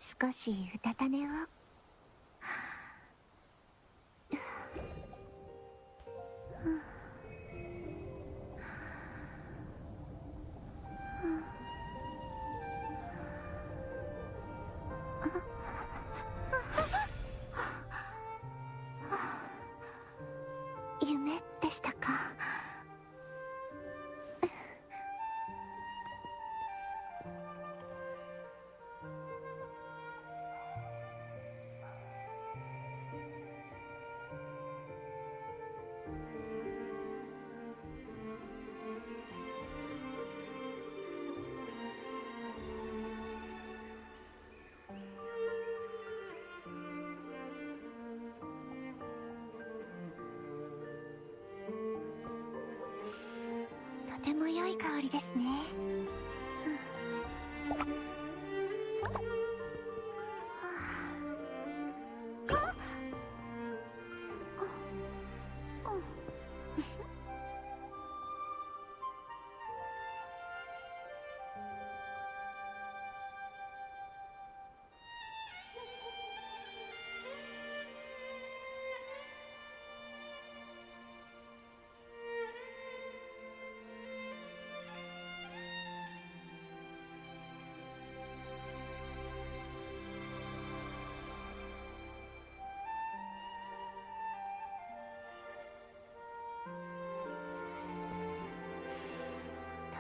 少しうたた寝を。夢でしたか。とても良い香りですね。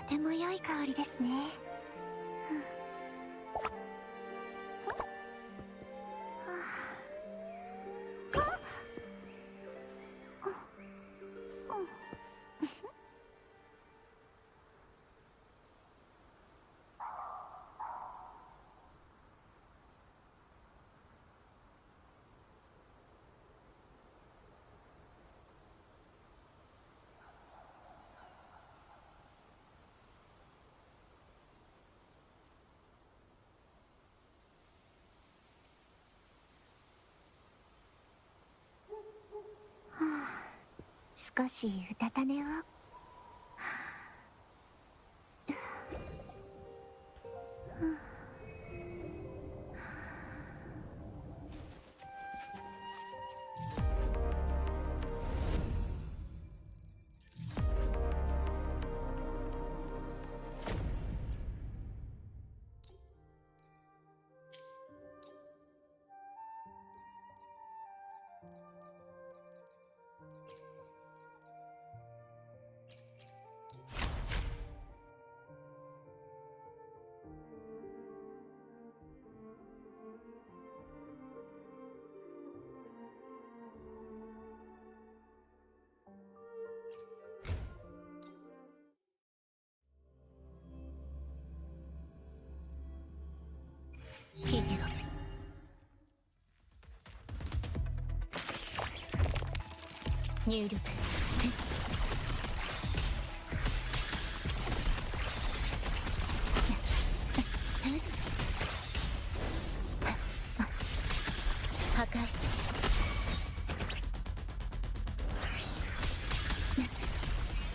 とても良い香りですね。少しうたた寝を。指示が入力。破壊。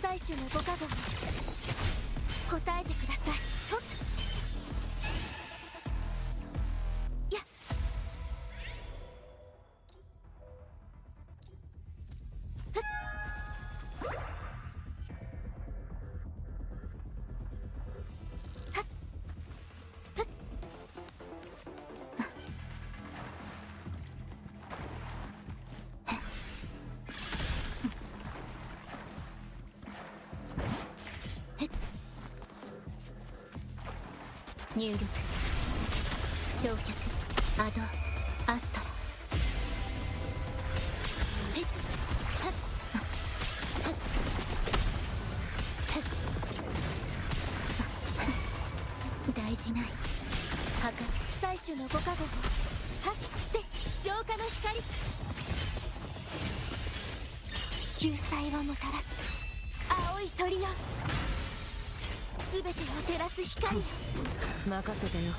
採取のご加護答えてください。入力。焼却。アドアストロ。大事ない。破壊。採取のご加護はっせ浄化の光。救済をもたらす青い鳥よ。全てを照らす光よ。任せてよ。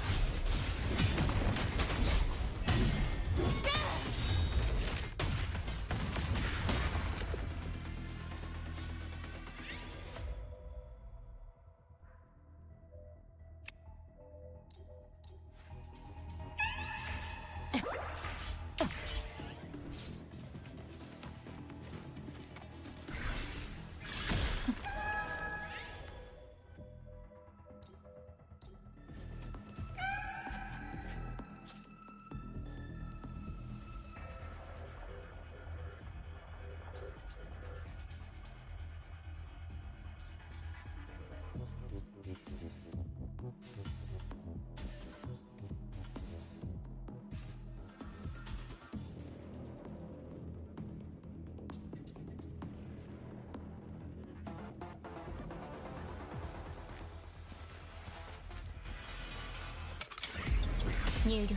入力。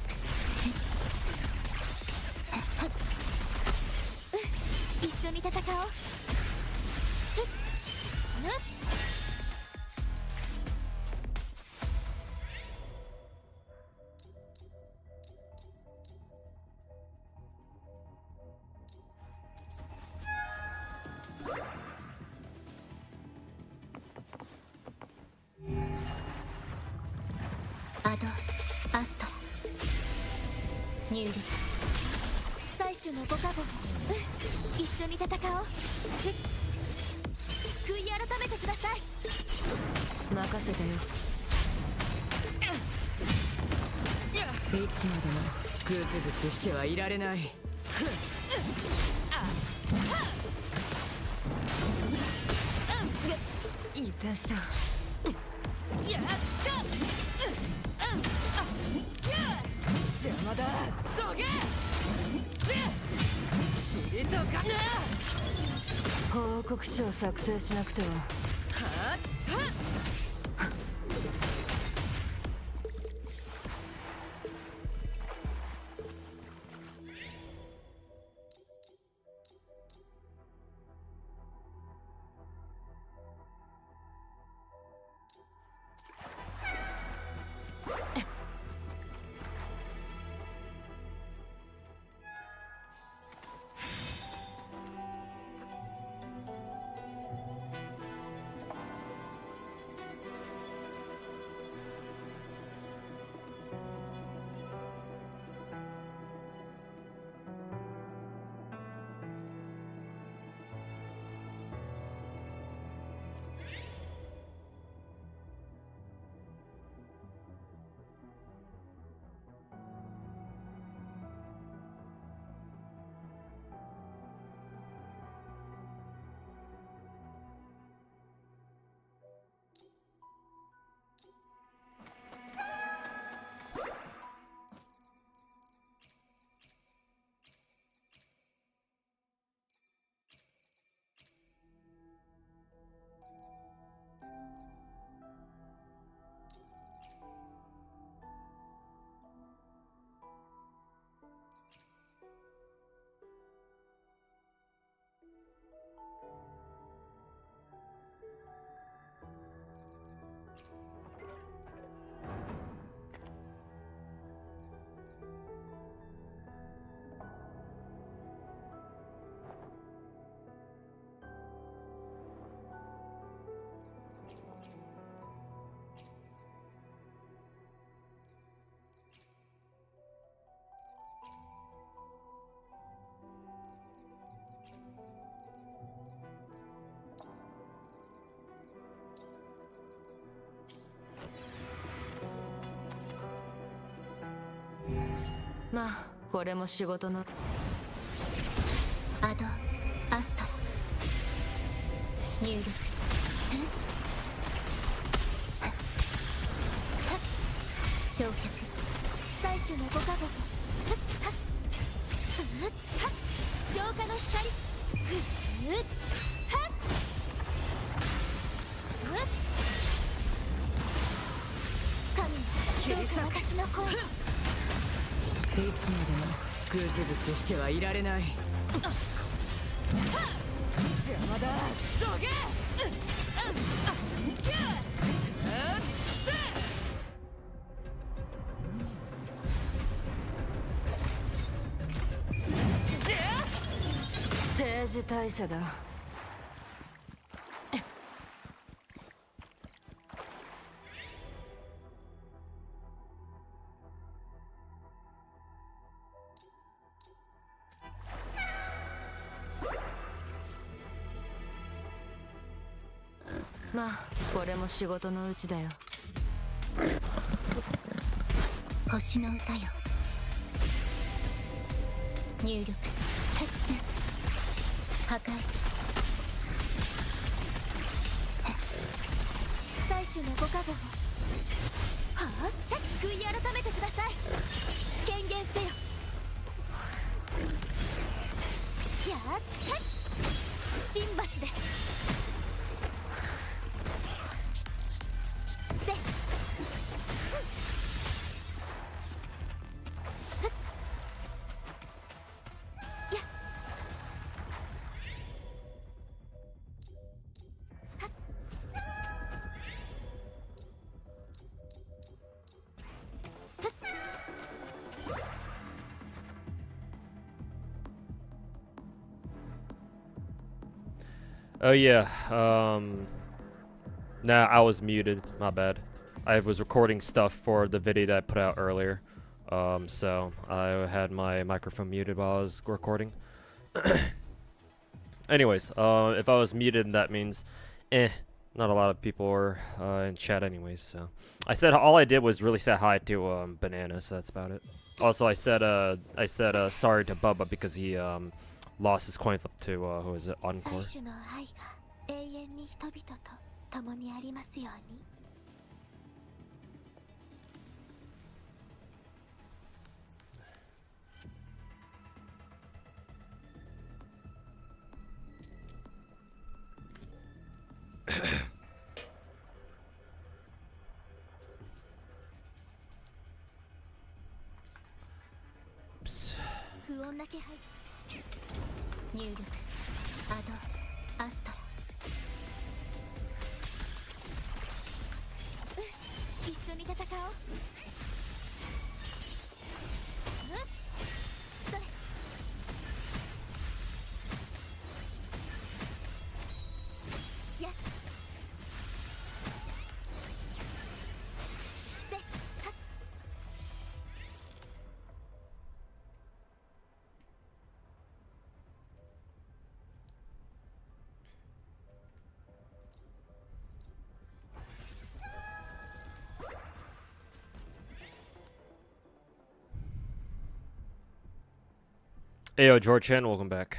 一緒に戦おう。アドアスト入力。採取のご加護。一緒に戦おう。悔い改めてください。任せたよ。いつまでもグズグズしてはいられない。いかした。やった。邪魔だ。どけ。尻とかな。報告書を作成しなくては。はっ。まあこれも仕事の。アドアスト入力。焼却。採取のご加護。浄化の光。神、どうか私の声。いつまでもグズグズしてはいられない。邪魔だ。どけ。定時退社だ。まあこれも仕事のうちだよ。星の歌よ入力。破壊。採取のご加護。はあ、悔い改めてください。権限せよ。やった神罰です。Oh yeah. Nah, I was muted. My bad. I was recording stuff for the video that I put out earlier. So I had my microphone muted while I was recording. Anyways, if I was muted, that means, not a lot of people were in chat anyways. So I said all I did was really say hi to Banana. So that's about it. Also, I said sorry to Bubba because he lost his coin flip to who was it, Encore. 最初の愛が永遠に人々と共にありますように。不穏な気配。入力アドアストラ一緒に戦おう。それ。やっ。で、はっ。Hey, yo, George Chen, welcome back.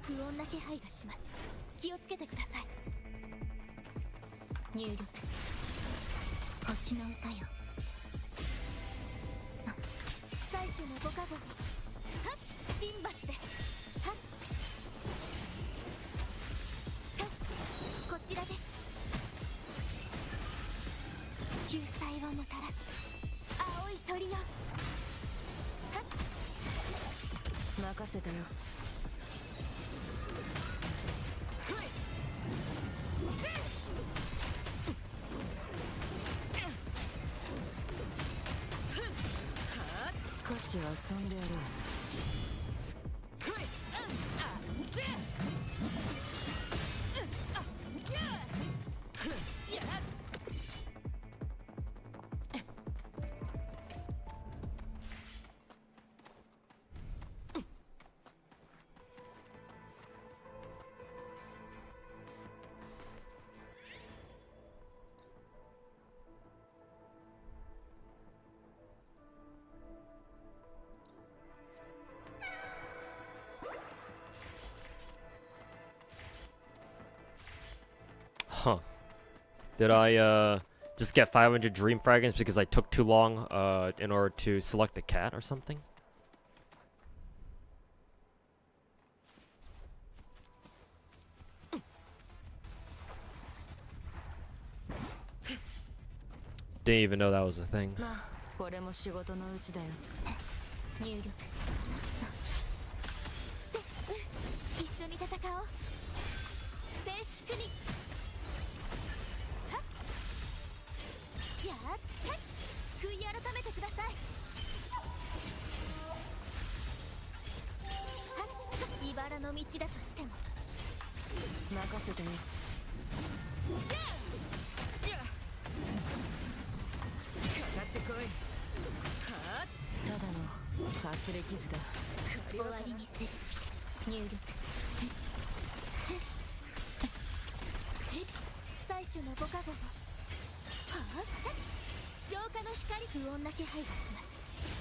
不穏な気配がします。気をつけてください。入力星の歌よ最初のご加護。はっ、神罰です。はっ。こちらです。救済をもたらす青い鳥よ。はっ。任せたよ。少し遊んでやろう。Huh. Did I just get 500 dream fragments because I took too long in order to select the cat or something? Didn't even know that was a thing. まあ、これも仕事のうちだよ。入力一緒に戦おう。静粛に。はっ。やって悔い改めてください。はっ。茨の道だとしても任せてよ。かかってこい。ただのかすれ傷だ。終わりにする入力最初のご加護を。はあ、浄化の光。不穏な気配がします。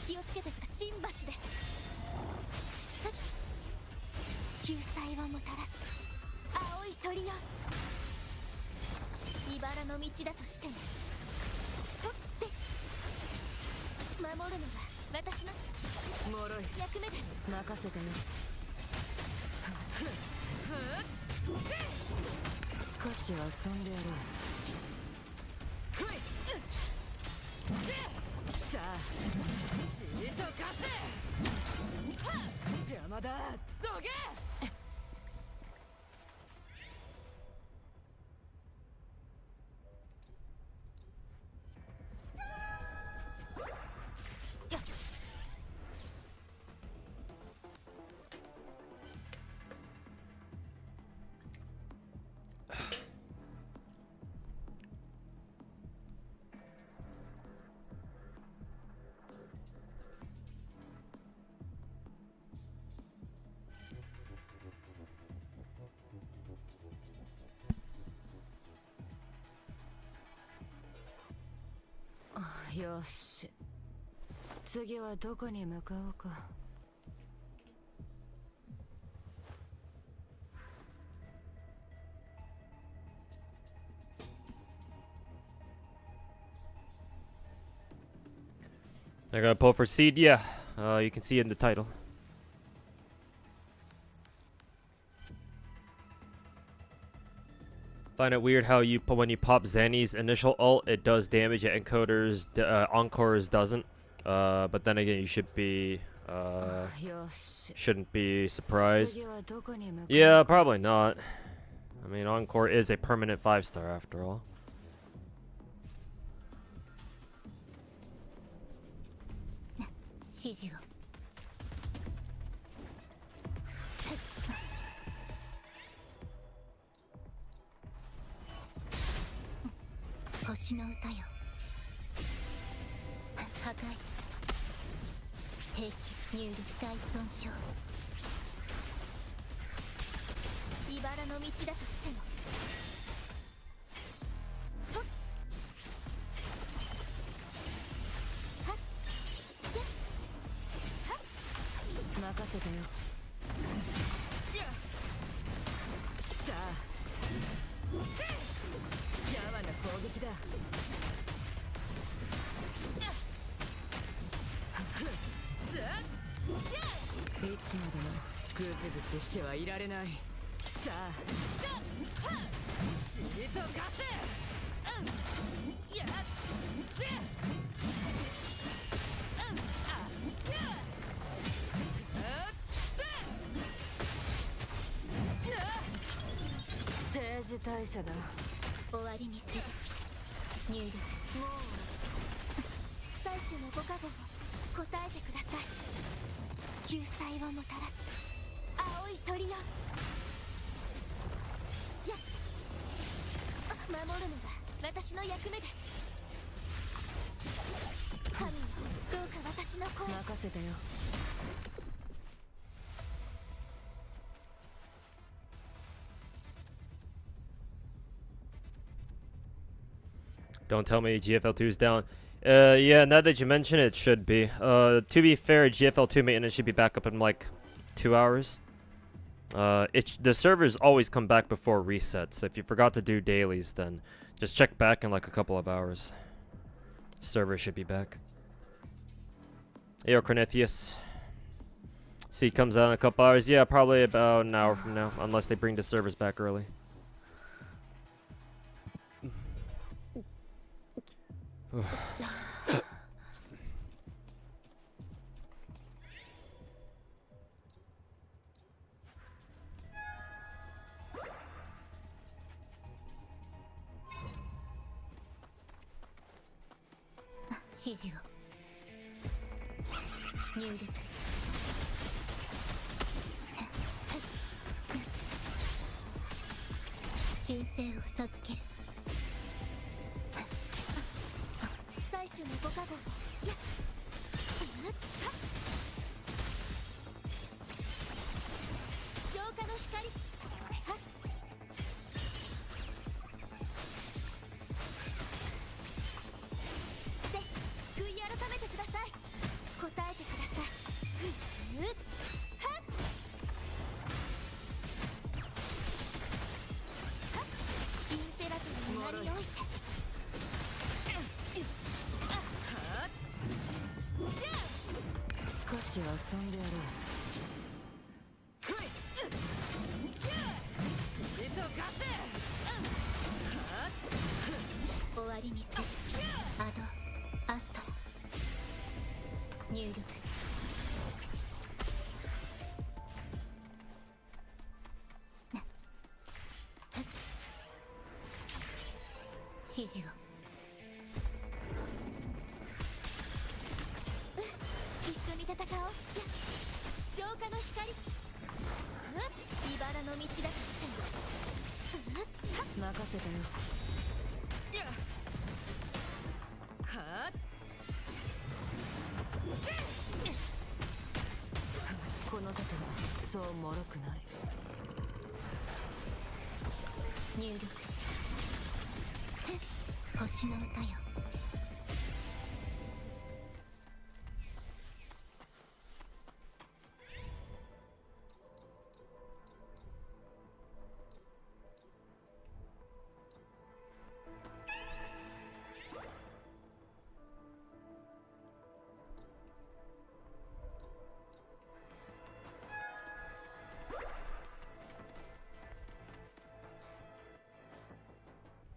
気をつけてください。神罰です。はっ。救済をもたらす青い鳥よ。茨の道だとしてもはっ。で守るのが私のもろい。役目です。任せてよ。少し遊んでやろう。さあ、シート貸せ。邪魔だ。どけ。よし、次はどこに向かおうか。They're gonna pull for seed, yeah. You can see it in the title. Find it weird how when you pop Zanny's initial ult, it does damage, yet Encoder's Encore's doesn't. But then again, you should be shouldn't be surprised. Yeah, probably not. I mean, Encore is a permanent 5-star after all. Don't tell me GFL2 is down. Yeah, now that you mention it, it should be. To be fair, GFL2 maintenance should be back up in like 2 hours. The servers always come back before reset, so if you forgot to do dailies, then just check back in like a couple of hours. Server should be back. Yo, Cornethius. Seed comes out in a couple hours. Yeah, probably about an hour from now, unless they bring the servers back early.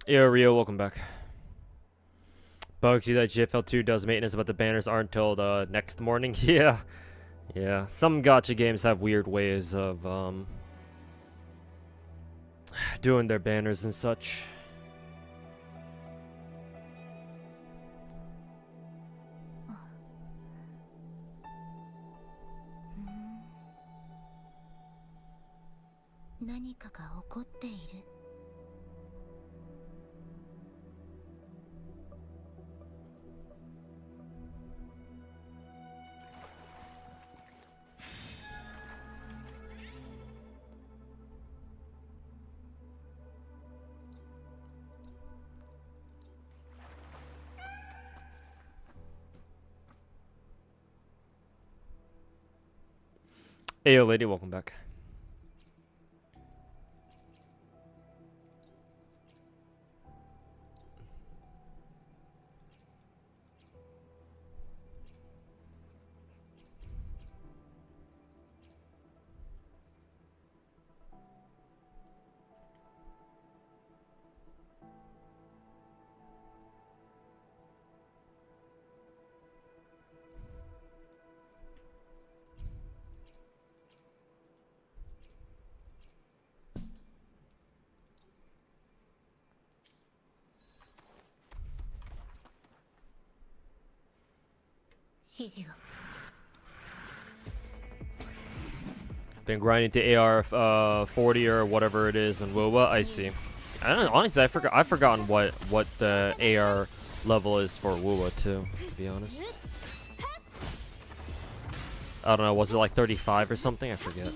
Yo, Rio, welcome back. Bugsy, that GFL2 does maintenance, but the banners aren't till the next morning. Yeah. Yeah. Some gacha games have weird ways of doing their banners and such. Ayo, lady, welcome back. Been grinding to AR 40 or whatever it is in WoWa. I see. I don't know, honestly, I've forgotten what the AR level is for WoWa too, to be honest. I don't know, was it like 35 or something? I forget.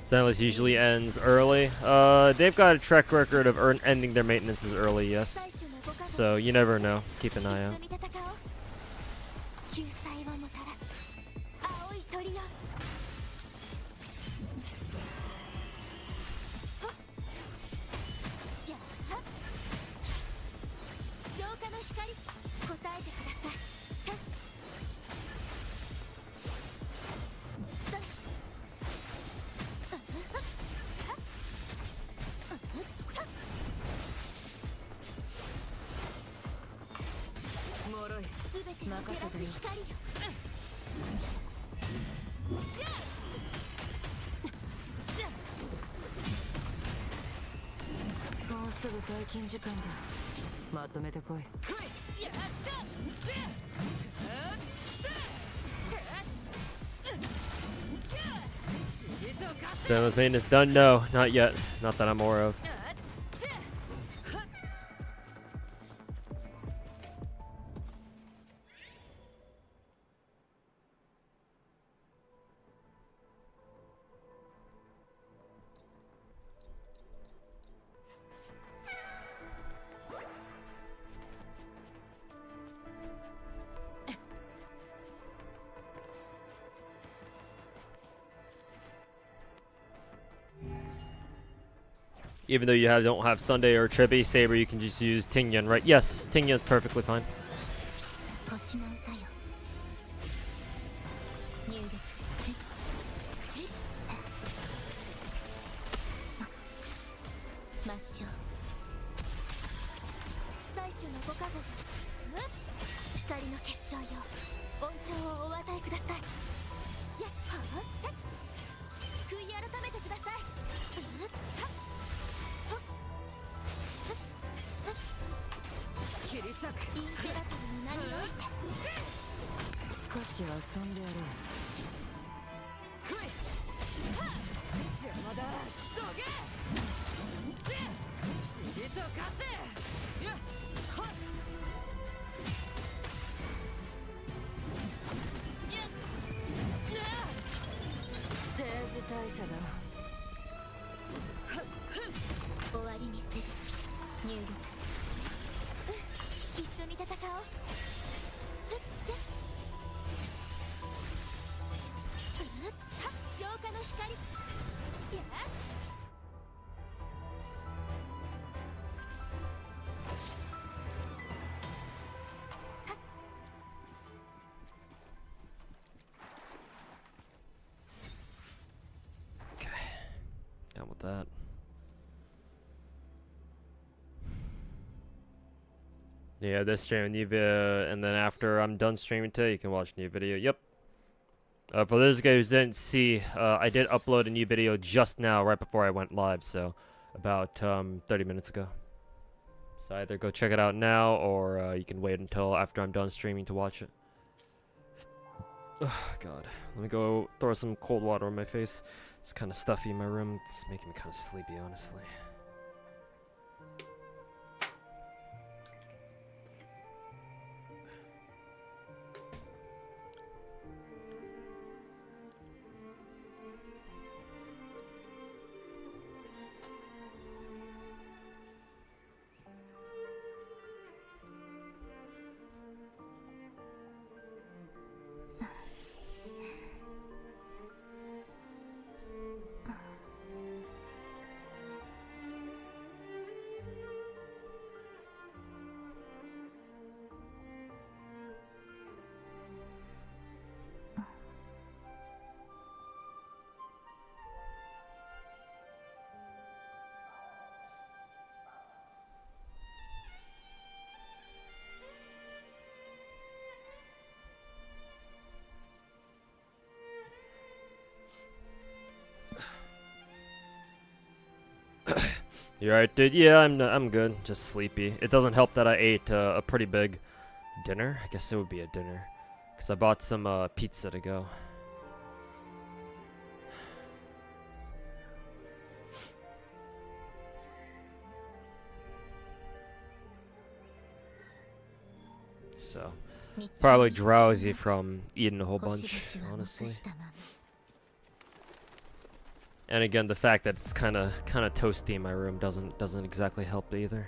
Zenless usually ends early. They've got a track record of ending their maintenances early, yes. So you never know. Keep an eye out. Zenless maintenance done? No, not yet. Not that I'm aware of. Even though you don't have Sunday or Chibi Saber, you can just use Tingyan, right? Yes, Tingyan's perfectly fine. 抹消。最初のご加護光の結晶よ、恩寵をお与えください。やっはっさっ悔い改めてください。切り裂く。インペラトルの名において少し遊んでやろう。来い。邪魔だ。どけ。ちぎと勝て。やっはっ。定時退社だ。終わりにする。入力。一緒に戦おう。浄化の光。やDone with that. Yeah, this stream, new video, and then after I'm done streaming today, you can watch a new video. Yep. For those guys who didn't see, I did upload a new video just now, right before I went live, so about 30 minutes ago. So either go check it out now, or you can wait until after I'm done streaming to watch it. Oh, God. Let me go throw some cold water on my face. It's kind of stuffy in my room. It's making me kind of sleepy, honestly. You alright, dude? Yeah, I'm good. Just sleepy. It doesn't help that I ate a pretty big dinner. I guess it would be a dinner, cause I bought some pizza to go. So probably drowsy from eating a whole bunch, honestly. And again, the fact that it's kind of toasty in my room doesn't exactly help either.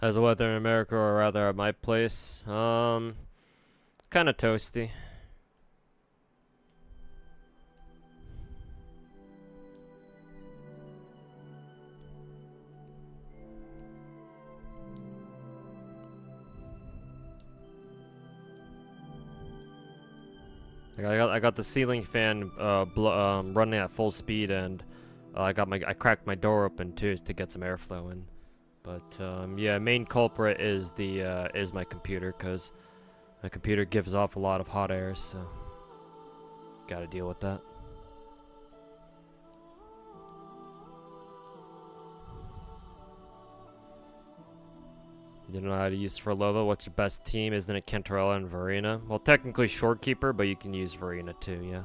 How's the weather in America, or rather at my place? Kind of toasty. I got the ceiling fan running at full speed, and I cracked my door open too to get some airflow in. But yeah, main culprit is the is my computer, cause my computer gives off a lot of hot air, so gotta deal with that. You don't know how to use Furlova. What's your best team? Isn't it Cantarella and Varina? Well, technically Shorekeeper, but you can use Varina too, yeah.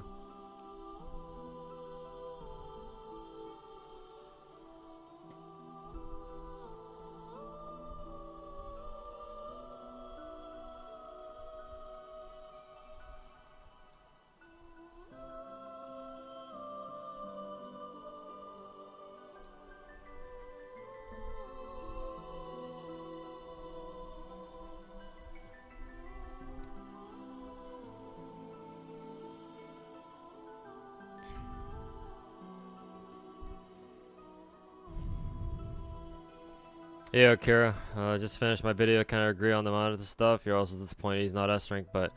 Yeah, Kira. Just finished my video. Kind of agree on the amount of the stuff. You're also disappointed he's not S rank, but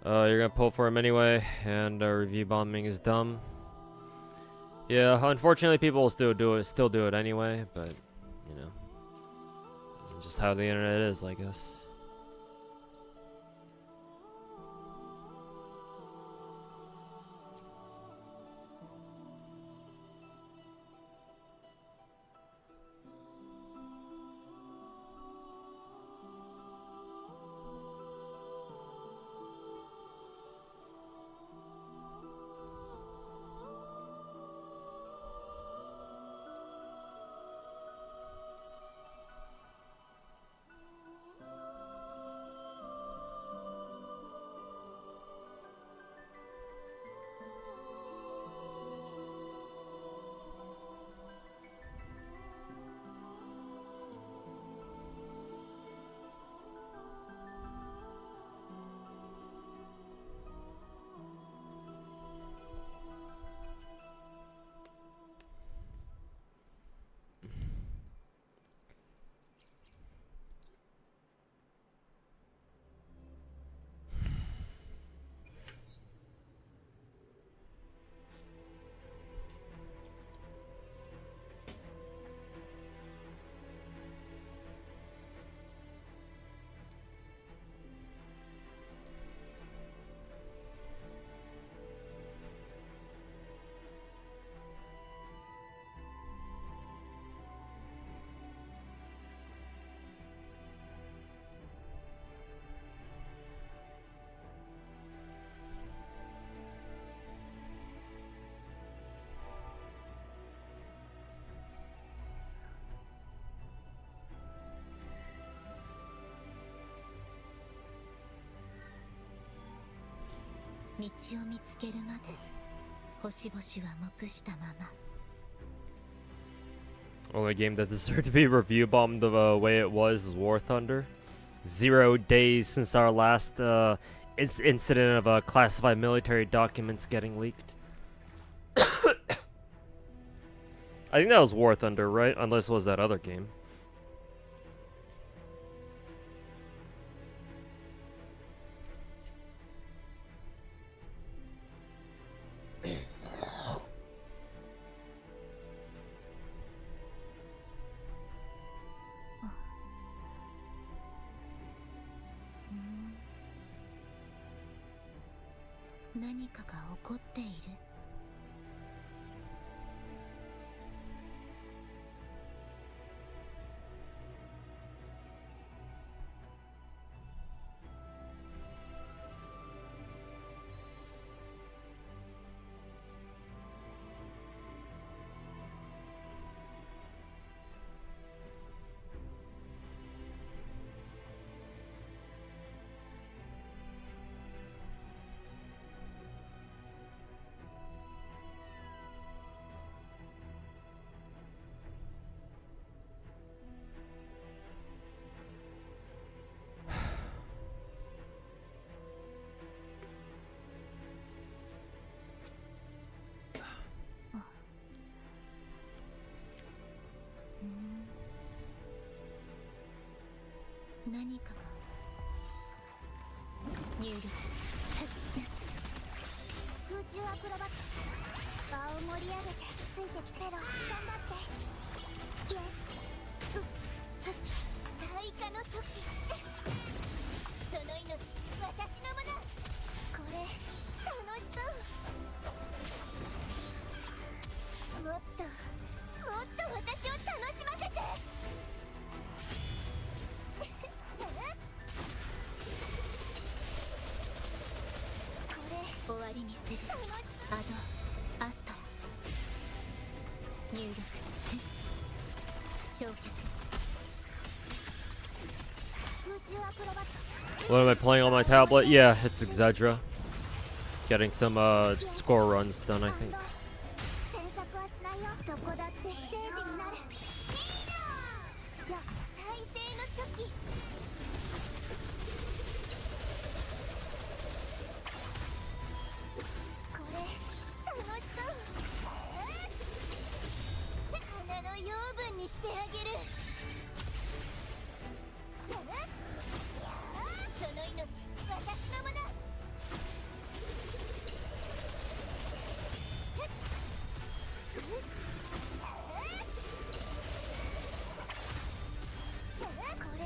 you're gonna pull for him anyway. And review bombing is dumb. Yeah, unfortunately, people will still do it anyway. But you know, it's just how the internet is, I guess.道を見つけるまで星々は黙したまま。 Only game that deserved to be review bombed the way it was is War Thunder. 0 days since our last incident of classified military documents getting leaked. I think that was War Thunder, right? Unless it was that other game. Hmm. 何かが起こっている。 何かが入力。空中アクロバット場を盛り上げてついてきてろ頑張ってイエス下の時その命私のものこれ楽しそうもっと私を楽しませてこれ終わりにする。楽しアドアストラ入力焼却。 空中アクロバット What am I playing on my tablet? Yeah, it's Exedra. Getting some score runs done, I think. 詮索はしないよどこだってステージになるいや再生の時これ楽しそう花の養分にしてあげるその命私のものこれ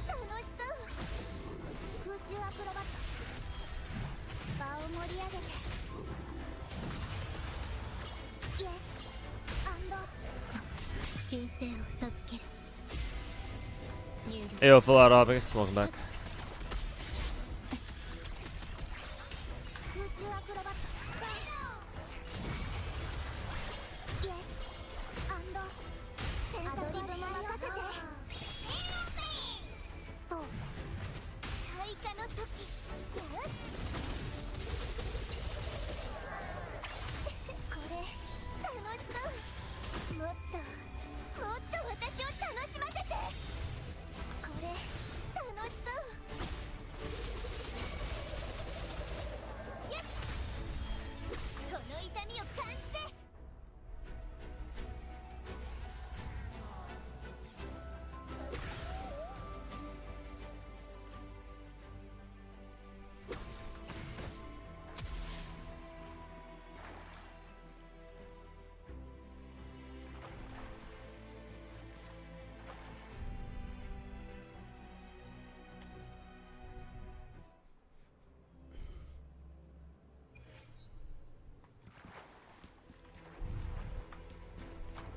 楽しそう空中アクロバット場を盛り上げてイエスアンド神聖を授ける入力 Hey, yo, full out Obix, welcome back. 空中アクロバットイエスアンドアドリブも任せてと開花の時これ楽しそうもっと私を楽しませてこれ楽しそうよっこの痛みを感じて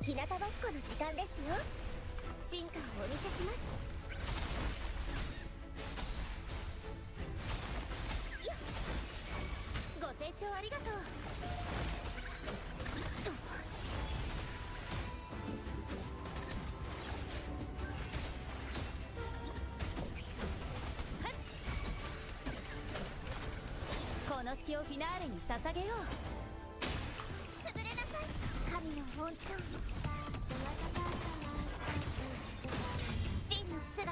日向ぼっこの時間ですよ進化をお見せしますよっご清聴ありがとうこの詩をフィナーレに捧げよう潰れなさい神の温存真の姿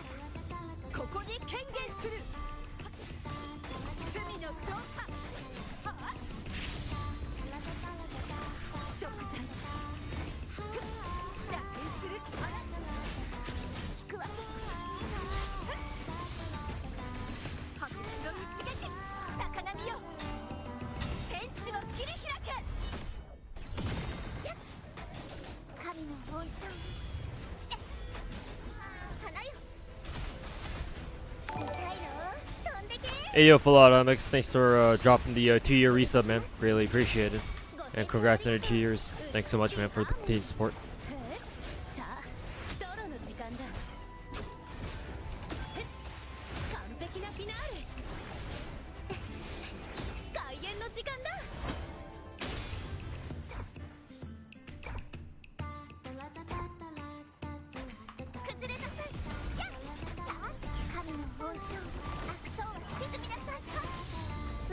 ここに権限する罪の浄化食材打点する引くわ白黒に告げて高波よ天地を切り開け神の温存花よ痛いの飛んでけ Hey, yo, full out Obix, thanks for dropping the 2-year resub, man. Really appreciate it. And congrats on your 2 years. Thanks so much, man, for the continued support. さあソロの時間だ完璧なフィナーレ開演の時間だ崩れなさいやっさあ神の温存悪党は沈みなさい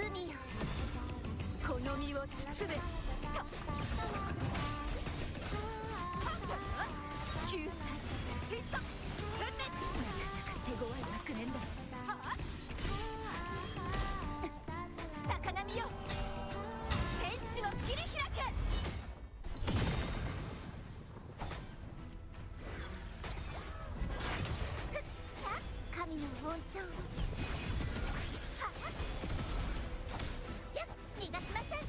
海よこの身を包め救済失速分裂手強い悪念だはあ高波よ天地を切り開け神の温存はあやっ逃がしませんは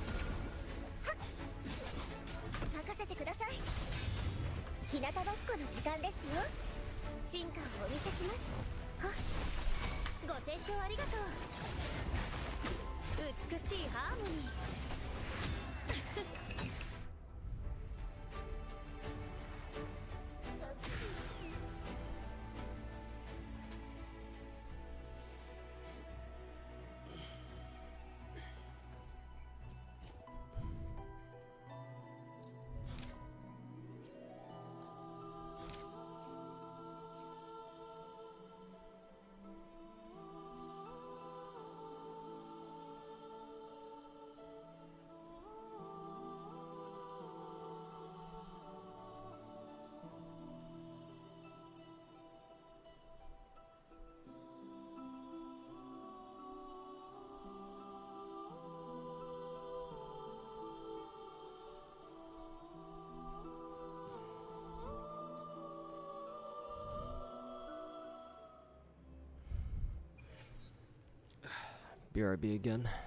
っ任せてください日向ぼっこの時間ですよ進化をお見せしますりがとう。美しいハーモニー。BRB again.「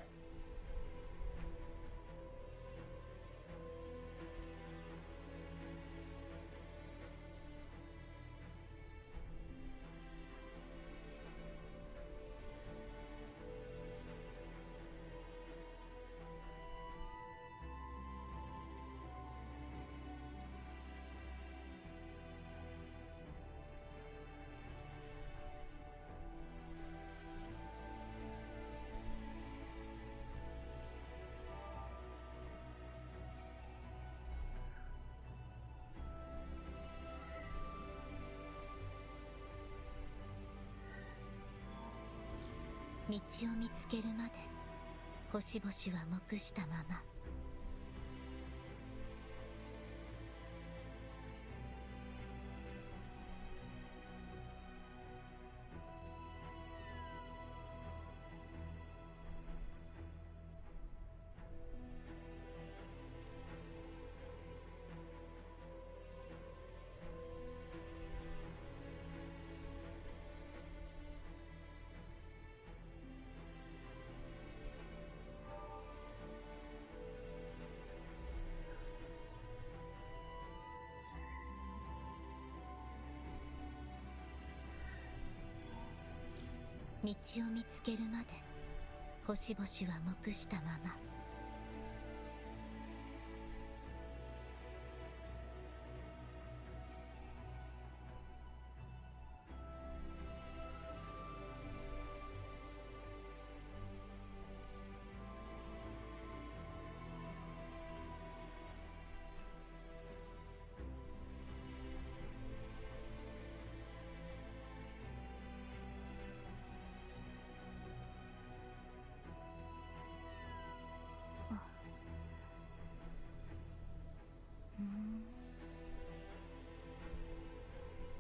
道を見つけるまで星々は黙したまま」道を見つけるまで星々は黙したまま。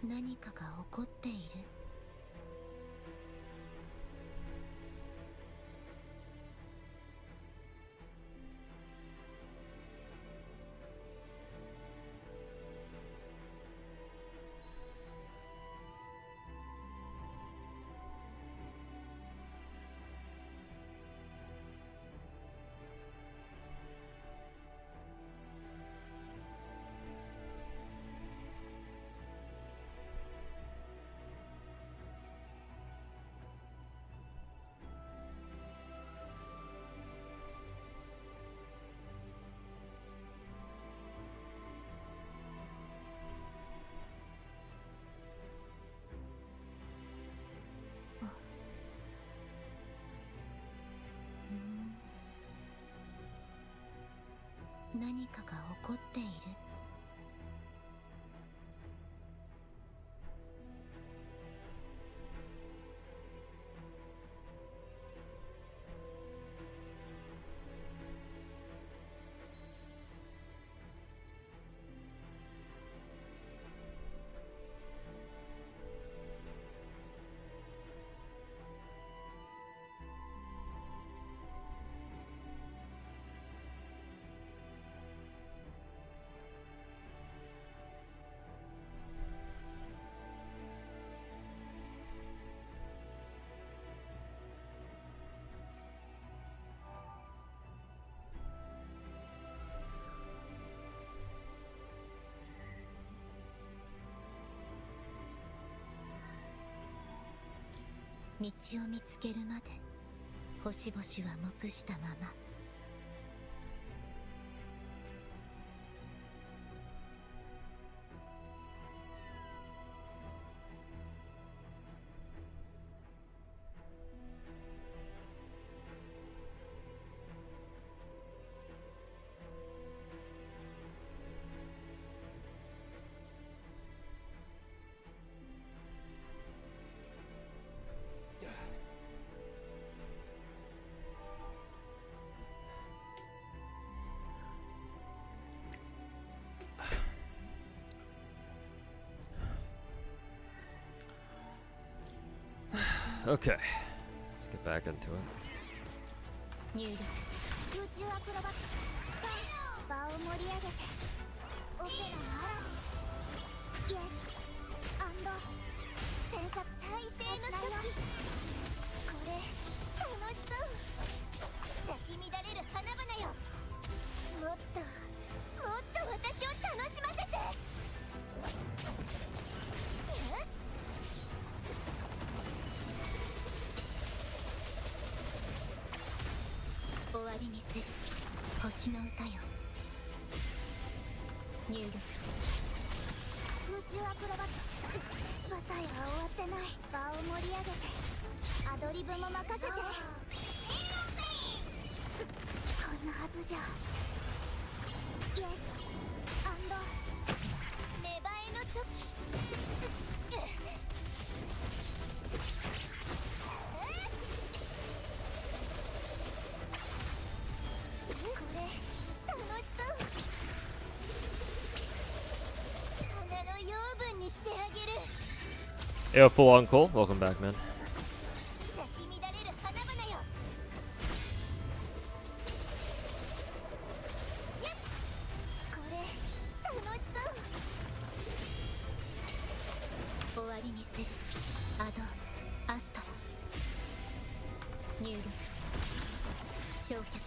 何かが起こっている。何かが起こっている。道を見つけるまで星々は黙したまま。Okay, let's get back into it. 入力。空中アクロバット場を盛り上げてオペラの嵐イエス戦作大勢の時これ楽しそう咲き乱れる花々よもっと私を楽しませて終わりにする星の歌よ。入力。空中アクロバットバタイは終わってない場を盛り上げてアドリブも任せてこんなはずじゃイエス芽生えの時これ楽しそう花の養分にしてあげる Yo, full on Cole. Welcome back, man. 咲き乱れる花々よやっこれ楽しそう終わりにするアドアストロ。入力。焼却。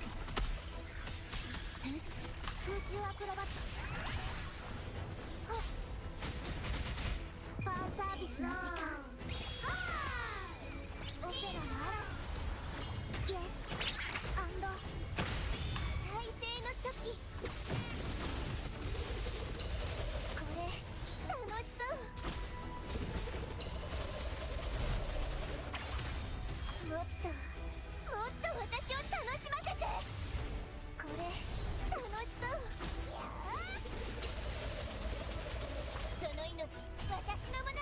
空中アクロバットファンサービスの時間オペラの嵐イエス大勢の時これ楽しそうもっと私を楽しませてこれ楽しそうその命私のもの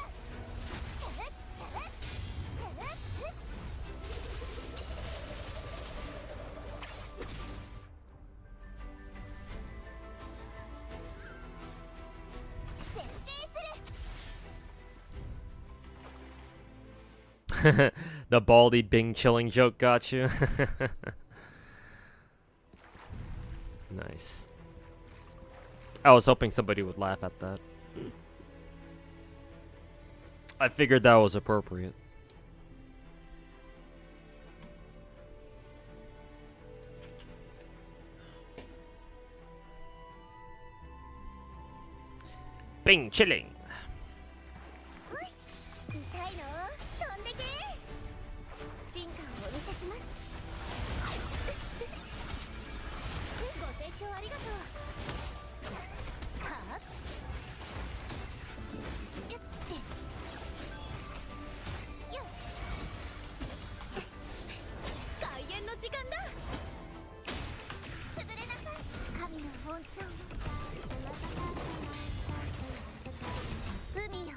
設定する The baldy Bing chilling joke got you. Nice. I was hoping somebody would laugh at that. I figured that was appropriate. Bing chilling. 痛いの飛んでけ進化をお見せしますご清聴ありがとうはあよっよっ開演の時間だ潰れなさい神の本庁海よ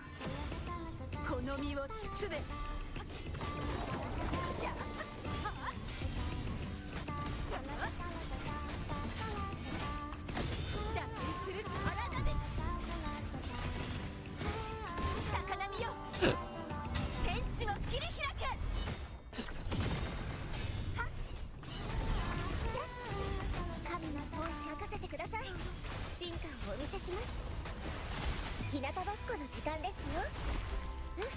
この身を包め。高波よ天地を切り開け。神の方に任せてください進化をお見せします日向ぼっこの時間ですよ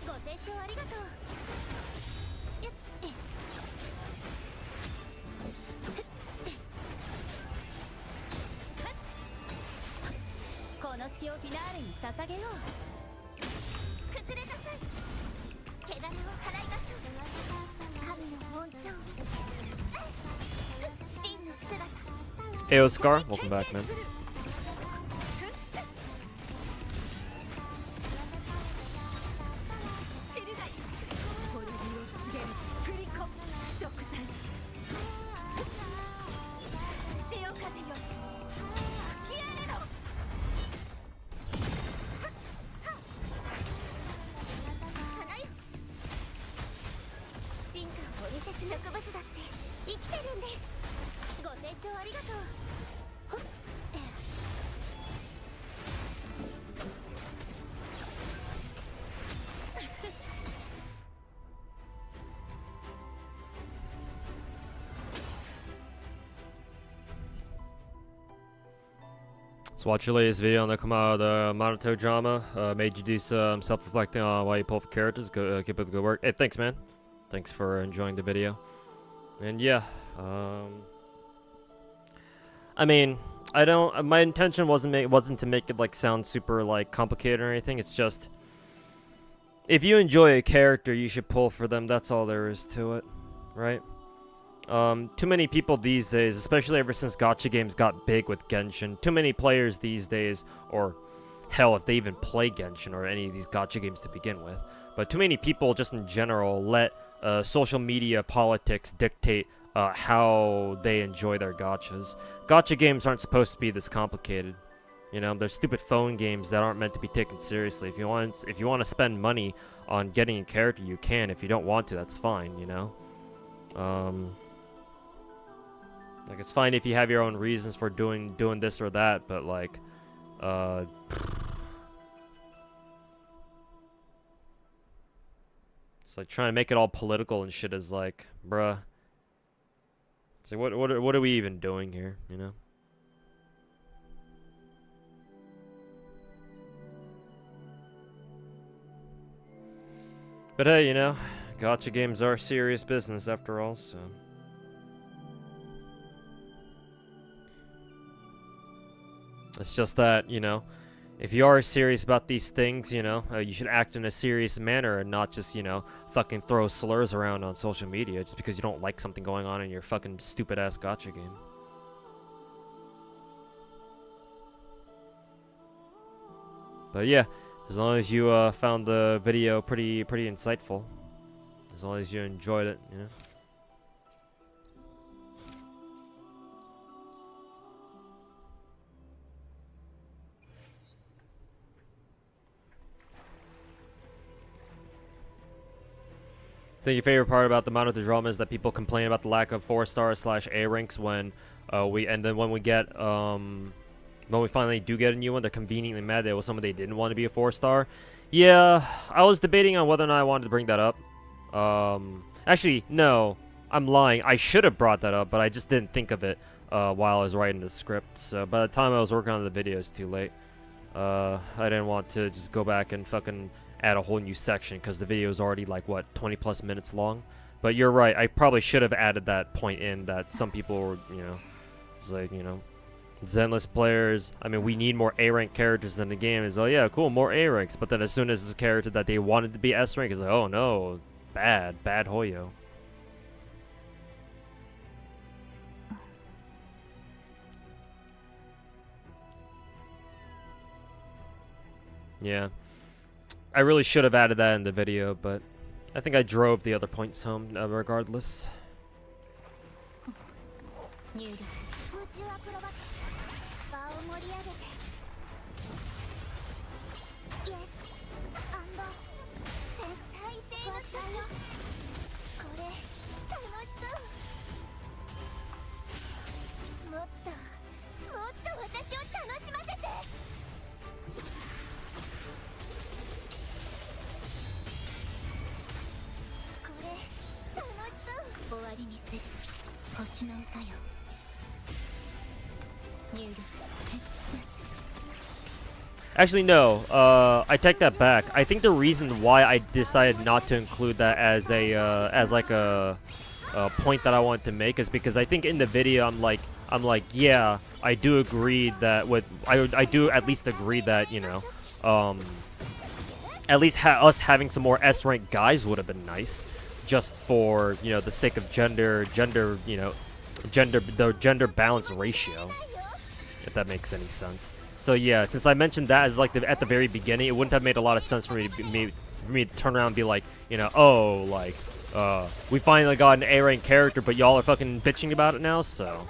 ご清聴ありがとうよっこの詩をフィナーレに捧げよう。崩れなさい汚れを払いましょう Ayo Scar, welcome back, man. 進化をお見せし植物だって生きてるんです。ご清聴ありがとう。ほっ So watch your latest video on the Maruto drama. Made you do some self-reflecting on why you pull for characters. Go keep up the good work. Hey, thanks, man. Thanks for enjoying the video. And yeah, I mean, I don't. My intention wasn't to make it like sound super like complicated or anything. It's just if you enjoy a character, you should pull for them. That's all there is to it, right? Too many people these days, especially ever since gacha games got big with Genshin, too many players these days, or hell, if they even play Genshin or any of these gacha games to begin with, but too many people just in general let social media politics dictate how they enjoy their gachas. Gacha games aren't supposed to be this complicated. You know, they're stupid phone games that aren't meant to be taken seriously. If you want to spend money on getting a character, you can. If you don't want to, that's fine, you know? Like, it's fine if you have your own reasons for doing this or that, but like, it's like trying to make it all political and shit is like, bruh. It's like, what are we even doing here, you know? But hey, you know, gacha games are serious business after all, so. It's just that, you know, if you are serious about these things, you know, you should act in a serious manner and not just, you know, fucking throw slurs around on social media just because you don't like something going on in your fucking stupid-ass gacha game. But yeah, as long as you found the video pretty insightful, as long as you enjoyed it, you know. I think your favorite part about the Maruto drama is that people complain about the lack of 4-star/A ranks when when we finally do get a new one, they're conveniently mad that it was someone they didn't want to be a 4-star. Yeah, I was debating on whether or not I wanted to bring that up. Actually, no, I'm lying. I should have brought that up, but I just didn't think of it while I was writing the script. So by the time I was working on the video, it's too late. I didn't want to just go back and fucking add a whole new section because the video is already like what 20+ minutes long. But you're right, I probably should have added that point in that some people were, you know, it's like, you know, Zenless players, I mean, we need more A rank characters in the game. Is, oh yeah, cool, more A ranks. But then as soon as it's a character that they wanted to be S rank, it's like, oh no, bad Hoyo. Yeah, I really should have added that in the video, but I think I drove the other points home regardless. Actually, no. I take that back. I think the reason why I decided not to include that as a point that I wanted to make is because I think in the video I'm like, yeah, I do agree that I do at least agree that, you know, at least us having some more S rank guys would have been nice, just for, you know, the sake of gender, you know, gender balance ratio, if that makes any sense. So yeah, since I mentioned that as like at the very beginning, it wouldn't have made a lot of sense for me to turn around and be like, you know, oh, like, we finally got an A rank character, but y'all are fucking bitching about it now. So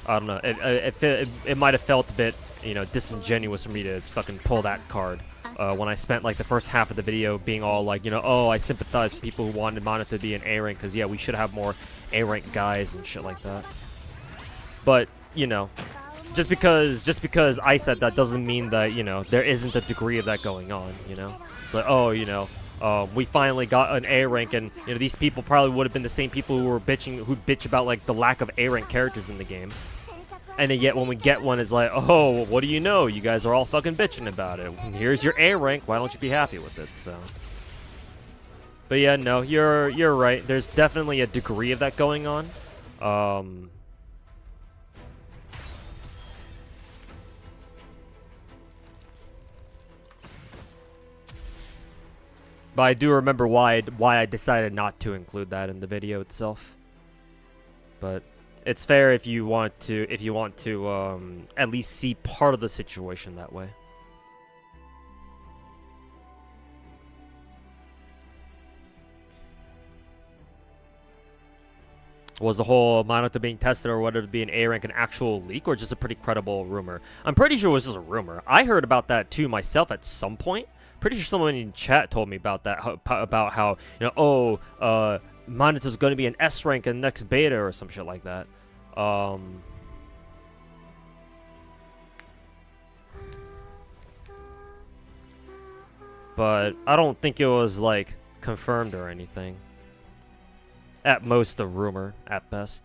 I don't know. It might have felt a bit, you know, disingenuous for me to fucking pull that card when I spent like the first half of the video being all like, you know, oh, I sympathize with people who wanted Mana to be an A rank because yeah, we should have more A rank guys and shit like that. But you know, just because I said that doesn't mean that, you know, there isn't a degree of that going on. You know, it's like, oh, you know. We finally got an A rank, and you know these people probably would have been the same people who bitch about like the lack of A rank characters in the game, and then yet when we get one, it's like, oh, what do you know? You guys are all fucking bitching about it. Here's your A rank. Why don't you be happy with it? So, but yeah, no, you're right. There's definitely a degree of that going on. But I do remember why I decided not to include that in the video itself. But it's fair if you want to at least see part of the situation that way. Was the whole Monota being tested or whether it be an A rank an actual leak or just a pretty credible rumor? I'm pretty sure it was just a rumor. I heard about that too myself at some point. Pretty sure someone in chat told me about that, about how, you know, oh, Monota's going to be an S rank in the next beta or some shit like that. But I don't think it was like confirmed or anything. At most a rumor, at best.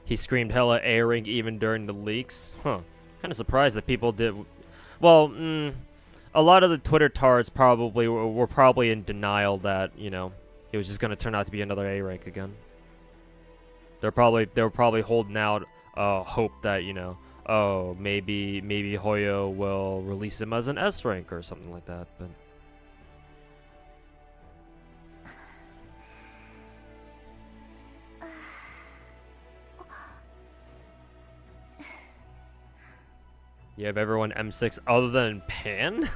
He screamed hella A rank even during the leaks. Huh. Kind of surprised that people did. Well, a lot of the Twitter tards probably were probably in denial that, you know, it was just gonna turn out to be another A rank again. They were probably holding out hope that, you know, oh, maybe Hoyo will release him as an S rank or something like that, but you have everyone M6 other than Pan?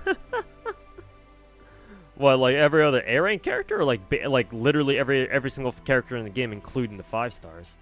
What, like every other A rank character, or like literally every single character in the game, including the 5 stars?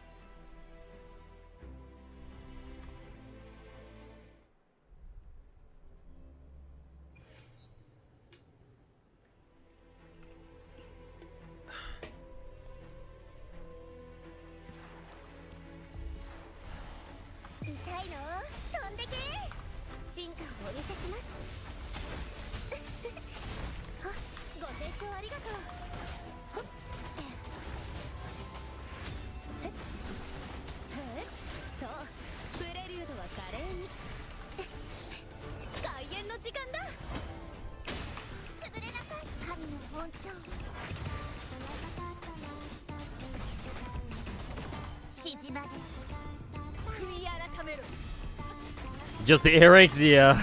Just the A ranks, yeah.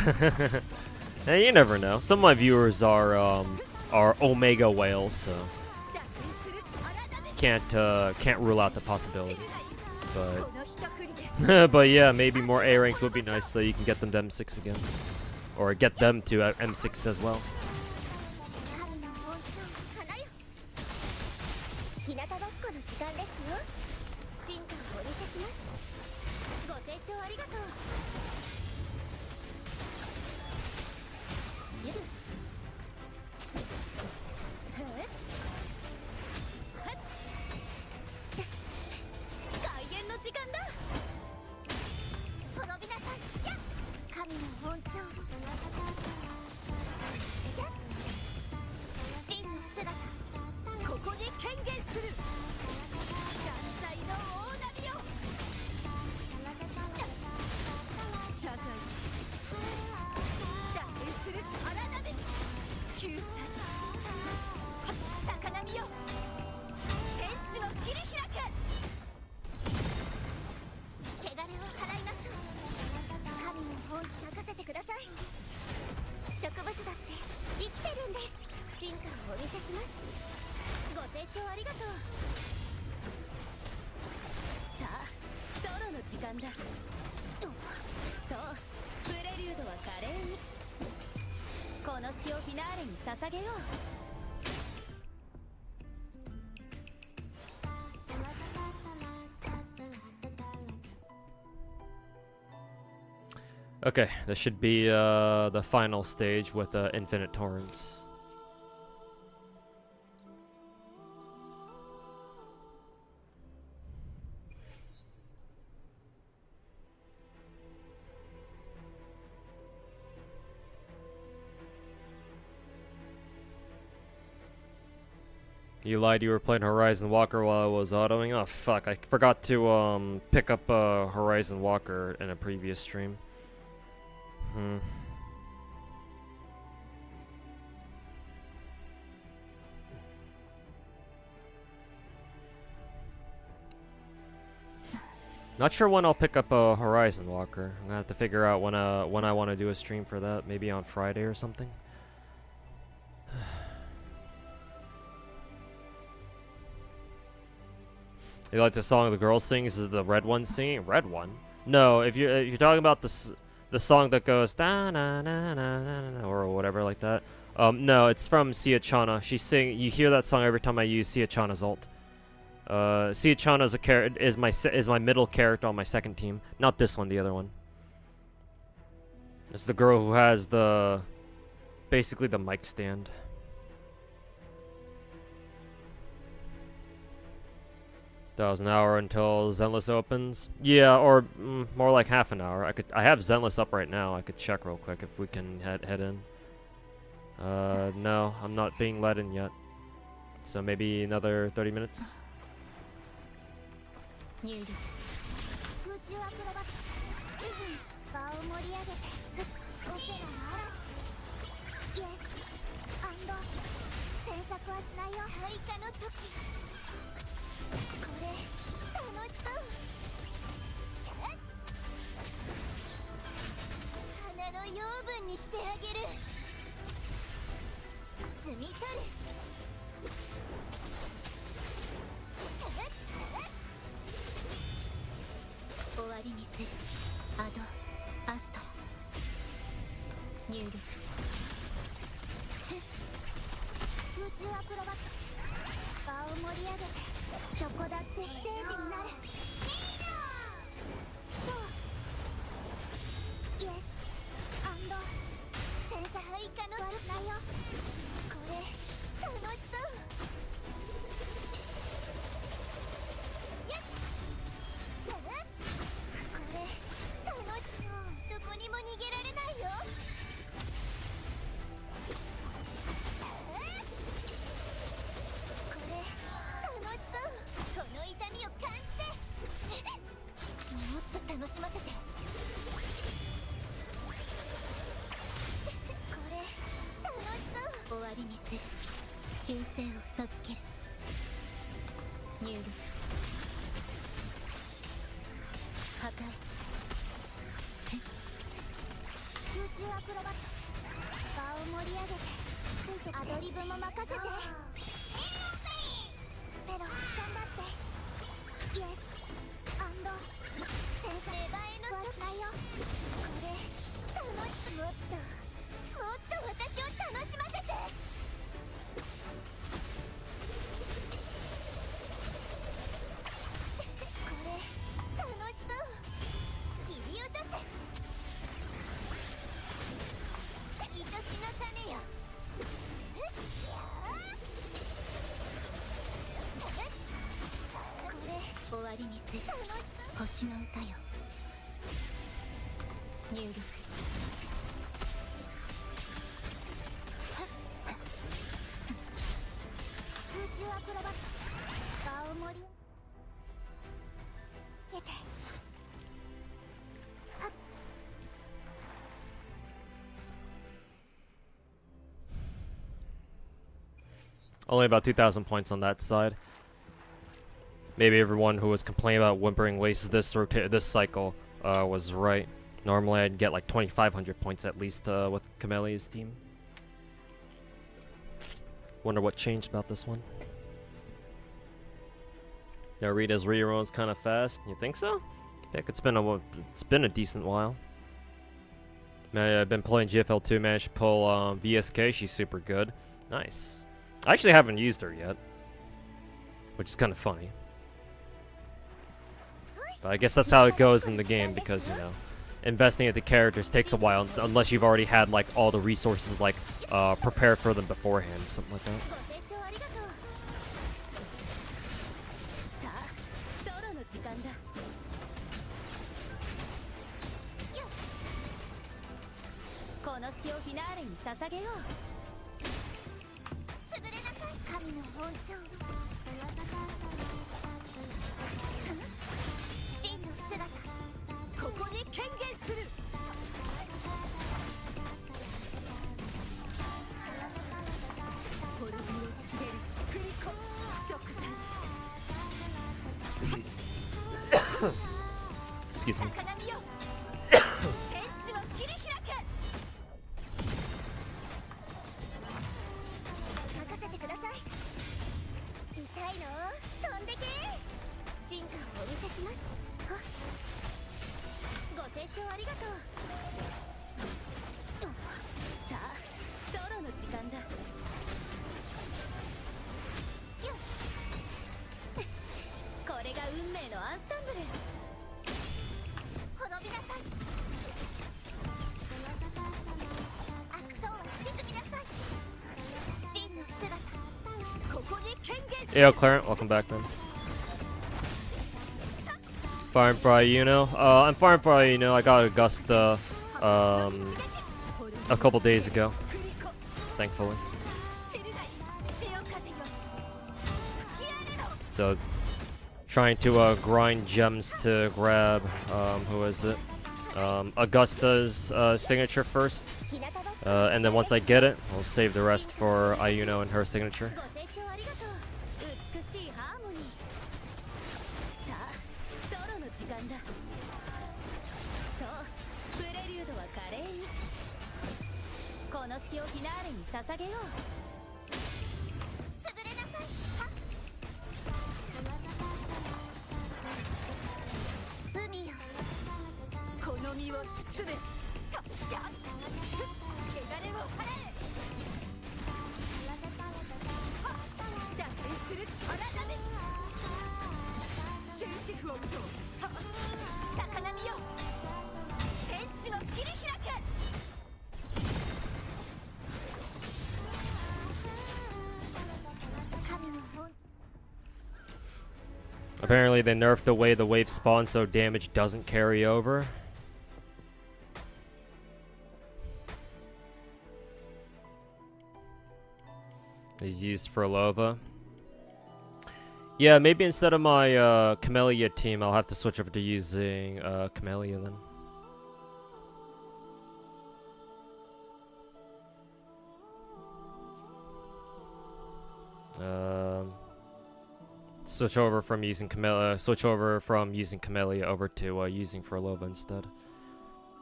Hey, you never know. Some of my viewers are Omega whales, so can't rule out the possibility. But but yeah, maybe more A ranks would be nice, so you can get them to M6 again, or get them to M6 as well. 聴ありがとう。さあソロの時間だ。そうプレリュードは華麗にこの詩をフィナーレに捧げよう。Okay, this should be the final stage with infinite torrents. You lied you were playing Horizon Walker while I was autoing? Oh fuck, I forgot to pick up Horizon Walker in a previous stream. Not sure when I'll pick up a Horizon Walker. I'm gonna have to figure out when I want to do a stream for that. Maybe on Friday or something. You like the song the girl sings? Is it the red one singing? Red one? No, if you're talking about the song that goes da na na na na na or whatever like that. No, it's from Siachana. You hear that song every time I use Siachana's ult. Siachana is my middle character on my second team. Not this one, the other one. It's the girl who has basically the mic stand. That was an hour until Zenless opens. Yeah, or more like half an hour. I have Zenless up right now. I could check real quick if we can head in. No, I'm not being let in yet. So maybe another 30 minutes. Only about 2,000 points on that side. Maybe everyone who was complaining about Whimpering Wastes this cycle was right. Normally I'd get like 2,500 points at least with Kamelia's team. Wonder what changed about this one. Narita's rerolls kind of fast. You think so? Heck, it's been a decent while. Man, I've been playing GFL 2. Managed to pull VSK. She's super good. Nice. I actually haven't used her yet, which is kind of funny. But I guess that's how it goes in the game because, you know, investing into characters takes a while unless you've already had like all the resources like prepared for them beforehand, something like that. この詩をフィナーレに捧げよう。潰れなさい神の本性。真の姿。ここに権限する。滅びを告げる振り子食材。Excuse me. 高波よ。天地を切り開け。 任せてください。痛いの飛んでけ。進化をお見せします。ご清聴ありがとう。さあ、ソロの時間だ。よっ。これが運命のアンサンブル。滅びなさい。悪党は沈みなさい。真の姿。ここに権限する。 Yo, Clarent, welcome back, man. Farm for Ayuno. I'm farming for Ayuno. I got Augusta a couple days ago, thankfully. So, trying to grind gems to grab, who is it? Augusta's signature first. And then once I get it, I'll save the rest for Ayuno and her signature. 美しいハーモニー。さあ、ソロの時間だ。そう、プレリュードは華麗に。この詩をフィナーレに捧げよう。潰れなさい。海よ。この身を包め。たやっ。汚れを払え。打点する体で。終止符を打とう。高波よ。天地を切り開け。 Apparently they nerfed the way the wave spawns so damage doesn't carry over. He's used for Lova. Yeah, maybe instead of my Camellia team, I'll have to switch over to using Camellia then. Switch over from using Camellia over to using Furlova instead.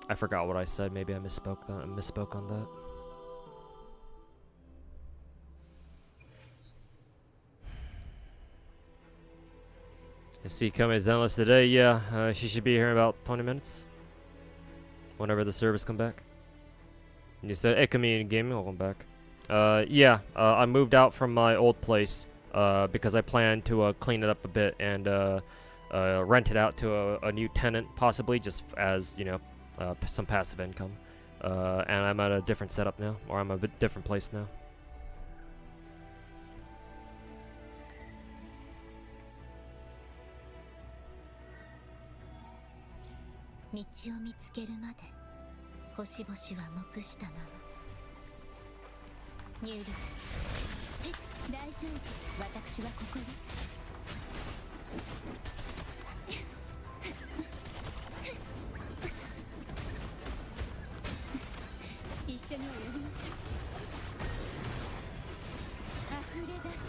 I forgot what I said. Maybe I misspoke on that. I see Kame is endless today. Yeah, she should be here in about 20 minutes. Whenever the servers come back. And you said, hey, Kame Gaming, welcome back. Yeah, I moved out from my old place. Because I plan to clean it up a bit and rent it out to a new tenant, possibly just as, you know, some passive income. And I'm at a different setup now, or I'm a bit different place now. New 大丈夫、私はここに。一緒に泳ぎましょう。溢れ出す。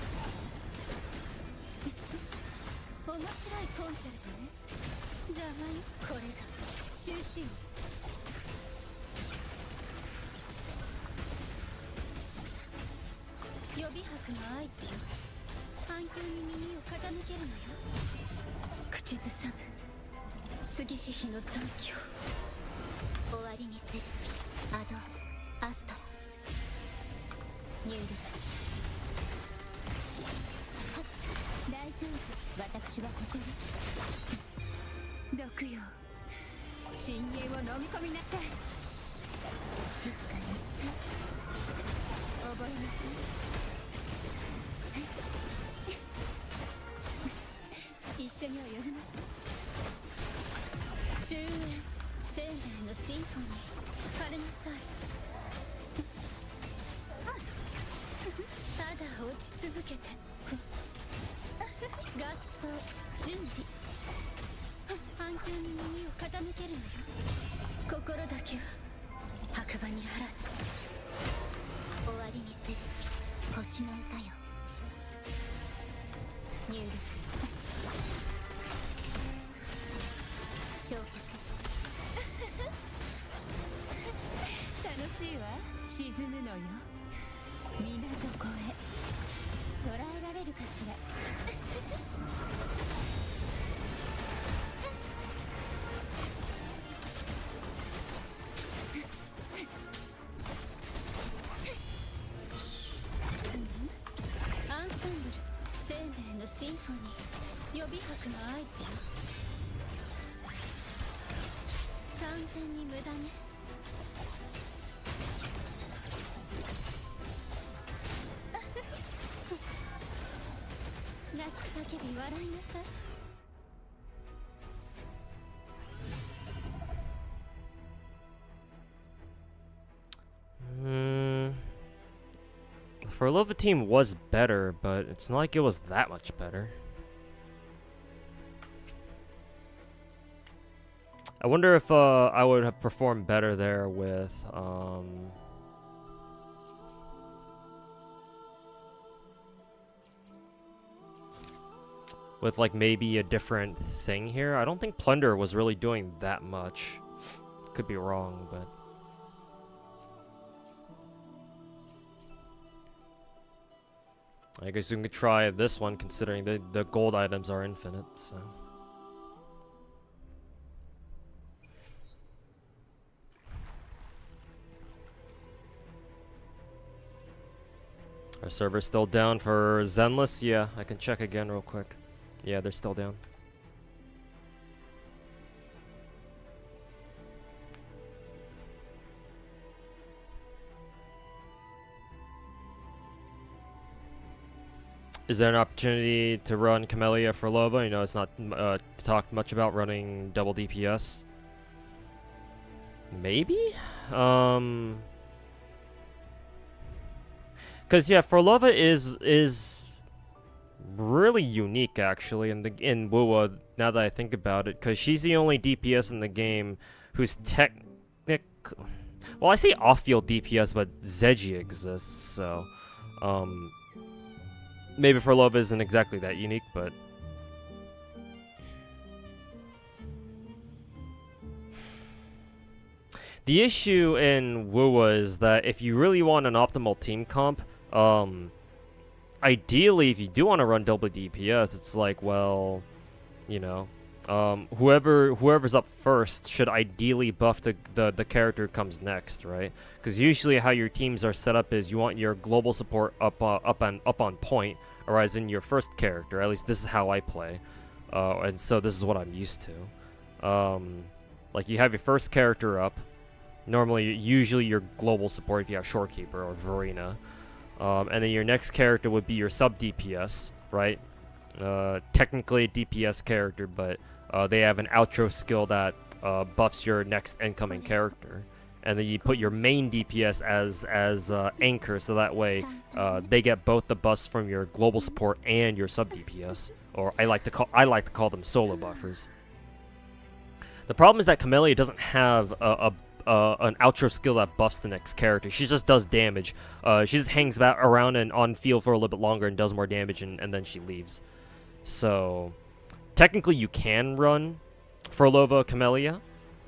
面白いコンチェルトね。じゃあこれが終身。予備泊の合図よ。反響に耳を傾けるのよ。口ずさむ杉氏妃の残響。終わりにする。アドアストラ入力。大丈夫、私はここに。毒よ、深淵を飲み込みなさい。静かに覚えなさい。一緒に泳ぎましょう。終焉、生命のシンフォニー、枯れなさい。ただ落ち続けて。合奏準備。反響に耳を傾けるのよ。心だけは白馬にあらず。終わりにする。星の歌よ。入力。焼却。楽しいわ。沈むのよ、水底へ。捉えられるかしら。アンサンブル、生命のシンフォニー、予備拍の合図よ。完全に無駄ね。泣き叫び笑いなさい。For Lova team was better, but it's not like it was that much better. I wonder if I would have performed better there with like maybe a different thing here. I don't think Plunder was really doing that much. Could be wrong, but I guess we could try this one considering the gold items are infinite, so. Our server's still down for Zenless? Yeah, I can check again real quick. Yeah, they're still down. Is there an opportunity to run Camellia for Lova? You know, it's not talked much about running double DPS. Maybe? Because yeah, for Lova is really unique actually in WoWa. Now that I think about it, because she's the only DPS in the game who's well, I say off-field DPS, but Zeji exists, so maybe for Lova isn't exactly that unique, but the issue in WoWa is that if you really want an optimal team comp, ideally, if you do want to run double DPS, it's like, well, you know, whoever's up first should ideally buff the character who comes next, right? Because usually how your teams are set up is you want your global support up on point, or as in your first character. At least this is how I play, and so this is what I'm used to. Like you have your first character up. Normally, usually your global support if you have Shorekeeper or Verena. And then your next character would be your sub DPS, right? Technically a DPS character, but they have an outro skill that buffs your next incoming character. And then you put your main DPS as anchor, so that way they get both the buffs from your global support and your sub DPS, or I like to call them solo buffers. The problem is that Camellia doesn't have an outro skill that buffs the next character. She just does damage. She just hangs around and on field for a little bit longer and does more damage, and then she leaves. So technically you can run Furlova Camellia.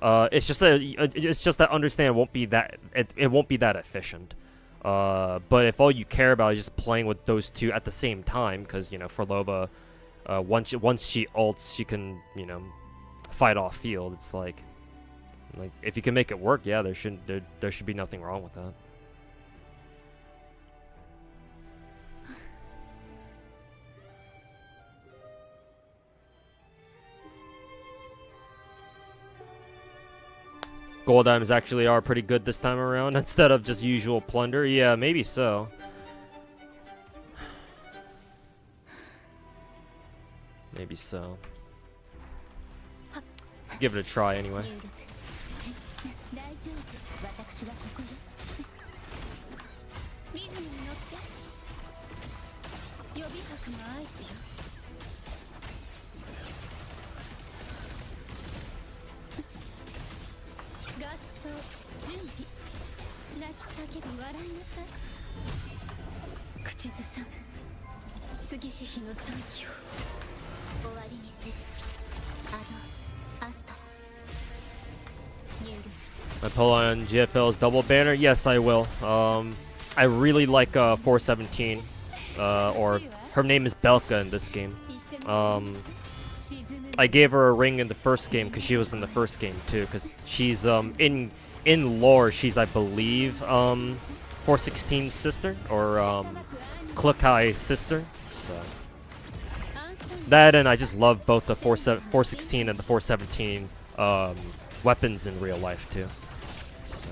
It's just that understand it won't be that efficient. But if all you care about is just playing with those two at the same time, because, you know, for Lova, once she ults, she can, you know, fight off field. It's like if you can make it work, yeah, there should be nothing wrong with that. Gold items actually are pretty good this time around instead of just usual plunder. Yeah, maybe so. Maybe so. Let's give it a try anyway. 大丈夫、私はここよ。リズムに乗って予備拍の合図よ。合奏準備、泣き叫び笑いなさい。口ずさむ杉氏妃の残響、終わりにする。アドアスト入力。 I pull on GFL's double banner? Yes, I will. I really like 417, or her name is Belka in this game. I gave her a ring in the first game because she was in the first game too. Because she's in lore, she's, I believe, 416's sister or Klukai's sister. So that, and I just love both the 416 and the 417 weapons in real life too. So.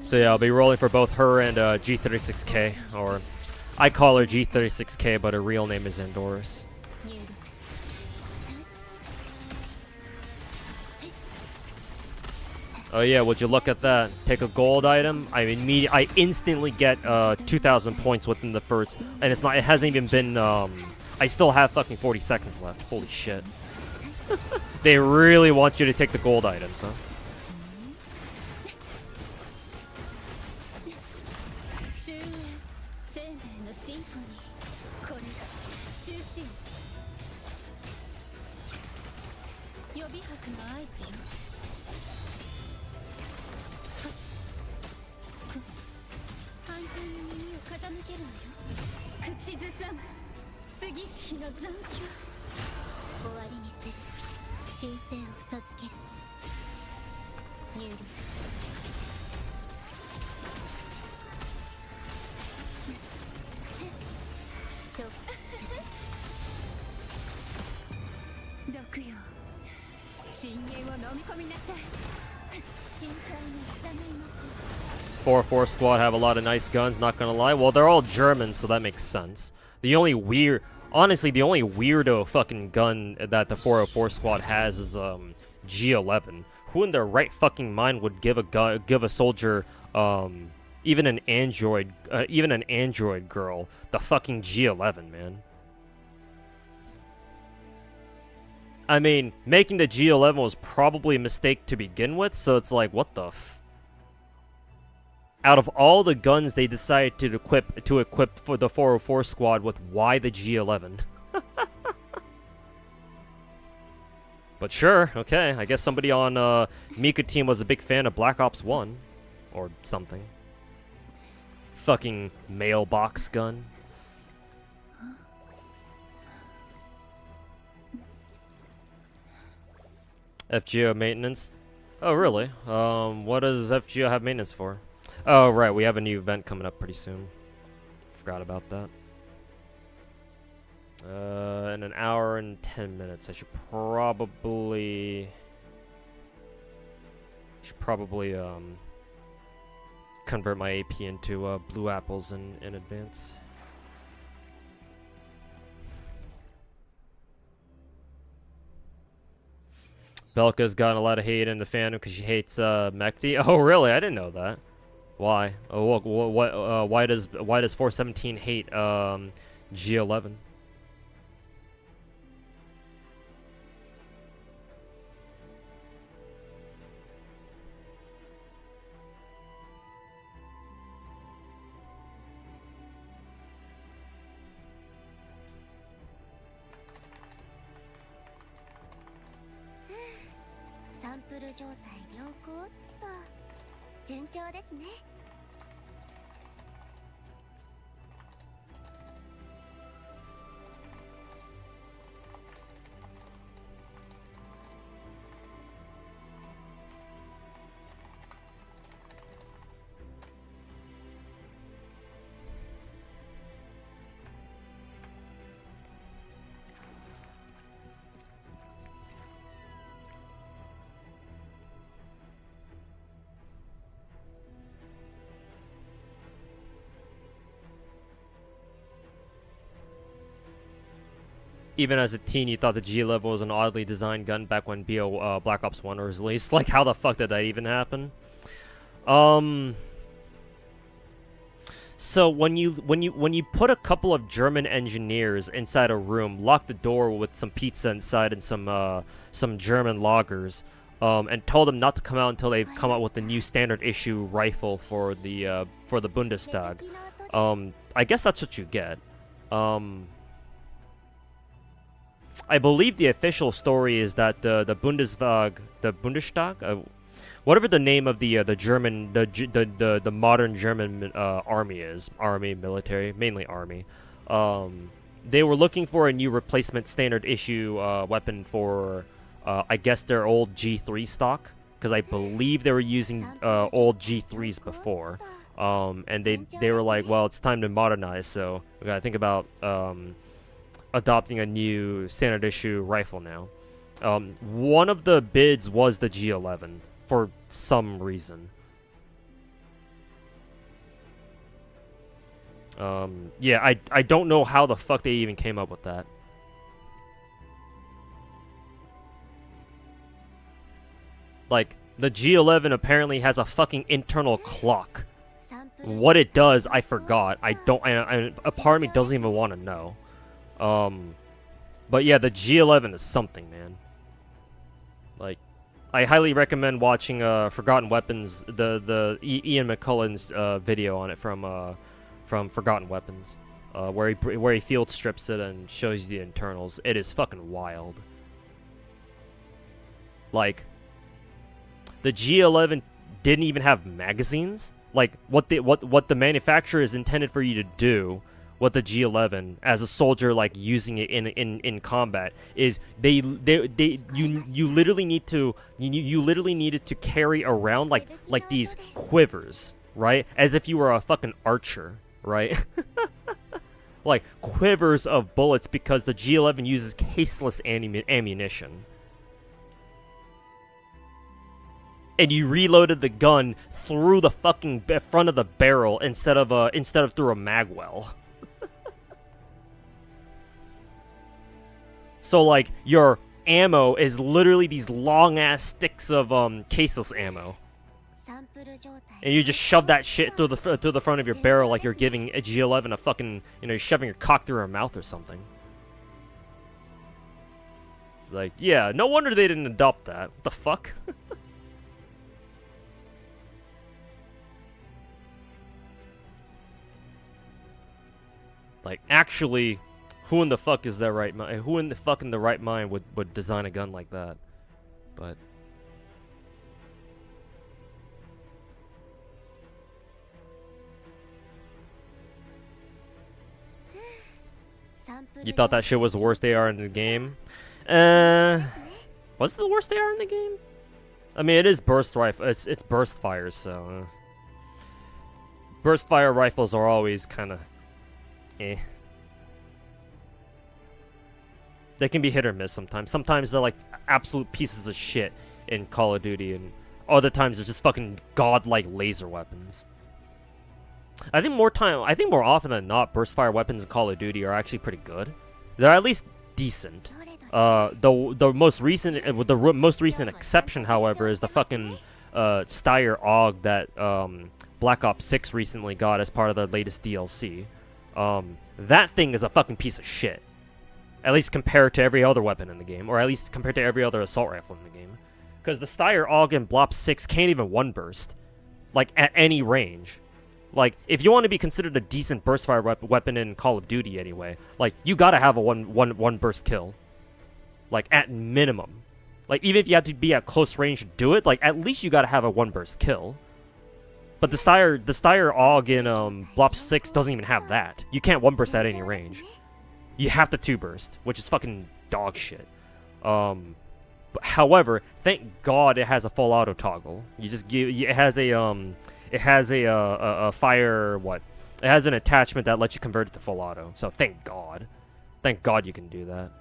So yeah, I'll be rolling for both her and G36K, or I call her G36K, but her real name is Andoris. Oh yeah, would you look at that? Take a gold item. I instantly get 2,000 points within the first, and it's not. It hasn't even been. I still have fucking 40 seconds left. Holy shit! They really want you to take the gold items, huh? Four squad have a lot of nice guns, not gonna lie. Well, they're all German, so that makes sense. The only honestly, the only weirdo fucking gun that the 404 squad has is G11. Who in their right fucking mind would give a soldier even an android girl the fucking G11, man? I mean, making the G11 was probably a mistake to begin with, so it's like, what the f? Out of all the guns they decided to equip for the 404 squad with, why the G11? But sure, okay, I guess somebody on Mika team was a big fan of Black Ops 1. Or something. Fucking mailbox gun. FGO maintenance? Oh, really? What does FGO have maintenance for? Oh, right, we have a new event coming up pretty soon. Forgot about that. In an hour and 10 minutes, I should probably convert my AP into blue apples in advance. Belka's gotten a lot of hate in the fandom because she hates Mekti. Oh, really? I didn't know that. Why? Oh, why does 417 hate G11? 状態良好っと順調ですね。Even as a teen, you thought the G11 was an oddly designed gun back when BO Black Ops 1 was released. Like, how the fuck did that even happen? So when you put a couple of German engineers inside a room, lock the door with some pizza inside and some German loggers, and told them not to come out until they've come out with the new standard issue rifle for the Bundestag, I guess that's what you get. I believe the official story is that the Bundestag, whatever the name of the German, the modern German army, military, mainly army, they were looking for a new replacement standard issue weapon for, I guess, their old G3 stock, because I believe they were using old G3s before, and they were like, well, it's time to modernize, so we gotta think about adopting a new standard issue rifle now. One of the bids was the G11 for some reason. Yeah, I don't know how the fuck they even came up with that. Like, the G11 apparently has a fucking internal clock. What it does, I forgot. A part of me doesn't even want to know. But yeah, the G11 is something, man. Like, I highly recommend watching Forgotten Weapons, the Ian McCullen's video on it from Forgotten Weapons, where he field strips it and shows you the internals. It is fucking wild. Like, the G11 didn't even have magazines. Like, what the manufacturer is intended for you to do with the G11 as a soldier, like using it in combat, is you literally need to you literally needed to carry around like these quivers, right? As if you were a fucking archer, right? Like quivers of bullets, because the G11 uses caseless ammunition. And you reloaded the gun through the fucking front of the barrel instead of through a magwell. So, like, your ammo is literally these long-ass sticks of, caseless ammo. And you just shove that shit through the front of your barrel like you're giving a G11 a fucking, you're shoving your cock through her mouth or something. It's like, yeah, no wonder they didn't adopt that. What the fuck? Like, actually... Who in the fuck is that right mind? Who in the fucking the right mind would design a gun like that? But you thought that shit was the worst they are in the game? What's the worst they are in the game? I mean, it is burst rifle. It's burst fires, so burst fire rifles are always kind of eh. They can be hit or miss sometimes. Sometimes they're like absolute pieces of shit in Call of Duty, and other times they're just fucking godlike laser weapons. I think more often than not, burst fire weapons in Call of Duty are actually pretty good. They're at least decent. The most recent exception, however, is the fucking Steyr AUG that Black Ops 6 recently got as part of the latest DLC. That thing is a fucking piece of shit. At least compared to every other weapon in the game, or at least compared to every other assault rifle in the game. Because the Steyr AUG in Blop 6 can't even one-burst. Like, at any range. Like, if you want to be considered a decent burst-fire weapon in Call of Duty anyway, like, you gotta have a one-burst kill. Like, at minimum. Like, even if you have to be at close range to do it, like, at least you gotta have a 1-burst kill. But the Steyr AUG in Blop 6 doesn't even have that. You can't 1-burst at any range. You have to 2-burst, which is fucking dog shit. However, thank God it has a full auto toggle. You just give it has a fire what? It has an attachment that lets you convert it to full auto. So thank God you can do that.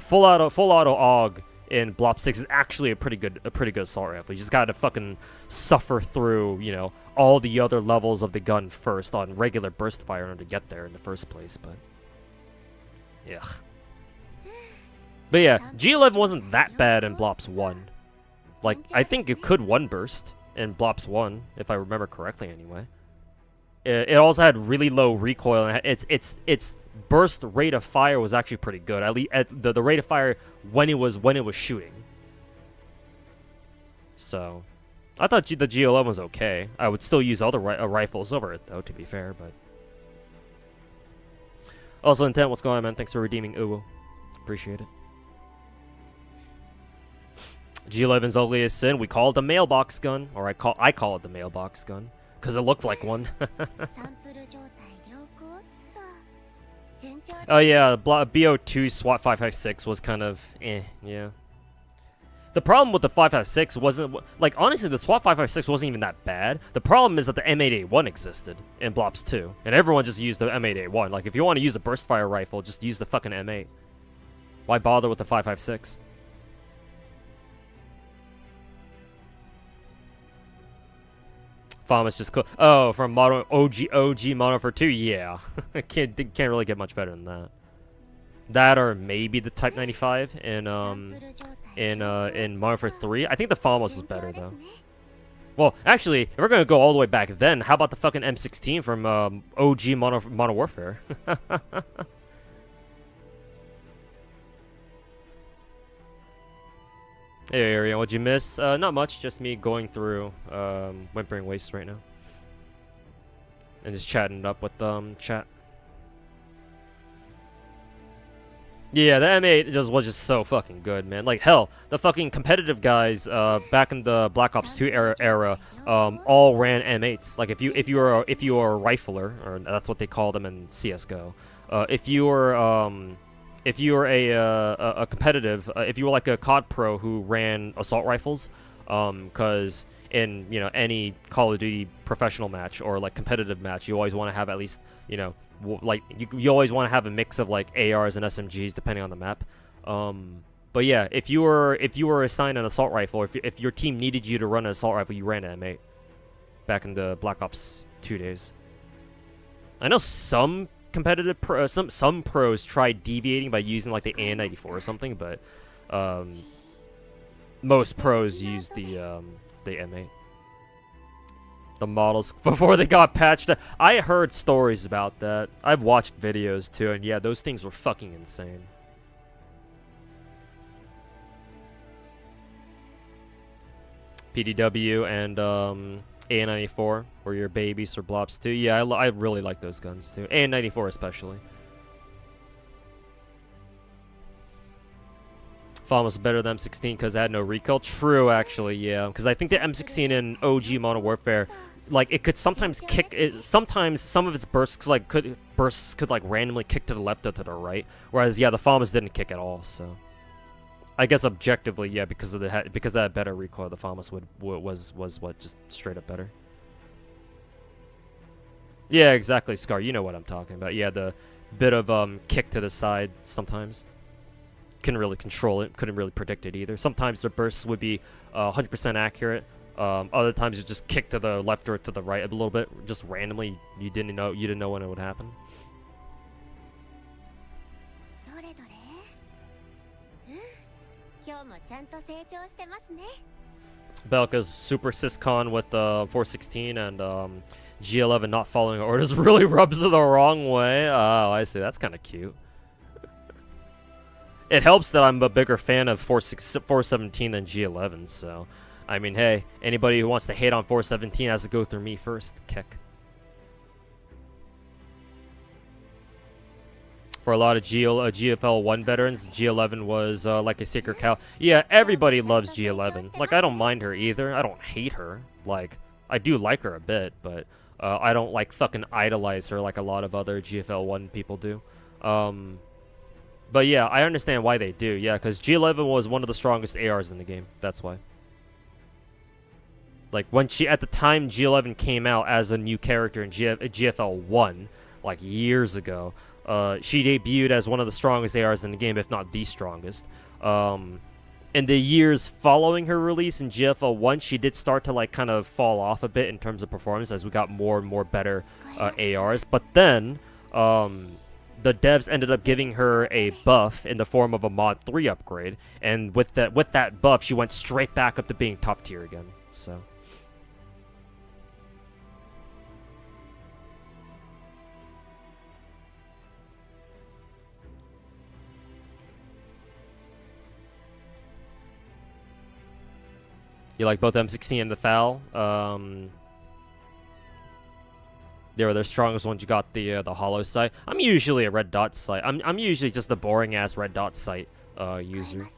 Full auto AUG in Blop 6 is actually a pretty good assault rifle. You just gotta fucking suffer through, you know, all the other levels of the gun first on regular burst fire in order to get there in the first place. But yeah. But yeah, G11 wasn't that bad in Blops 1. Like, I think it could 1-burst in Blops 1, if I remember correctly anyway. It also had really low recoil, and its burst rate of fire was actually pretty good. At least the rate of fire when it was shooting. So, I thought the G11 was okay. I would still use other rifles over it, though, to be fair, but... Also, Intent, what's going on, man? Thanks for redeeming Uwu. Appreciate it. G11's ugliest sin, we call it the mailbox gun. Or I call it the mailbox gun. Because it looked like one. Oh yeah, BO2 SWAT 556 was kind of yeah. The problem with the 556 wasn't, like, honestly, the SWAT 556 wasn't even that bad. The problem is that the M8A1 existed in Blops 2. And everyone just used the M8A1. Like, if you want to use a burst fire rifle, just use the fucking M8. Why bother with the 556? FAMA's just cool. Oh, from Modern OG Modern Warfare 2, yeah. can't really get much better than that. That or maybe the Type 95 in Modern Warfare 3. I think the FAMA's is better though. Well, actually, if we're gonna go all the way back then, how about the fucking M16 from OG Modern Warfare? Hey, Ariel, what'd you miss? Not much, just me going through Whimpering Waste right now. And just chatting it up with chat. Yeah, the M8 was just so fucking good, man. Like, hell, the fucking competitive guys back in the Black Ops 2 era all ran M8s. Like, if you were a rifler, or that's what they call them in CS:GO, if you were a competitive, if you were like a COD pro who ran assault rifles, because in, you know, any Call of Duty professional match or like competitive match, you always want to have at least, you know, like you always want to have a mix of like ARs and SMGs depending on the map. But yeah, if you were assigned an assault rifle, if your team needed you to run an assault rifle, you ran an M8 back in the Black Ops 2 days. I know some competitive some pros tried deviating by using like the AN94 or something, but most pros use the M8. The models before they got patched. I heard stories about that. I've watched videos too, and yeah, those things were fucking insane. PDW and AN94 were your babies for Blops 2. Yeah, I really like those guns too. AN94 especially. FAMA was better than M16 because it had no recoil. True, actually, yeah. Because I think the M16 in OG Modern Warfare, like, it could sometimes kick. Sometimes some of its bursts could like randomly kick to the left or to the right. Whereas yeah, the FAMAs didn't kick at all. So I guess objectively, yeah, because of that better recoil, the FAMAs was what, just straight up better. Yeah, exactly, Scar. You know what I'm talking about. Yeah, the bit of kick to the side sometimes. Couldn't really control it. Couldn't really predict it either. Sometimes their bursts would be 100% accurate. Other times you just kick to the left or to the right a little bit, just randomly. You didn't know when it would happen. Belka's super syscon with 416 and G11 not following orders really rubs her the wrong way. Oh, I see. That's kind of cute. It helps that I'm a bigger fan of 417 than G11, so I mean, hey, anybody who wants to hate on 417 has to go through me first. Kick. For a lot of GFL 1 veterans, G11 was like a sacred cow. Yeah, everybody loves G11. Like, I don't mind her either. I don't hate her. Like, I do like her a bit, but I don't like fucking idolize her like a lot of other GFL 1 people do. But yeah, I understand why they do. Yeah, because G11 was one of the strongest ARs in the game. That's why. Like, when at the time G11 came out as a new character in GFL 1, like years ago, she debuted as one of the strongest ARs in the game, if not the strongest. In the years following her release in GFL 1, she did start to like kind of fall off a bit in terms of performance as we got more and more better ARs. But then the devs ended up giving her a buff in the form of a mod 3 upgrade, and with that buff, she went straight back up to being top tier again. So. You like both M16 and the FAL. They were their strongest ones. You got the hollow sight. I'm usually a red dot sight. I'm usually just the boring ass red dot sight user.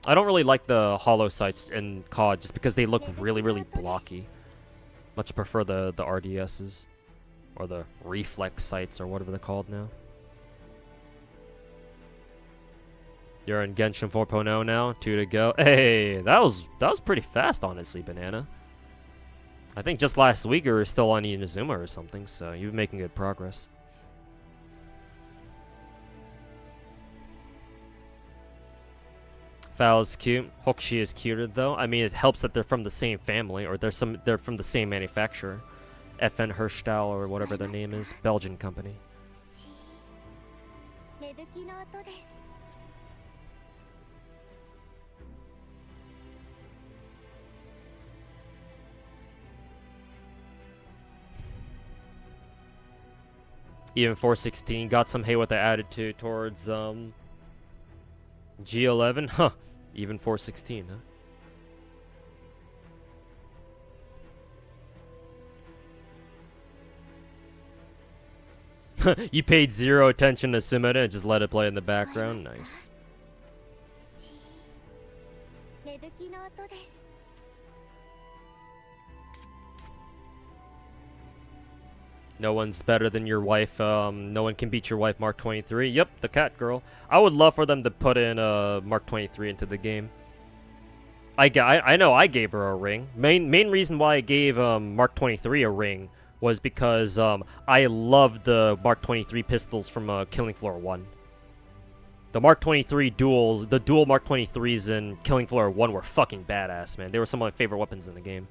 I don't really like the hollow sights in COD just because they look really blocky. Much prefer the RDSs or the reflex sights or whatever they're called now. You're in Genshin 4.0 now, 2 to go. Hey, that was pretty fast, honestly, Banana. I think just last week you were still on Inazuma or something, so you've been making good progress. Val is cute. Hokushi is cuter though. I mean, it helps that they're from the same family, or they're from the same manufacturer, FN Hirschstall or whatever their name is, Belgian company. Even 416 got some hate with the attitude towards G11. Huh. Even 416, huh? You paid 0 attention to Sumida and just let it play in the background. Nice. No one's better than your wife. No one can beat your wife, Mark 23. Yep, the cat girl. I would love for them to put in Mark 23 into the game. I know I gave her a ring. Main reason why I gave Mark 23 a ring was because I loved the Mark 23 pistols from Killing Floor 1. The Mark 23 duels, the dual Mark 23s in Killing Floor 1 were fucking badass, man. They were some of my favorite weapons in the game.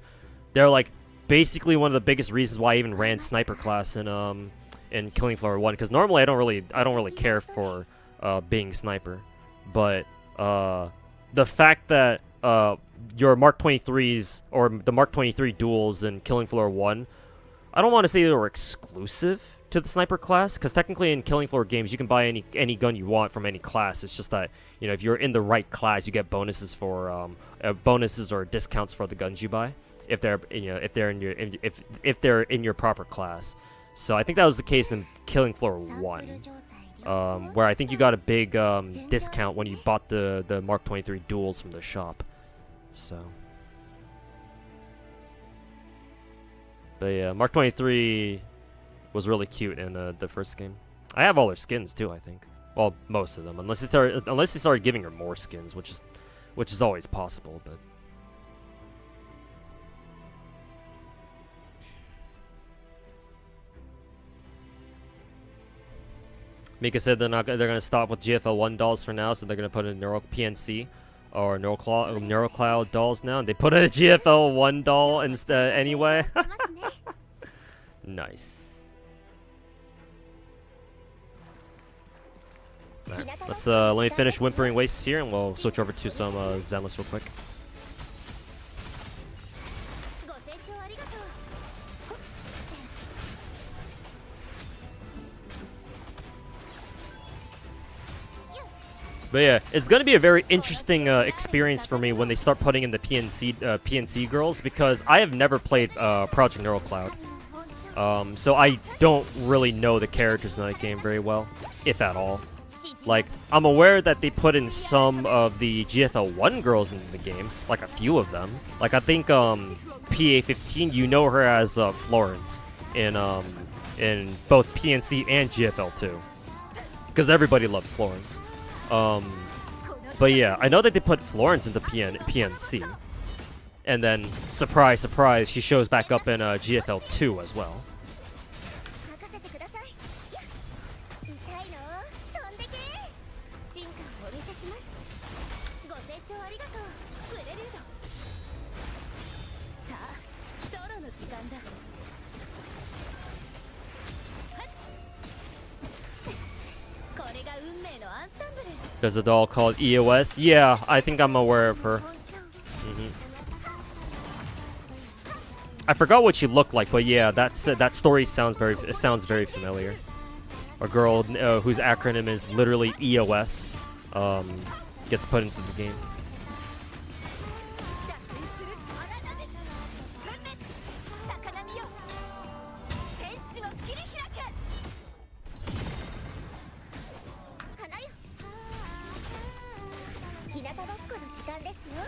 They're like basically one of the biggest reasons why I even ran sniper class in Killing Floor 1, because normally I don't really care for being sniper, but the fact that your Mark 23s or the Mark 23 duels in Killing Floor 1, I don't want to say they were exclusive to the sniper class, because technically in Killing Floor games you can buy any gun you want from any class. It's just that, you know, if you're in the right class, you get bonuses for bonuses or discounts for the guns you buy if they're, you know, if they're in your proper class. So I think that was the case in Killing Floor 1, where I think you got a big discount when you bought the Mark 23 duels from the shop. So, but yeah, Mark 23 was really cute in the first game. I have all her skins too, I think. Well, most of them, unless they started giving her more skins, which is always possible, but. Mika said they're gonna stop with GFL 1 dolls for now, so they're gonna put in PNC or Neurocloud dolls now, and they put in a GFL 1 doll instead anyway. Nice. Right. Let's let me finish Whimpering Wastes here, and we'll switch over to some Zenless real quick. But yeah, it's going to be a very interesting experience for me when they start putting in the PNC girls, because I have never played Project Neurocloud. So I don't really know the characters in that game very well, if at all. Like, I'm aware that they put in some of the GFL1 girls into the game, like a few of them. Like, I think PA15, you know her as Florence in both PNC and GFL2, because everybody loves Florence. But yeah, I know that they put Florence into PNC, and then surprise, surprise, she shows back up in GFL2 as well. 任せてください。やっ痛いの飛んでけ。進化をお見せします。ご清聴ありがとうプレルード。さあソロの時間だ。はっこれが運命のアンサンブル。 There's a doll called EOS. Yeah, I think I'm aware of her. I forgot what she looked like, but yeah, that story sounds very familiar. A girl whose acronym is literally EOS gets put into the game. 高波よ天地を切り開け。花よ日向ぼっこの時間ですよ。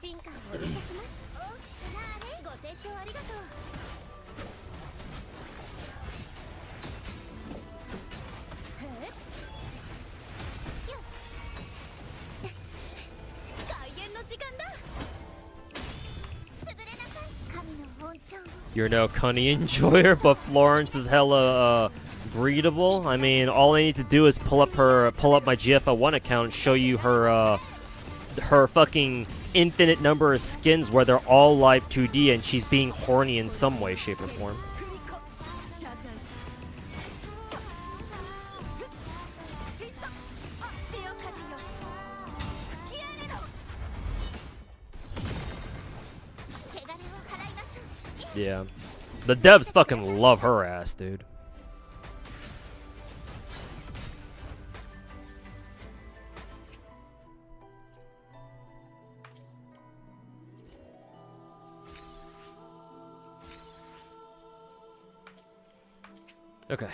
進化をお見せします。大きくなれ。ご清聴ありがとう。へっよっ開演の時間だ。潰れなさい神の恩寵を。 You're no Cunny enjoyer, but Florence is hella breedable. I mean, all I need to do is pull up my GFL1 account and show you her her fucking infinite number of skins where they're all live 2D and she's being horny in some way, shape, or form. 潮風よ吹き荒れろ。汚れを払いましょう。 Yeah. The devs fucking love her ass, dude. Okay.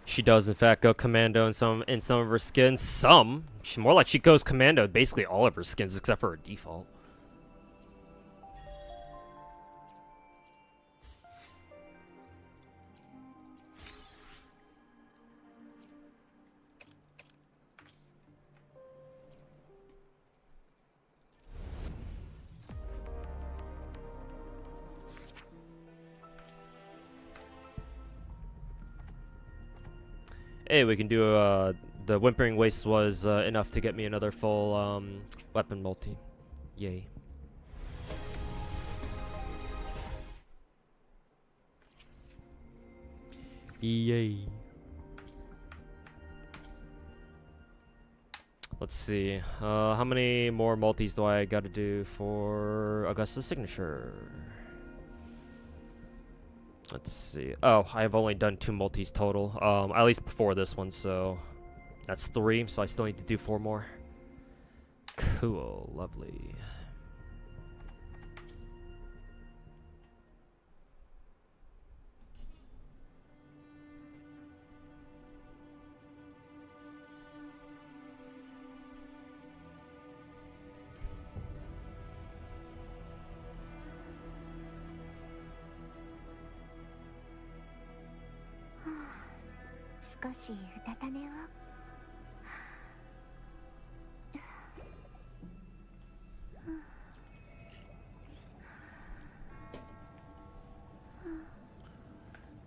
She does in fact go commando in some of her skins. Some. More like she goes commando in basically all of her skins except for her default. Hey, we can do the Whimpering Waste was enough to get me another full weapon multi. Yay. Yay. Let's see. How many more multis do I gotta do for Augusta's signature? Let's see. Oh, I've only done 2 multis total. At least before this one, so that's 3. So I still need to do 4 more. Cool, lovely.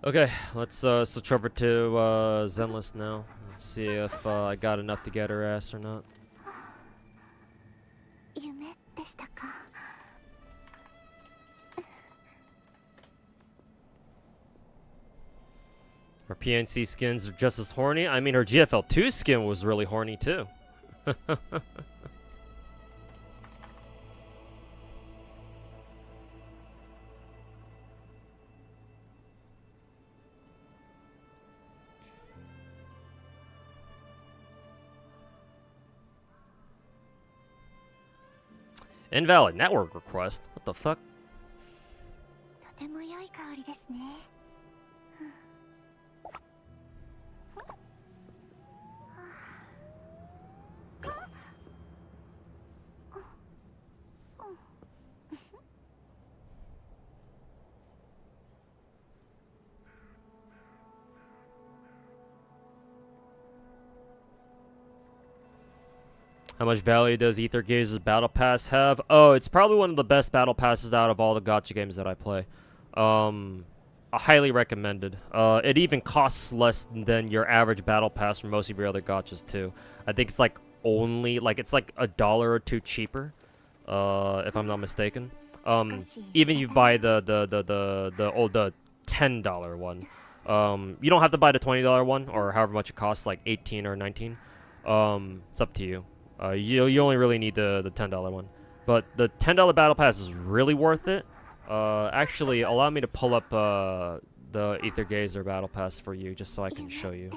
Okay, let's switch over to Zenless now. Let's see if I got enough to get her ass or not. 夢でしたか。 Her PNC skins are just as horny. I mean, her GFL2 skin was really horny too. Invalid network request? What the fuck? とても良い香りですね。How much value does Ether Gaze's battle pass have? Oh, it's probably one of the best battle passes out of all the gacha games that I play. Highly recommended. It even costs less than your average battle pass from most of your other gachas too. I think it's like only it's like $1 or $2 cheaper, if I'm not mistaken. Even if you buy the $10 one. You don't have to buy the $20 one or however much it costs, like 18 or 19. It's up to you. You only really need the $10 one. But the $10 battle pass is really worth it. Actually, allow me to pull up the Ether Gazer battle pass for you, just so I can show you.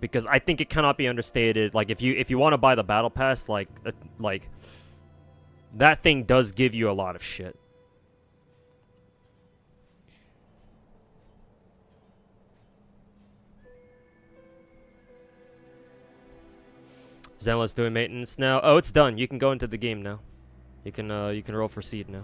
Because I think it cannot be understated. Like if you want to buy the battle pass, like that thing does give you a lot of shit. Zenless doing maintenance now. Oh, it's done. You can go into the game now. You can roll for seed now.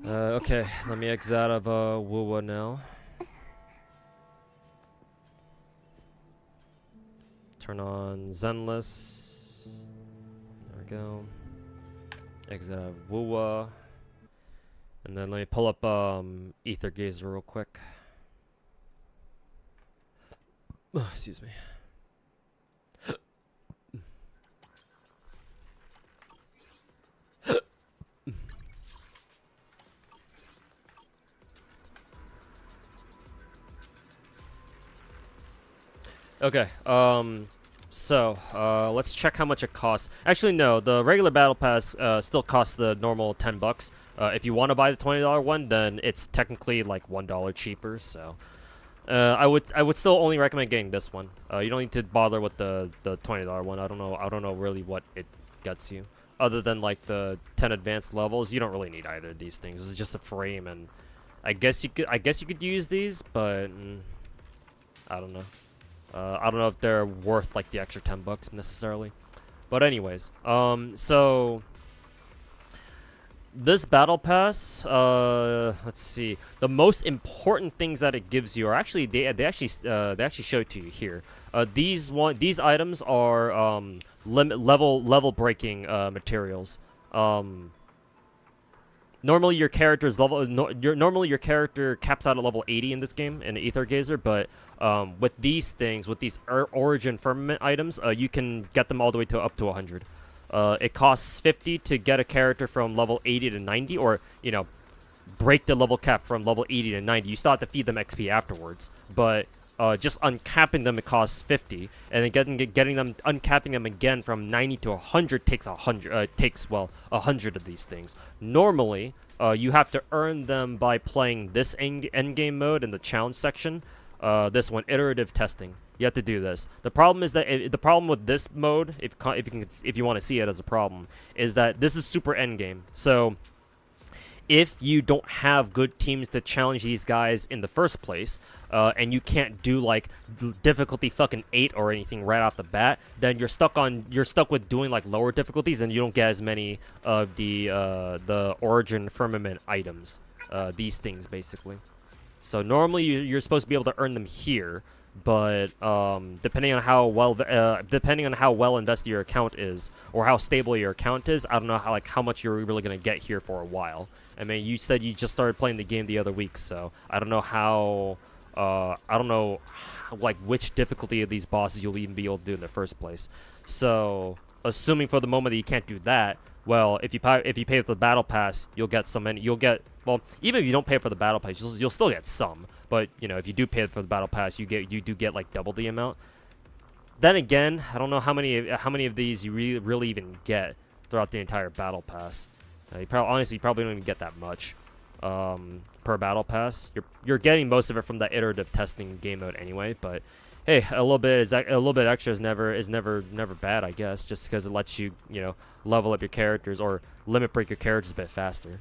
Okay, let me exit out of Wuwa now. Turn on Zenless. There we go. Exit out of Wuwa. And then let me pull up Ether Gazer real quick. Excuse me. Okay, so, let's check how much it costs. Actually, no, the regular battle pass, still costs the normal $10. If you want to buy the $20 one, then it's technically like $1 cheaper, so. I would still only recommend getting this one. You don't need to bother with the $20 one. I don't know really what it gets you. Other than like the 10 advanced levels, you don't really need either of these things. It's just a frame, and I guess you could use these, but I don't know. I don't know if they're worth like the extra $10 necessarily. But anyways, so this battle pass, let's see. The most important things that it gives you are actually they actually show it to you here. These items are level breaking materials. Normally your character's normally your character caps out at level 80 in this game in Ether Gazer, but with these things, with these Origin Firmament items, you can get them all the way to up to 100. It costs 50 to get a character from level 80 to 90, or break the level cap from level 80 to 90. You still have to feed them XP afterwards, but just uncapping them, it costs 50, and then uncapping them again from 90 to 100 takes 100 of these things. Normally, you have to earn them by playing this endgame mode in the challenge section. This one, iterative testing. You have to do this. The problem is that the problem with this mode, if you want to see it as a problem, is that this is super endgame. So if you don't have good teams to challenge these guys in the first place, and you can't do like difficulty fucking 8 or anything right off the bat, then you're stuck with doing like lower difficulties, and you don't get as many of the Origin Firmament items. These things basically. So normally you're supposed to be able to earn them here, but depending on how well invested your account is, or how stable your account is, I don't know how much you're really gonna get here for a while. I mean, you said you just started playing the game the other week, so I don't know how I don't know, like, which difficulty of these bosses you'll even be able to do in the first place. So, assuming for the moment that you can't do that, well, if you pay for the battle pass, you'll get well, even if you don't pay for the battle pass, you'll still get some. But you know, if you do pay for the battle pass, you do get like double the amount. Then again, I don't know how many of these you really even get throughout the entire battle pass. Honestly, you probably don't even get that much per battle pass. You're getting most of it from that iterative testing game mode anyway. But hey, a little bit extra is never bad, I guess, just because it lets you level up your characters or limit break your characters a bit faster.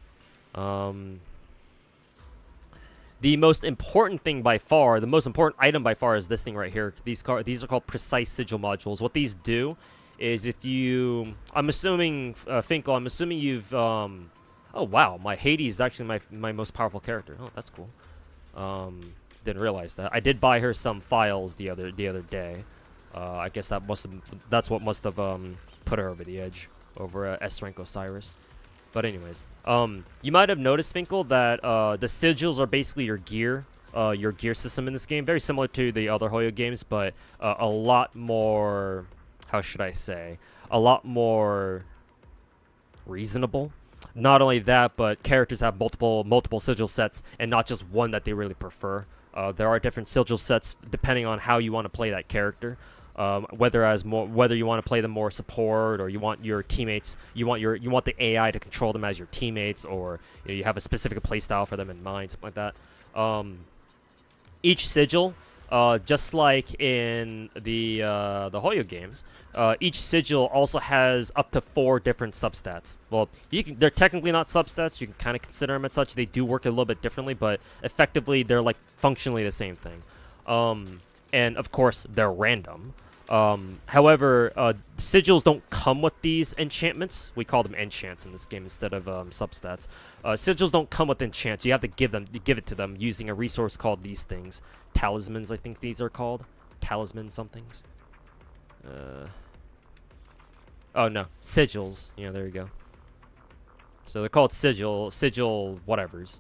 The most important thing by far, the most important item by far, is this thing right here. These are called precise sigil modules. What these do is, if you, I'm assuming Finkel, I'm assuming you've oh wow, my Hades is actually my most powerful character. Oh, that's cool. Didn't realize that. I did buy her some files the other day. I guess that's what must have put her over the edge over S rank Osiris. But anyways, you might have noticed, Finkel, that the sigils are basically your gear system in this game. Very similar to the other Hoyo games, but a lot more, how should I say, a lot more reasonable. Not only that, but characters have multiple sigil sets, and not just one that they really prefer. There are different sigil sets depending on how you want to play that character. Whether you want to play them more support, or you want your teammates, you want the AI to control them as your teammates, or you have a specific playstyle for them in mind, something like that. Each sigil, just like in the Hoyo games, each sigil also has up to 4 different substats. Well, they're technically not substats. You can kind of consider them as such. They do work a little bit differently, but effectively they're like functionally the same thing. And of course they're random. However, sigils don't come with these enchantments. We call them enchants in this game instead of substats. Sigils don't come with enchants. You have to give it to them using a resource called these things. Talismans, I think these are called. Talisman somethings. Oh no, sigils. Yeah, there you go. So they're called sigil whatevers.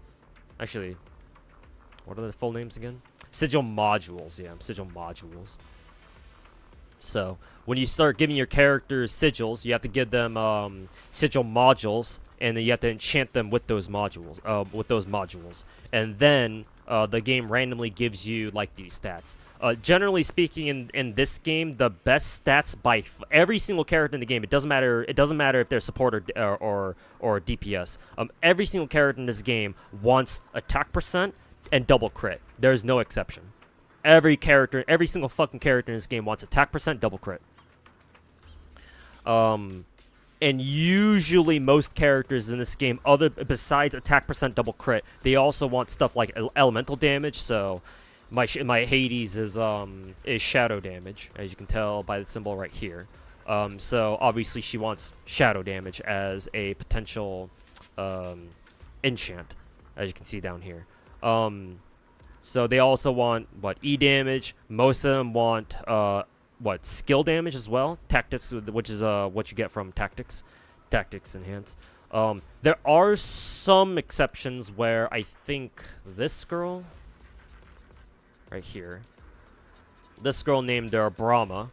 Actually, what are the full names again? Sigil modules. Yeah, sigil modules. So when you start giving your characters sigils, you have to give them sigil modules, and then you have to enchant them with those modules. And then the game randomly gives you like these stats. Generally speaking, in this game, the best stats by every single character in the game. It doesn't matter if they're support or DPS. Every single character in this game wants attack percent and double crit. There's no exception. Every single fucking character in this game wants attack percent, double crit. And usually most characters in this game, besides attack percent, double crit, they also want stuff like elemental damage. So my Hades is shadow damage, as you can tell by the symbol right here. So obviously she wants shadow damage as a potential enchant, as you can see down here. So they also want E damage. Most of them want skill damage as well. Tactics, which is what you get from tactics enhance. There are some exceptions where I think this girl right here, this girl named Brahma,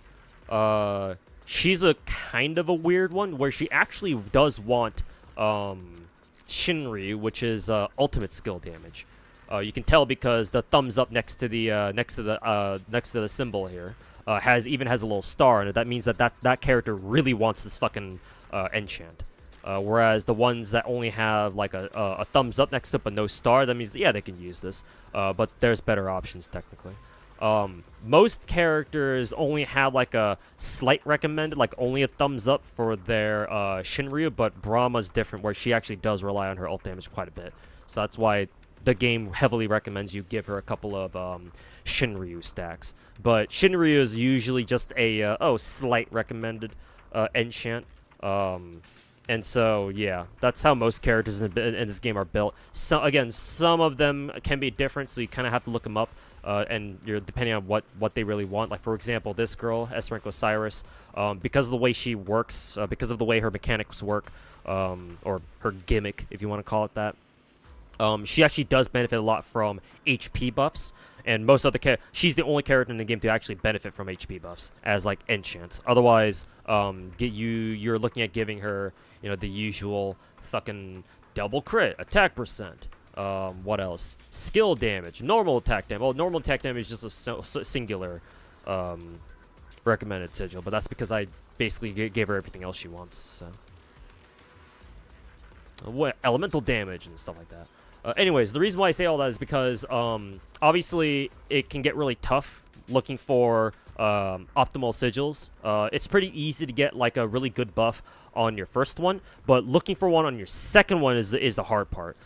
she's a kind of a weird one where she actually does want Shinryu, which is ultimate skill damage. You can tell because the thumbs up next to the symbol here has a little star in it. That means that character really wants this fucking enchant. Whereas the ones that only have like a thumbs up next to it but no star, that means, yeah, they can use this. But there's better options technically. Most characters only have like a slight recommended, like only a thumbs up for their Shinryu, but Brahma's different where she actually does rely on her ult damage quite a bit. So that's why the game heavily recommends you give her a couple of Shinryu stacks. But Shinryu is usually just a slight recommended enchant. And so, yeah, that's how most characters in this game are built. So, again, some of them can be different, so you kind of have to look them up. And you're depending on what they really want. Like, for example, this girl, S rank Osiris, because of the way she works, because of the way her mechanics work, or her gimmick, if you want to call it that, she actually does benefit a lot from HP buffs. and most other she's the only character in the game to actually benefit from HP buffs as like enchants. Otherwise, you're looking at giving her, you know, the usual fucking double crit, attack percent. What else? Skill damage, normal attack damage. Well, normal attack damage is just a singular recommended sigil, but that's because I basically gave her everything else she wants. So, what elemental damage and stuff like that. Anyways, the reason why I say all that is because obviously it can get really tough looking for optimal sigils. It's pretty easy to get like a really good buff on your first one, but looking for one on your second one is the hard part.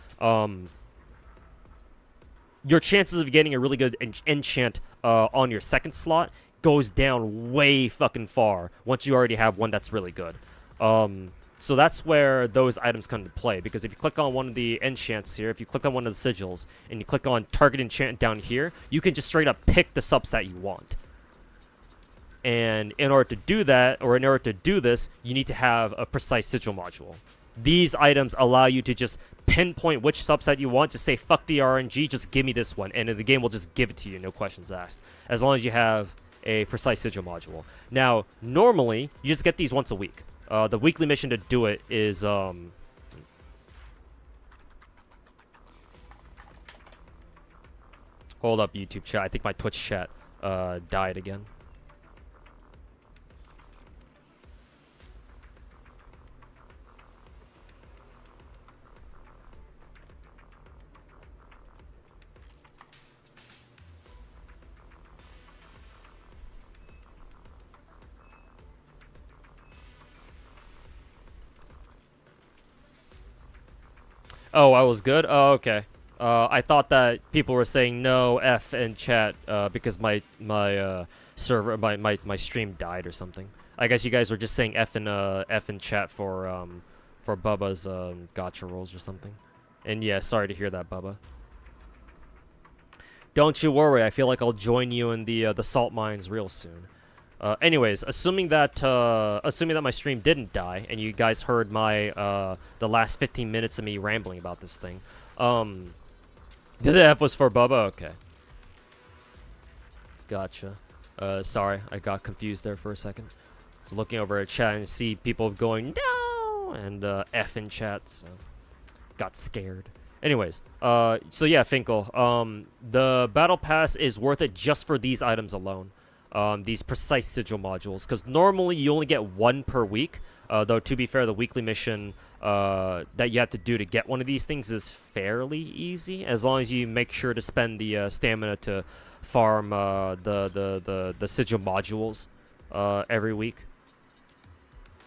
Your chances of getting a really good enchant on your second slot goes down way fucking far once you already have one that's really good. So that's where those items come into play, because if you click on one of the enchants here, if you click on one of the sigils, and you click on target enchant down here, you can just straight up pick the substat you want. And in order to do that, or in order to do this, you need to have a precise sigil module. These items allow you to just pinpoint which subset you want, just say fuck the RNG, just give me this one, and the game will just give it to you, no questions asked, as long as you have a precise sigil module. Now, normally, you just get these once a week. The weekly mission to do it is, hold up, YouTube chat. I think my Twitch chat, died again. Oh, I was good? Oh, okay. I thought that people were saying no F in chat because my server my stream died or something. I guess you guys were just saying F in chat for Bubba's gacha rolls or something. And yeah, sorry to hear that, Bubba. Don't you worry. I feel like I'll join you in the salt mines real soon. Anyways, assuming that my stream didn't die and you guys heard my the last 15 minutes of me rambling about this thing, the F was for Bubba. Okay, gotcha. Sorry, I got confused there for a second. I was looking over at chat and see people going no and F in chat, so got scared. Anyways, so yeah, Finkel, the battle pass is worth it just for these items alone. These precise sigil modules, because normally you only get one per week, though to be fair, the weekly mission that you have to do to get one of these things is fairly easy, as long as you make sure to spend the stamina to farm the sigil modules every week.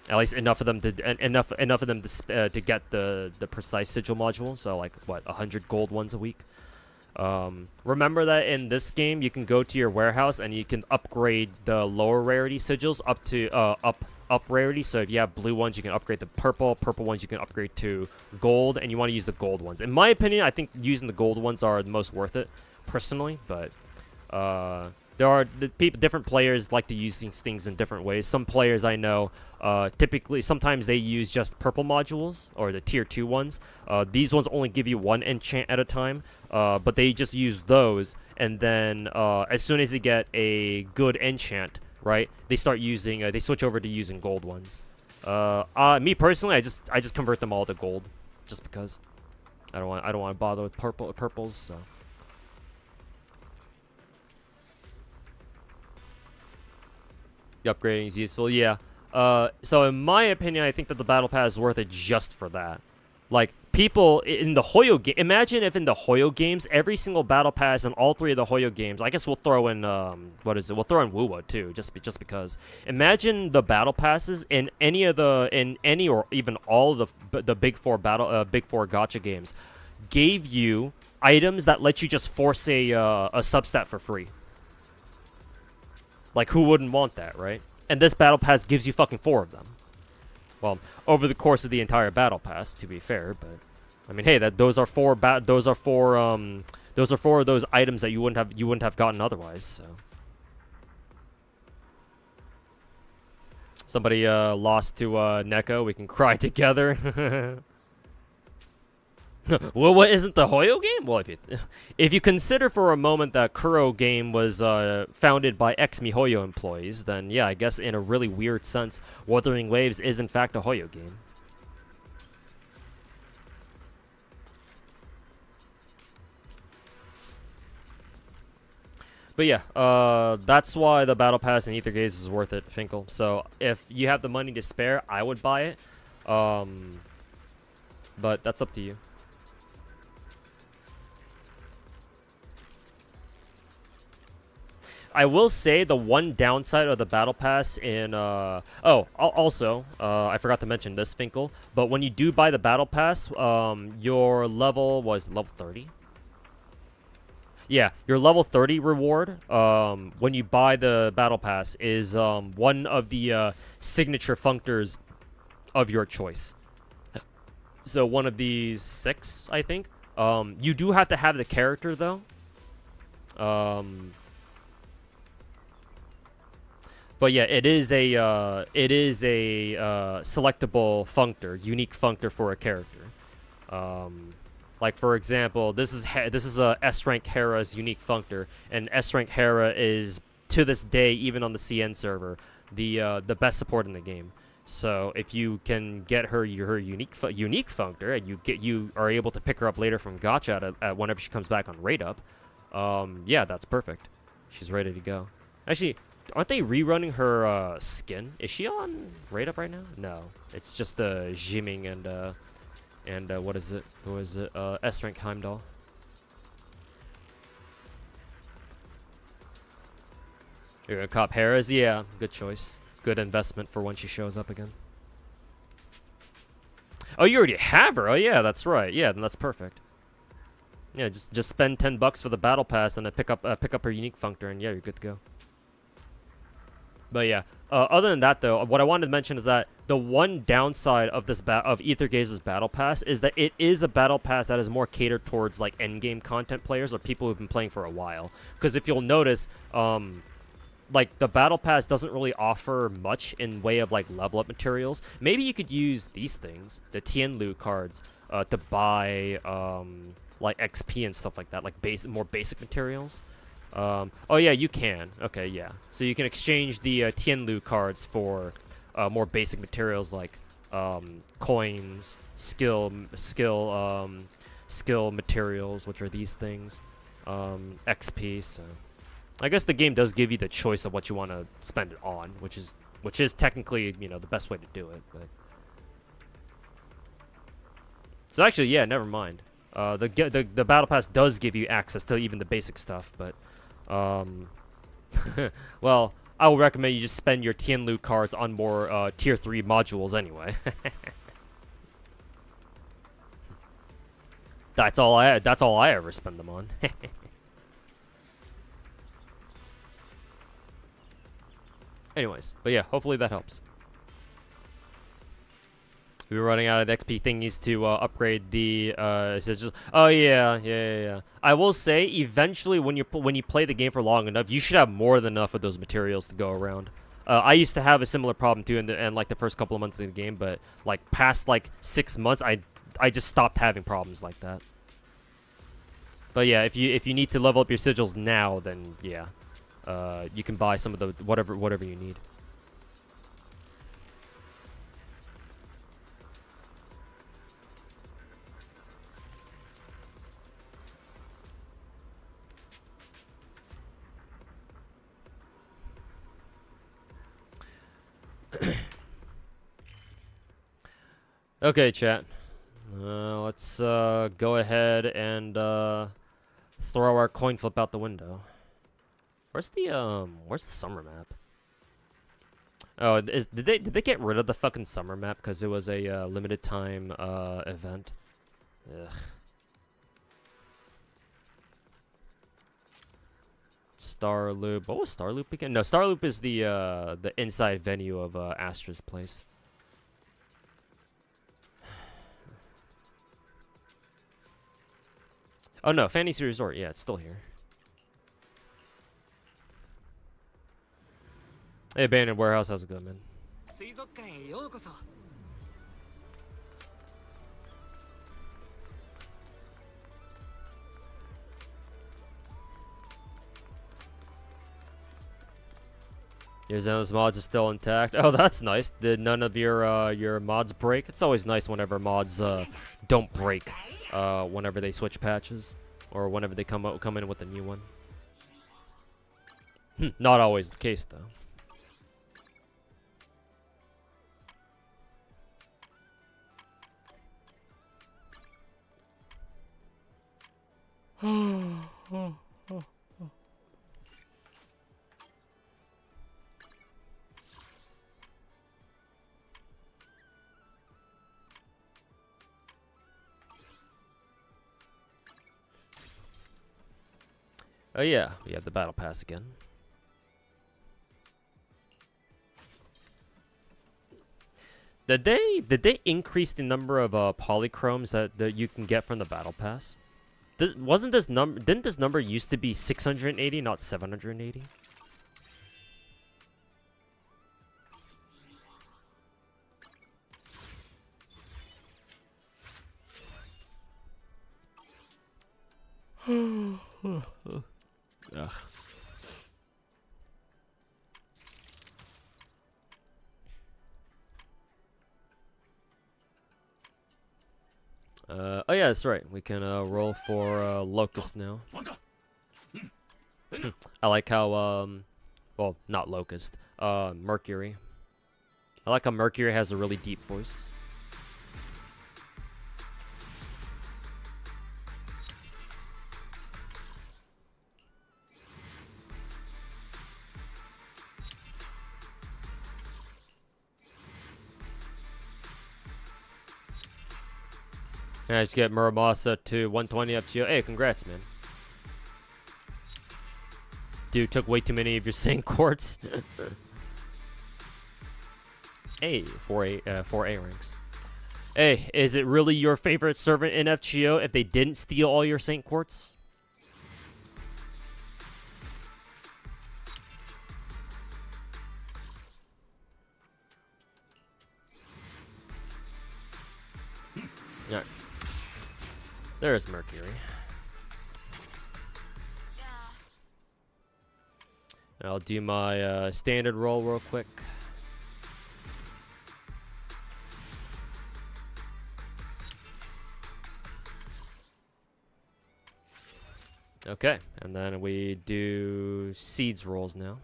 At least enough of them to to get the precise sigil module. So like what, 100 gold ones a week. Remember that in this game you can go to your warehouse and you can upgrade the lower rarity sigils up to up rarity. So if you have blue ones, you can upgrade the purple ones you can upgrade to gold, and you want to use the gold ones. In my opinion, I think using the gold ones are the most worth it personally, but there are different players like to use these things in different ways. Some players I know typically sometimes they use just purple modules or the tier 2 ones. These ones only give you one enchant at a time, but they just use those, and then as soon as you get a good enchant, right, they start using they switch over to using gold ones. Me personally, I just convert them all to gold just because I don't want to bother with purples, so. The upgrading is useful, yeah. So in my opinion, I think that the battle pass is worth it just for that. Like, people in the Hoyo game, imagine if in the Hoyo games, every single battle pass in all 3 of the Hoyo games, I guess we'll throw in, we'll throw in Wuwa too, just because. Imagine the battle passes in any or even all of the big 4 gacha games gave you items that let you just force a substat for free. Like, who wouldn't want that, right? And this battle pass gives you fucking 4 of them. Well, over the course of the entire battle pass, to be fair, but I mean, hey, those are 4 of those items that you wouldn't have gotten otherwise. So somebody lost to Neko. We can cry together. Well, what isn't the Hoyo game? Well, if you consider for a moment that Kuro game was founded by ex-MiHoYo employees, then yeah, I guess in a really weird sense, Wuthering Waves is in fact a Hoyo game. But yeah, that's why the Battle Pass in Ether Gaze is worth it, Finkel. So if you have the money to spare, I would buy it. But that's up to you. I will say the one downside of the Battle Pass in also I forgot to mention this, Finkel, but when you do buy the Battle Pass, your level was level 30. Yeah, your level 30 reward when you buy the Battle Pass is one of the signature functors of your choice. So one of these 6, I think. You do have to have the character though. But yeah, it is a selectable functor, unique functor for a character. Like for example, this is a S rank Hera's unique functor, and S rank Hera is to this day, even on the CN server, the best support in the game. So if you can get her unique functor, and you are able to pick her up later from Gacha at whenever she comes back on Raid Up, yeah, that's perfect. She's ready to go. Actually, aren't they rerunning her skin? Is she on Raid Up right now? No, it's just the Jiming and what is it? Who is it? S rank Heimdall. You're gonna cop Hera's? Yeah, good choice. Good investment for when she shows up again. Oh, you already have her. Oh yeah, that's right. Yeah, then that's perfect. Yeah, just spend $10 for the Battle Pass and then pick up her unique functor, and yeah, you're good to go. But yeah, other than that though, what I wanted to mention is that the one downside of this of Ether Gaze's Battle Pass is that it is a Battle Pass that is more catered towards like endgame content players or people who've been playing for a while. Because if you'll notice, like the Battle Pass doesn't really offer much in way of like level up materials. Maybe you could use these things, the Tianlu cards, to buy like XP and stuff like that, like more basic materials. Oh yeah, you can. Okay, yeah. So you can exchange the Tianlu cards for more basic materials like coins, skill materials, which are these things, XP. So I guess the game does give you the choice of what you want to spend it on, which is technically, you know, the best way to do it. But so actually, yeah, never mind. The Battle Pass does give you access to even the basic stuff, but well, I would recommend you just spend your Tianlu cards on more tier 3 modules anyway. That's all I ever spend them on. Anyways, but yeah, hopefully that helps. We were running out of XP thingies to upgrade the sigils. Oh yeah. I will say, eventually, when you play the game for long enough, you should have more than enough of those materials to go around. I used to have a similar problem too, in like the first couple of months of the game, but like past like 6 months, I just stopped having problems like that. But yeah, if you need to level up your sigils now, then yeah, you can buy some of the whatever you need. Okay, chat. Let's go ahead and throw our coin flip out the window. Where's the summer map? Oh, did they get rid of the fucking summer map because it was a limited time event? Ugh. Star Loop. What was Star Loop again? No, Star Loop is the inside venue of Astra's place. Oh no, Fantasy Resort. Yeah, it's still here. Hey, Abandoned Warehouse, how's it going, man? Your Xenos mods is still intact. Oh, that's nice. Did none of your mods break? It's always nice whenever mods don't break whenever they switch patches or whenever they come in with a new one. Not always the case though. Oh yeah, we have the battle pass again. Did they increase the number of polychromes that you can get from the battle pass? Didn't this number used to be 680, not 780? Ugh. Oh yeah, that's right. We can roll for Locust now. I like how well, not Locust, Mercury. I like how Mercury has a really deep voice. Managed to get Muramasa to 120 FGO. Hey, congrats, man. Dude, took way too many of your Saint Quartz. Hey, 4A ranks. Hey, is it really your favorite servant in FGO if they didn't steal all your Saint Quartz? Alright. There's Mercury. And I'll do my standard roll real quick. Okay, and then we do seeds rolls now.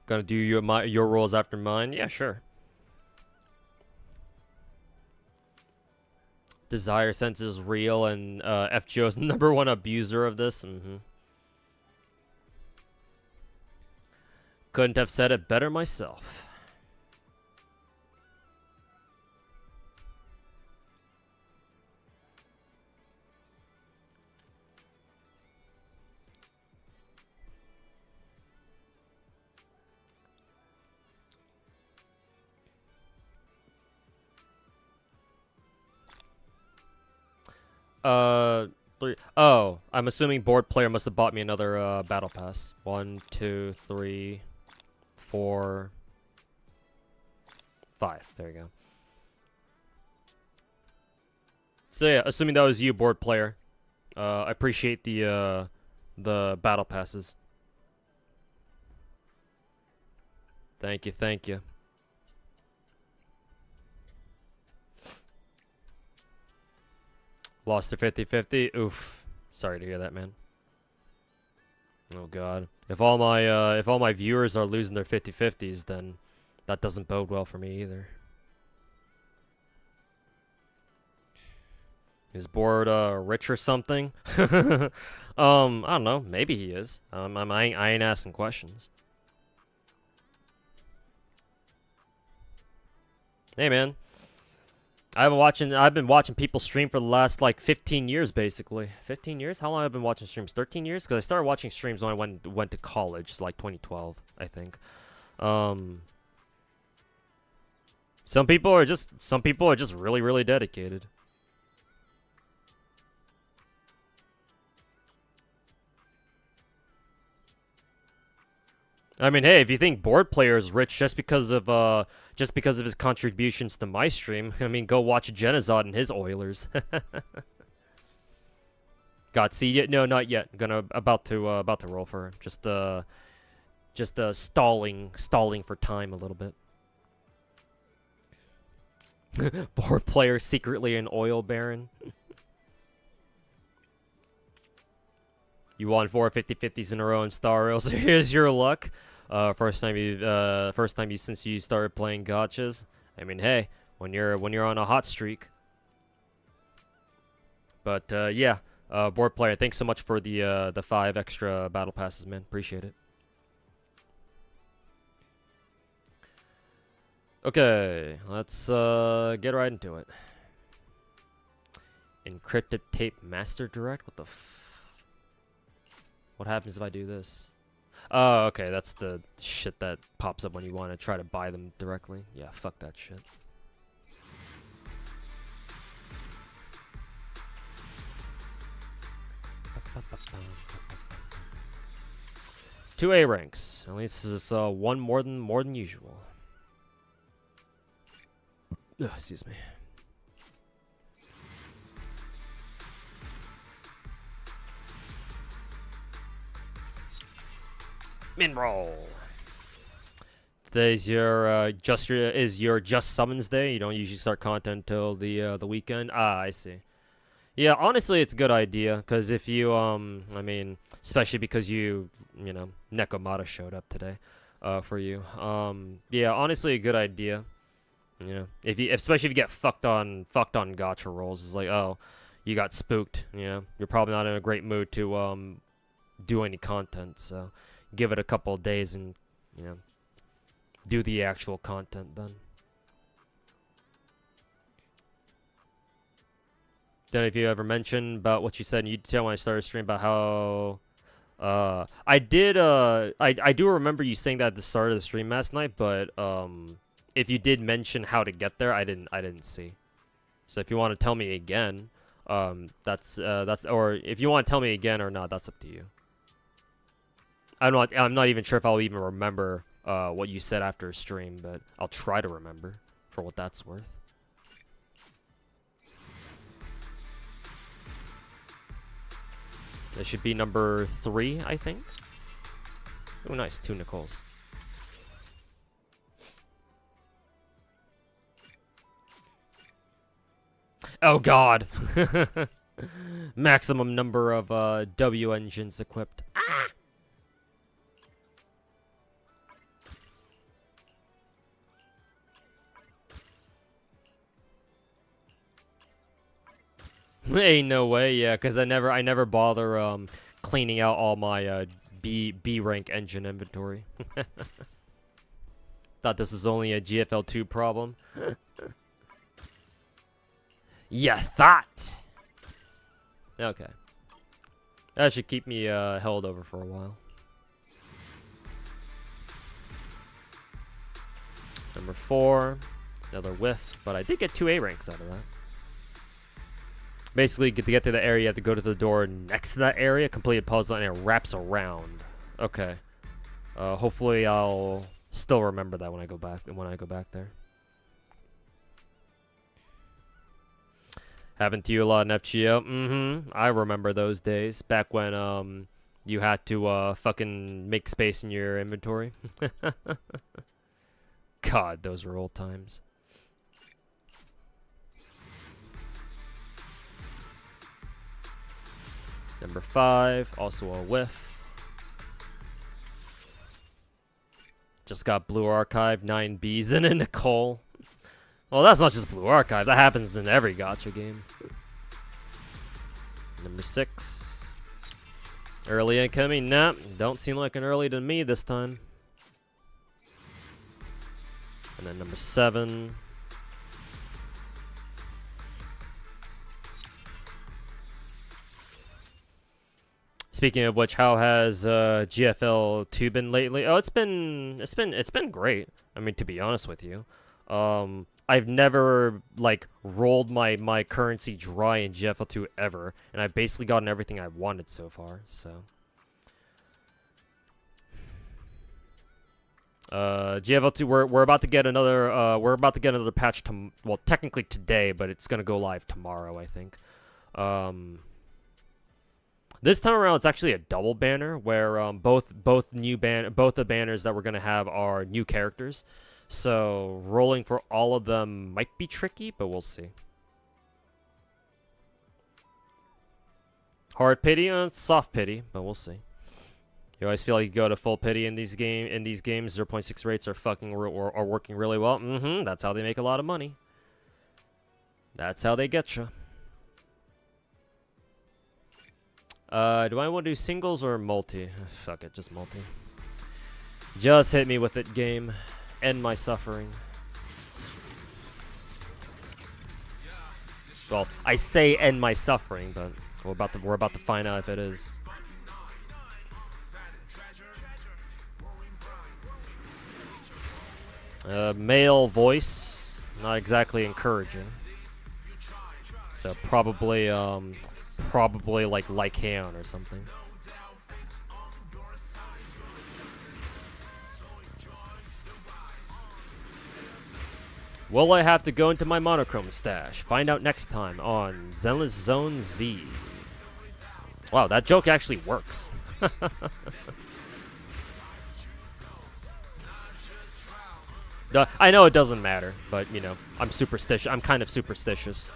Gonna do your rolls after mine? Yeah, sure. Desire sense is real, and FGO's #1 abuser of this. Couldn't have said it better myself. Oh, I'm assuming board player must have bought me another battle pass. 1, 2, 3, 4, 5. There you go. So yeah, assuming that was you, board player. I appreciate the battle passes. Thank you, thank you. Lost to 50-50. Oof. Sorry to hear that, man. Oh god. If all my viewers are losing their 50-50s, then that doesn't bode well for me either. Is Board rich or something? I don't know. Maybe he is. I ain't asking questions. Hey, man. I've been watching people stream for the last like 15 years, basically. 15 years? How long have I been watching streams? 13 years? Because I started watching streams when I went to college, like 2012, I think. Some people are just really, really dedicated. I mean, hey, if you think Board Player is rich just because of his contributions to my stream, I mean, go watch Genazod and his Oilers. Got see yet? No, not yet. About to roll for her. Just stalling for time a little bit. Board player secretly an oil baron. You won 4 50-50s in a row in Star Rail, so here's your luck. First time you since you started playing gachas. I mean, hey, when you're on a hot streak. But yeah, board player, thanks so much for the 5 extra battle passes, man. Appreciate it. Okay, let's get right into it. Encrypted tape master direct? What the what happens if I do this? Oh, okay, that's the shit that pops up when you want to try to buy them directly. Yeah, fuck that shit. Two A ranks. At least this is one more than usual. Ugh, excuse me. Min roll. Today's your just summons day. You don't usually start content until the weekend. Ah, I see. Yeah, honestly, it's a good idea because if you I mean, especially because you know Nekomata showed up today, for you. Yeah, honestly, a good idea. You know, especially if you get fucked on gacha rolls, it's like, oh, you got spooked. You know, you're probably not in a great mood to do any content. So give it a couple of days and you know do the actual content then. Then if you ever mention about what you said in YouTube when I started streaming about how I do remember you saying that at the start of the stream last night, but if you did mention how to get there, I didn't see. So if you want to tell me again, that's or if you want to tell me again or not, that's up to you. I'm not even sure if I'll even remember what you said after a stream, but I'll try to remember for what that's worth. This should be number 3, I think. Oh, nice. 2 Nicoles. Oh, God. Maximum number of W engines equipped. Ah! Ain't no way, yeah, because I never bother cleaning out all my B rank engine inventory. Thought this was only a GFL 2 problem. Yeah, thought. Okay, that should keep me held over for a while. Number 4, another whiff, but I did get 2 A ranks out of that. Basically, to get to the area, you have to go to the door next to that area, complete a puzzle, and it wraps around. Okay. Hopefully, I'll still remember that when I go back. There. Happened to you a lot in FGO? Mm-hmm. I remember those days back when you had to fucking make space in your inventory. God, those were old times. Number 5, also a whiff. Just got Blue Archive, 9 Bs in a Nicole. Well, that's not just Blue Archive. That happens in every gacha game. Number 6. Early incoming? Nah, don't seem like an early to me this time. And then number 7. Speaking of which, how has GFL 2 been lately? Oh, it's been great. I mean, to be honest with you, I've never like rolled my currency dry in GFL 2 ever, and I've basically gotten everything I wanted so far. So, GFL 2, we're about to get another patch well, technically today, but it's gonna go live tomorrow, I think. This time around, it's actually a double banner where both the banners that we're gonna have are new characters. So rolling for all of them might be tricky, but we'll see. Hard pity, soft pity, but we'll see. You always feel like you go to full pity in these games. 0.6 rates are are working really well. That's how they make a lot of money. That's how they get you. Do I want to do singles or multi? Fuck it, just multi. Just hit me with it, game. End my suffering. Well, I say end my suffering, but we're about to find out if it is. Male voice, not exactly encouraging. So probably like Lycaon or something. Will I have to go into my monochrome stash? Find out next time on Zenless Zone Z. Wow, that joke actually works. I know it doesn't matter, but you know, I'm superstitious. I'm kind of superstitious,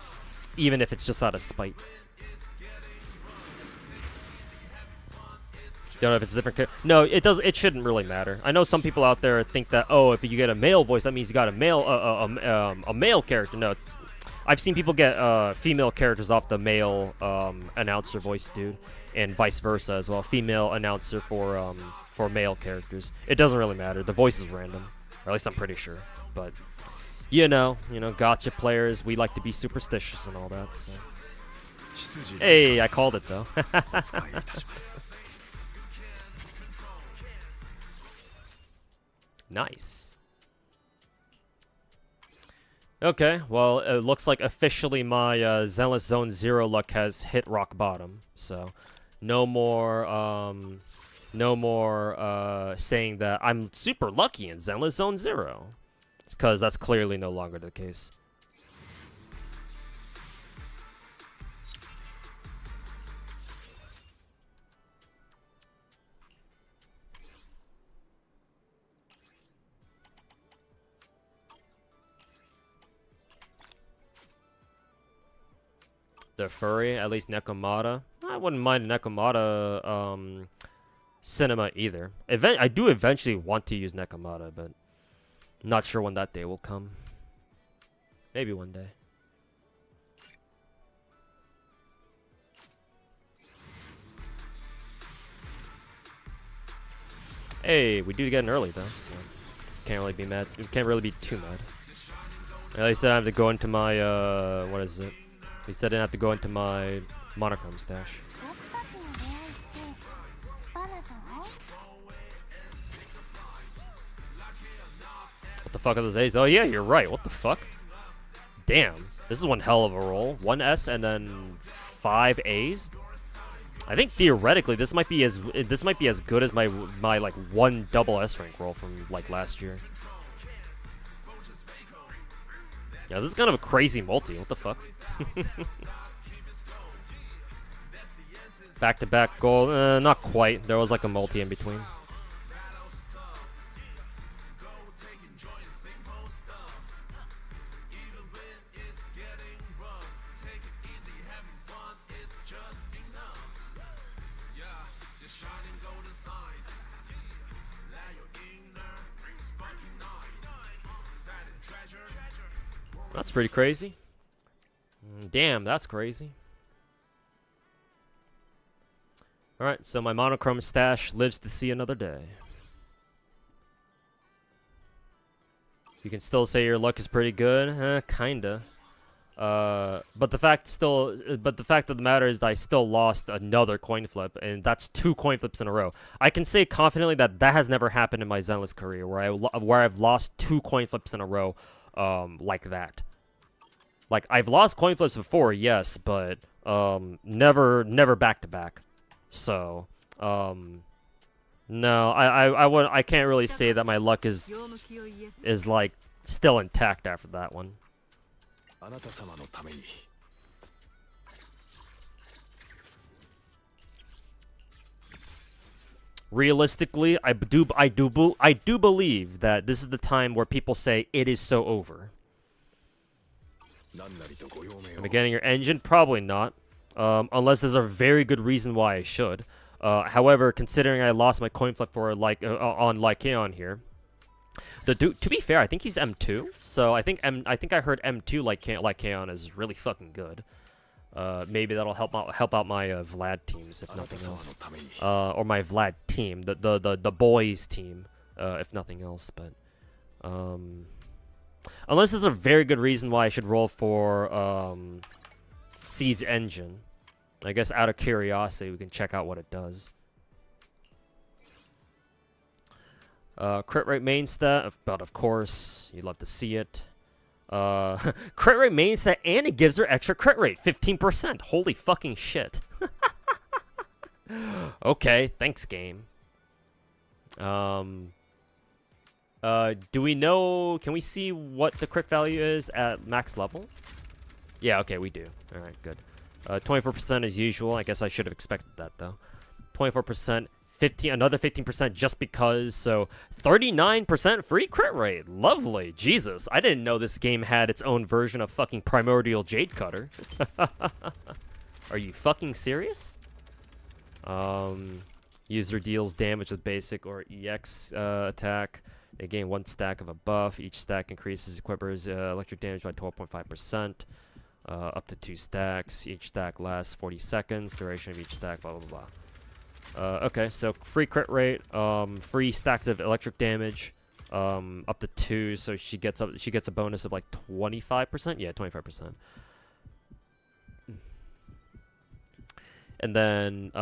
even if it's just out of spite. Don't know if it's a different No, it does. It shouldn't really matter. I know some people out there think that, oh, if you get a male voice, that means you got a male character. No, I've seen people get female characters off the male announcer voice dude, and vice versa as well. Female announcer for male characters. It doesn't really matter. The voice is random, or at least I'm pretty sure. But you know, gacha players, we like to be superstitious and all that. So. Hey, I called it though. Nice. Okay, well, it looks like officially my Zenless Zone 0 luck has hit rock bottom. So, no more saying that I'm super lucky in Zenless Zone 0. Because that's clearly no longer the case. The furry, at least Nekomata. I wouldn't mind Nekomata cinema either. I do eventually want to use Nekomata, but not sure when that day will come. Maybe one day. Hey, we do get an early though, so can't really be mad. Can't really be too mad. At least I don't have to go into my what is it? He said I didn't have to go into my monochrome stash. What the fuck are those A's? Oh yeah, you're right. What the fuck? Damn, this is one hell of a roll. 1 S and then 5 A's. I think theoretically this might be as good as my like 1 double S rank roll from like last year. Yeah, this is kind of a crazy multi. What the fuck? Back-to-back gold. Not quite. There was like a multi in between. That's pretty crazy. Damn, that's crazy. Alright, so my monochrome stash lives to see another day. You can still say your luck is pretty good. Kinda. But the fact of the matter is that I still lost another coin flip, and that's 2 coin flips in a row. I can say confidently that that has never happened in my Zenless career, where I've lost 2 coin flips in a row, like that. Like, I've lost coin flips before, yes, but never back to back. So, no, I can't really say that my luck is like still intact after that one. realistically, I do believe that this is the time where people say it is so over. Am I getting your engine? Probably not. Unless there's a very good reason why I should. However, considering I lost my coin flip for on Lycaon here, to be fair, I think he's M2. So I think I heard M2 Lycaon is really fucking good. Maybe that'll help out my Vlad teams if nothing else, or my Vlad team, the boys team, if nothing else. But unless there's a very good reason why I should roll for Seed's engine, I guess out of curiosity we can check out what it does. Crit rate main stat, but of course you'd love to see it. Crit rate main stat, and it gives her extra crit rate, 15%. Holy fucking shit. Okay, thanks game. Do we know, can we see what the crit value is at max level? Yeah, okay, we do. Alright, good. 24% as usual. I guess I should have expected that though. 24%. Another 15% just because, so 39% free crit rate. Lovely. Jesus, I didn't know this game had its own version of fucking Primordial Jade Cutter. Are you fucking serious? User deals damage with basic or EX attack. They gain 1 stack of a buff. Each stack increases equipper's electric damage by 12.5%. Up to 2 stacks. Each stack lasts 40 seconds. Duration of each stack, blah, blah, blah. Okay, so free crit rate, free stacks of electric damage, up to 2, so she gets a bonus of like 25%. Yeah, 25%. And then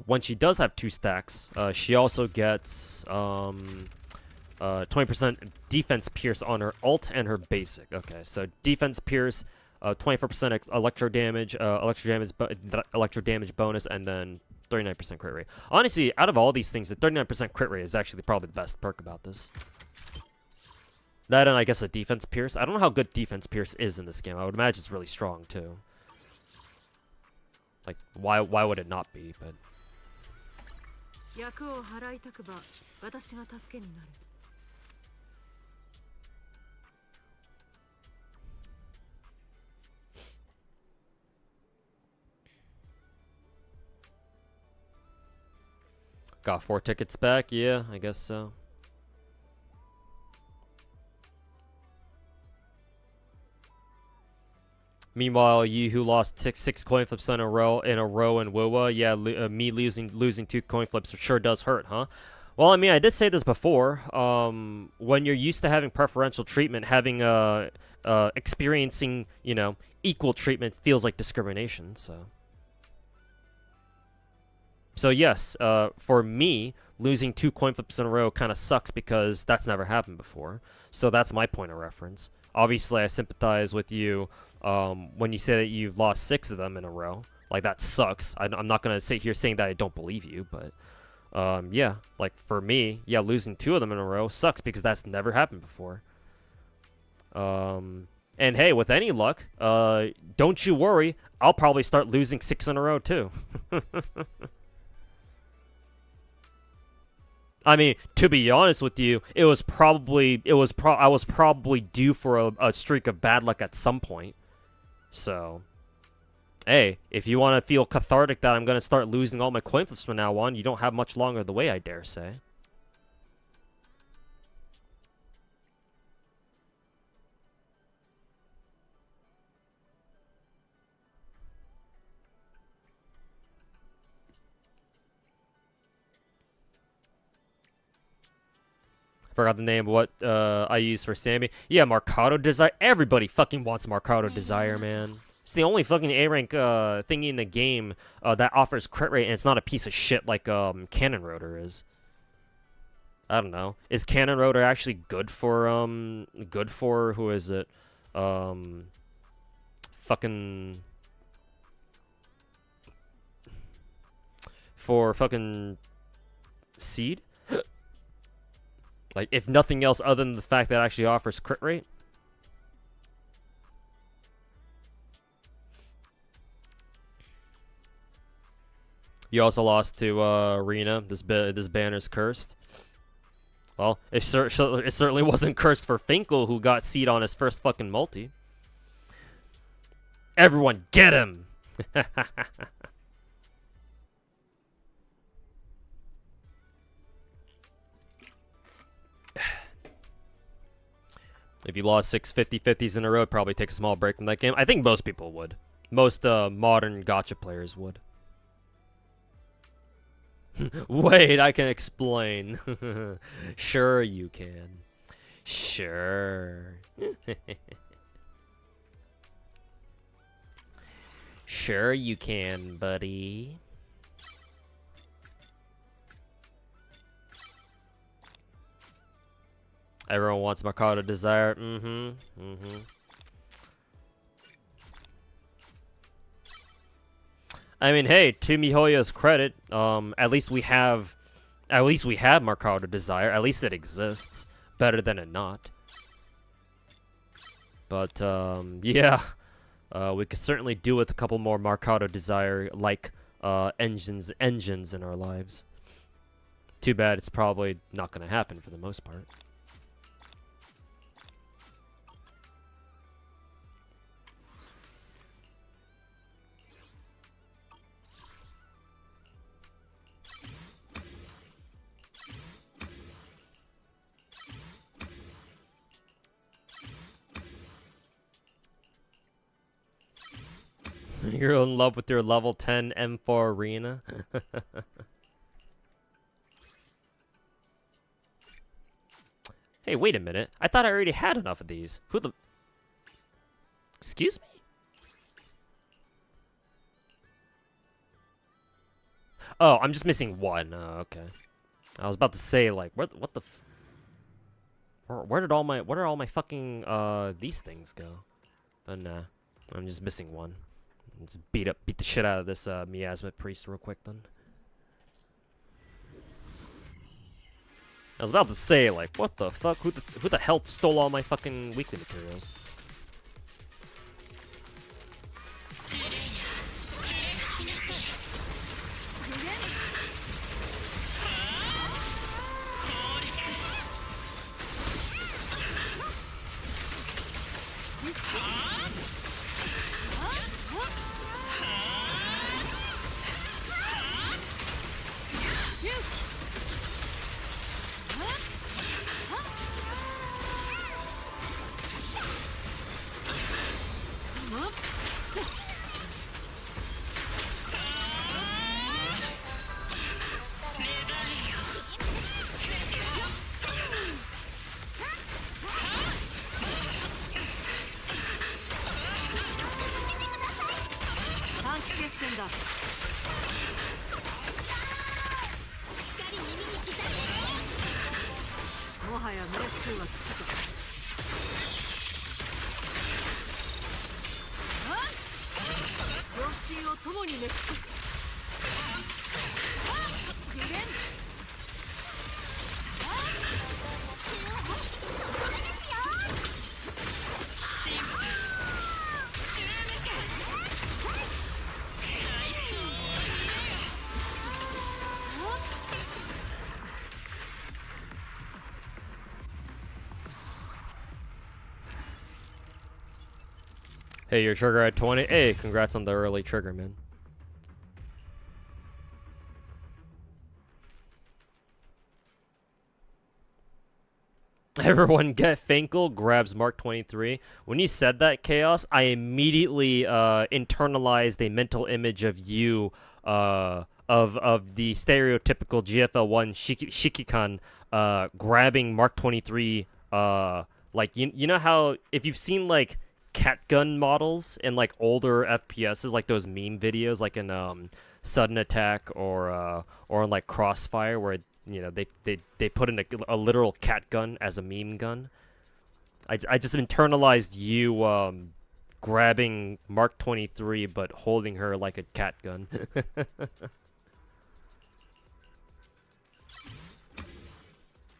when she does have 2 stacks, she also gets 20% defense pierce on her ult and her basic. Okay, so defense pierce, 24% electro damage bonus, and then 39% crit rate. Honestly, out of all these things, the 39% crit rate is actually probably the best perk about this. That and I guess a defense pierce. I don't know how good defense pierce is in this game. I would imagine it's really strong too. Like, why would it not be? But got 4 tickets back? Yeah, I guess so. Meanwhile, you who lost 6 coin flips in a row in WoWa, yeah, me losing 2 coin flips sure does hurt, huh? Well, I mean, I did say this before. When you're used to having preferential treatment, having experiencing, you know, equal treatment feels like discrimination. So yes, for me, losing 2 coin flips in a row kind of sucks because that's never happened before. So that's my point of reference. Obviously, I sympathize with you when you say that you've lost 6 of them in a row. Like, that sucks. I'm not going to sit here saying that I don't believe you, but yeah, like for me, yeah, losing 2 of them in a row sucks because that's never happened before. And hey, with any luck, don't you worry, I'll probably start losing 6 in a row too. I mean, to be honest with you, I was probably due for a streak of bad luck at some point. So, hey, if you want to feel cathartic that I'm going to start losing all my coin flips from now on, you don't have much longer the way, I dare say. Forgot the name of what I used for Sammy. Yeah, Marcado Desire. Everybody fucking wants Marcado Desire, man. It's the only fucking A-rank thingy in the game that offers crit rate, and it's not a piece of shit like Cannon Rotor is. I don't know. Is Cannon Rotor actually good for who is it? Fucking for fucking Seed? Like, if nothing else other than the fact that it actually offers crit rate? You also lost to Rena. This banner's cursed. Well, it certainly wasn't cursed for Finkel, who got seed on his first fucking multi. Everyone, get him! If you lost 6 50-50s in a row, probably take a small break from that game. I think most people would. Most modern gacha players would. Wait, I can explain. Sure you can. Sure. Sure you can, buddy. Everyone wants Mercado Desire. I mean, hey, to Mihoyo's credit, at least we have Mercado Desire. At least it exists. Better than it not. But yeah, we could certainly do with a couple more Mercado Desire like engines in our lives. Too bad it's probably not going to happen for the most part. You're in love with your level 10 M4 arena? Hey, wait a minute. I thought I already had enough of these. Who the... Excuse me? Oh, I'm just missing one. Oh, okay. I was about to say, like, what the f... Where did all my fucking, these things go? But nah. I'm just missing one. Let's beat the shit out of this miasma priest real quick then. I was about to say, like, what the fuck? Who the hell stole all my fucking weekly materials? Hey, your trigger at 20. Hey, congrats on the early trigger, man. Everyone get Finkel, grabs Mark 23. When you said that, Chaos, I immediately internalized a mental image of you, of the stereotypical GFL1 Shikikan grabbing Mark 23, like, you know how, if you've seen, like, cat gun models in, like, older FPSs, like those meme videos, like in Sudden Attack or in, like, Crossfire, where you know, they put in a literal cat gun as a meme gun. I just internalized you grabbing Mark 23 but holding her like a cat gun.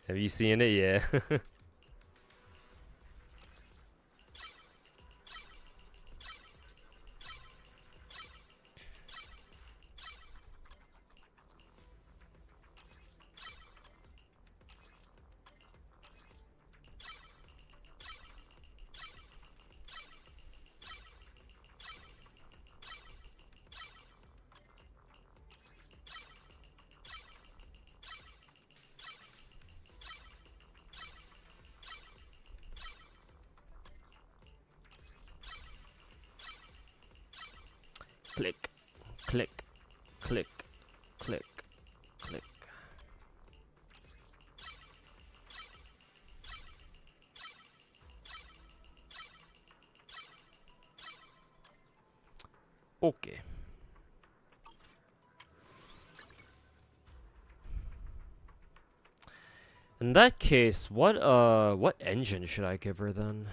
Have you seen it? Yeah. Click. Click. Okay. In that case, what engine should I give her then?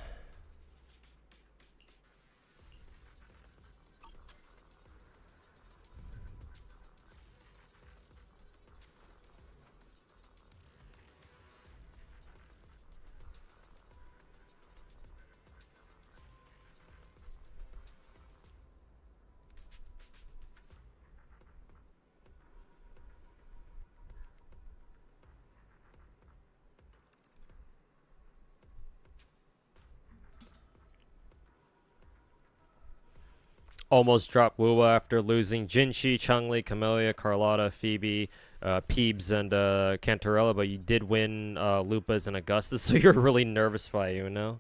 Almost dropped Wuwa after losing Jinshi, Chun-Li, Camellia, Carlotta, Phoebe, Peebs, and Cantarella, but you did win Lupas and Augustus, so you're really nervous by you know.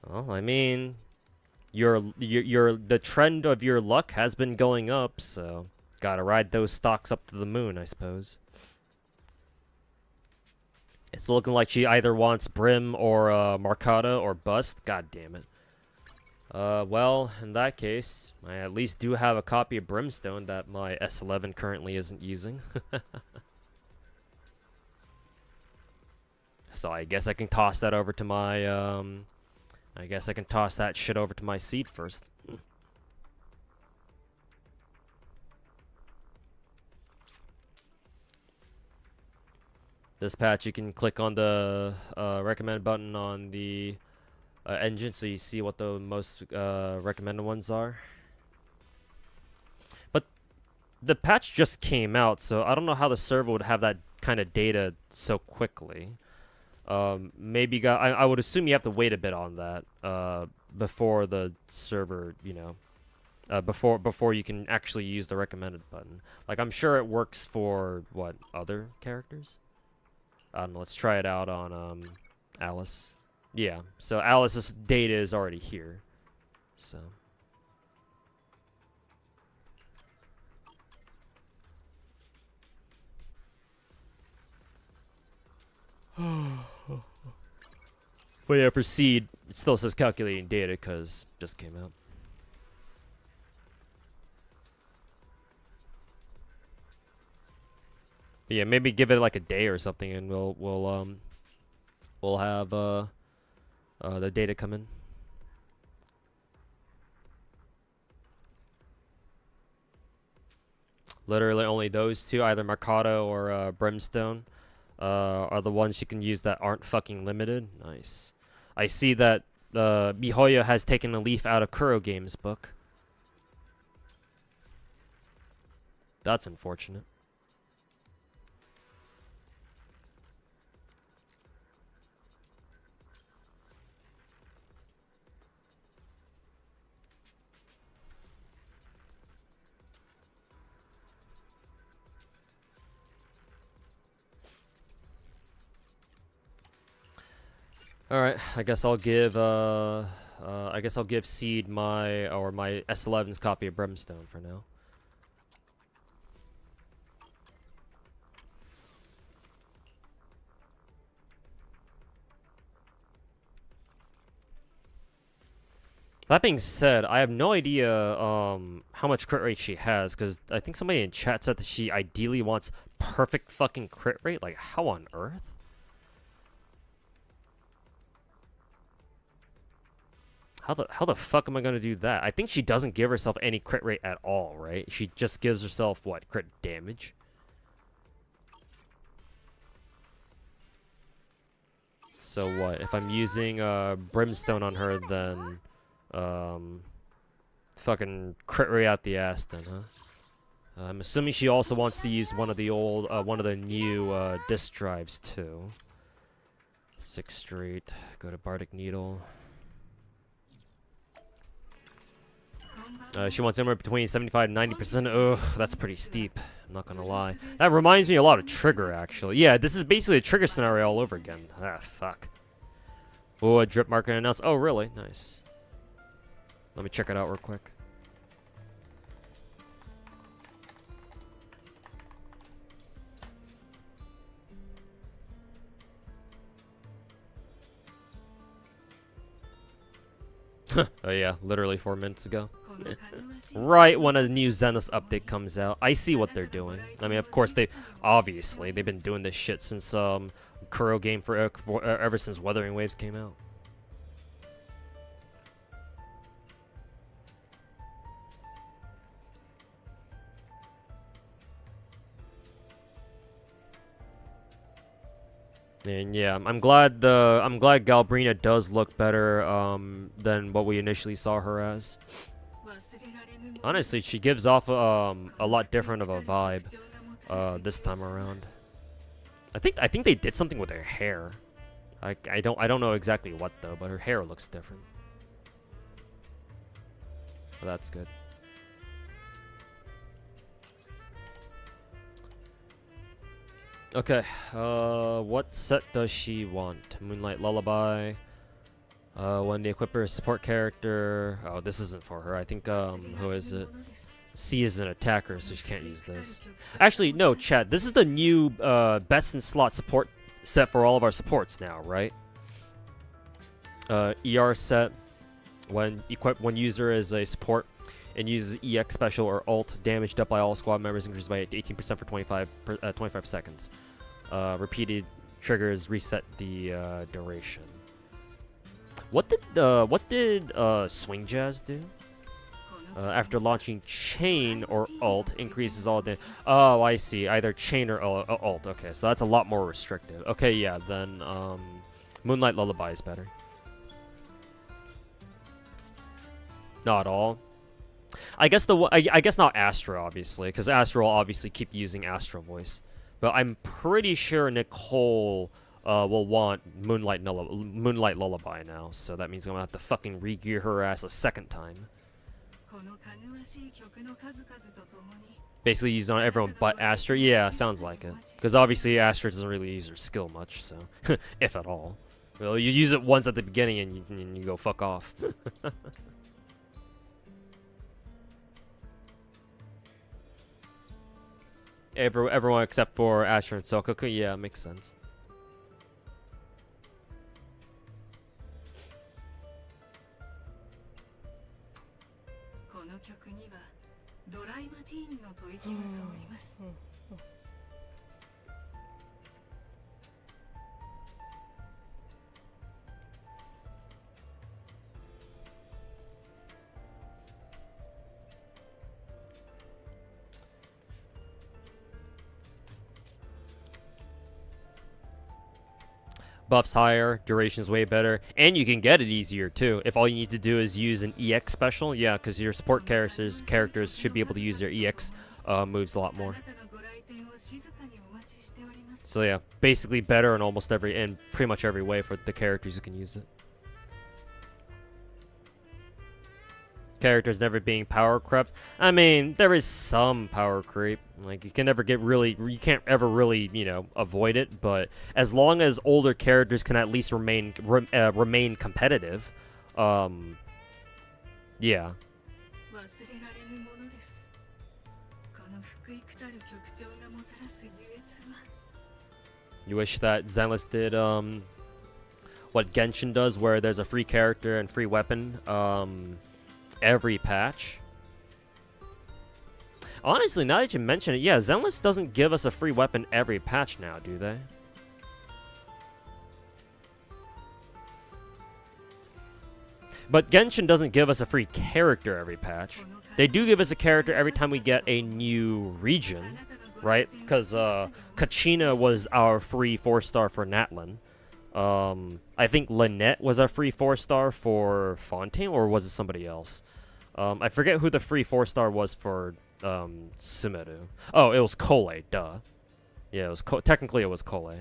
Well, I mean, the trend of your luck has been going up, so gotta ride those stocks up to the moon, I suppose. It's looking like she either wants Brim or Marcata or Bust. God damn it. Well, in that case, I at least do have a copy of Brimstone that my S11 currently isn't using. So I guess I can toss that over to my, I guess I can toss that shit over to my seed first. This patch, you can click on the recommend button on the engine so you see what the most recommended ones are. But the patch just came out, so I don't know how the server would have that kind of data so quickly. Maybe I would assume you have to wait a bit on that before the server, you know, before you can actually use the recommended button. Like, I'm sure it works for what other characters. I don't know. Let's try it out on Alice. Yeah, so Alice's data is already here. So. But yeah, for seed, it still says calculating data because it just came out. But yeah, maybe give it like a day or something, and we'll have the data come in. Literally only those two, either Mercado or Brimstone, are the ones you can use that aren't fucking limited. Nice. I see that Mihoyo has taken a leaf out of Kuro Games' book. That's unfortunate. All right, I guess I'll give Seed my S11's copy of Brimstone for now. That being said, I have no idea how much crit rate she has, because I think somebody in chat said that she ideally wants perfect fucking crit rate. Like, how on earth? How the fuck am I gonna do that? I think she doesn't give herself any crit rate at all, right? She just gives herself what, crit damage? So what? If I'm using Brimstone on her, then fucking crit rate out the ass, then, huh? I'm assuming she also wants to use one of the new disk drives too. 6th Street. Go to Bardic Needle. She wants somewhere between 75 and 90%. Ugh, that's pretty steep. I'm not gonna lie. That reminds me a lot of Trigger, actually. Yeah, this is basically a Trigger scenario all over again. Ah, fuck. Oh, a drip marker announced. Oh, really? Nice. Let me check it out real quick. Oh yeah, literally 4 minutes ago. Right when a new Zenless update comes out. I see what they're doing. I mean, of course, they've been doing this shit since Kuro game ever since Wuthering Waves came out. And yeah, I'm glad Galbrina does look better than what we initially saw her as. Honestly, she gives off a lot different of a vibe this time around. I think they did something with her hair. I don't know exactly what though, but her hair looks different. Well, that's good. Okay, what set does she want? Moonlight Lullaby. When the equipper is support character. Oh, this isn't for her. I think, who is it? C is an attacker, so she can't use this. Actually, no, chat. This is the new, best in slot support set for all of our supports now, right? ER set. When user is a support and uses EX special or ult, damage dealt by all squad members increases by 18% for 25 seconds. Repeated triggers reset the duration. What did Swing Jazz do? After launching chain or ult, increases all damage. Oh, I see. Either chain or ult. Okay, so that's a lot more restrictive. Okay, yeah, then Moonlight Lullaby is better. Not all. I guess I guess not Astra, obviously, because Astra will obviously keep using Astra voice. But I'm pretty sure Nicole will want Moonlight Lullaby now, so that means I'm gonna have to fucking re-gear her ass a second time. Basically use on everyone but Astra. Yeah, sounds like it. Because obviously Astra doesn't really use her skill much, so if at all. Well, you use it once at the beginning and you go fuck off. Everyone except for Asher and Sokoku, yeah, makes sense. Buffs higher, duration's way better, and you can get it easier too. If all you need to do is use an EX special, yeah, because your support characters should be able to use their EX moves a lot more. So yeah, basically better in pretty much every way for the characters who can use it. Characters never being power crept. I mean, there is some power creep. Like, you can't ever really, you know, avoid it. But as long as older characters can at least remain competitive, yeah. You wish that Zenless did what Genshin does, where there's a free character and free weapon every patch. Honestly, now that you mention it, yeah, Zenless doesn't give us a free weapon every patch now, do they? But Genshin doesn't give us a free character every patch. They do give us a character every time we get a new region, right? Because Kachina was our free 4-star for Natlin. I think Lynette was a free 4-star for Fontaine, or was it somebody else? I forget who the free 4-star was for Sumeru. Oh, it was Kole, duh. Yeah, it was technically it was Kole.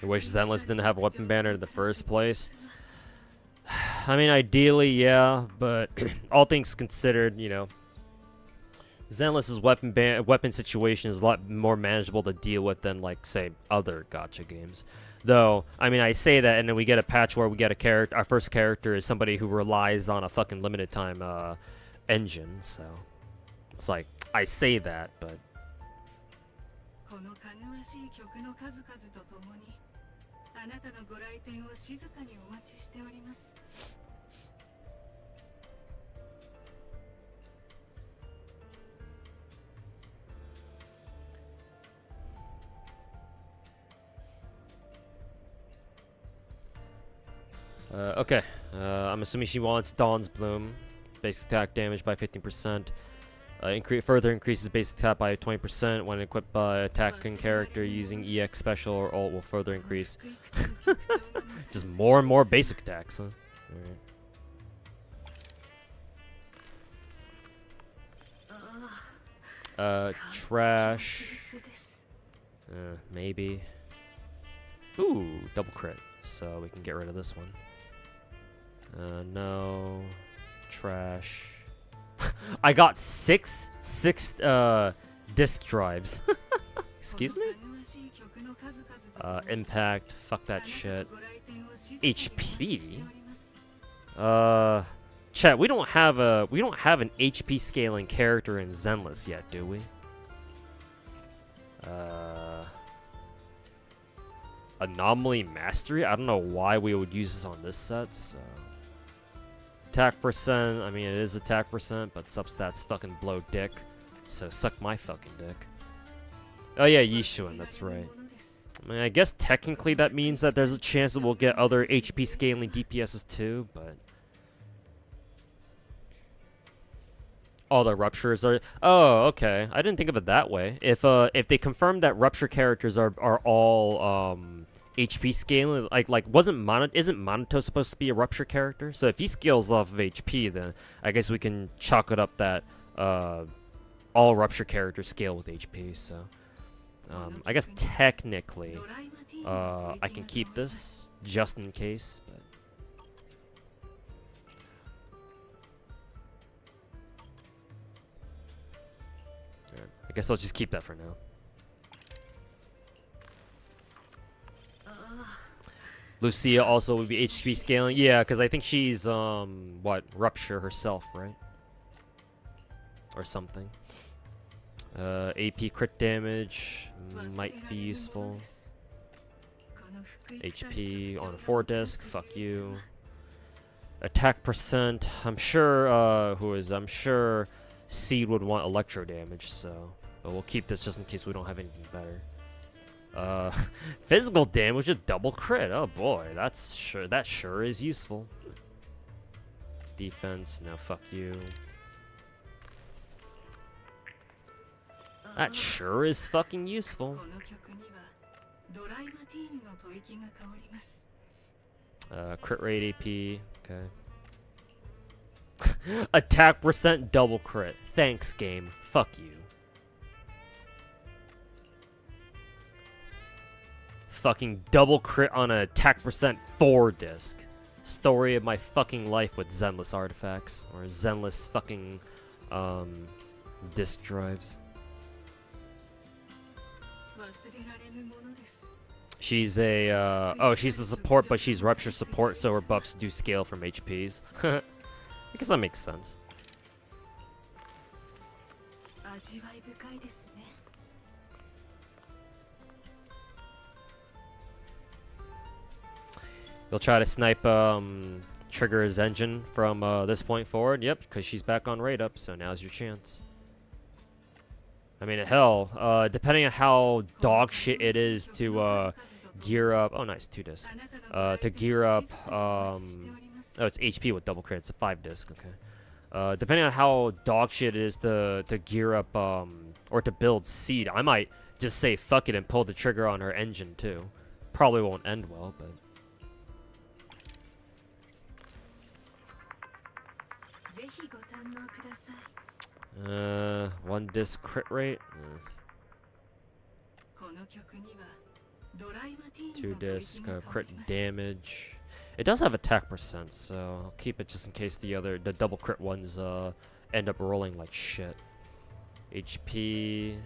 I wish Zenless didn't have a weapon banner in the first place. I mean, ideally, yeah, but all things considered, you know, Zenless's weapon situation is a lot more manageable to deal with than, like, say, other gacha games. Though, I mean, I say that, and then we get a patch where we get a character. Our first character is somebody who relies on a fucking limited time engine. So It's like, I say that, but... このかぐわしい曲の数々とともにあなたのご来店を静かにお待ちしております。 Okay, I'm assuming she wants Dawn's Bloom. Basic attack damage by 15%. Further increases basic attack by 20% when equipped by attacking character using EX special or ult will further increase. Just more and more basic attacks, huh? Alright. Trash. Maybe. Ooh, double crit. So we can get rid of this one. No. Trash. I got six disk drives. Excuse me? Impact. Fuck that shit. HP? Chat, we don't have an HP scaling character in Zenless yet, do we? Anomaly Mastery? I don't know why we would use this on this set, so... Attack percent, I mean it is attack percent, but substats fucking blow dick. So suck my fucking dick. Oh yeah, Yishuan, that's right. I mean, I guess technically that means that there's a chance that we'll get other HP scaling DPSs too, but... All the ruptures are... Oh, okay. I didn't think of it that way. If they confirm that rupture characters are all, HP scaling, isn't Monato supposed to be a rupture character? So if he scales off of HP, then I guess we can chalk it up that all rupture characters scale with HP. So I guess technically I can keep this just in case. But I guess I'll just keep that for now. Lucia also would be HP scaling. Yeah, because I think she's, what, Rupture herself, right? Or something. AP crit damage might be useful. HP on a 4 disc, fuck you. Attack percent, I'm sure, I'm sure Seed would want electro damage, so. But we'll keep this just in case we don't have anything better. Physical damage with double crit. Oh boy, that sure is useful. Defense, no fuck you. That sure is fucking useful. Crit rate AP, okay. Attack percent double crit. Thanks game. Fuck you. Fucking double crit on an attack percent 4 disc. Story of my fucking life with Zenless artifacts. Or Zenless fucking disc drives. She's a she's a support, but she's rupture support, so her buffs do scale from HPs. I guess that makes sense. You'll try to snipe Trigger's engine from this point forward. Yep, because she's back on raid up, so now's your chance. I mean, hell, depending on how dog shit it is to gear up. Oh, nice, 2 disc. To gear up. Oh, it's HP with double crit. It's a 5 disc. Okay. Depending on how dog shit it is to gear up or to build Seed, I might just say fuck it and pull the trigger on her engine too. Probably won't end well, but. 1 disc crit rate. 2 disc crit damage. It does have attack percent, so I'll keep it just in case the double crit ones end up rolling like shit. HP,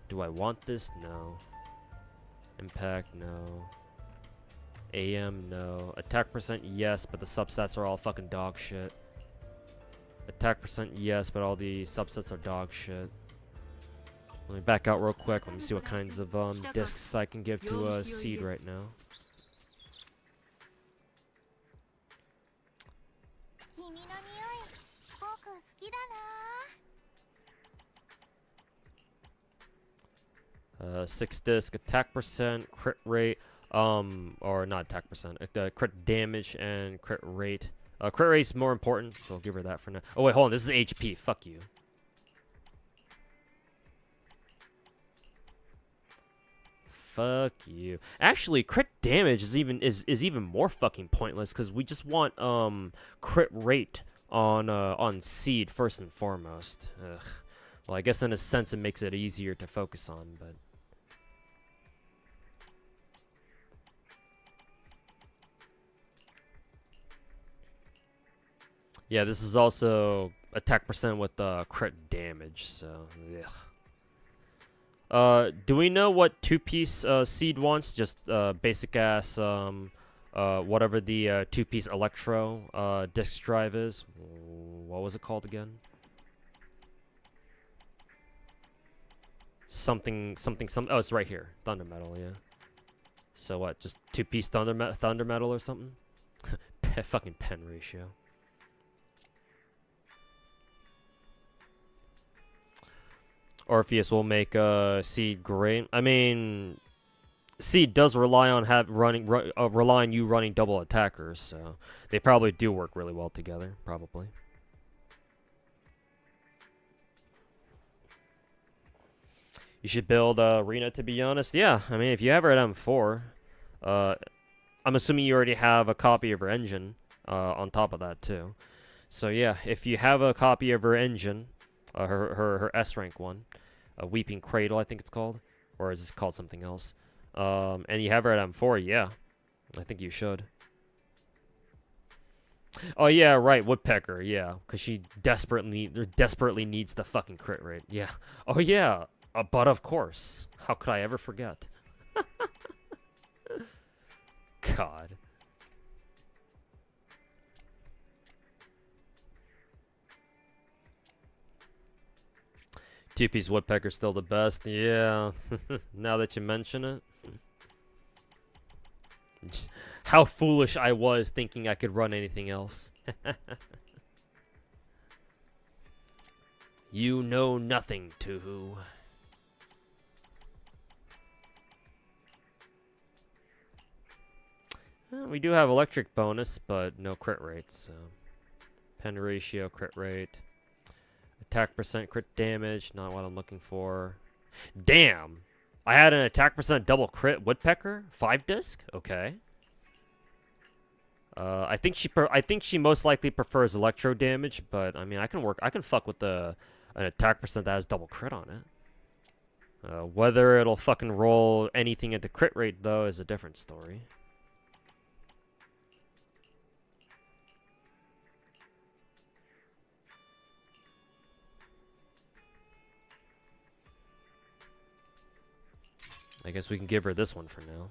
Do I want this? No. Impact, no. AM, no. Attack percent, yes, but the substats are all fucking dog shit. Attack percent, yes, but all the subsets are dog shit. Let me back out real quick. Let me see what kinds of discs I can give to Seed right now. 君の匂い僕好きだな 6 disc, attack percent, crit rate, or not attack percent, crit damage and crit rate. Crit rate's more important, so I'll give her that for now. Oh wait, hold on, this is HP. Fuck you. Fuck you. Actually, crit damage is even more fucking pointless because we just want crit rate on Seed first and foremost. Ugh. Well, I guess in a sense it makes it easier to focus on, but yeah, this is also attack percent with crit damage, so ugh. Do we know what two-piece Seed wants? Just basic ass whatever the two-piece Electro disc drive is. What was it called again? Something. Oh, it's right here. Thunder Metal, yeah. So what? Just two-piece Thunder Metal or something? Fucking pen ratio. Orpheus will make Seed great. I mean, Seed does rely on rely on you running double attackers, so they probably do work really well together. Probably. You should build Rena, to be honest. Yeah, I mean, if you have her at M4, I'm assuming you already have a copy of her engine on top of that too. So yeah, if you have a copy of her engine, her S rank one, Weeping Cradle, I think it's called, or is this called something else? And you have her at M4, yeah, I think you should. Oh yeah, right, Woodpecker, yeah, because she desperately needs the fucking crit rate, yeah. Oh yeah, but of course, how could I ever forget? God. Two-piece Woodpecker's still the best. Yeah, now that you mention it. Just how foolish I was thinking I could run anything else. You know nothing, Tuhu. Well, we do have electric bonus, but no crit rate, so. Pen ratio, crit rate. Attack percent, crit damage, not what I'm looking for. Damn! I had an attack percent double crit Woodpecker? 5 disc? Okay. I think she most likely prefers electro damage, but I mean I can fuck with an attack percent that has double crit on it. Whether it'll fucking roll anything into crit rate though is a different story. I guess we can give her this one for now.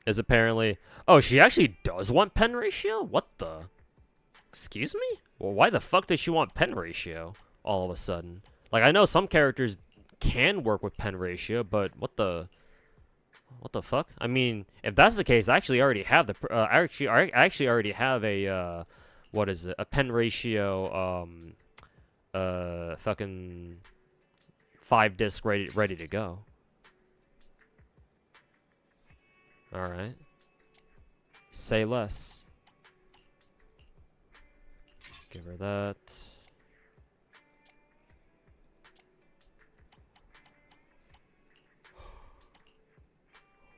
Is apparently... Oh, she actually does want pen ratio? What the... Excuse me? Well, why the fuck does she want pen ratio all of a sudden? Like, I know some characters can work with pen ratio, but what the... What the fuck? I mean, if that's the case, I actually already have the... I actually already have a... what is it? A pen ratio... fucking... 5 disc ready to go. Alright. Say less. Give her that.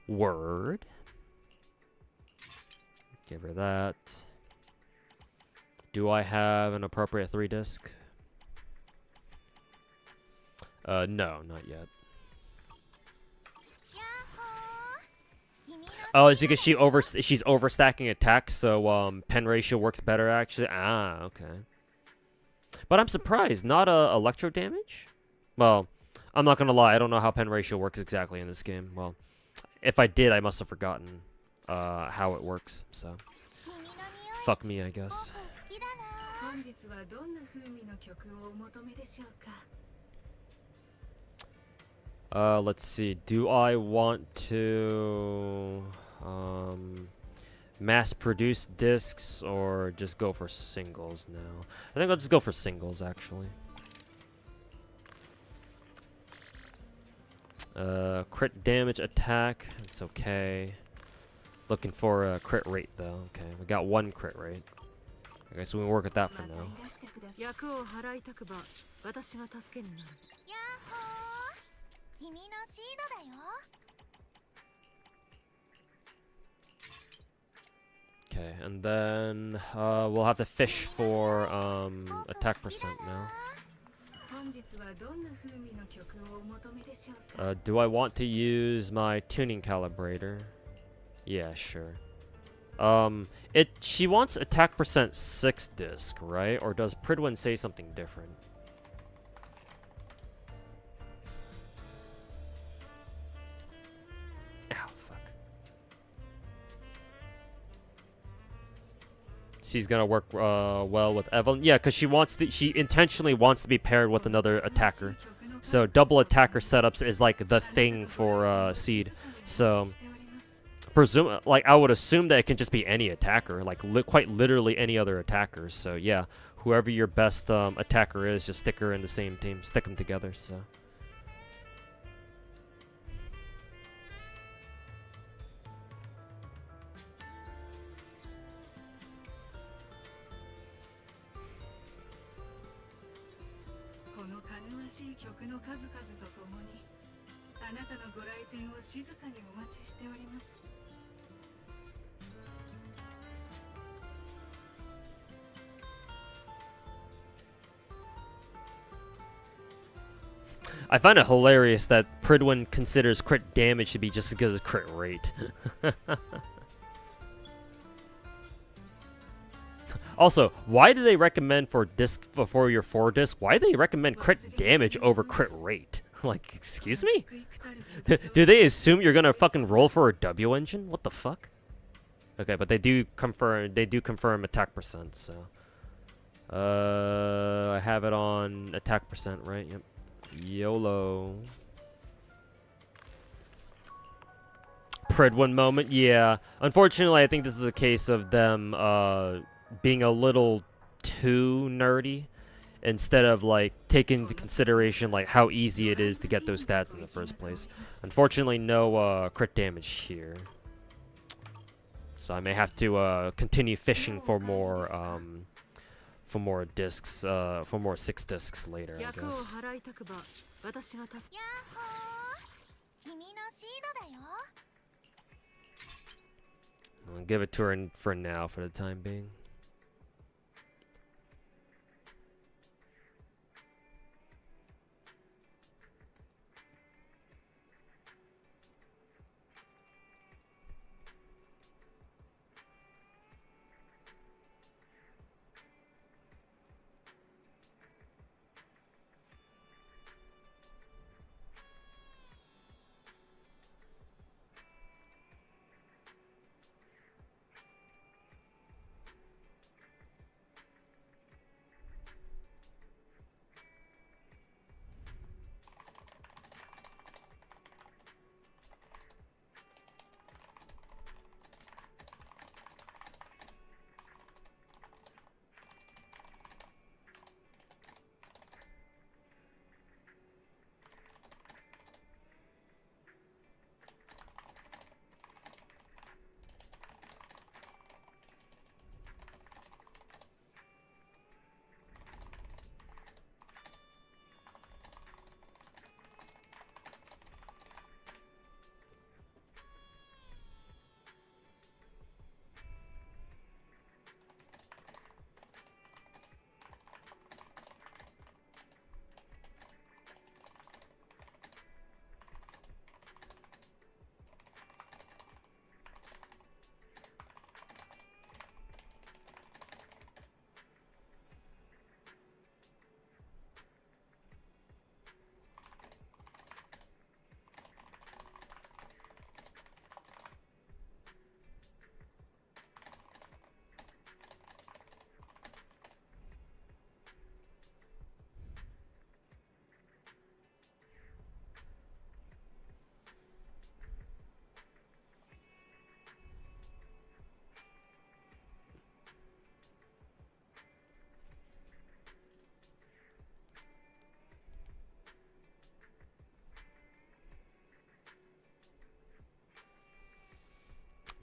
Word. Give her that. Do I have an appropriate 3 disc? No, not yet. Oh, it's because she's overstacking attack, so pen ratio works better actually. Ah, okay. But I'm surprised, not electro damage? Well, I'm not gonna lie, I don't know how pen ratio works exactly in this game. Well, if I did, I must have forgotten how it works, so 君の匂い fuck me, I guess. 好きだな本日はどんな風味の曲をお求めでしょうか。 Let's see, do I want to mass produce discs or just go for singles now? I think I'll just go for singles actually. Crit damage attack, it's okay. Looking for a crit rate though. Okay, we got 1 crit rate. Okay, so we can work with that for また now. いらしてください。役を払いたくば私が助けになる。やっほー君のシードだよ Okay, and then we'll have to fish for attack percent now. 本日はどんな風味の曲をお求めでしょうか。 Do I want to use my tuning calibrator? Yeah, sure. She wants attack percent 6 disc, right? Or does Pridwin say something different? Ow, fuck. She's gonna work well with Evelyn. Yeah, because she intentionally wants to be paired with another attacker. So double attacker setups is like the thing for Seed. So I would assume that it can just be any attacker, like quite literally any other attacker. So yeah, whoever your best attacker is, just stick her in the same team, stick them together. So. このかぐわしい曲の数々とともにあなたのご来店を静かにお待ちしております。 I find it hilarious that Pridwin considers crit damage to be just as good as crit rate. Also, why do they recommend for your 4 disc? Why do they recommend crit damage over crit rate? Like, excuse me? Do they assume you're gonna fucking roll for a W engine? What the fuck? Okay, but they do confirm attack percent, so I have it on attack percent, right? Yep. YOLO. Pridwin moment, yeah. Unfortunately, I think this is a case of them being a little too nerdy instead of like taking into consideration like how easy it is to get those stats in the first place. Unfortunately, no crit damage here. So I may have to continue fishing for more discs, for more 6 discs later, I 役を guess. 払いたくば私が助け。やっほー君のシードだよ I'll give it to her for now, for the time being.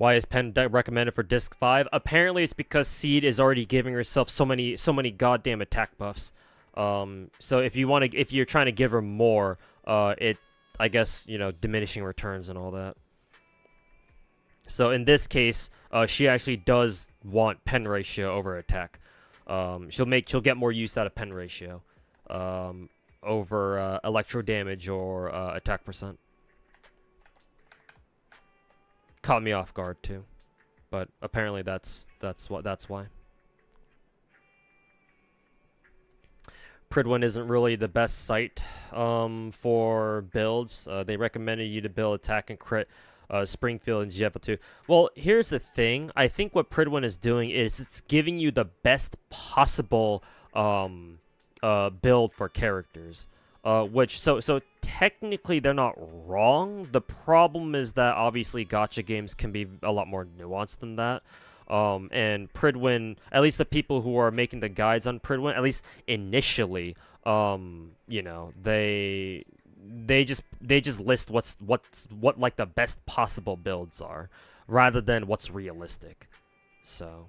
Why is pen recommended for disc 5? Apparently it's because Seed is already giving herself so many goddamn attack buffs. So if you're trying to give her more, I guess, you know, diminishing returns and all that. So in this case, she actually does want pen ratio over attack. She'll get more use out of pen ratio over electro damage or attack percent. Caught me off guard too, but apparently that's why. Pridwin isn't really the best site for builds. They recommended you to build attack and crit Springfield and GFL2. Well, here's the thing. I think what Pridwin is doing is it's giving you the best possible build for characters. Which so technically they're not wrong. The problem is that obviously gacha games can be a lot more nuanced than that. And Pridwin, at least the people who are making the guides on Pridwin, at least initially, you know, they just list what like the best possible builds are, rather than what's realistic. So.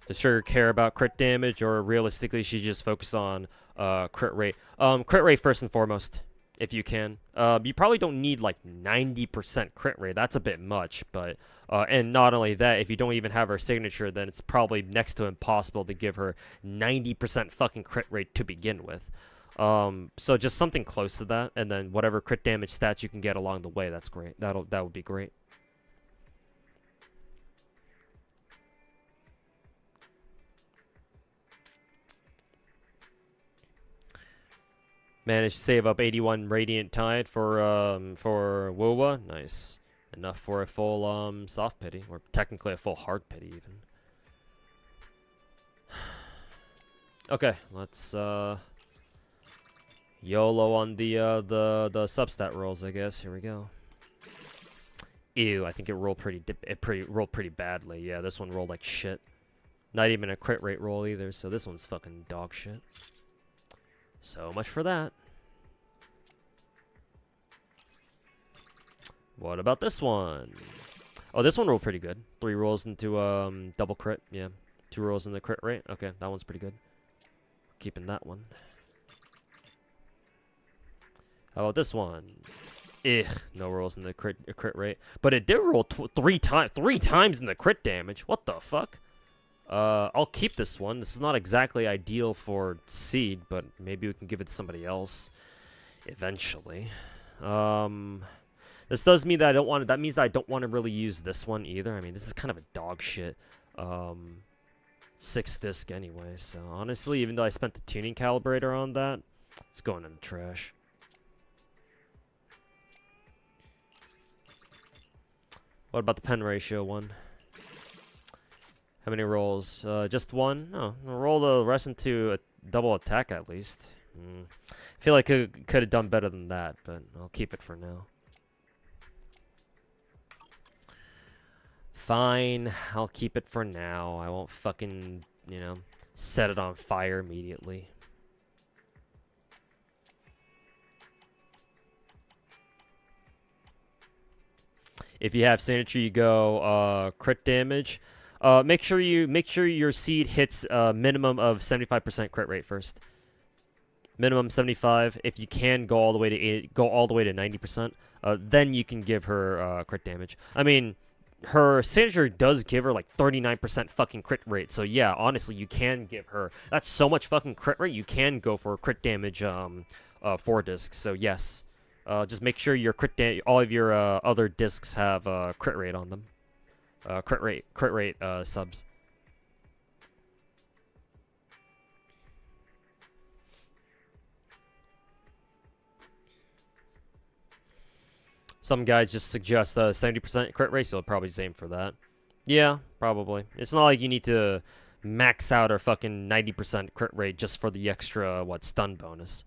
Does Sugar care about crit damage, or realistically she just focus on crit rate? Crit rate first and foremost, if you can. You probably don't need like 90% crit rate. That's a bit much, but and not only that, if you don't even have her signature, then it's probably next to impossible to give her 90% fucking crit rate to begin with. So just something close to that, and then whatever crit damage stats you can get along the way, that's great. That would be great. Managed to save up 81 Radiant Tide for Wowa. Nice. Enough for a full soft pity, or technically a full hard pity even. Okay, let's YOLO on the substat rolls, I guess. Here we go. Ew, I think it rolled pretty badly. Yeah, this one rolled like shit. Not even a crit rate roll either, so this one's fucking dog shit. So much for that. What about this one? Oh, this one rolled pretty good. 3 rolls into double crit. Yeah, 2 rolls in the crit rate. Okay, that one's pretty good. Keeping that one. How about this one? No rolls in the crit rate, but it did roll 3 times in the crit damage. What the fuck? I'll keep this one. This is not exactly ideal for Seed, but maybe we can give it to somebody else eventually. This does mean that I don't want to, that means that I don't want to really use this one either. I mean, this is kind of a dog shit 6 disc anyway, so honestly, even though I spent the tuning calibrator on that, it's going in the trash. What about the pen ratio one? How many rolls? Just one? No. Roll the rest into a double attack at least. I feel like I could have done better than that, but I'll keep it for now. Fine. I'll keep it for now. I won't fucking, you know, set it on fire immediately. If you have signature, you go crit damage. Make sure your seed hits a minimum of 75% crit rate first. Minimum 75. If you can go all the way to 90%, then you can give her crit damage. I mean, her signature does give her like 39% fucking crit rate. So yeah, honestly, you can give her. That's so much fucking crit rate. You can go for crit damage 4 discs. So yes, just make sure your all of your other discs have crit rate on them. Crit rate subs. Some guys just suggest 70% crit rate, so I'll probably just aim for that. Yeah, probably. It's not like you need to max out her fucking 90% crit rate just for the extra, stun bonus.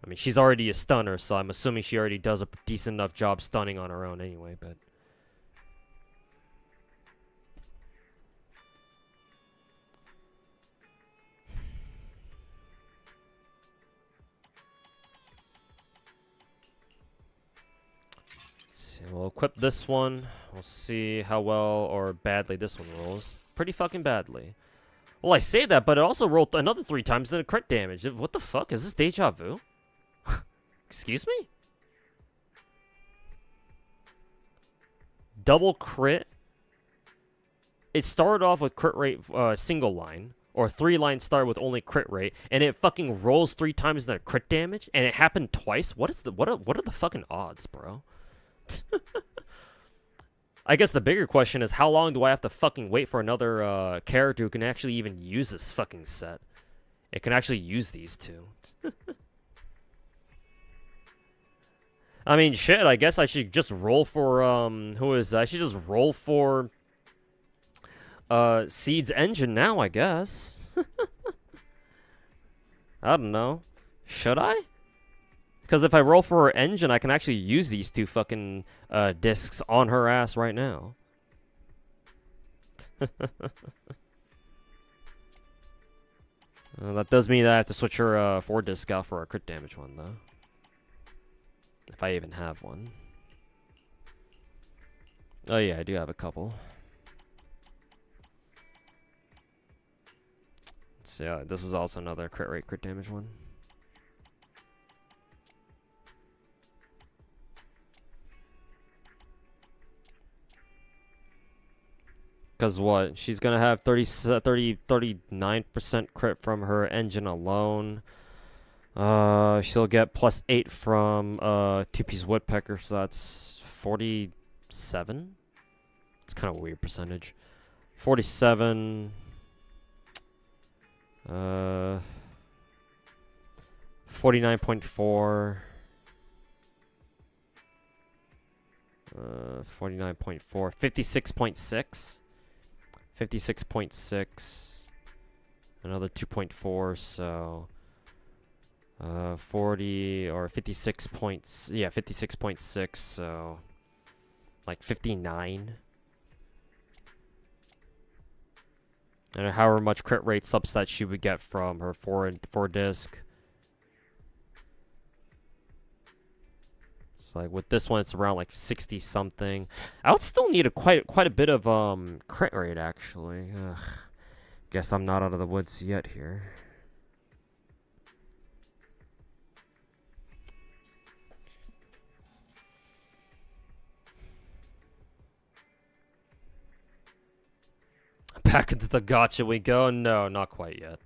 I mean, she's already a stunner, so I'm assuming she already does a decent enough job stunning on her own anyway, but... we'll equip this one. We'll see how well or badly this one rolls. Pretty fucking badly. Well, I say that, but it also rolled another 3 times in a crit damage. What the fuck? Is this deja vu? Excuse me? Double crit? It started off with crit rate single line. Or 3 lines start with only crit rate. And it fucking rolls 3 times in a crit damage? And it happened twice? What are the fucking odds, bro? I guess the bigger question is, how long do I have to fucking wait for another character who can actually even use this fucking set? It can actually use these two. I mean, shit, I guess I should just roll for, I should just roll for, Seed's engine now, I guess. I don't know. Should I? Because if I roll for her engine, I can actually use these 2 fucking discs on her ass right now. That does mean that I have to switch her 4 disc out for a crit damage one, though. If I even have one. Oh yeah, I do have a couple. So yeah, this is also another crit rate, crit damage one. Because what? She's going to have 39% crit from her engine alone. She'll get +8 from 2-piece woodpecker, so that's 47? It's kind of a weird percentage. 47... 49.4... 49.4... 56.6... 56.6... Another 2.4, so... 40 or 56 points. Yeah, 56.6, so... like 59. And however much crit rate substat she would get from her 4 disc. So like with this one, it's around like 60 something. I would still need quite a bit of crit rate actually. Ugh. Guess I'm not out of the woods yet here. Back into the gacha we go. No, not quite yet.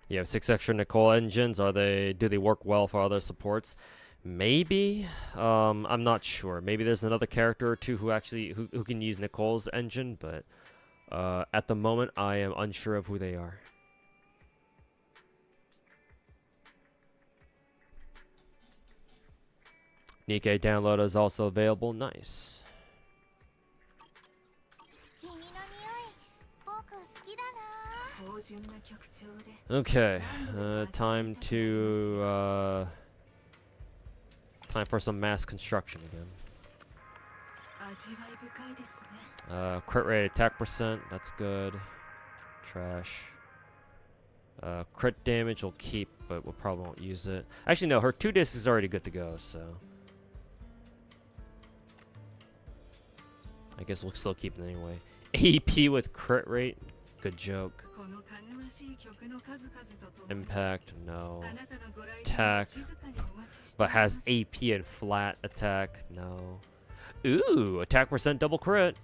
You have 6 extra Nicole engines. Do they work well for other supports? Maybe. I'm not sure. Maybe there's another character or 2 who can use Nicole's engine, but at the moment I am unsure of who they are. Nikkei download is also available. Nice. Okay, time for some mass construction again. Crit rate attack percent, that's good. Trash. Crit damage we'll keep, but we'll probably won't use it. Actually, no, her 2 discs is already good to go, so I guess we'll still keep it anyway. AP with crit rate, good joke. Impact, no. Attack, but has AP and flat attack, no. Ooh, attack percent double crit.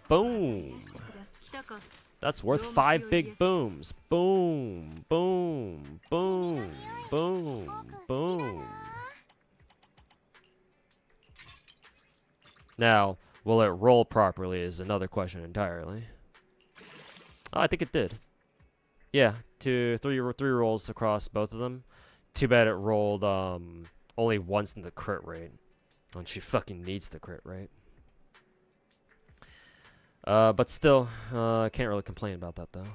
Boom. That's worth 5 big booms. Boom, boom, boom, boom, boom. Now, will it roll properly is another question entirely. Oh, I think it did. Yeah, 3 rolls across both of them. Too bad it rolled only once in the crit rate. When she fucking needs the crit rate. But still, I can't really complain about that though.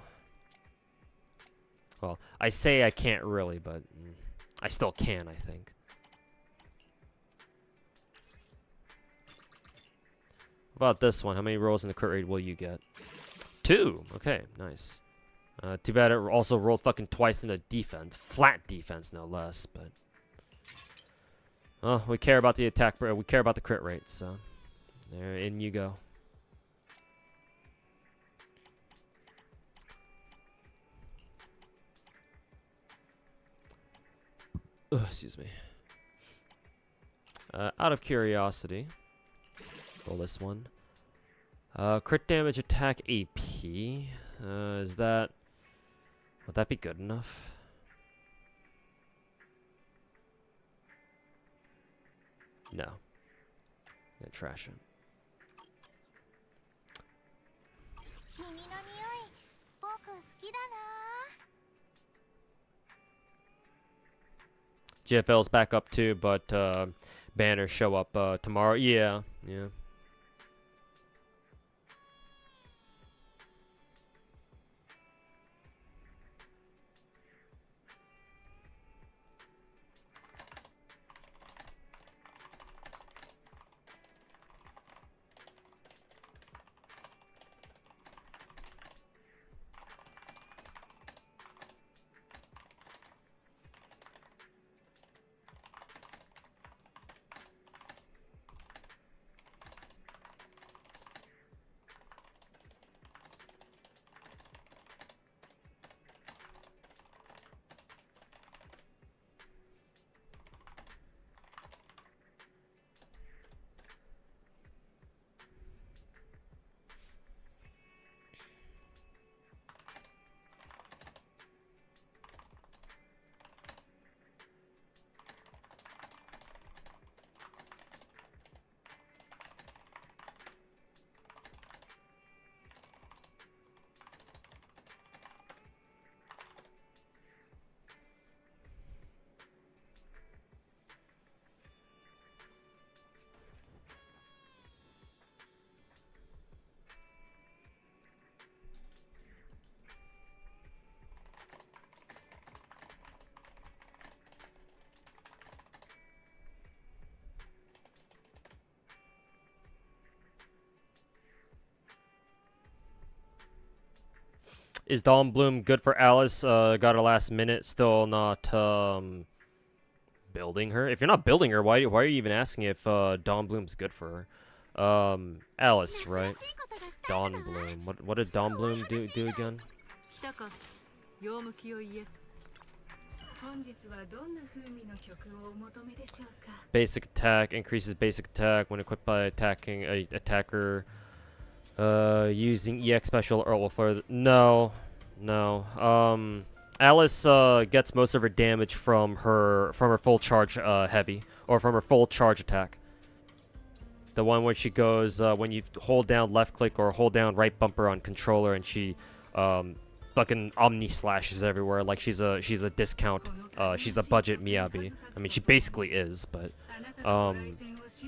Well, I say I can't really, but I still can, I think. What about this one? How many rolls in the crit rate will you get? 2. Okay, nice. Too bad it also rolled fucking twice into defense. Flat defense, no less, but... Oh, we care about the attack, we care about the crit rate, so... There, in you go. Ugh, excuse me. Out of curiosity, roll this one. Crit damage, attack, AP. Is that... Would that be good enough? No. Gonna trash it. 君の匂い僕好きだな GFL's back up too, but banners show up tomorrow. Yeah, yeah. Is Dawn Bloom good for Alice? Got her last minute, still not building her. If you're not building her, why are you even asking if Dawn Bloom's good for her? Alice, right? Dawn Bloom. What did Dawn Bloom do again? 用向きを言え。本日はどんな風味の曲をお求めでしょうか。 Basic attack increases basic attack when equipped by attacking a attacker using EX special or for no. Alice gets most of her damage from her full charge heavy or from her full charge attack. The one where she goes when you hold down left click or hold down right bumper on controller and she fucking omni slashes everywhere like she's a discount she's a budget Miyabi. I mean she basically is, but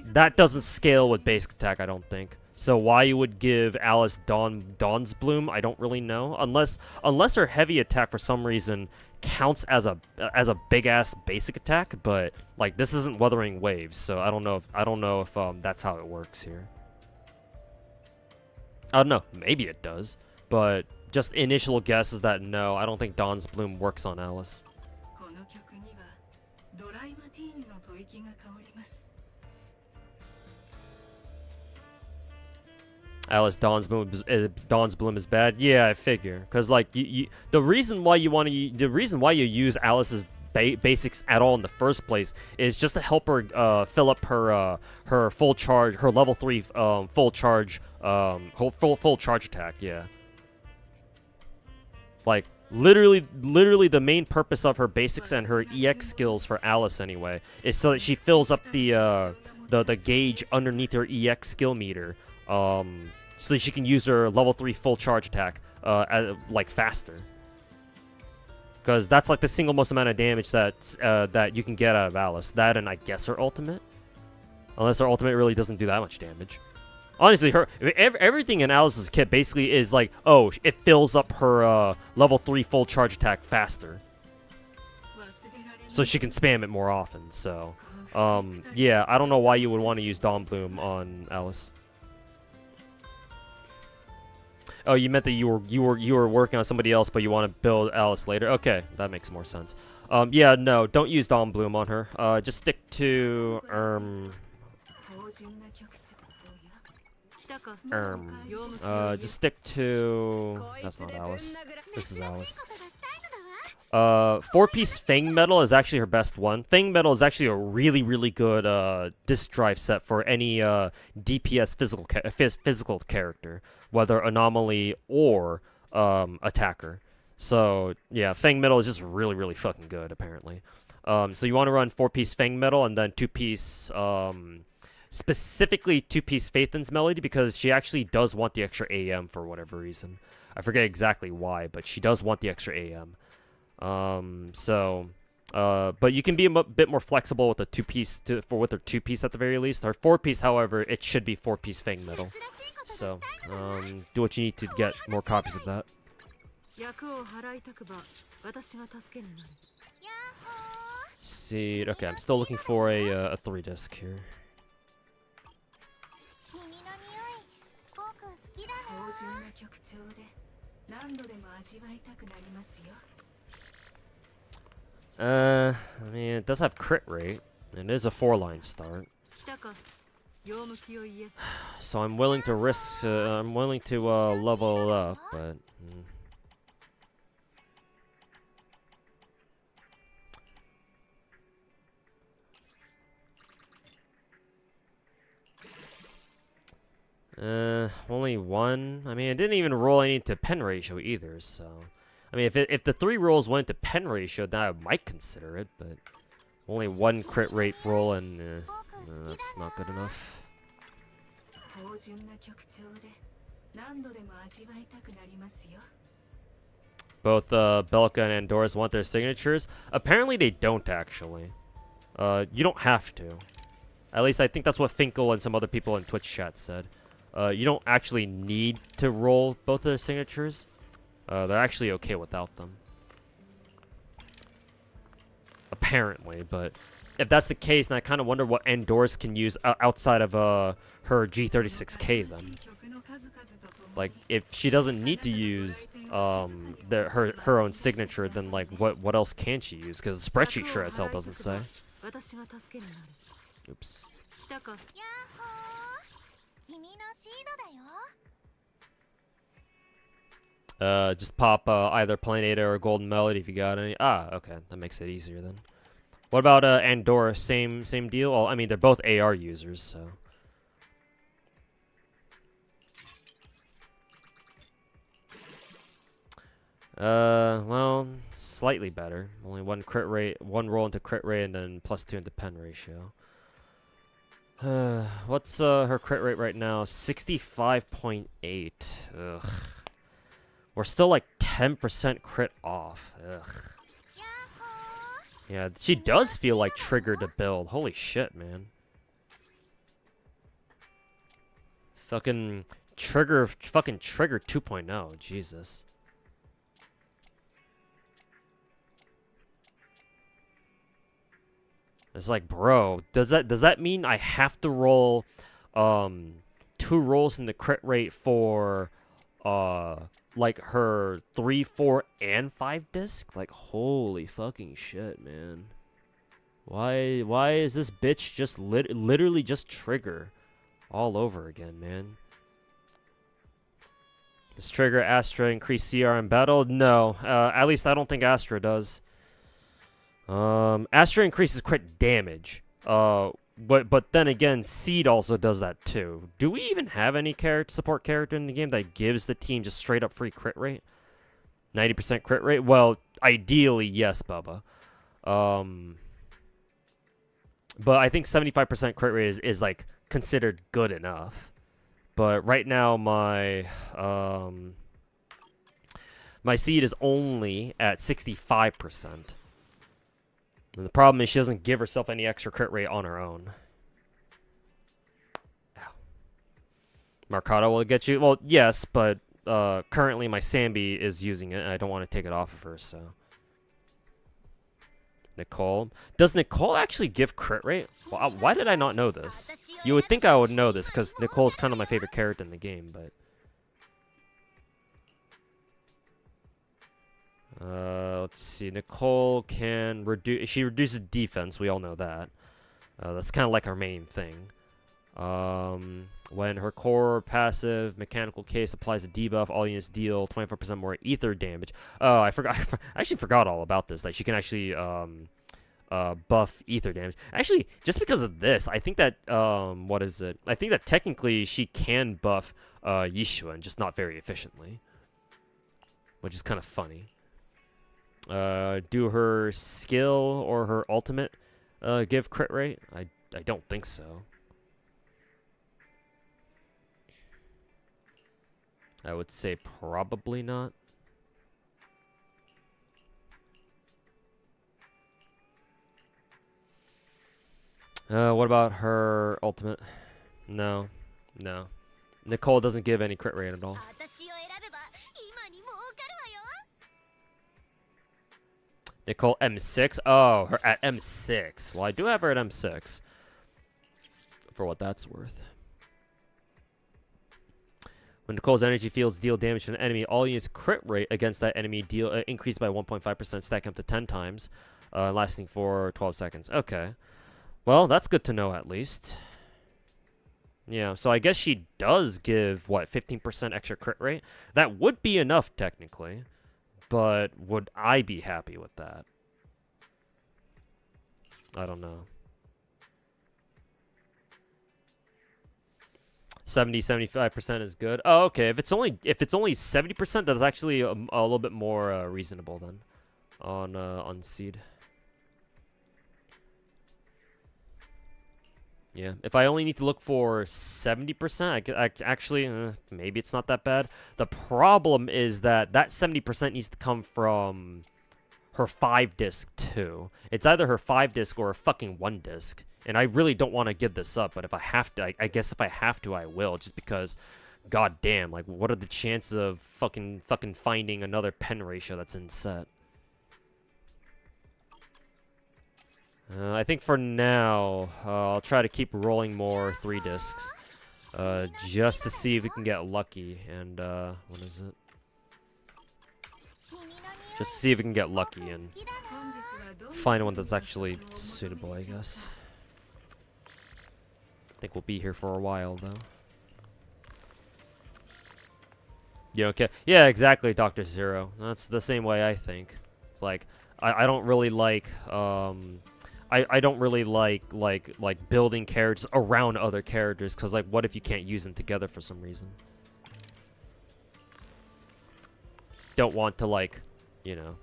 that doesn't scale with basic attack, I don't think. So why you would give Alice Dawn's Bloom, I don't really know. Unless her heavy attack for some reason counts as a big ass basic attack, but like this isn't Wuthering Waves, so I don't know if that's how it works here. I don't know, maybe it does, but just initial guess is that no, I don't think Dawn's Bloom works on Alice. この曲にはドライマティーニの吐息が香ります。 Alice Dawn's Bloom is bad. Yeah, I figure, cause like the reason why you use Alice's basics at all in the first place is just to help her fill up her full charge, her level 3 full charge full charge attack. Yeah. Like literally the main purpose of her basics and her EX skills for Alice anyway is so that she fills up the gauge underneath her EX skill meter. So she can use her level 3 full charge attack, like faster. Because that's like the single most amount of damage that you can get out of Alice. That and I guess her ultimate, unless her ultimate really doesn't do that much damage. Honestly, everything in Alice's kit basically is like, oh, it fills up her level 3 full charge attack faster, so she can spam it more often. So, yeah, I don't know why you would want to use Dawn Bloom on Alice. Oh, you meant that you were working on somebody else, but you want to build Alice later. Okay, that makes more sense. Yeah, no, don't use Dawn Bloom on her. Just stick to 芳醇な曲調。来たか。用務するよ。 just stick to. That's not Alice. This is Alice. ことがしたいのだわ。 4-piece Fang Metal is actually her best one. Fang Metal is actually a really, really good disc drive set for any DPS physical character, whether anomaly or attacker. So yeah, Fang Metal is just really, really fucking good apparently. So you want to run 4-piece Fang Metal and then 2-piece, specifically 2-piece Phaethon's Melody because she actually does want the extra AM for whatever reason. I forget exactly why, but she does want the extra AM. But you can be a bit more flexible with a 2-piece with her 2-piece at the very least. Her 4-piece, however, it should be 4-piece Fang Metal. So, do what you need to get more copies of that. 役を払いたくば私が助けになる。 See, okay, I'm still looking for a 3-disc here. 君の匂い僕好きだな。芳醇な曲調で何度でも味わいたくなりますよ。 I mean, it does have crit rate. It is a 4-line start. 来たか。用向きを言え。 So I'm willing to risk, I'm willing to level it up, but... Only one. I mean, it didn't even roll any to pen ratio either, so... I mean, if the 3 rolls went to pen ratio, then I might consider it, but... Only 1 crit rate roll, and that's not good enough. 芳醇な曲調で何度でも味わいたくなりますよ。 Both Belka and Andorras want their signatures. Apparently they don't, actually. You don't have to. At least I think that's what Finkel and some other people in Twitch chat said. You don't actually need to roll both of their signatures. They're actually okay without them. Apparently, but if that's the case, then I kind of wonder what Andorras can use outside of her G36K then. Like, if she doesn't need to use her own signature, then like what else can she use? Because the spreadsheet sure as hell doesn't say. Oops. 来たか。やっほー君のシードだよ。 Just pop either Planeta or Golden Melody if you got any. Ah, okay, that makes it easier then. What about Andorra? Same deal. Well, I mean they're both AR users, so. Well, slightly better. Only 1 crit rate, 1 roll into crit rate, and then +2 into pen ratio. What's her crit rate right now? 65.8. Ugh. We're still like 10% crit off. Ugh. Yeah, she does feel like Trigger to build. Holy shit, man. Fucking Trigger 2.0. Jesus. It's like, bro, does that mean I have to roll 2 rolls in the crit rate for like her 3, 4, and 5 disc? Like, holy fucking shit, man. Why is this bitch just literally just Trigger all over again, man? Does Trigger Astra increase CR in battle? No, at least I don't think Astra does. Astra increases crit damage. But then again, Seed also does that too. Do we even have any support character in the game that gives the team just straight up free crit rate? 90% crit rate? Well, ideally, yes, Bubba. But I think 75% crit rate is like considered good enough. But right now, my Seed is only at 65%. And the problem is she doesn't give herself any extra crit rate on her own. Ow. Marcado will get you. Well, yes, but currently my Sambi is using it, and I don't want to take it off of her, so. Nicole. Does Nicole actually give crit rate? Well, why did I not know this? You would think I would know this, because Nicole's kind of my favorite character in the game, but. let's see. Nicole can reduce. She reduces defense. We all know that. That's kind of like our main thing. When her core passive mechanical case applies a debuff, all units deal 24% more ether damage. Oh, I forgot. I actually forgot all about this. Like she can actually buff ether damage. Actually, just because of this, I think that what is it? I think that technically she can buff Yishuan, just not very efficiently, which is kind of funny. Do her skill or her ultimate give crit rate? I don't think so. I would say probably not. What about her ultimate? No. No. Nicole doesn't give any crit rate at all. 私を選べば今に儲かるわよ。 Nicole M6? Oh, her at M6. Well, I do have her at M6. For what that's worth. When Nicole's energy fields deal damage to an enemy, all units crit rate against that enemy deal increase by 1.5%, stacking up to 10 times, lasting for 12 seconds. Okay. Well, that's good to know at least. Yeah, so I guess she does give, what, 15% extra crit rate? That would be enough, technically. But would I be happy with that? I don't know. 75% is good. Oh, okay. If it's only 70%, that's actually a little bit more reasonable then on seed. Yeah, if I only need to look for 70%, I actually maybe it's not that bad. The problem is that 70% needs to come from her 5-disc too. It's either her 5-disc or a fucking 1-disc. And I really don't want to give this up, but if I have to, I guess if I have to, I will. Just because, god damn, like, what are the chances of fucking finding another pen ratio that's in set? I think for now, I'll try to keep rolling more 3 discs. Just to see if we can get lucky. And, what is it? Just see if we can get lucky and find one that's actually suitable, I guess. I think we'll be here for a while, though. You okay? Yeah, exactly, Dr. Zero. That's the same way I think. Like, I don't really like, I don't really like building characters around other characters, because, like, what if you can't use them together for some reason? Don't want to, like, you know,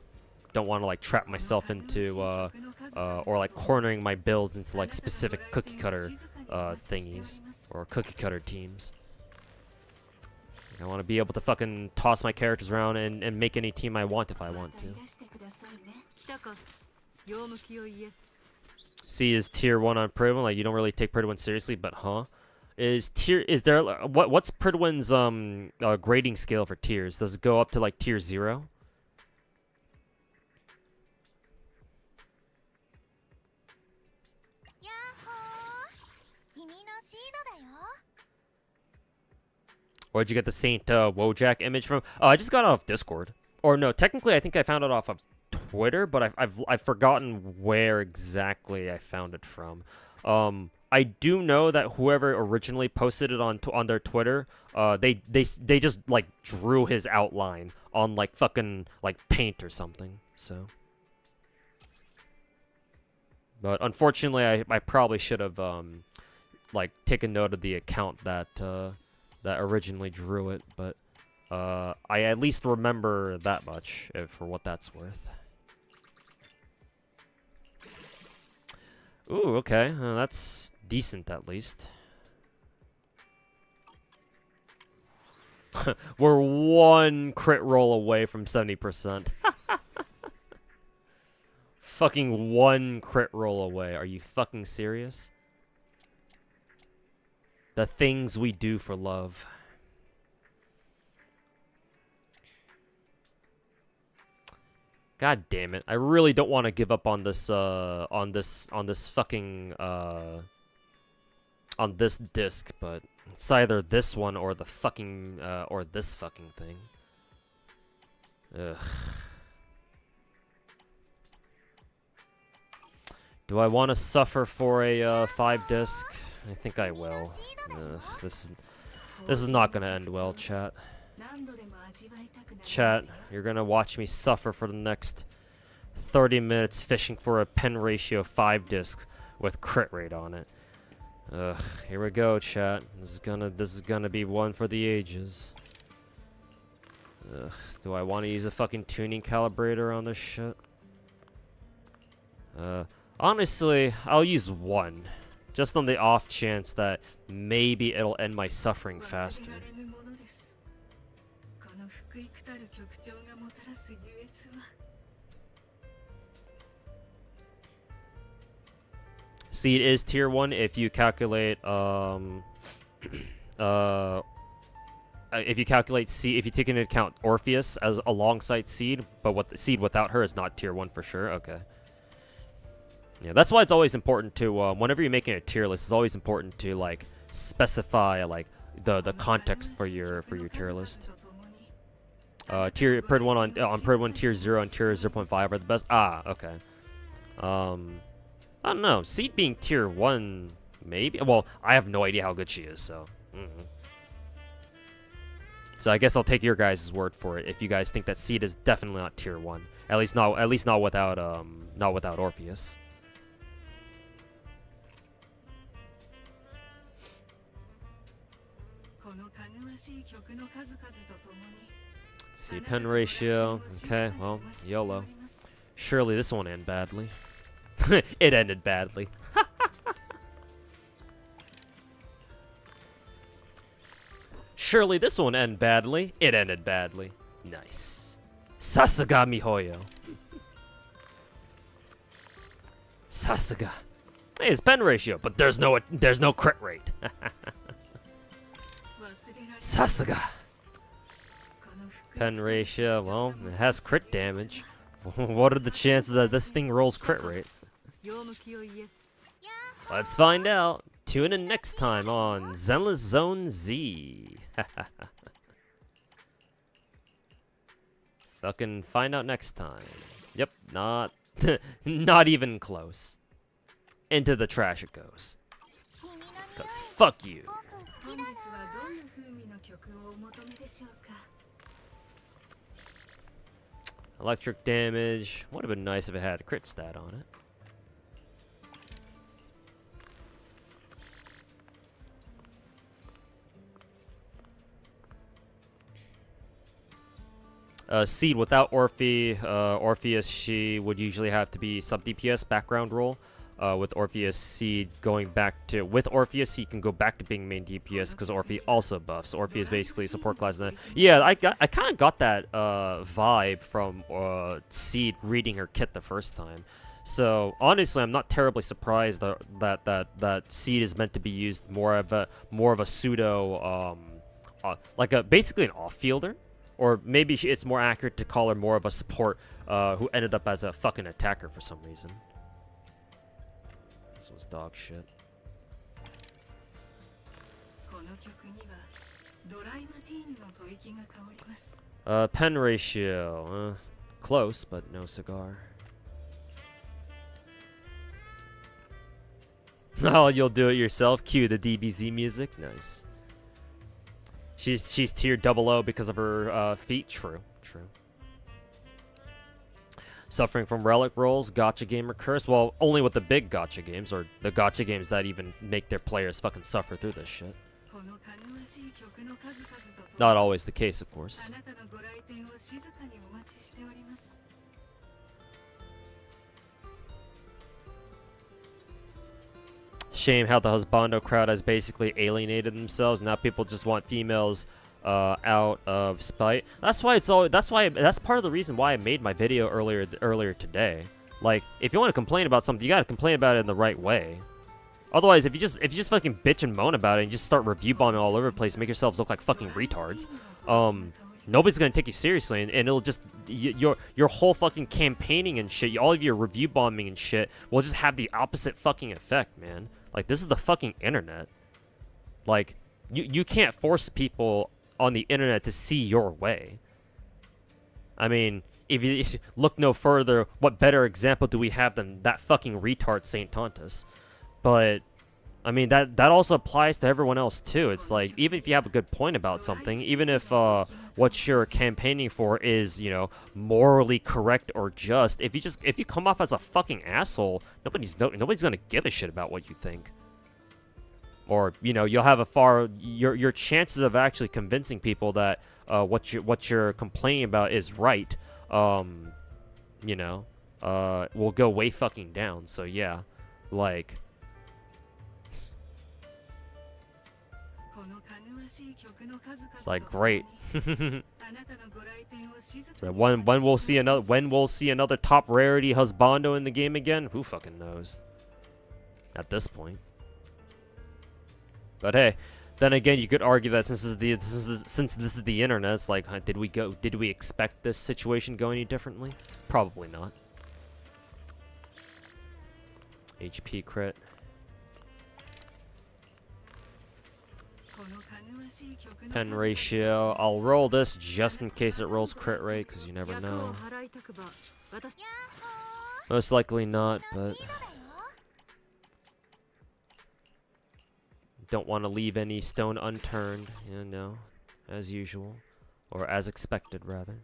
don't want to, like, trap myself into, or, like, cornering my builds into, like, specific cookie-cutter thingies, or cookie-cutter teams. I want to be able to fucking toss my characters around and make any team I want if I want to. C is tier 1 on Pridwin, like, you don't really take Pridwin seriously, but huh? Is there, what's Pridwin's, grading scale for tiers? Does it go up to, like, tier 0? Where'd you get the Saint Wojak image from? Oh, I just got it off Discord. Or no, technically I think I found it off of Twitter, but I've forgotten where exactly I found it from. I do know that whoever originally posted it on their Twitter, they just like drew his outline on like fucking like paint or something. So, but unfortunately, I probably should have like taken note of the account that that originally drew it, but I at least remember that much, for what that's worth. Ooh, okay, that's decent at least. We're 1 crit roll away from 70%. Fucking 1 crit roll away. Are you fucking serious? The things we do for love. God damn it! I really don't want to give up on this. On this fucking. On this disc, but it's either this one or the fucking. Or this fucking thing. Ugh. Do I want to suffer for a 5-disc? I think I will. This is not gonna end well, chat. 何度でも味わいたくなります Chat, よ you're gonna watch me suffer for the next 30 minutes fishing for a pen ratio 5-disc with crit rate on it. Ugh, here we go, chat. This is gonna be one for the ages. Ugh, do I want to use a fucking tuning calibrator on this shit? Honestly, I'll use one. Just on the off chance that maybe it'll end my suffering 忘 faster. れられぬものですこの福幾たる局長がもたらす優越は Seed is tier 1 if you calculate if you calculate Seed, if you take into account Orpheus as alongside Seed, but what the Seed without her is not tier 1 for sure. Okay. Yeah, that's why it's always important to whenever you're making a tier list, it's always important to like specify like the context for your tier list. Tier Perd 1 on Perd 1 tier 0 and tier 0.5 are the best. Ah, okay. I don't know. Seed being tier 1, maybe? Well, I have no idea how good she is, so... So I guess I'll take your guys' word for it if you guys think that Seed is definitely not tier 1. At least not without Orpheus. このかぐわしい曲の数々とともに Let's see, pen ratio. Okay, well, YOLO. Surely this won't end badly. It ended badly. Surely this won't end badly. It ended badly. Nice. Sasuga mihoyo. Sasuga. Hey, it's pen ratio, but there's no crit rate. 忘れられぬ Sasuga. この福幾 Pen ratio, well, it has crit damage. What are the chances that this thing rolls crit rate? 用向きを言え Let's find out. Tune in next time on Zenless Zone Z. Fucking find out next time. Yep, not not even close. Into the trash it goes. 君の匂い Cause fuck you. 僕好本日きだなはどんな風味の曲をお求めでしょうか Electric damage. Would have been nice if it had a crit stat on it. Seed without Orpheus, she would usually have to be sub DPS background role. With Orpheus, Seed going back to Orpheus, he can go back to being main DPS because Orpheus also buffs. Orpheus basically a support class. Yeah, I kind of got that vibe from Seed reading her kit the first time. So honestly, I'm not terribly surprised that Seed is meant to be used more of a pseudo like basically an off fielder. Or maybe it's more accurate to call her more of a support who ended up as a fucking attacker for some reason. This was dog shit. この曲にはドライマティーヌの吐息が香ります Pen ratio. Close, but no cigar. Oh, you'll do it yourself. Cue the DBZ music. Nice. She's tier 00 because of her feet. True. Suffering from relic rolls, gacha gamer curse. Well, only with the big gacha games, or the gacha games that even make their players fucking suffer through this shit. このかぐわしい曲の数々とともに Not always the case, of course. あなたのご来店を静かにお待ちしております Shame how the husbando crowd has basically alienated themselves. Now people just want females out of spite. That's part of the reason why I made my video earlier today. Like, if you want to complain about something, you gotta complain about it in the right way. Otherwise, if you just fucking bitch and moan about it and just start review bombing all over the place, make yourselves look like fucking retards, nobody's gonna take you seriously, and it'll just your whole fucking campaigning and shit, all of your review bombing and shit will just have the opposite fucking effect, man. Like, this is the fucking internet. Like, you can't force people on the internet to see your way. I mean, if you look no further, what better example do we have than that fucking retard Saint Tontus? But I mean, that also applies to everyone else too. It's like, even if you have a good point about something, even if what you're campaigning for is, you know, morally correct or just, if you come off as a fucking asshole, nobody's gonna give a shit about what you think. Or, you know, you'll have your chances of actually convincing people that what you're complaining about is right, you know, will go way fucking down. So yeah, like, it's like, great. So when we'll see another top rarity husbando in the game again? Who fucking knows? At this point. But hey, then again, you could argue that since this is the internet, it's like, huh, did we expect this situation to go any differently? Probably not. HP crit. Pen ratio. I'll roll this just in case it rolls crit rate, because you never know. Most likely not, but don't want to leave any stone unturned, you know, as usual. Or as expected, rather.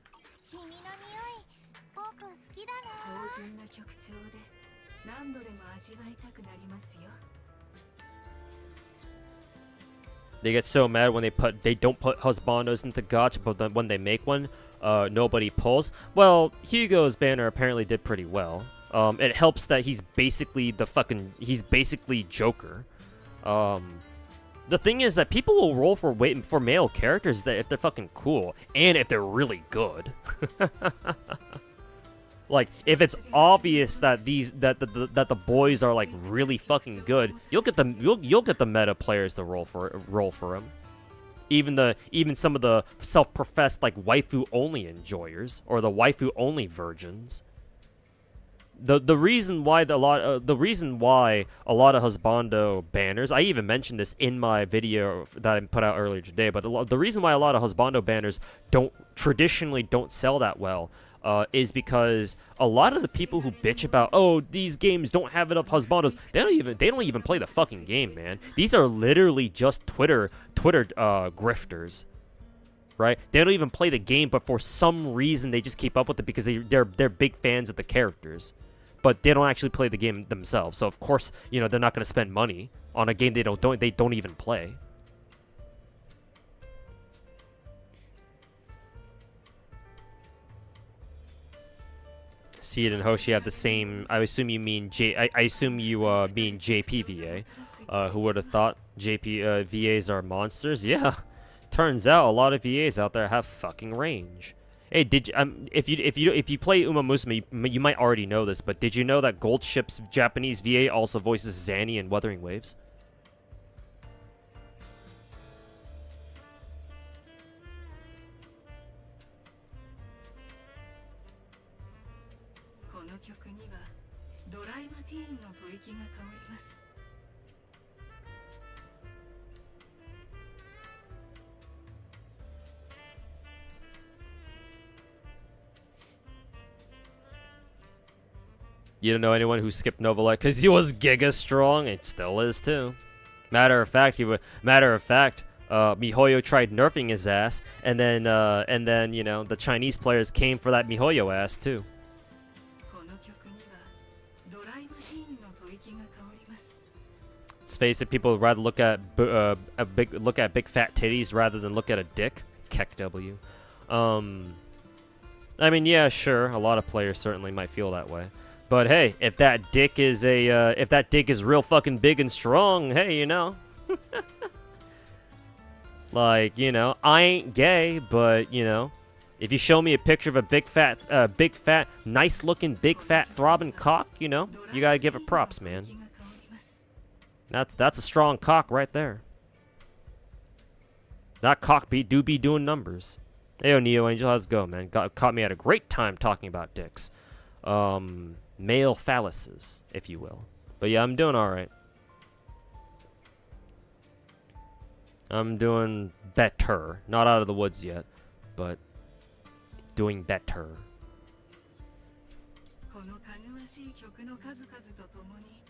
They get so mad when they don't put husbandos into gacha, but then when they make one, nobody pulls. Well, Hugo's banner apparently did pretty well. It helps that he's basically Joker. The thing is that people will roll for male characters that if they're fucking cool and if they're really good. Like, if it's obvious that the boys are like really fucking good, you'll get the meta players to roll for him. Even some of the self-professed like waifu only enjoyers or the waifu only virgins. The reason why a lot of husbando banners, I even mentioned this in my video that I put out earlier today, but the reason why a lot of husbando banners traditionally don't sell that well is because a lot of the people who bitch about, oh, these games don't have enough husbandos, they don't even play the fucking game, man. These are literally just Twitter grifters. Right? They don't even play the game, but for some reason they just keep up with it because they're big fans of the characters. But they don't actually play the game themselves. So of course, you know, they're not going to spend money on a game they don't even play. Seed and Hoshi have the same. I assume you mean I assume you mean JPVA. Who would have thought VAs are monsters? Yeah. Turns out a lot of VAs out there have fucking range. Hey, if you play Uma Musume, you might already know this, but did you know that Gold Ship's Japanese VA also voices Zanny in Wuthering Waves? You don't know anyone who skipped Novalite because he was giga strong. It still is too. Matter of fact, MiHoYo tried nerfing his ass, and then you know, the Chinese players came for that MiHoYo ass too. Let's face it, people would rather look at big fat titties rather than look at a dick. Keck W. I mean, yeah, sure, a lot of players certainly might feel that way. But hey, if that dick is real fucking big and strong, hey, you know. Like, you know, I ain't gay, but, you know, if you show me a picture of a big fat, nice looking, big fat throbbing cock, you know, you gotta give it props, man. That's a strong cock right there. That cock do be doing numbers. Hey, Neo Angel, how's it go, man? Caught me at a great time talking about dicks. Male phalluses, if you will. But yeah, I'm doing alright. I'm doing better. Not out of the woods yet, but doing better. のかぐわしい曲の数々とともに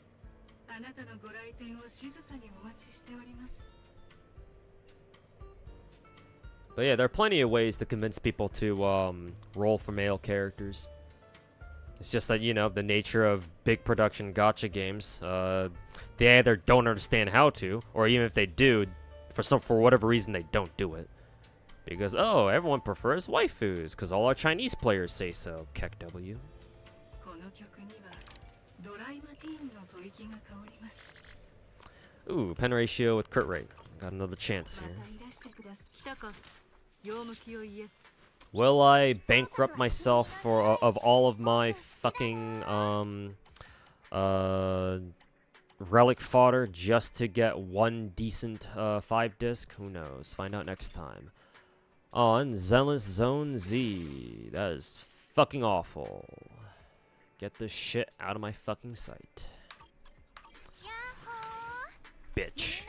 あなたのご来店を静かにお待ちしております。 But yeah, there are plenty of ways to convince people to roll for male characters. It's just that, you know, the nature of big production gacha games, they either don't understand how to, or even if they do, for whatever reason they don't do it. Because, oh, everyone prefers waifus, because all our Chinese players say so. Keck W. この曲にはドライマティーニの吐息が香ります。 Ooh, pen ratio with crit rate. Got another chance ま here. たいらしてください。来たか。用向きを言え。 Will I bankrupt myself of all of my fucking relic fodder just to get one decent 5 disc? Who knows? Find out next time. On Zealous Zone Z. That is fucking awful. Get this shit out of my fucking sight. Bitch.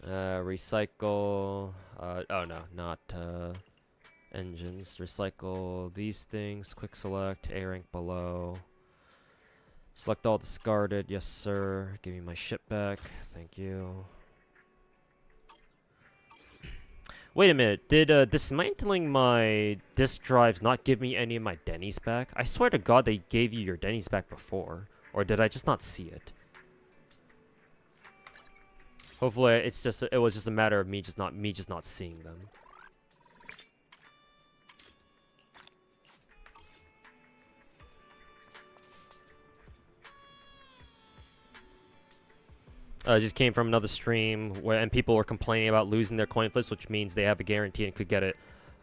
Recycle. Oh no, not engines. Recycle these things. Quick select. A rank below. Select all discarded. Yes, sir. Give me my shit back. Thank you. Wait a minute. Did dismantling my disk drives not give me any of my Denny's back? I swear to God they gave you your Denny's back before. Or did I just not see it? Hopefully it was just a matter of me just not seeing them. I just came from another stream and people were complaining about losing their coin flips, which means they have a guarantee and could get it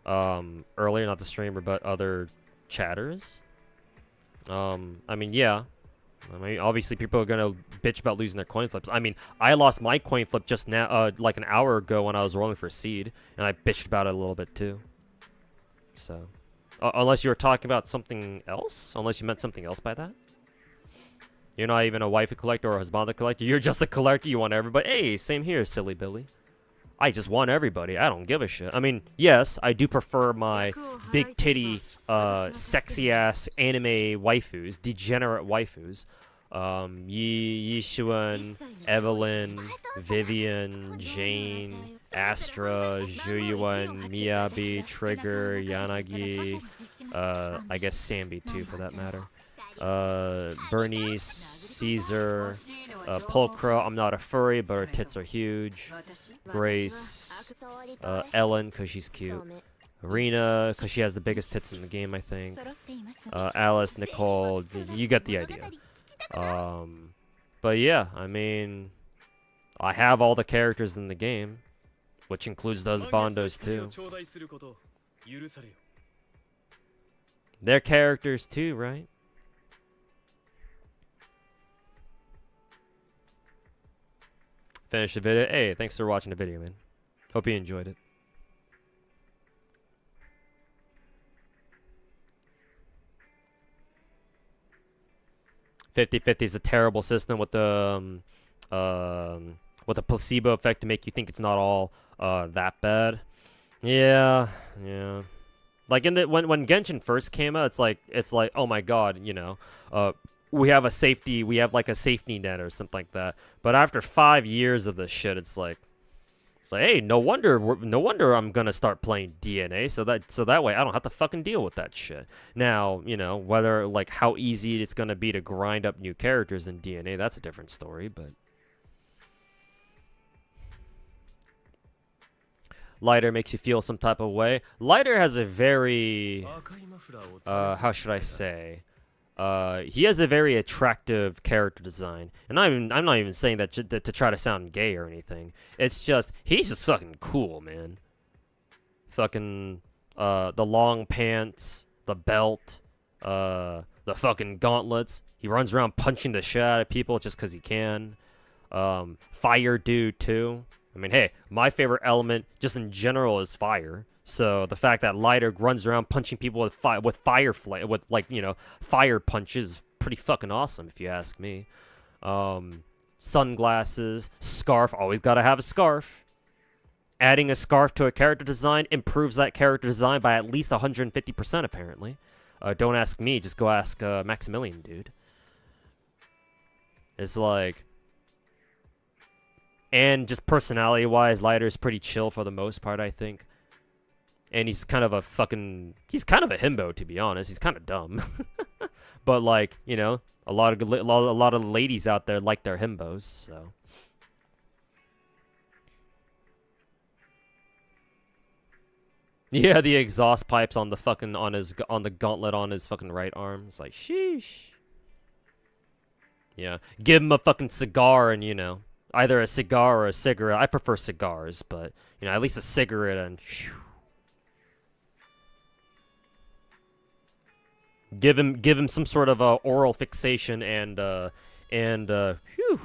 earlier, not the streamer, but other chatters. I mean, yeah. I mean, obviously people are gonna bitch about losing their coin flips. I mean, I lost my coin flip just now, like an hour ago when I was rolling for seed, and I bitched about it a little bit too. So, unless you were talking about something else, unless you meant something else by that. You're not even a waifu collector or a husband collector. You're just a collector. You want everybody. Hey, same here, silly Billy. I just want everybody. I don't give a shit. I mean, yes, I do prefer my big titty, sexy ass anime waifus, degenerate waifus. Yishuan, Evelyn, Vivian, Jane, Astra, Zhuyuan, Miyabi, Trigger, Yanagi, I guess Sambi too for that matter. Bernice, Caesar, Pulcra, I'm not a furry, but her tits are huge. Grace, Ellen, because she's cute. Rena, because she has the biggest tits in the game, I think. Alice, Nicole, you get the idea. But yeah, I mean, I have all the characters in the game, which includes those Bondos too. They're characters too, right? Finish the video. Hey, thanks for watching the video, man. Hope you enjoyed it. "50-50 is a terrible system with the placebo effect to make you think it's not all that bad. Yeah. Like in the when Genshin first came out, it's like oh my god, you know, we have a safety net or something like that. But after 5 years of this shit, it's like hey, no wonder I'm gonna start playing DNA, so that way I don't have to fucking deal with that shit. Now, you know, whether like how easy it's gonna be to grind up new characters in DNA, that's a different story, but Lighter makes you feel some type of way. Lighter has a very how should I say? He has a very attractive character design, and I'm not even saying that to try to sound gay or anything. It's just he's just fucking cool, man. Fucking the long pants, the belt, the fucking gauntlets. He runs around punching the shit out of people just because he can. Fire dude too. I mean, hey, my favorite element just in general is fire. So the fact that Lighter runs around punching people with fire fire punches is pretty fucking awesome if you ask me. sunglasses, scarf. Always gotta have a scarf. Adding a scarf to a character design improves that character design by at least 150%, apparently. Don't ask me, just go ask Maximilian, dude. It's like... And just personality-wise, Lighter's pretty chill for the most part, I think. And he's kind of a fucking... He's kind of a himbo, to be honest. He's kind of dumb. But, like, you know, a lot of ladies out there like their himbos, so... Yeah, the exhaust pipes on the fucking on the gauntlet on his fucking right arm. It's like, sheesh. Yeah, give him a fucking cigar and, you know, either a cigar or a cigarette. I prefer cigars, but, you know, at least a cigarette and whew. Give him some sort of oral fixation and whew.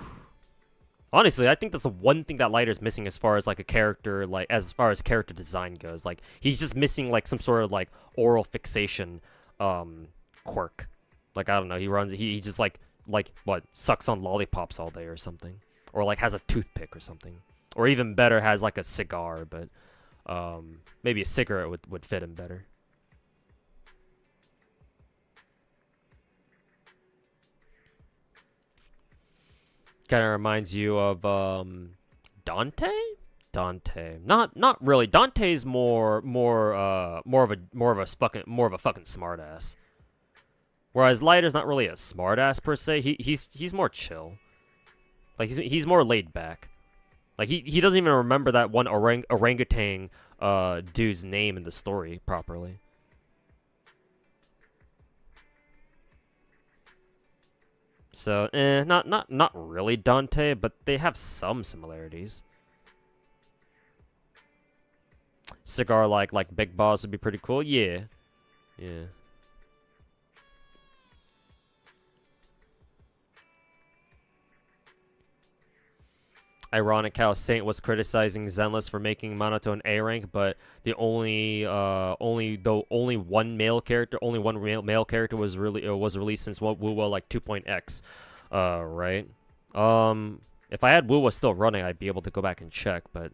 Honestly, I think that's the one thing that Lighter's missing as far as like a character, like as far as character design goes. Like he's just missing like some sort of like oral fixation quirk. Like I don't know, he just like what, sucks on lollipops all day or something. Or like has a toothpick or something. Or even better, has like a cigar, but maybe a cigarette would fit him better. Kind of reminds you of Dante. Not really. Dante's more of a fucking smartass. Whereas Lighter's not really a smartass per se. He's more chill. Like he's more laid back. Like he doesn't even remember that one orangutan dude's name in the story properly. So, not really Dante, but they have some similarities. Cigar like Big Boss would be pretty cool. Yeah. Yeah. Ironic how Saint was criticizing Zenless for making monotone A rank, but the only one male character was released since Wuwa like 2.x, right? If I had Wuwa still running, I'd be able to go back and check, but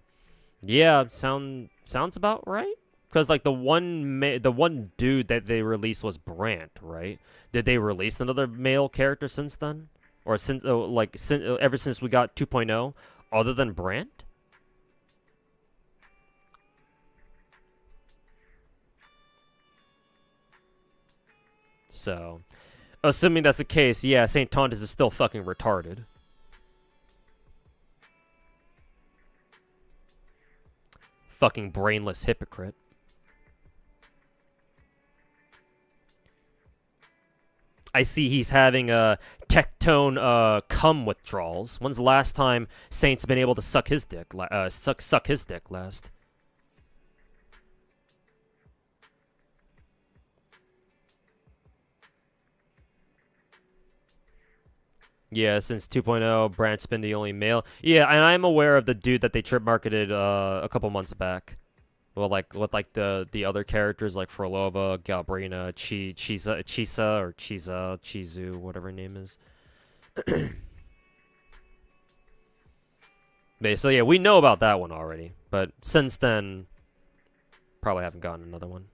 yeah, sounds about right. Because like the one dude that they released was Brant, right? Did they release another male character since then, or since ever since we got 2.0? Other than Brant? So, assuming that's the case, yeah, St. Tondas is still fucking retarded. Fucking brainless hypocrite. I see he's having Tectone cum withdrawals. When's the last time Saint's been able to suck his dick? Suck his dick last. Yeah, since 2.0, Brant's been the only male. Yeah, and I'm aware of the dude that they trip marketed a couple months back. Well, like with like the other characters like Frolova, Galbrina, Chizu, whatever her name is. So yeah, we know about that one already, but since then, probably haven't gotten another one.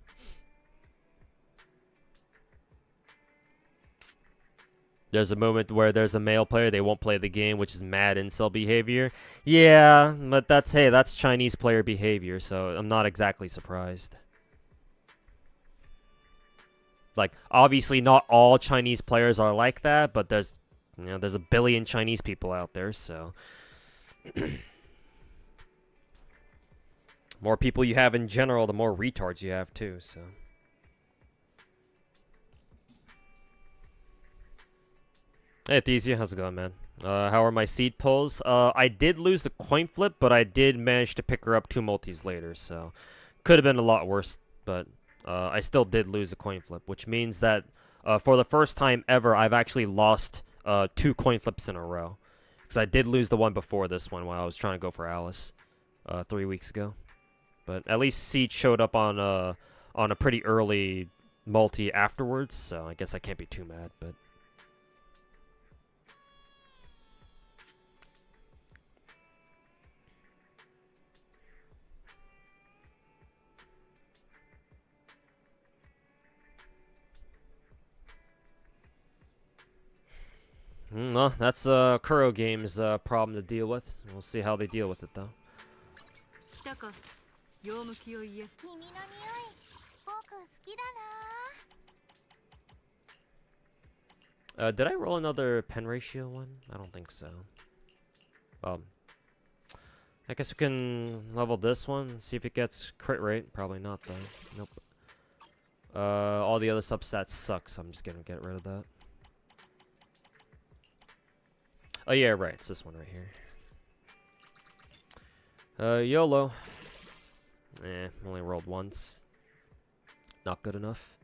There's a moment where there's a male player, they won't play the game, which is mad incel behavior. Yeah, but that's Chinese player behavior, so I'm not exactly surprised. Like, obviously not all Chinese players are like that, but there's a billion Chinese people out there, so... more people you have in general, the more retards you have too, so... Hey, Thesia, how's it going, man? How are my seed pulls? I did lose the coin flip, but I did manage to pick her up 2 multis later, so... Could have been a lot worse, but I still did lose the coin flip, which means that for the first time ever, I've actually lost 2 coin flips in a row. Because I did lose the one before this one while I was trying to go for Alice 3 weeks ago. But at least seed showed up on a pretty early multi afterwards, so I guess I can't be too mad, but... Well, that's Kuro Game's problem to deal with. We'll see how they deal with it though. 来たか。用向きを言え。君の匂い僕好きだな。 Did I roll another pen ratio one? I don't think so. I guess we can level this one, see if it gets crit rate. Probably not though. Nope. All the other substats suck, so I'm just gonna get rid of that. Oh yeah, right. It's this one right here. YOLO. Only rolled once. Not good enough.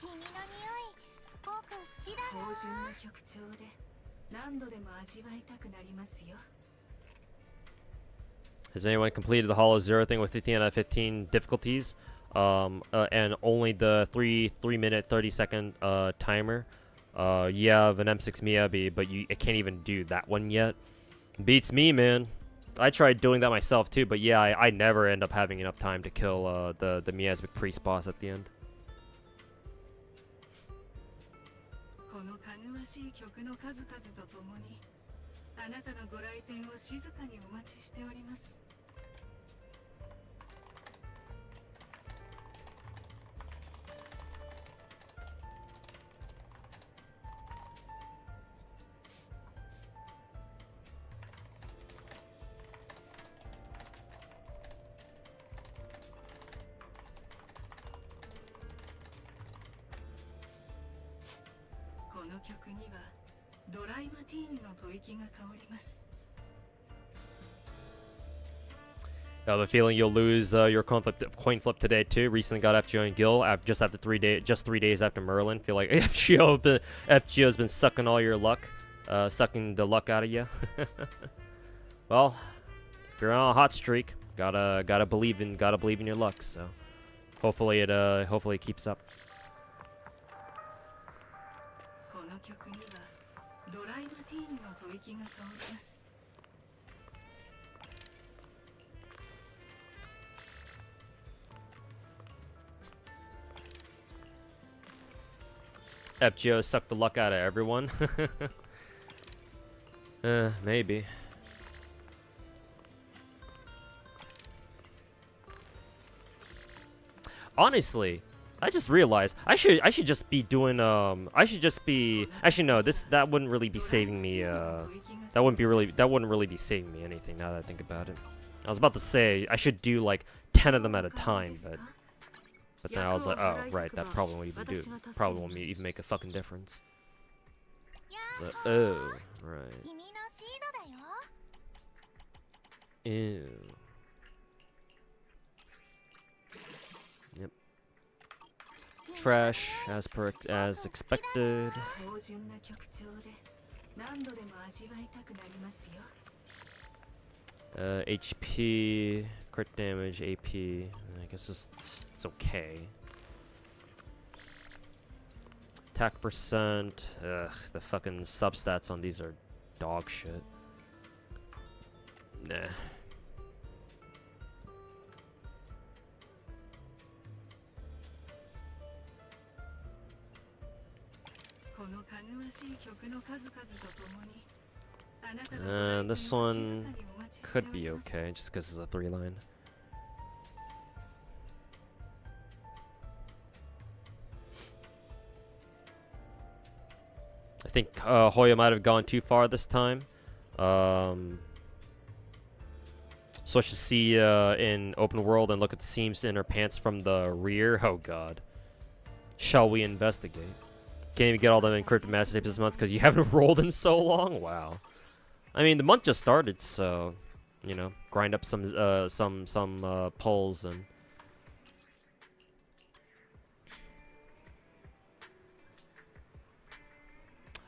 君の匂い僕好きだな。芳醇な曲調で何度でも味わいたくなりますよ。 Has anyone completed the Hollow Zero thing with 15 out of 15 difficulties? And only the 3 minute 30-second timer. You have an M6 Miyabi, but I can't even do that one yet. Beats me, man. I tried doing that myself too, but yeah, I never end up having enough time to kill the miasmic priest boss at the end. このかぐわしい曲の数々とともにあなたのご来店を静かにお待ちしております。 この曲にはドライマティーニの吐息が香ります。 I have a feeling you'll lose your coin flip today too. Recently got FGO and Gil just 3 days after Merlin. Feel like FGO's been sucking all your luck, sucking the luck out of you. Well, if you're on a hot streak, gotta believe in your luck. So hopefully it keeps up. この曲にはドライマティーニの吐息が香ります。 FGO sucked the luck out of everyone. Maybe. Honestly, I just realized I should just be doing actually no, that wouldn't really be saving me that wouldn't really be saving me anything now that I think about it. I was about to say I should do like 10 of them at a time, but then I was like, oh right, that probably won't even make a fucking difference. But, oh, right. 君のシードだよ。 Ew. Yep. Trash as expected. 芳醇な曲調で何度でも味わいたくなりますよ。 HP, crit damage, AP. I guess it's okay. Attack percent. Ugh, the fucking substats on these are dog shit. Nah. This one could be okay, just because it's a 3-line. I think Hoya might have gone too far this time. So I should see in open world and look at the seams in her pants from the rear. Oh god. Shall we investigate? Can't even get all them encrypted master tapes this month because you haven't rolled in so long? Wow. I mean, the month just started, so, you know, grind up some pulls and...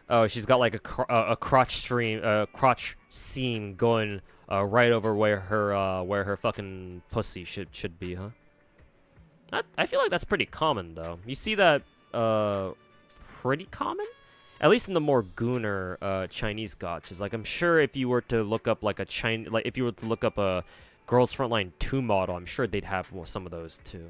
Oh, she's got like a crotch scene going right over where her fucking pussy should be, huh? I feel like that's pretty common though. You see that pretty common? At least in the more gooner Chinese gotchas. Like, I'm sure if you were to look up like if you were to look up a Girls Frontline 2 model, I'm sure they'd have some of those too.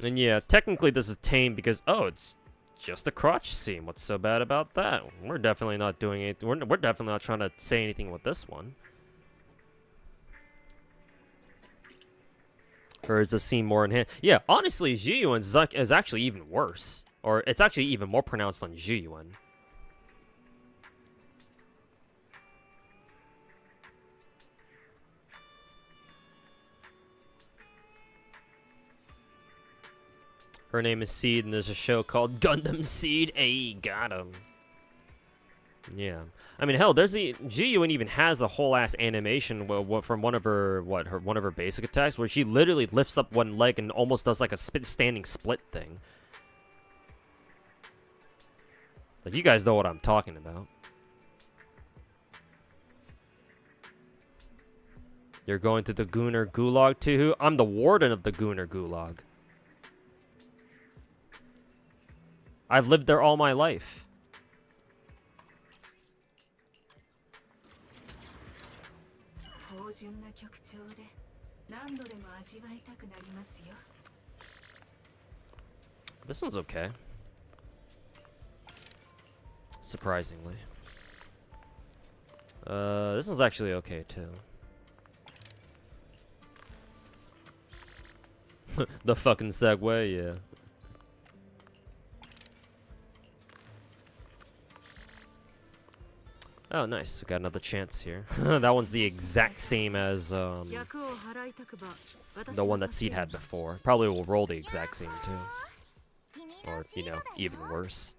And yeah, technically this is tame because, oh, it's just a crotch scene. What's so bad about that? We're definitely not doing it. We're definitely not trying to say anything with this one. Or is the scene more enhanced? Yeah, honestly, Zhiyuan's is actually even worse. Or it's actually even more pronounced than Zhiyuan. Her name is Seed, and there's a show called Gundam Seed. Ayy, got him. Yeah, I mean, hell, there's the Ji-Yuan even has the whole ass animation from one of her one of her basic attacks where she literally lifts up one leg and almost does like a standing split thing. Like, you guys know what I'm talking about. You're going to the Gooner Gulag too? I'm the warden of the Gooner Gulag. I've lived there all my life. This one's okay. Surprisingly. This one's actually okay too. The fucking segue, yeah. Oh, nice. We got another chance here. That one's the exact same as the one that Seed had before. Probably will roll the exact same too. Or, you know, even worse.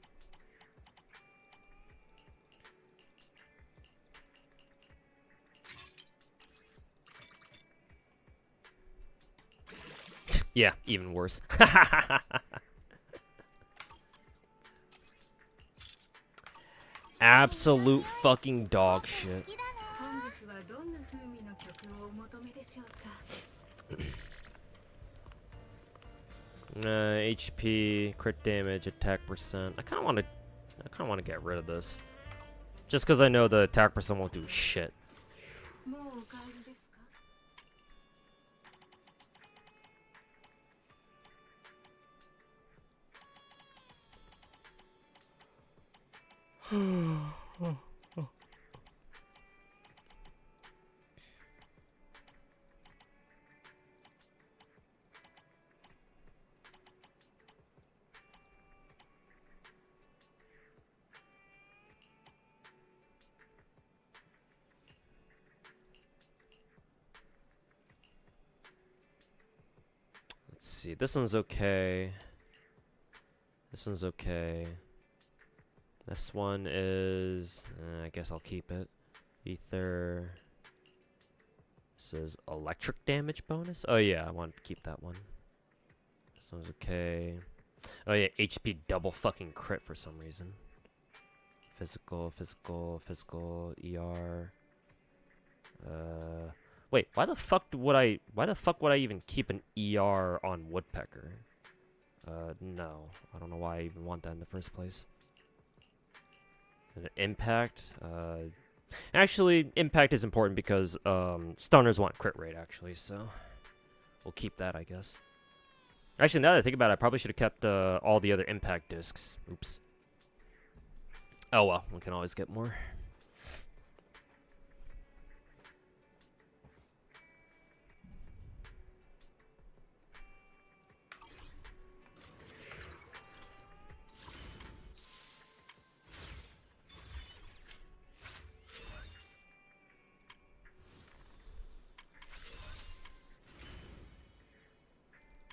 Yeah, even worse. Absolute fucking dog shit. HP, crit damage, attack percent. I kind of want to get rid of this, just because I know the attack percent won't do shit. Let's see. This one's okay. This one's okay. This one is... I guess I'll keep it. Ether. This is electric damage bonus. Oh yeah, I want to keep that one. This one's okay. Oh yeah, HP double fucking crit for some reason. Physical, physical, physical, ER. Wait, why the fuck would I even keep an ER on Woodpecker? No. I don't know why I even want that in the first place. And impact, actually, impact is important because, stunners want crit rate, actually, so we'll keep that, I guess. Actually, now that I think about it, I probably should have kept, all the other impact discs. Oops. Oh well, we can always get more.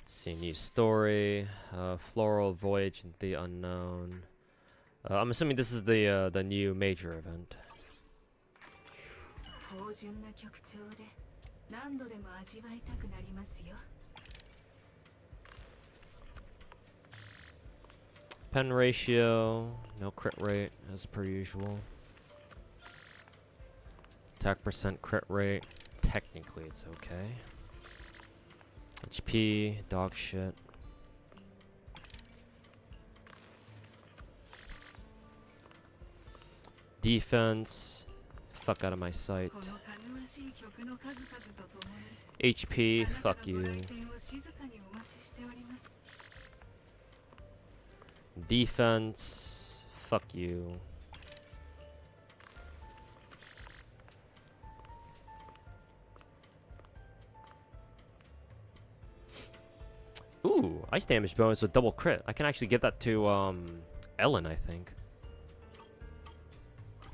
See, new story, Floral Voyage into the Unknown. I'm assuming this is the new major event. Pen ratio, no crit rate as per usual. Attack percent, crit rate. Technically, it's okay. HP, dog shit. Defense, fuck out of my sight. このかぐわしい曲の数々とともに HP, あなた fuck のご you. 来店を静かにお待ちしております Defense, fuck you. Ooh, ice damage bonus with double crit. I can actually give that to Ellen, I think.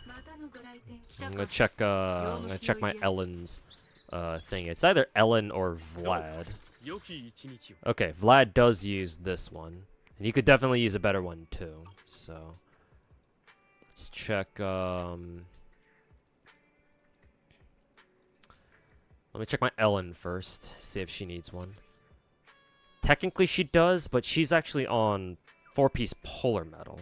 またのご来店来た I'm か gonna check my Ellen's thing. It's either Ellen or Vlad. 良き一日を Okay, Vlad does use this one. And you could definitely use a better one too. So let's check let me check my Ellen first, see if she needs one. Technically she does, but she's actually on 4-piece polar metal.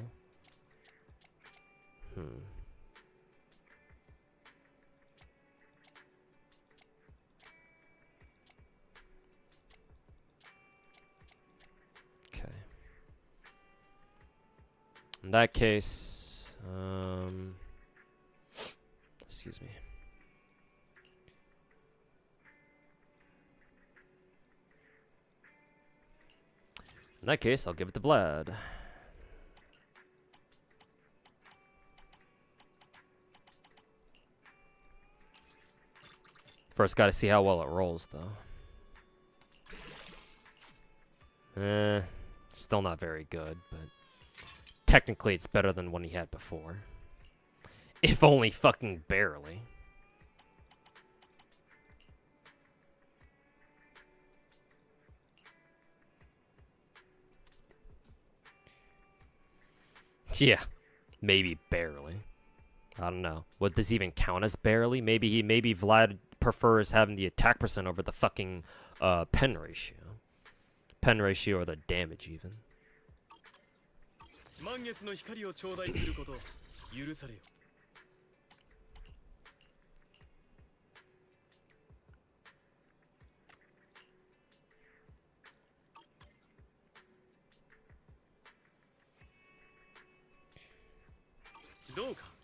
Okay. In that case, excuse me. In that case, I'll give it to Vlad. First, gotta see how well it rolls, though. Still not very good, but technically it's better than what he had before. If only fucking barely. Yeah, maybe barely. I don't know. What does he even count as barely? Maybe Vlad prefers having the attack percent over the fucking pen ratio. Pen ratio or the damage even. 満月の光を頂戴すること許されよ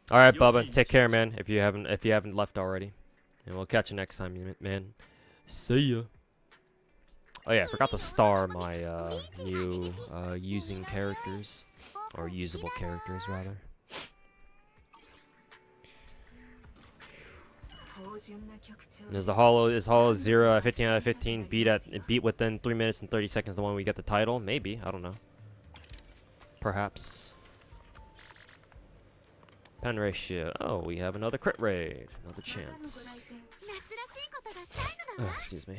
All right, Bubba. Take care, man. If you haven't left already, and we'll catch you next time, man. See ya. Oh yeah, I forgot to star my new using characters, or usable characters rather. 芳醇な曲調 Is Hollow 0 at 15 out of 15 beat within 3 minutes and 30 seconds the one we get the title? Maybe, I don't know. Perhaps. Pen ratio. Oh, we have another crit raid. Another またのご chance. 来店夏らしいことがしたいのだわ Excuse me. 怖い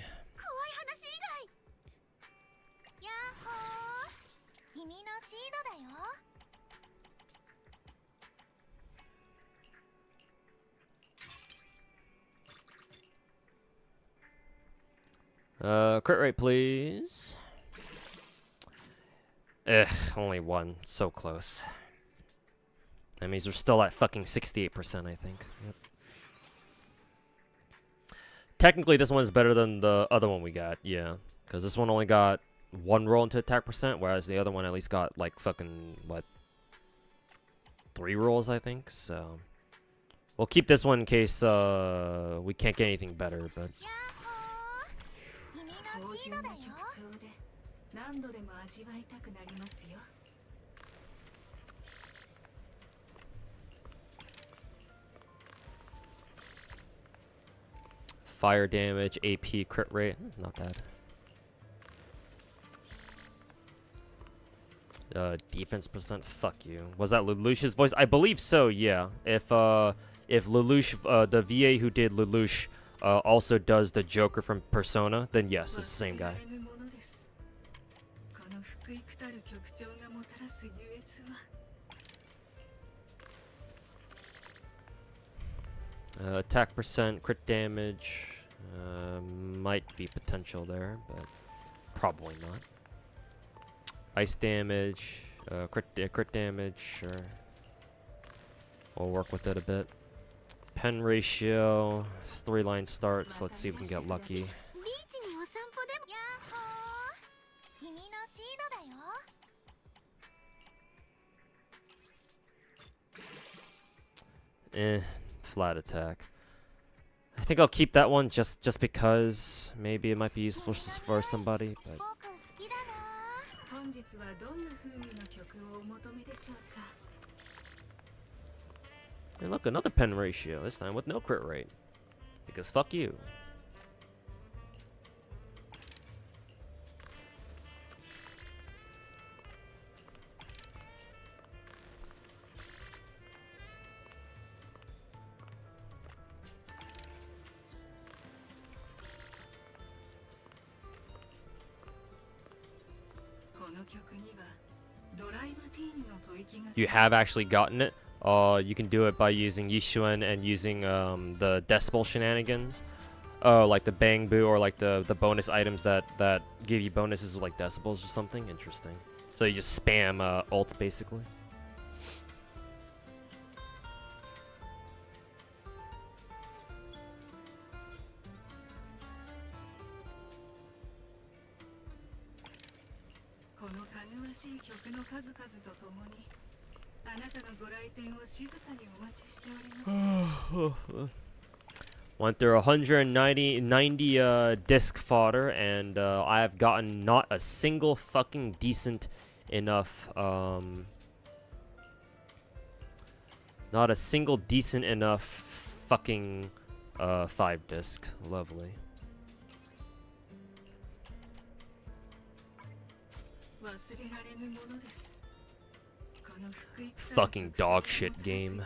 話以外やっほー君のシードだよ Crit rate, please. Only one. So close. That means we're still at fucking 68%, I think. Yep. Technically, this one's better than the other one we got, yeah. Because this one only got one roll into attack percent, whereas the other one at least got, like, fucking, what? 3 rolls, I think, so... We'll keep this one in case, we can't get anything better, but... やっほー君の芳シードだよ醇な曲調で何度でも味わいたくなりますよ Fire damage, AP, crit rate, not bad. Defense percent, fuck you. Was that Lelouch's voice? I believe so, yeah. If Lelouch, the VA who did Lelouch, also does the Joker from Persona, then yes, it's the same guy. 忘れられぬものですこの福幾たる曲調がもたらす優越は Attack percent, crit damage, might be potential there, but probably not. Ice damage, crit damage, sure. We'll work with it a bit. Pen ratio, 3-line starts. Let's see if we can get lucky. ビーチにお散歩でもやっほ Flat attack. I think I'll keep that one just because maybe it might be useful for somebody, but 僕好きだな。本日はどんな風味の曲をお求めでしょうか。 and look, another pen ratio, this time with no crit rate. Because fuck you. You have actually gotten it. You can do it by using Yishuan and using the decibel shenanigans. Like the Bang Boo or like the bonus items that give you bonuses like decibels or something. Interesting. So you just spam ults basically. Went through 190 disc fodder, and I have gotten not a single fucking decent enough, not a single decent enough fucking 5 disc. Lovely. Fucking dog shit game.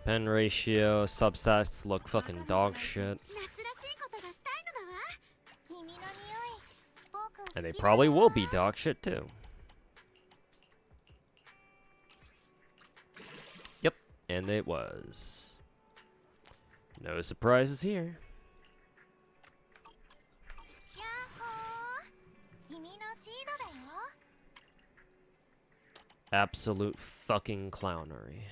Pen ratio, substats look fucking dog shit. 夏らしいことがしたいのだわ。君の匂い、僕好きだな。 And they probably will be dog shit too. Yep, and it was. No surprises here. やっほー。君のシードだよ。 Absolute fucking clownery.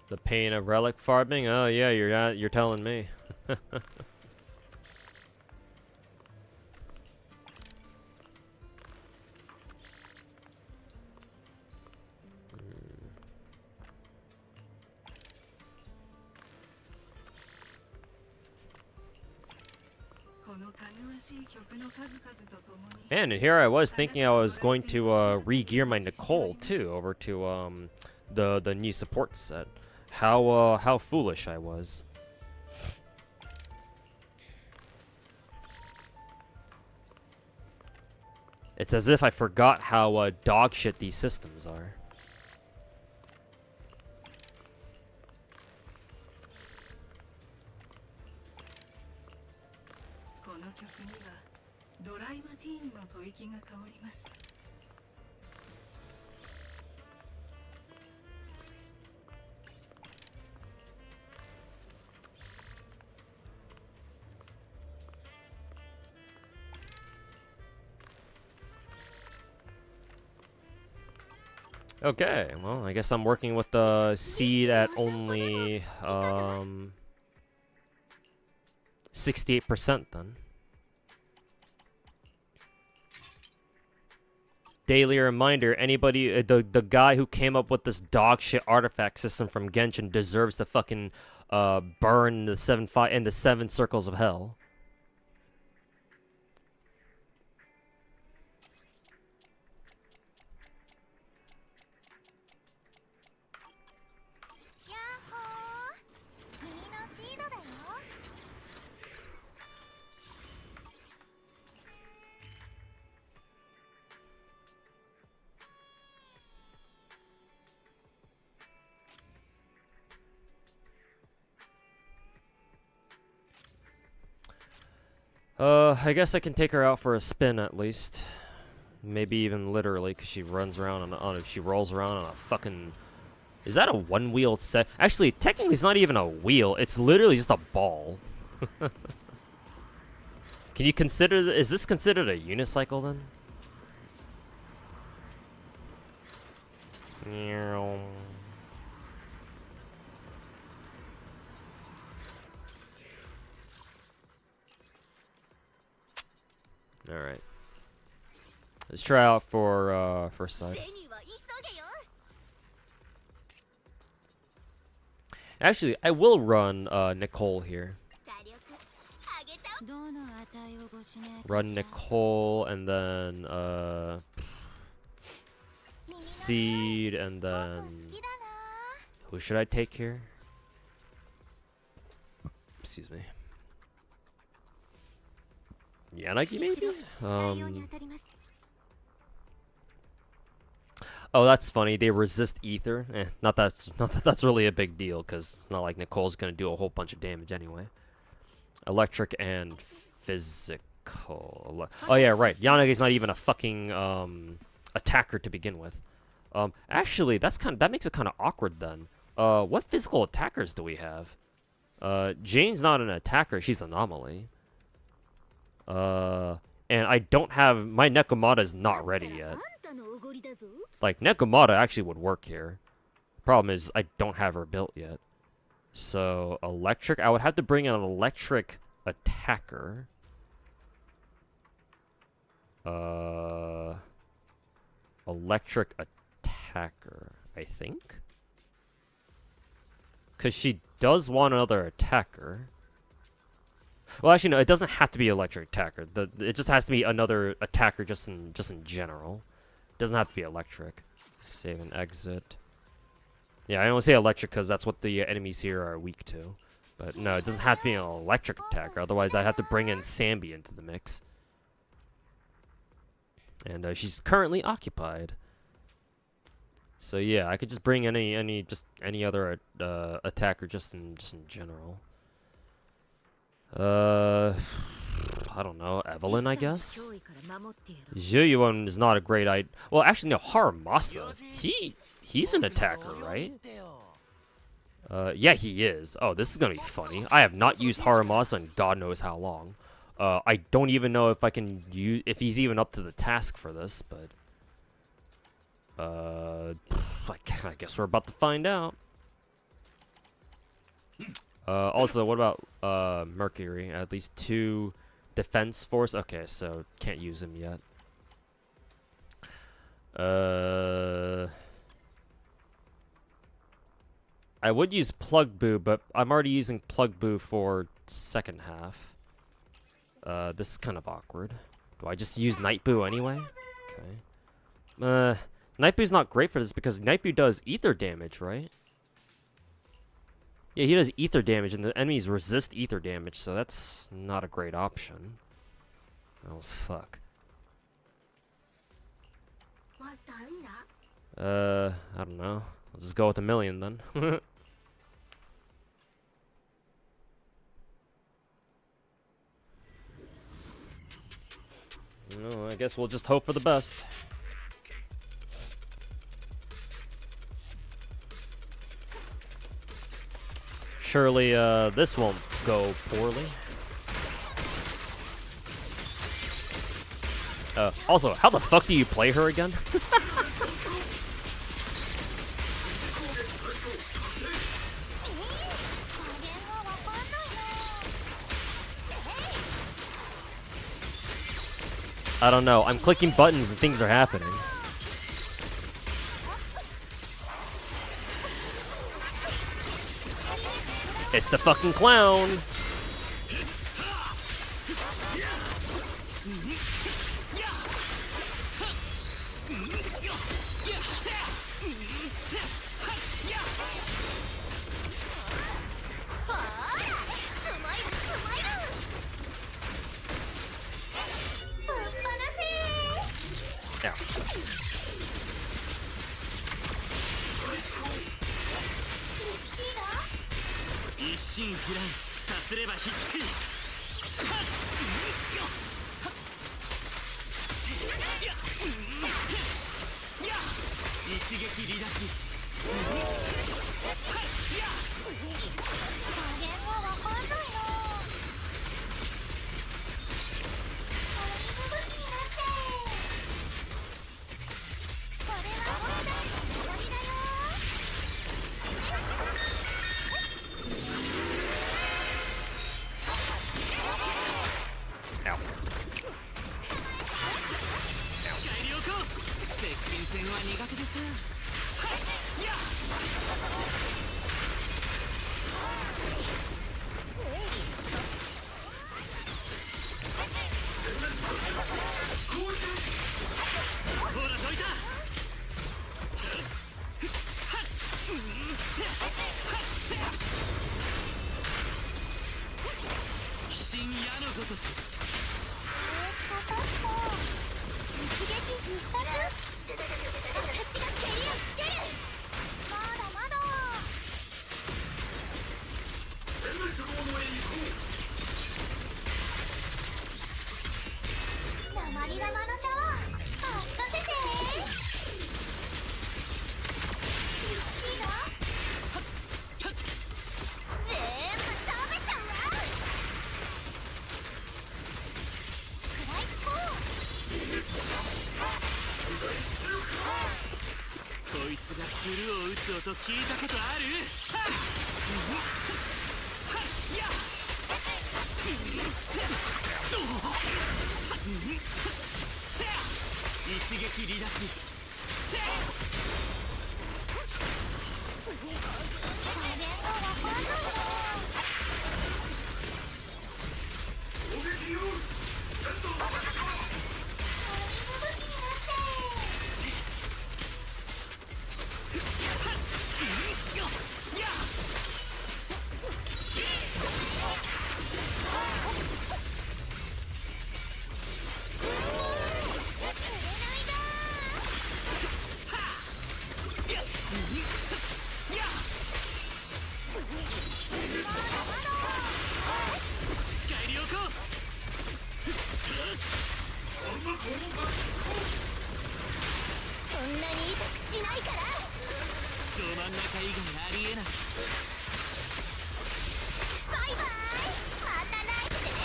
The pain of relic farming? Oh yeah, you're telling me. And here I was thinking I was going to re-gear my Nicole too over to the new support set. How foolish I was. It's as if I forgot how dog shit these systems are. Okay, well, I guess I'm working with the seed at only 68% then. Daily reminder, anybody, the guy who came up with this dog shit artifact system from Genshin deserves to fucking burn the 7 circles of hell. I guess I can take her out for a spin at least. Maybe even literally, because she runs around she rolls around on a fucking Is that a one-wheeled set? Actually, technically, it's not even a wheel. It's literally just a ball. Can you consider... Is this considered a unicycle, then? Alright. Let's try out for first side. 手には急げよ。 Actually, I will run Nicole here. 火力上げちゃおう。 どの値をご指名 Run Nicole and then Seed and then 好きだな。 who should I take here? Excuse me. Yanagi maybe? 対応に当たります。 Oh, that's funny. They resist ether. Not that that's really a big deal because it's not like Nicole's gonna do a whole bunch of damage anyway. Electric and physical. Oh yeah, right. Yanagi's not even a fucking attacker to begin with. Actually, that makes it kind of awkward then. What physical attackers do we have? Jane's not an attacker. She's an anomaly. And I don't have my Nekomata is not ready yet. あんたのおごりだぞ。 Like, Nekomata actually would work here. Problem is, I don't have her built yet. So, electric. I would have to bring in an electric attacker. Electric attacker, I think. Because she does want another attacker. Well, actually, no, it doesn't have to be electric attacker. It just has to be another attacker just in general. Doesn't have to be electric. Save and exit. Yeah, I don't say electric because that's what the enemies here are weak to. But no, it doesn't have to be an electric attacker. Otherwise, I'd have to bring in Sambi into the mix. And she's currently occupied. So yeah, I could just bring any other attacker just in general. I don't know, Evelyn, I guess. 脅威から守ってやろう。 Zhuyuan is not a great idea. Well, actually, no, Haramasa. He's an attacker, right? Yeah, he is. Oh, this is gonna be funny. I have not used Haramasa in God knows how long. I don't even know if I can use if he's even up to the task for this, but I guess we're about to find out. Also, what about Mercury? At least 2 defense force. Okay, so can't use him yet. I would use Plug Boo, but I'm already using Plug Boo for second half. This is kind of awkward. Do I just use Night Boo anyway? Okay. Night Boo's not great for this because Night Boo does ether damage, right? Yeah, he does ether damage, and the enemies resist ether damage, so that's not a great option. Oh, fuck. またんだ。 I don't know. I'll just go with 1,000,000 then. No, I guess we'll just hope for the best. Surely, this won't go poorly. Also, how the fuck do you play her again? I don't know. I'm clicking buttons and things are happening. It's the fucking clown. Yeah. 一心不乱さすれば必至。一撃離脱。を打つ音聞いたことある？はっはっやっ一撃離脱。そんなに痛くしないから。ど真ん中以外ありえない。バイバイ、またナイスでね。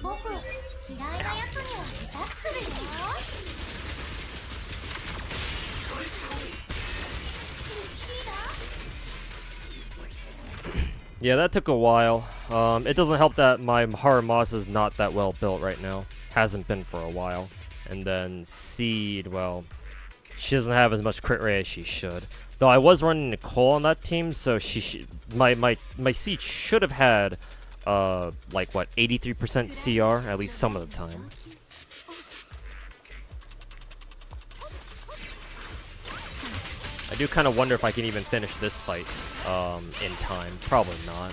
僕嫌いなやつには下手するよ。Yeah, that took a while. It doesn't help that my Haramas is not that well built right now. Hasn't been for a while. And then Seed, well, she doesn't have as much crit rate as she should. Though I was running Nicole on that team, so my Seed should have had like what, 83% CR at least some of the time. I do kind of wonder if I can even finish this fight in time. Probably not.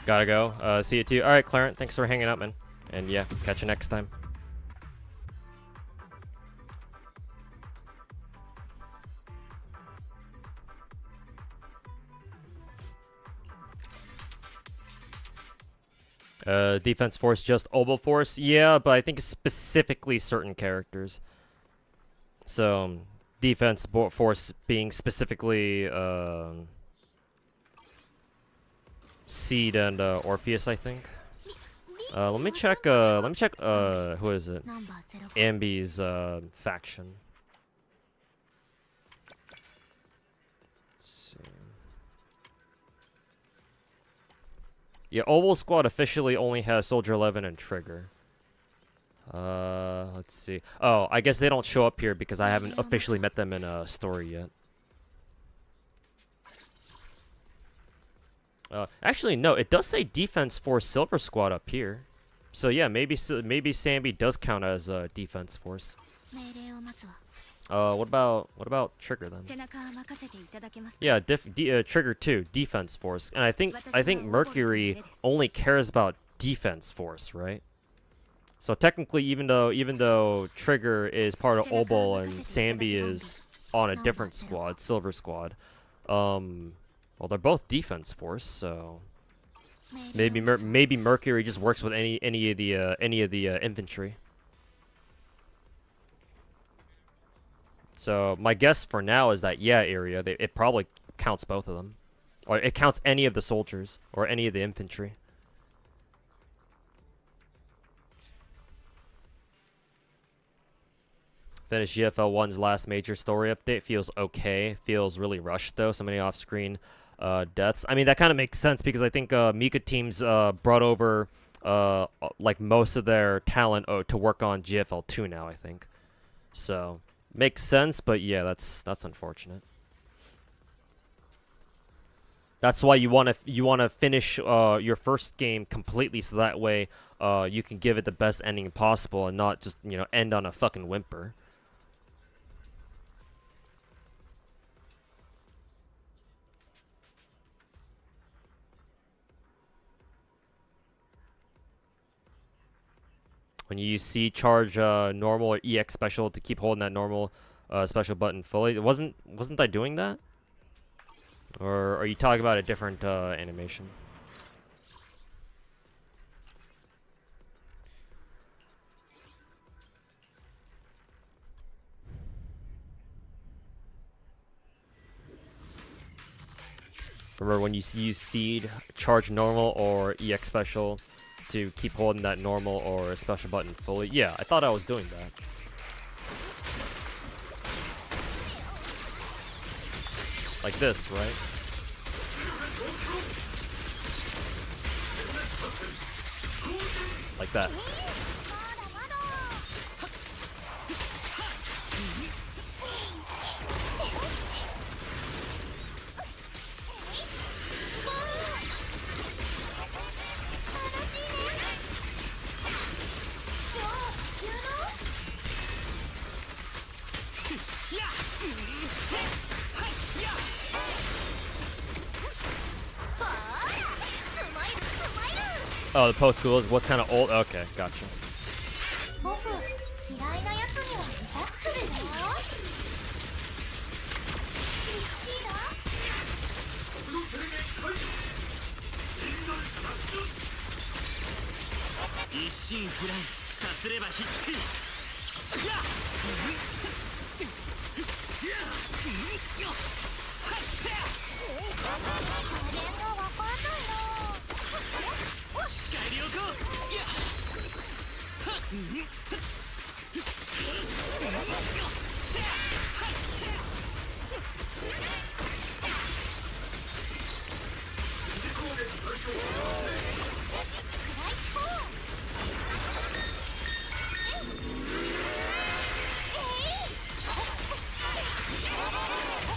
Gotta go. See you too. Alright, Clarence, thanks for hanging out, man. And yeah, catch you next time. Defense Force, just Obel Force? Yeah, but I think it's specifically certain characters. So, Defense Force being specifically, Seed and, Orpheus, I think. Let me check, who is it? Ambi's, faction. Let's see. Yeah, Oval Squad officially only has Soldier 11 and Trigger. Let's see. Oh, I guess they don't show up here because I haven't officially met them in a story yet. Actually, no, it does say Defense Force Silver Squad up here. So yeah, maybe Sambi does count as Defense Force. What about Trigger then? Yeah, Trigger 2, Defense Force, and I think Mercury only cares about Defense Force, right? So technically, even though Trigger is part of Obel and Sambi is on a different squad, Silver Squad, well, they're both Defense Force, so maybe Mercury just works with any of the infantry. So my guess for now is that yeah, area it probably counts both of them, or it counts any of the soldiers or any of the infantry. Finished GFL 1's last major story update. Feels okay. Feels really rushed though. So many off-screen deaths. I mean, that kind of makes sense because I think Mika teams brought over like most of their talent to work on GFL 2 now, I think. So makes sense, but yeah, that's unfortunate. That's why you want to finish your first game completely, so that way you can give it the best ending possible and not just, you know, end on a fucking whimper. When you use C, charge normal or EX special to keep holding that normal special button fully. Wasn't I doing that? Or are you talking about a different animation? Remember when you use seed, charge normal or EX special to keep holding that normal or special button fully? Yeah, I thought I was doing that. Like this, right? Like that. Oh, the post school was kind of old. Okay, gotcha.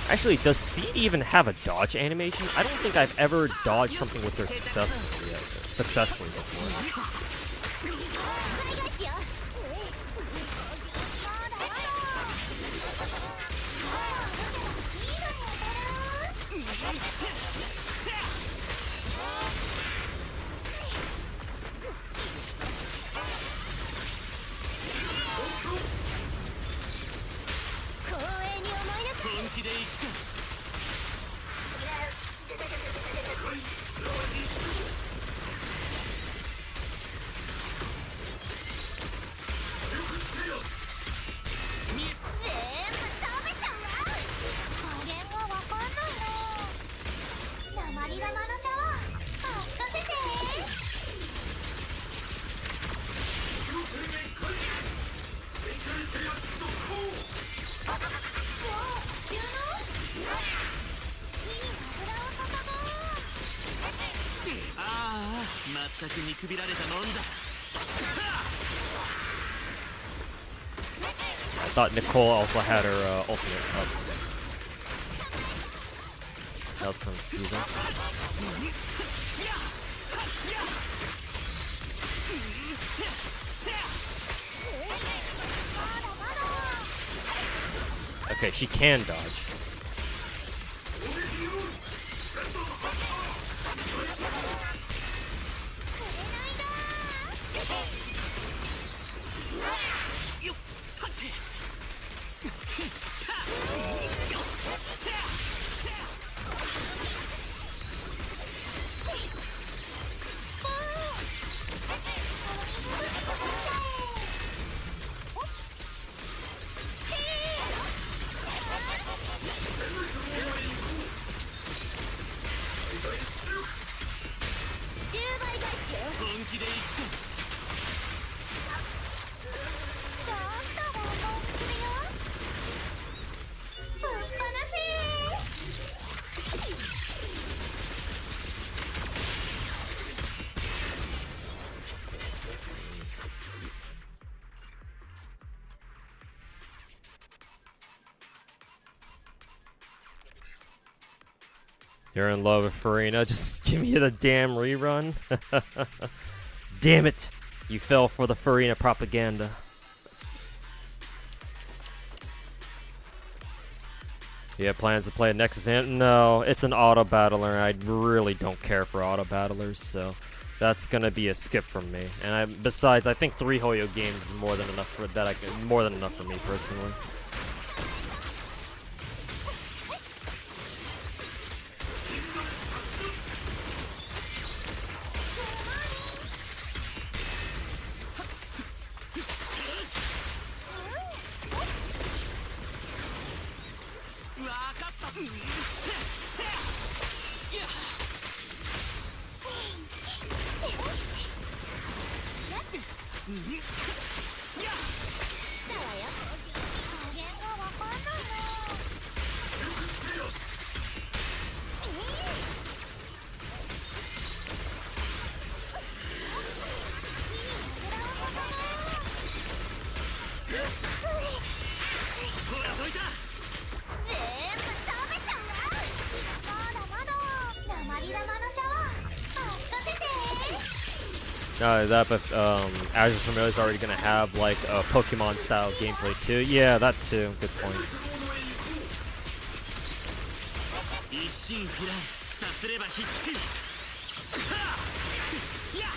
Actually, does Seed even have a dodge animation? I don't think I've ever dodged something with her successfully before. く見くびられたもんだ。 I thought Nicole also had her ultimate up. That was confusing. Okay, she can dodge. You're in love with Farina. Just give me the damn rerun. Damn it. You fell for the Farina propaganda. You have plans to play a Nexus? No, it's an auto battler, and I really don't care for auto battlers, so that's gonna be a skip from me. And besides, I think 3 Hoyo games is more than enough for that. More than enough for me personally. That, but Azure Familiar is already gonna have like a Pokemon style gameplay too. Yeah, that too. Good point. Yeah,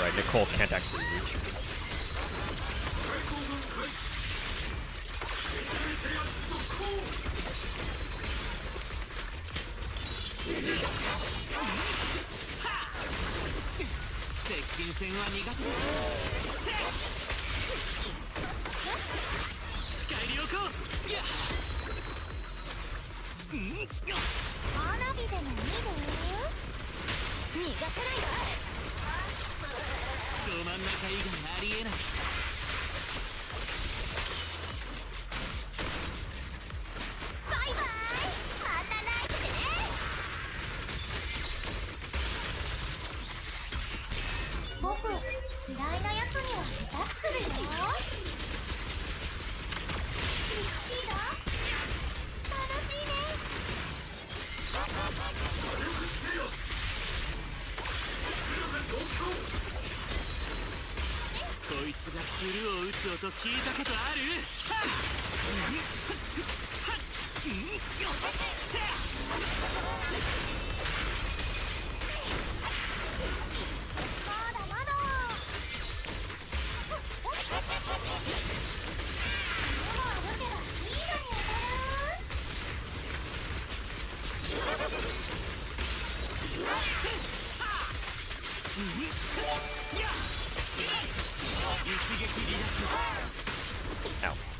right, Nicole can't actually reach.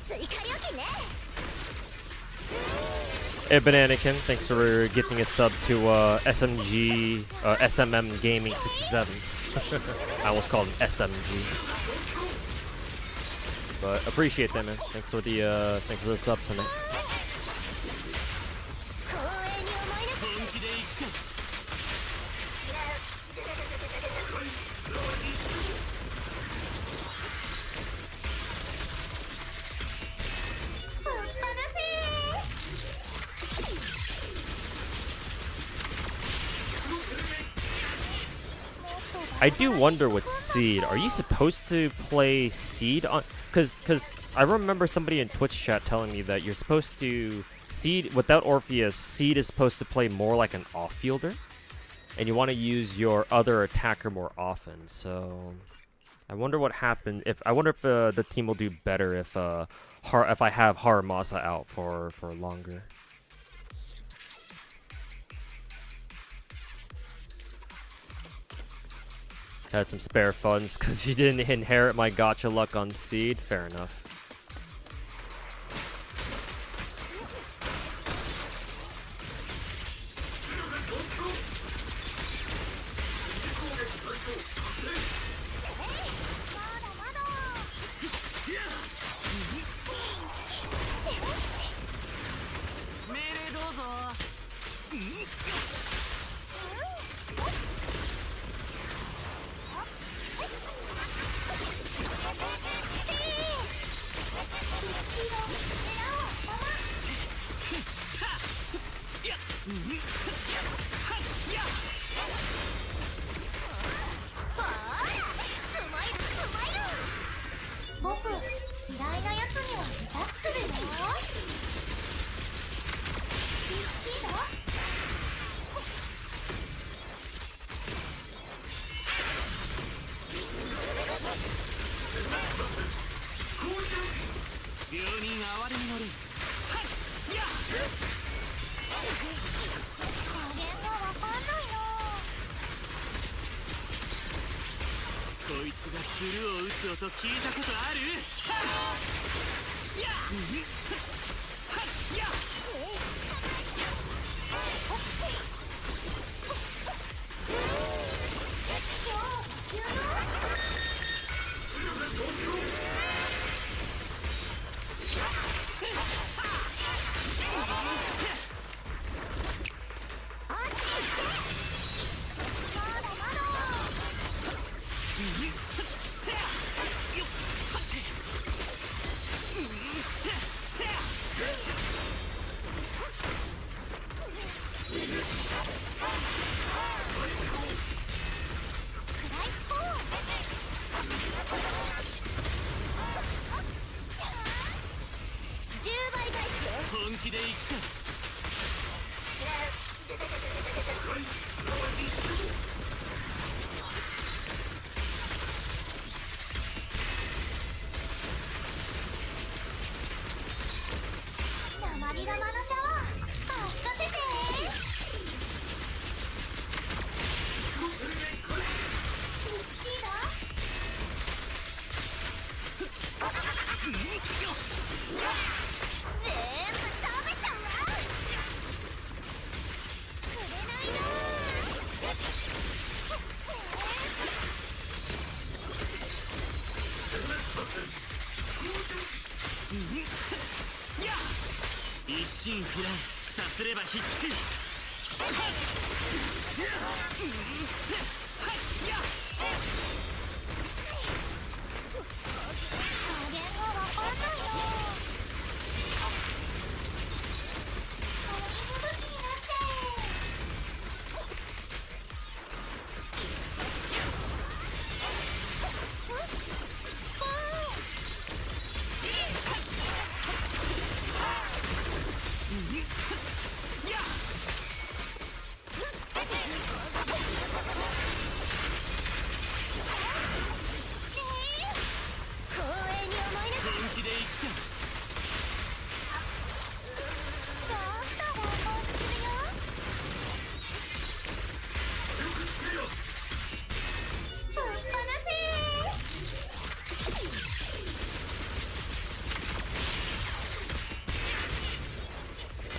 追加料金ね。 Hey Bananakin, thanks for gifting a sub to SMG SMM Gaming 67. I almost called him SMG. But appreciate that, man. Thanks for the sub tonight. 光栄に思いなさい。本気で行くか。ぶっ放せ。 I do wonder with Seed. Are you supposed to play Seed on? Cause I remember somebody in Twitch chat telling me that you're supposed to Seed without Orpheus. Seed is supposed to play more like an off-fielder, and you want to use your other attacker more often. So I wonder what happened. I wonder if the team will do better if I have Haramasa out for longer. Had some spare funds because you didn't inherit my gacha luck on Seed. Fair enough.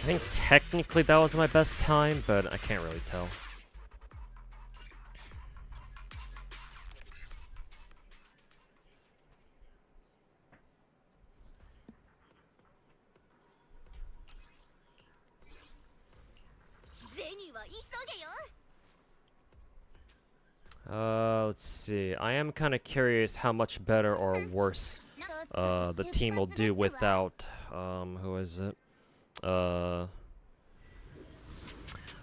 I think technically that was my best time, but I can't really tell. Let's see. I am kind of curious how much better or worse the team will do without who is it?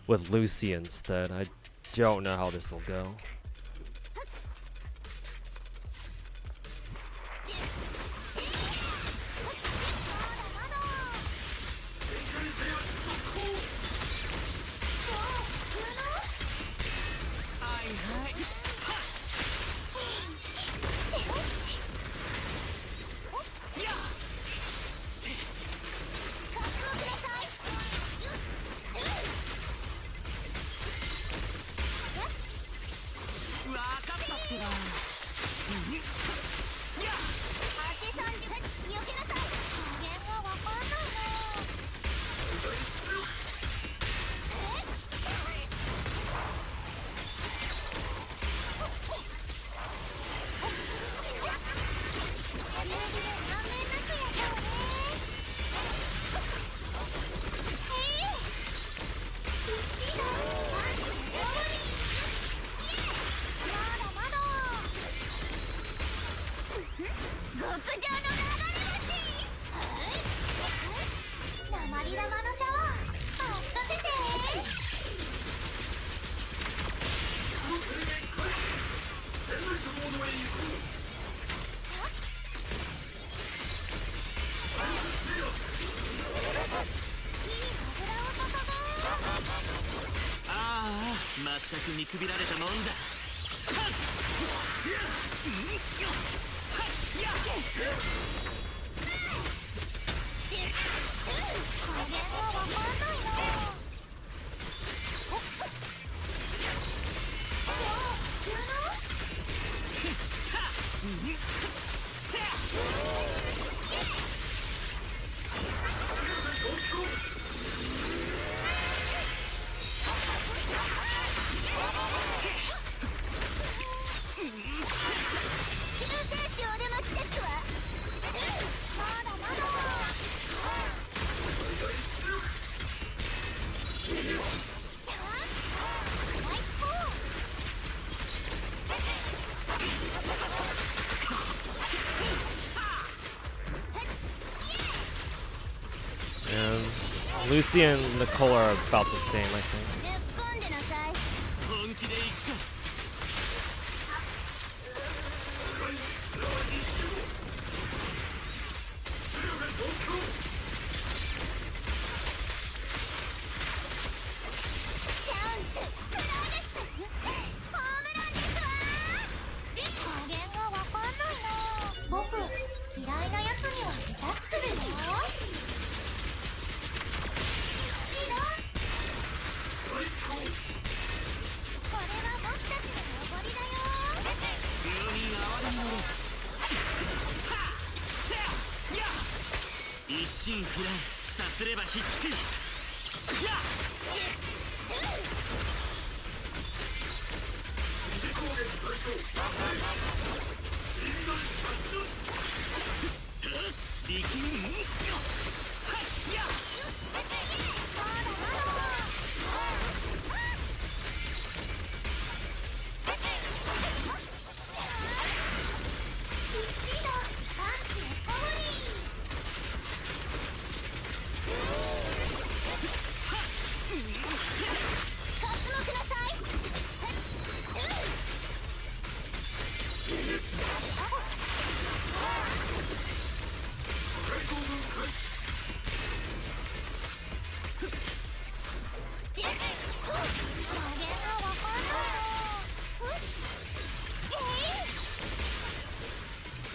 With Lucy instead. I don't know how this will go. Lucy and Nicole are about the same, I think.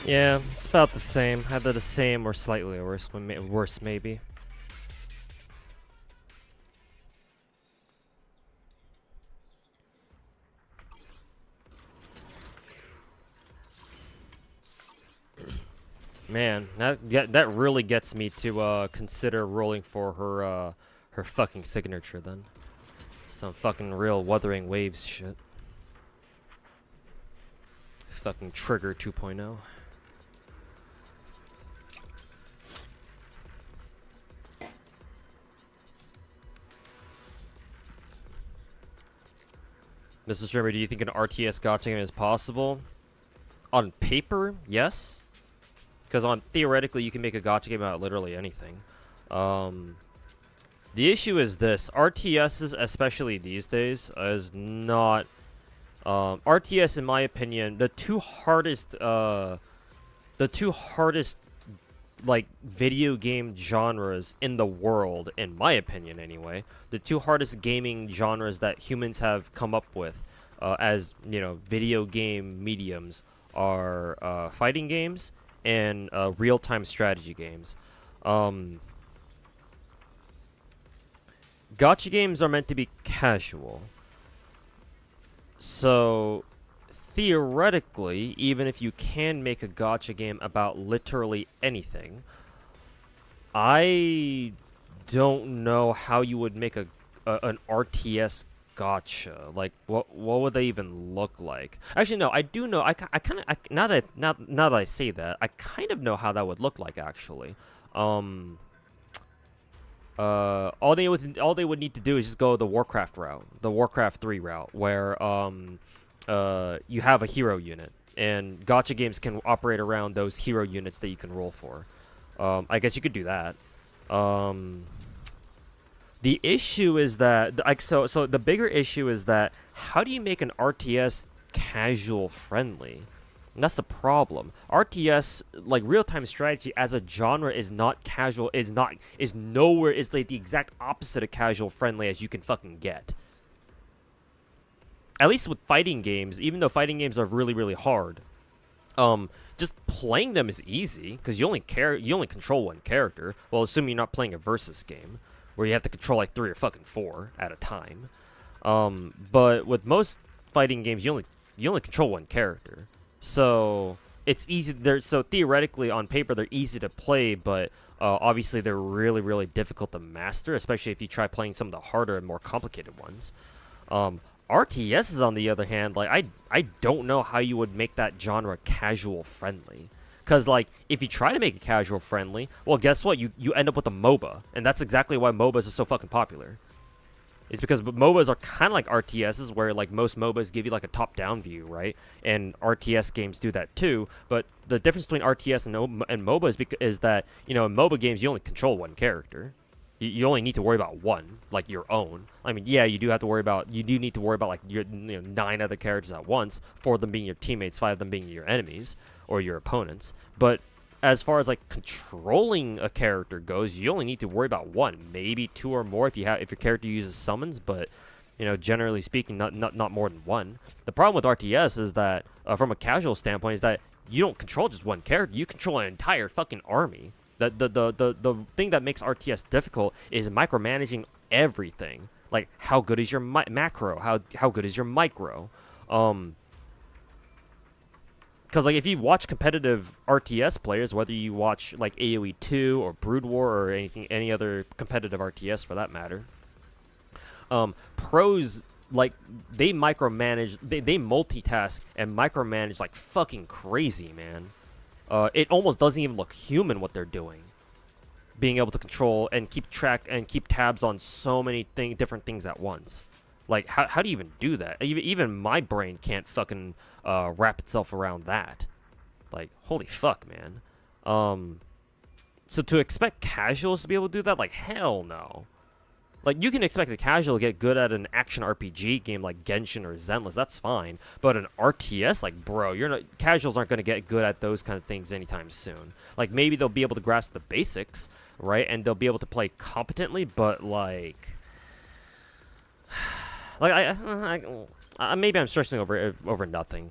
Yeah, it's about the same. Either the same or slightly worse. Worse, maybe. Man, that really gets me to consider rolling for her her fucking signature then. Some fucking real Wuthering Waves shit. Fucking Trigger 2.0. Mr. Streamer, do you think an RTS gacha game is possible? On paper, yes. Because on theoretically, you can make a gacha game out of literally anything. The issue is this: RTSs, especially these days, is not. RTS, in my opinion, the two hardest like video game genres in the world, in my opinion anyway, the two hardest gaming genres that humans have come up with as, you know, video game mediums are fighting games and real-time strategy games. Gacha games are meant to be casual, so theoretically, even if you can make a gacha game about literally anything, I don't know how you would make an RTS gacha. Like, what would they even look like? Actually, no, I do know. Now that I say that, I kind of know how that would look like. Actually, all they would need to do is just go the Warcraft route, the Warcraft 3 route, where you have a hero unit, and gacha games can operate around those hero units that you can roll for. I guess you could do that. The issue is that, so the bigger issue is that, how do you make an RTS casual friendly? And that's the problem. RTS, like real-time strategy as a genre, is not casual, is like the exact opposite of casual friendly as you can fucking get. At least with fighting games, even though fighting games are really, really hard, just playing them is easy because you only control one character. Well, assuming you're not playing a versus game where you have to control like 3 or fucking 4 at a time. But with most fighting games, you only control one character, so it's easy. So theoretically, on paper, they're easy to play, but obviously they're really, really difficult to master, especially if you try playing some of the harder and more complicated ones. RTSs, on the other hand, like I don't know how you would make that genre casual friendly. Because, like, if you try to make it casual friendly, well, guess what? You end up with a MOBA. And that's exactly why MOBAs are so fucking popular. It's because MOBAs are kind of like RTSs, where, like, most MOBAs give you, like, a top-down view, right? And RTS games do that, too. But the difference between RTS and MOBA is that, you know, in MOBA games, you only control one character. You only need to worry about one, like your own. I mean, yeah, you do need to worry about like your 9 other characters at once, 4 of them being your teammates, 5 of them being your enemies or your opponents. But as far as like controlling a character goes, you only need to worry about 1, maybe 2 or more if your character uses summons. But you know, generally speaking, not more than 1. The problem with RTS is that, from a casual standpoint, is that you don't control just one character; you control an entire fucking army. The thing that makes RTS difficult is micromanaging everything. Like, how good is your macro? How good is your micro? Because like if you watch competitive RTS players, whether you watch like AoE 2 or Brood War or any other competitive RTS for that matter, pros, like, they micromanage, they multitask and micromanage like fucking crazy, man. It almost doesn't even look human what they're doing. Being able to control and keep track and keep tabs on so many different things at once. Like, how do you even do that? Even my brain can't fucking wrap itself around that. Like, holy fuck, man. So to expect casuals to be able to do that, like, hell no. Like, you can expect a casual to get good at an action RPG game like Genshin or Zenless, that's fine. But an RTS, like, bro, casuals aren't going to get good at those kind of things anytime soon. Like, maybe they'll be able to grasp the basics, right? And they'll be able to play competently, but, like... maybe I'm stressing over nothing.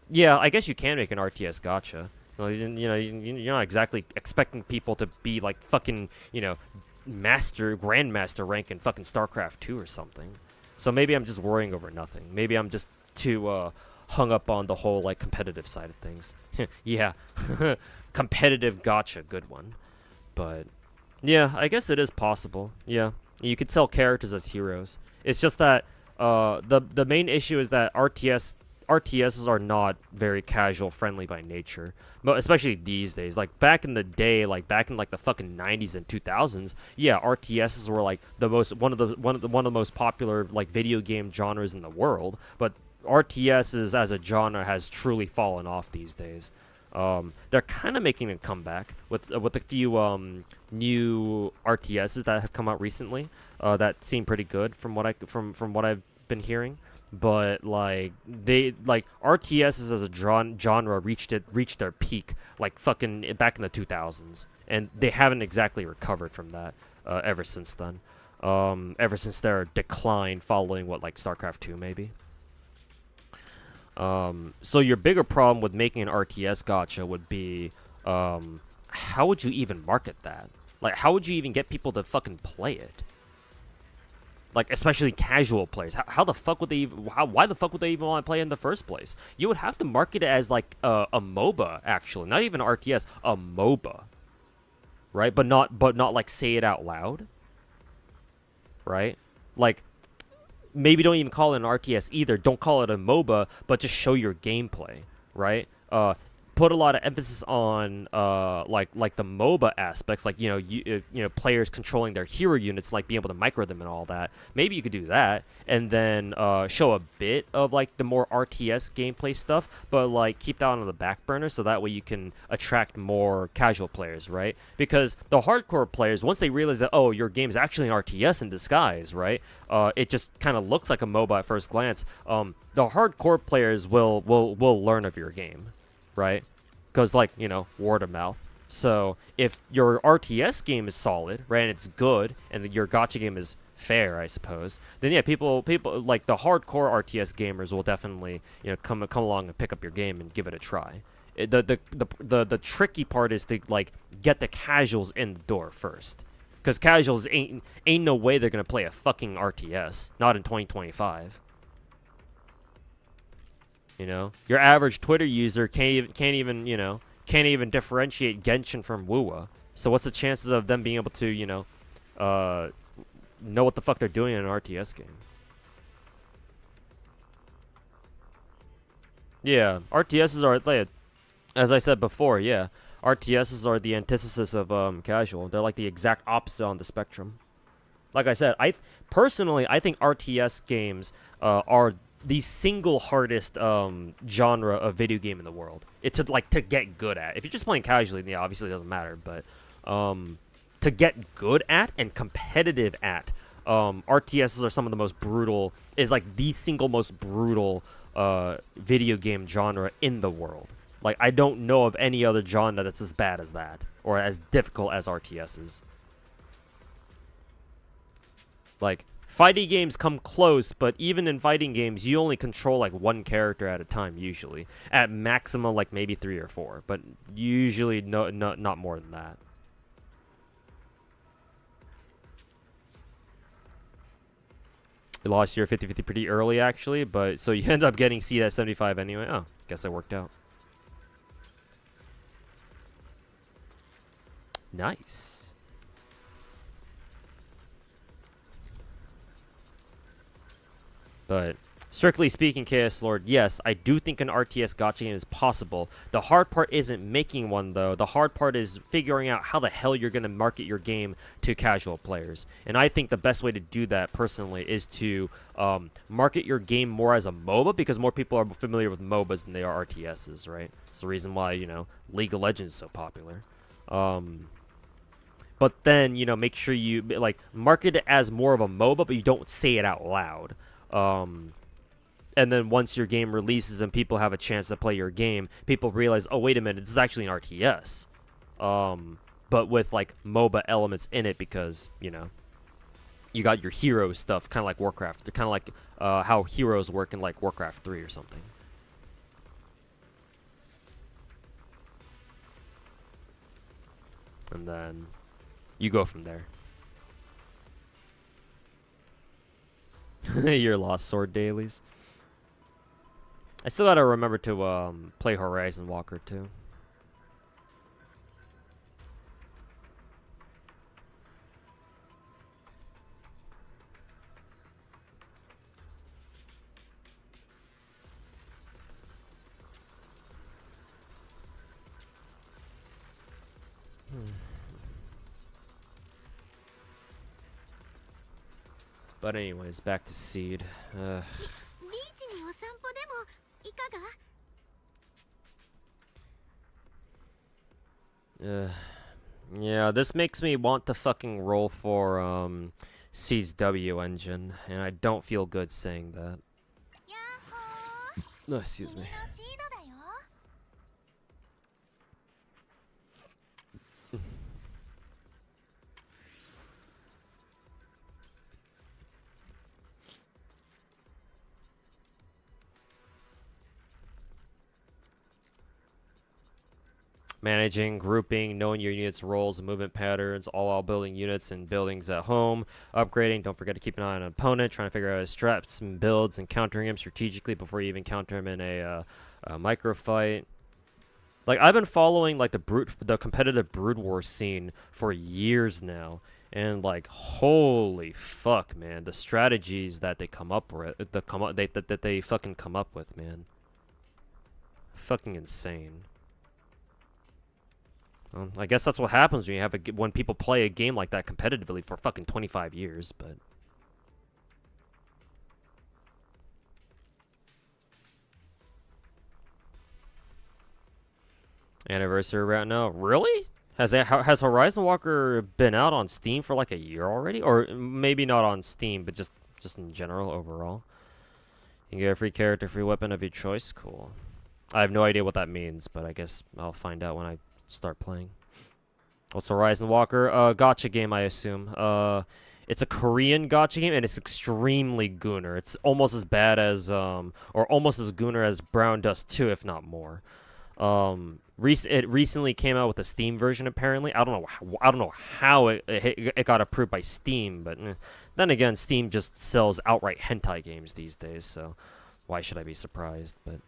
Yeah, I guess you can make an RTS gacha. You're not exactly expecting people to be, like, fucking, grandmaster rank in fucking StarCraft 2 or something. So maybe I'm just worrying over nothing. Maybe I'm just too hung up on the whole like competitive side of things. Yeah, competitive gacha, good one. But Yeah, I guess it is possible. Yeah, you could sell characters as heroes. It's just that the main issue is that RTSs are not very casual friendly by nature, but especially these days. Like back in the day, like back in like the fucking 90s and 2000s, yeah, RTSs were like the most one of the most popular like video game genres in the world. But RTSs as a genre has truly fallen off these days. They're kind of making a comeback with a few new RTSs that have come out recently that seem pretty good from what I've been hearing. But like RTSs as a genre reached their peak like fucking back in the 2000s, and they haven't exactly recovered from that ever since then. Ever since their decline following what, like StarCraft 2 maybe. So your bigger problem with making an RTS gacha would be, how would you even market that? Like, how would you even get people to fucking play it? Like, especially casual players. How the fuck would they even, why the fuck would they even want to play in the first place? You would have to market it as, like, a MOBA, actually. Not even RTS, a MOBA. Right? But not, like, say it out loud. Right? Like, maybe don't even call it an RTS either. Don't call it a MOBA, but just show your gameplay, right? Put a lot of emphasis on like the MOBA aspects, like you know players controlling their hero units, like being able to micro them and all that. Maybe you could do that, and then show a bit of like the more RTS gameplay stuff, but like keep that on the back burner so that way you can attract more casual players, right? Because the hardcore players, once they realize that your game is actually an RTS in disguise, right? It just kind of looks like a MOBA at first glance. The hardcore players will learn of your game. Right? Because, like, word of mouth. So, if your RTS game is solid, right, and it's good, and your gacha game is fair, I suppose, then, yeah, people, like, the hardcore RTS gamers will definitely, come along and pick up your game and give it a try. The tricky part is to, like, get the casuals in the door first. Because casuals ain't no way they're going to play a fucking RTS. Not in 2025. Your average Twitter user can't even differentiate Genshin from Wuwa. So what's the chances of them being able to, know what the fuck they're doing in an RTS game? Yeah, RTSs are, like, as I said before, yeah, RTSs are the antithesis of casual. They're like the exact opposite on the spectrum. Like I said, I think RTS games are the single hardest genre of video game in the world. It's to get good at. If you're just playing casually, yeah, obviously it doesn't matter. But to get good at and competitive at, RTSs are some of the most brutal. Is like the single most brutal video game genre in the world. Like I don't know of any other genre that's as bad as that or as difficult as RTSs. Like. Fighting games come close, but even in fighting games, you only control like one character at a time, usually. At maximum, like maybe 3 or 4, but usually not more than that. You lost your 50-50 pretty early, actually, but so you end up getting seed at 75 anyway. Oh, guess that worked out. Nice. But strictly speaking, KS Lord, yes, I do think an RTS gacha game is possible. The hard part isn't making one, though. The hard part is figuring out how the hell you're going to market your game to casual players. And I think the best way to do that, personally, is to market your game more as a MOBA, because more people are familiar with MOBAs than they are RTSs, right? It's the reason why, League of Legends is so popular. But then, make sure you, like, market it as more of a MOBA, but you don't say it out loud. And then once your game releases and people have a chance to play your game, people realize, oh, wait a minute, this is actually an RTS. But with, like, MOBA elements in it because, you got your hero stuff, kind of like Warcraft. They're kind of like how heroes work in, like, Warcraft 3 or something. And then you go from there. Your Lost Sword dailies. I still gotta remember to play Horizon Walker too. But anyways, back to Seed. ビーチにお散歩でもいかが？ Yeah, this makes me want to fucking roll for Seed's W engine, and I don't feel good saying that. やっほー。 No, excuse 君 me. のシードだよ。 Managing, grouping, knowing your units' roles and movement patterns, all while building units and buildings at home. Upgrading, don't forget to keep an eye on an opponent, trying to figure out his straps and builds and countering him strategically before you even counter him in a micro fight. Like, I've been following like the competitive Brood War scene for years now, and like, holy fuck, man, the strategies that they come up with, that they fucking come up with, man, fucking insane. I guess that's what happens when you have when people play a game like that competitively for fucking 25 years, but anniversary right now. Really? Has Horizon Walker been out on Steam for like a year already, or maybe not on Steam, but just in general overall? You can get a free character, free weapon of your choice. Cool. I have no idea what that means, but I guess I'll find out when I start playing. What's Horizon Walker? Gacha game, I assume. It's a Korean gacha game, and it's extremely gooner. It's almost as bad as or almost as gooner as Brown Dust 2, if not more. It recently came out with a Steam version. Apparently, I don't know how it got approved by Steam, but then again, Steam just sells outright hentai games these days, so why should I be surprised? But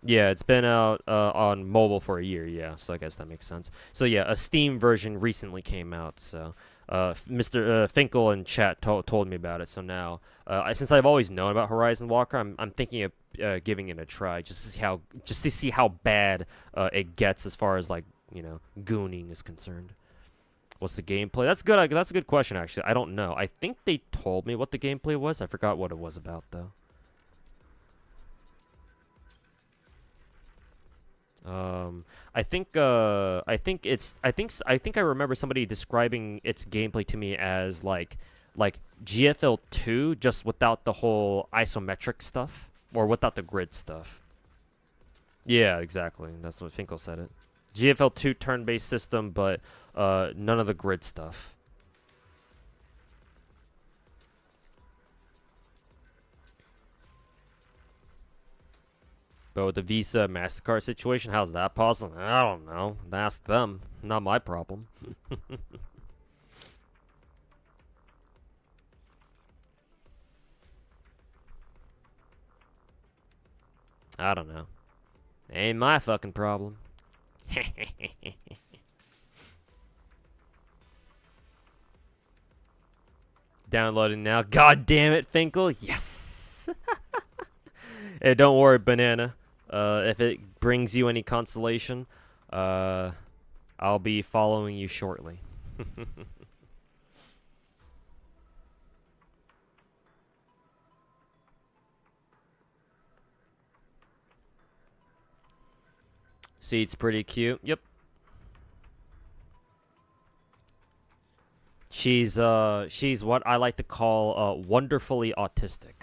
yeah, it's been out on mobile for a year, yeah, so I guess that makes sense. So yeah, a Steam version recently came out, so Mr. Finkel in chat told me about it, so now, since I've always known about Horizon Walker, I'm thinking of giving it a try, just to see how bad it gets as far as, like, you know, gooning is concerned. What's the gameplay? That's good. That's a good question, actually. I don't know. I think they told me what the gameplay was. I forgot what it was about, though. I think I remember somebody describing its gameplay to me as like GFL 2, just without the whole isometric stuff, or without the grid stuff. Yeah, exactly. That's what Finkel said it. GFL 2 turn-based system, but none of the grid stuff. But with the Visa MasterCard situation, how's that possible? I don't know. Ask them. Not my problem. I don't know. Ain't my fucking problem. Downloading now. God damn it, Finkel. Yes. Hey, don't worry, Banana. If it brings you any consolation, I'll be following you shortly. See, it's pretty cute. Yep. She's what I like to call wonderfully autistic.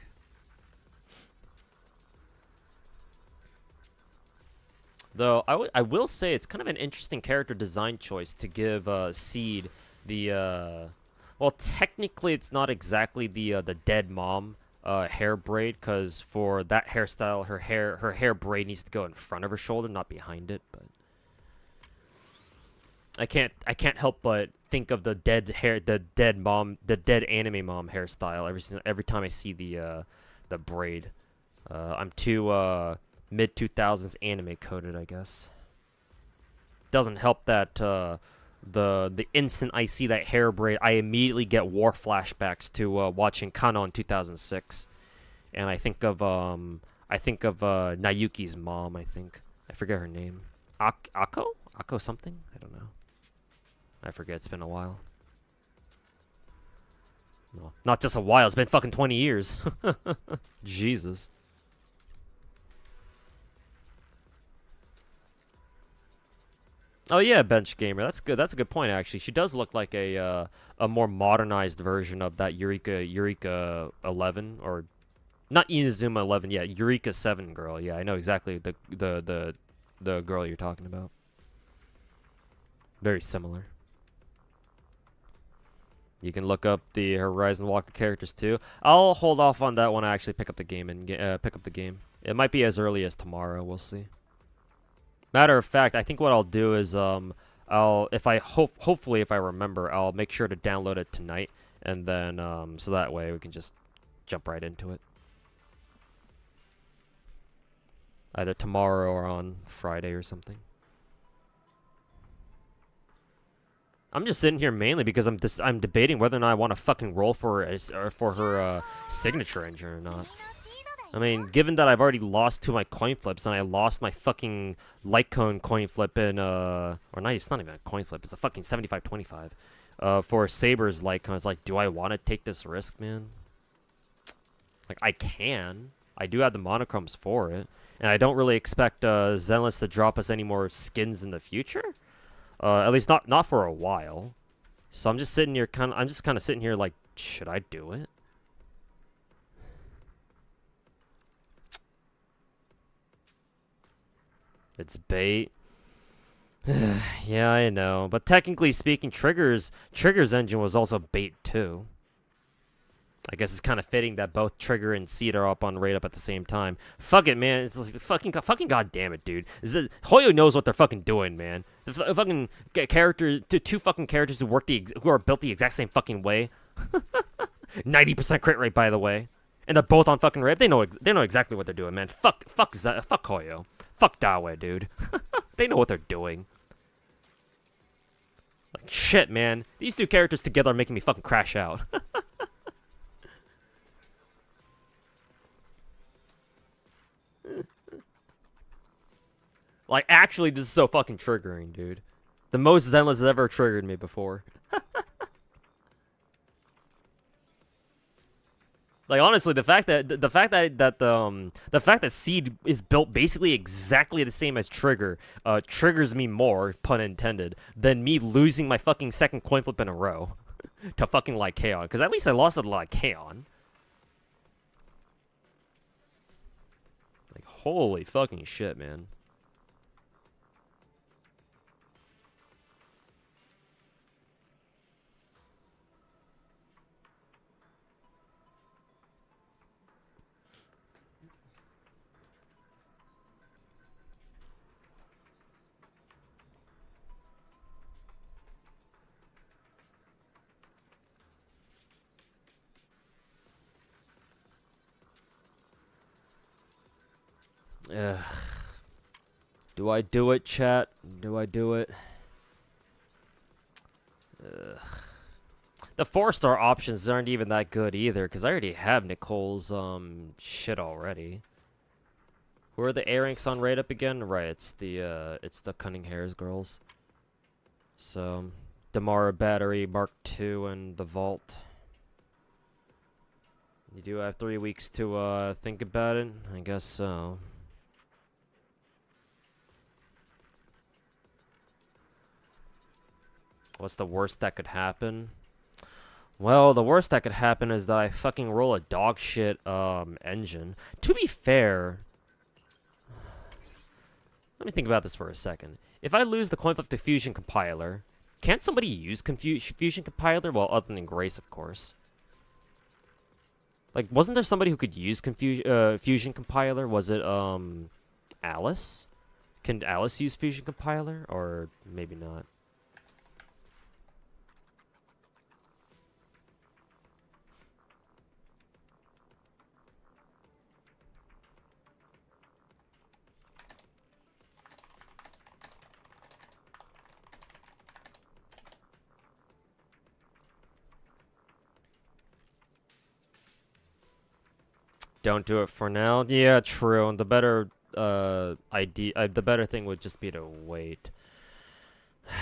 Though I will say it's kind of an interesting character design choice to give Seed the well, technically it's not exactly the dead mom hair braid, because for that hairstyle her hair braid needs to go in front of her shoulder, not behind it. But I can't help but think of the dead anime mom hairstyle every time I see the braid. I'm too mid-2000s anime coded, I guess. Doesn't help that the instant I see that hair braid, I immediately get war flashbacks to watching Kano in 2006, and I think of Nayuki's mom. I forget her name. Ako something. I don't know. I forget. It's been a while. No, not just a while. It's been fucking 20 years. Jesus. Oh yeah, Bench Gamer. That's good. That's a good point actually. She does look like a more modernized version of that Eureka 11 or not Inazuma 11. Yeah, Eureka 7 girl. Yeah, I know exactly the girl you're talking about. Very similar. You can look up the Horizon Walker characters too. I'll hold off on that when I actually pick up the game and pick up the game. It might be as early as tomorrow. We'll see. Matter of fact, I think what I'll do is hopefully if I remember, I'll make sure to download it tonight, and then so that way we can just jump right into it. Either tomorrow or on Friday or something. I'm just sitting here mainly because I'm debating whether or not I want to fucking roll for her signature engine or not. I mean, given that I've already lost 2 of my coin flips and I lost my fucking light cone coin flip in or not, it's not even a coin flip, it's a fucking 75-25 for Saber's light cone. It's like, do I want to take this risk, man? Like, I can. I do have the monochromes for it, and I don't really expect Zenless to drop us any more skins in the future. At least not for a while. So I'm just sitting here kind of sitting here like, should I do it? It's bait. Yeah, I know. But technically speaking, Trigger's engine was also bait too. I guess it's kind of fitting that both Trigger and Seed are up on rate up at the same time. Fuck it, man. It's like fucking goddamn it, dude. Hoyo knows what they're fucking doing, man. The fucking two fucking characters who are built the exact same fucking way. 90% crit rate, by the way, and they're both on fucking rip. They know exactly what they're doing, man. Fuck Hoyo. Fuck Dawe, dude. They know what they're doing. Like, shit, man. These 2 characters together are making me fucking crash out. Like, actually, this is so fucking triggering, dude. The most Zenless has ever triggered me before. Like, honestly, the fact that Seed is built basically exactly the same as Trigger triggers me more, pun intended, than me losing my fucking second coin flip in a row to fucking Lycaon. Because at least I lost it to Lycaon. Like, holy fucking shit, man. Ugh. Do I do it, chat? Do I do it? Ugh. The 4-star options aren't even that good either, because I already have Nicole's shit already. Who are the A ranks on right up again? Right, it's the Cunning Hairs girls. So Damara Battery, Mark II, and the Vault. You do have 3 weeks to think about it? I guess so. What's the worst that could happen? Well, the worst that could happen is that I fucking roll a dog shit engine. To be fair, let me think about this for a second. If I lose the coin flip to Fusion Compiler, can't somebody use Fusion Compiler? Well, other than Grace, of course. Like, wasn't there somebody who could use Fusion Compiler? Was it Alice? Can Alice use Fusion Compiler, or maybe not? Don't do it for now. Yeah, true. And the better the better thing would just be to wait.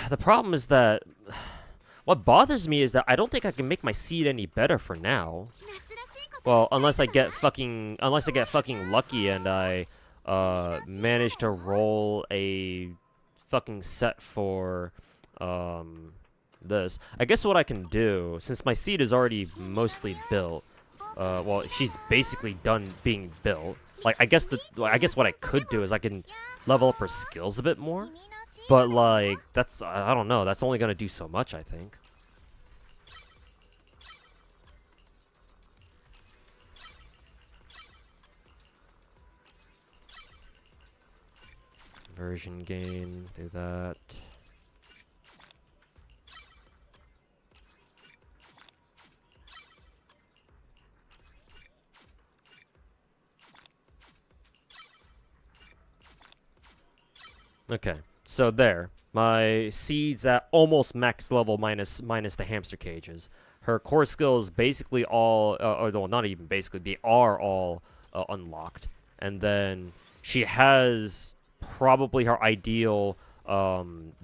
The problem is that, What bothers me is that I don't think I can make my seed any better for now. Well, unless I get fucking lucky and I manage to roll a fucking set for this. I guess what I can do, since my seed is already mostly built, well, she's basically done being built. Like, I guess what I could do is I can level up her skills a bit more. But like, that's, I don't know, that's only gonna do so much, I think. Conversion gain, do that. Okay, so there. My seed's at almost max level minus the hamster cages. Her core skills basically all, or well, not even basically, they are all unlocked. And then she has probably her ideal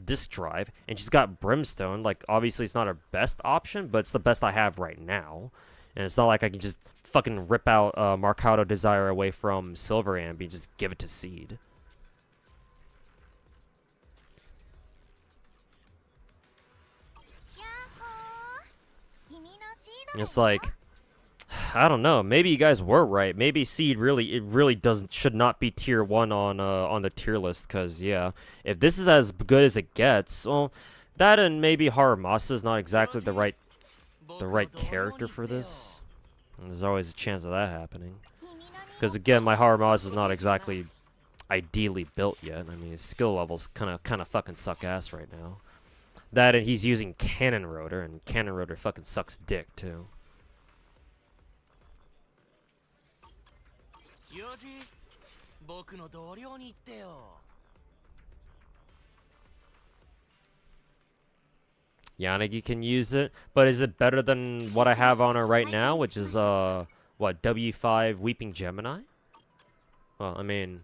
disk drive, and she's got brimstone. Like, obviously it's not her best option, but it's the best I have right now. And it's not like I can just fucking rip out Marcado Desire away from Silver Ambi and just give it to Seed. It's like, I don't know. Maybe you guys were right. Maybe Seed really should not be tier 1 on the tier list. Cause yeah, if this is as good as it gets, well, that and maybe Haramasa is not exactly the right character for this. And there's always a chance of that happening. Because again, my Haramasa is not exactly ideally built yet. I mean, his skill levels kind of fucking suck ass right now. That and he's using Cannon Rotor, and Cannon Rotor fucking sucks dick too. Yanagi can use it, but is it better than what I have on her right now, which is what, W5 Weeping Gemini? Well, I mean,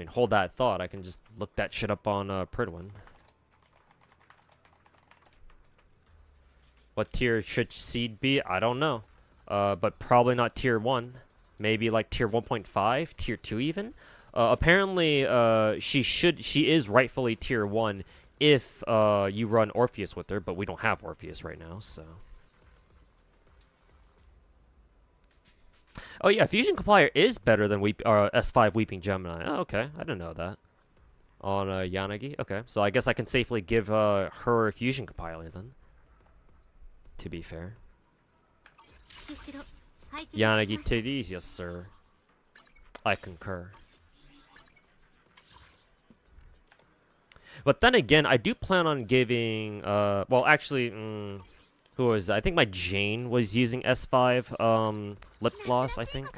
hold that thought. I can just look that shit up on Pridwin. What tier should Seed be? I don't know. But probably not tier 1. Maybe like tier 1.5, tier 2 even. Apparently, she is rightfully tier 1 if you run Orpheus with her, but we don't have Orpheus right now, so. Oh yeah, Fusion Compiler is better than S5 Weeping Gemini. Oh, okay, I didn't know that. On Yanagi, okay. So I guess I can safely give her Fusion Compiler then. To be fair. Yanagi titties, yes sir. I concur. But then again, I do plan on giving, well actually, who was that? I think my Jane was using S5 lip gloss, I think.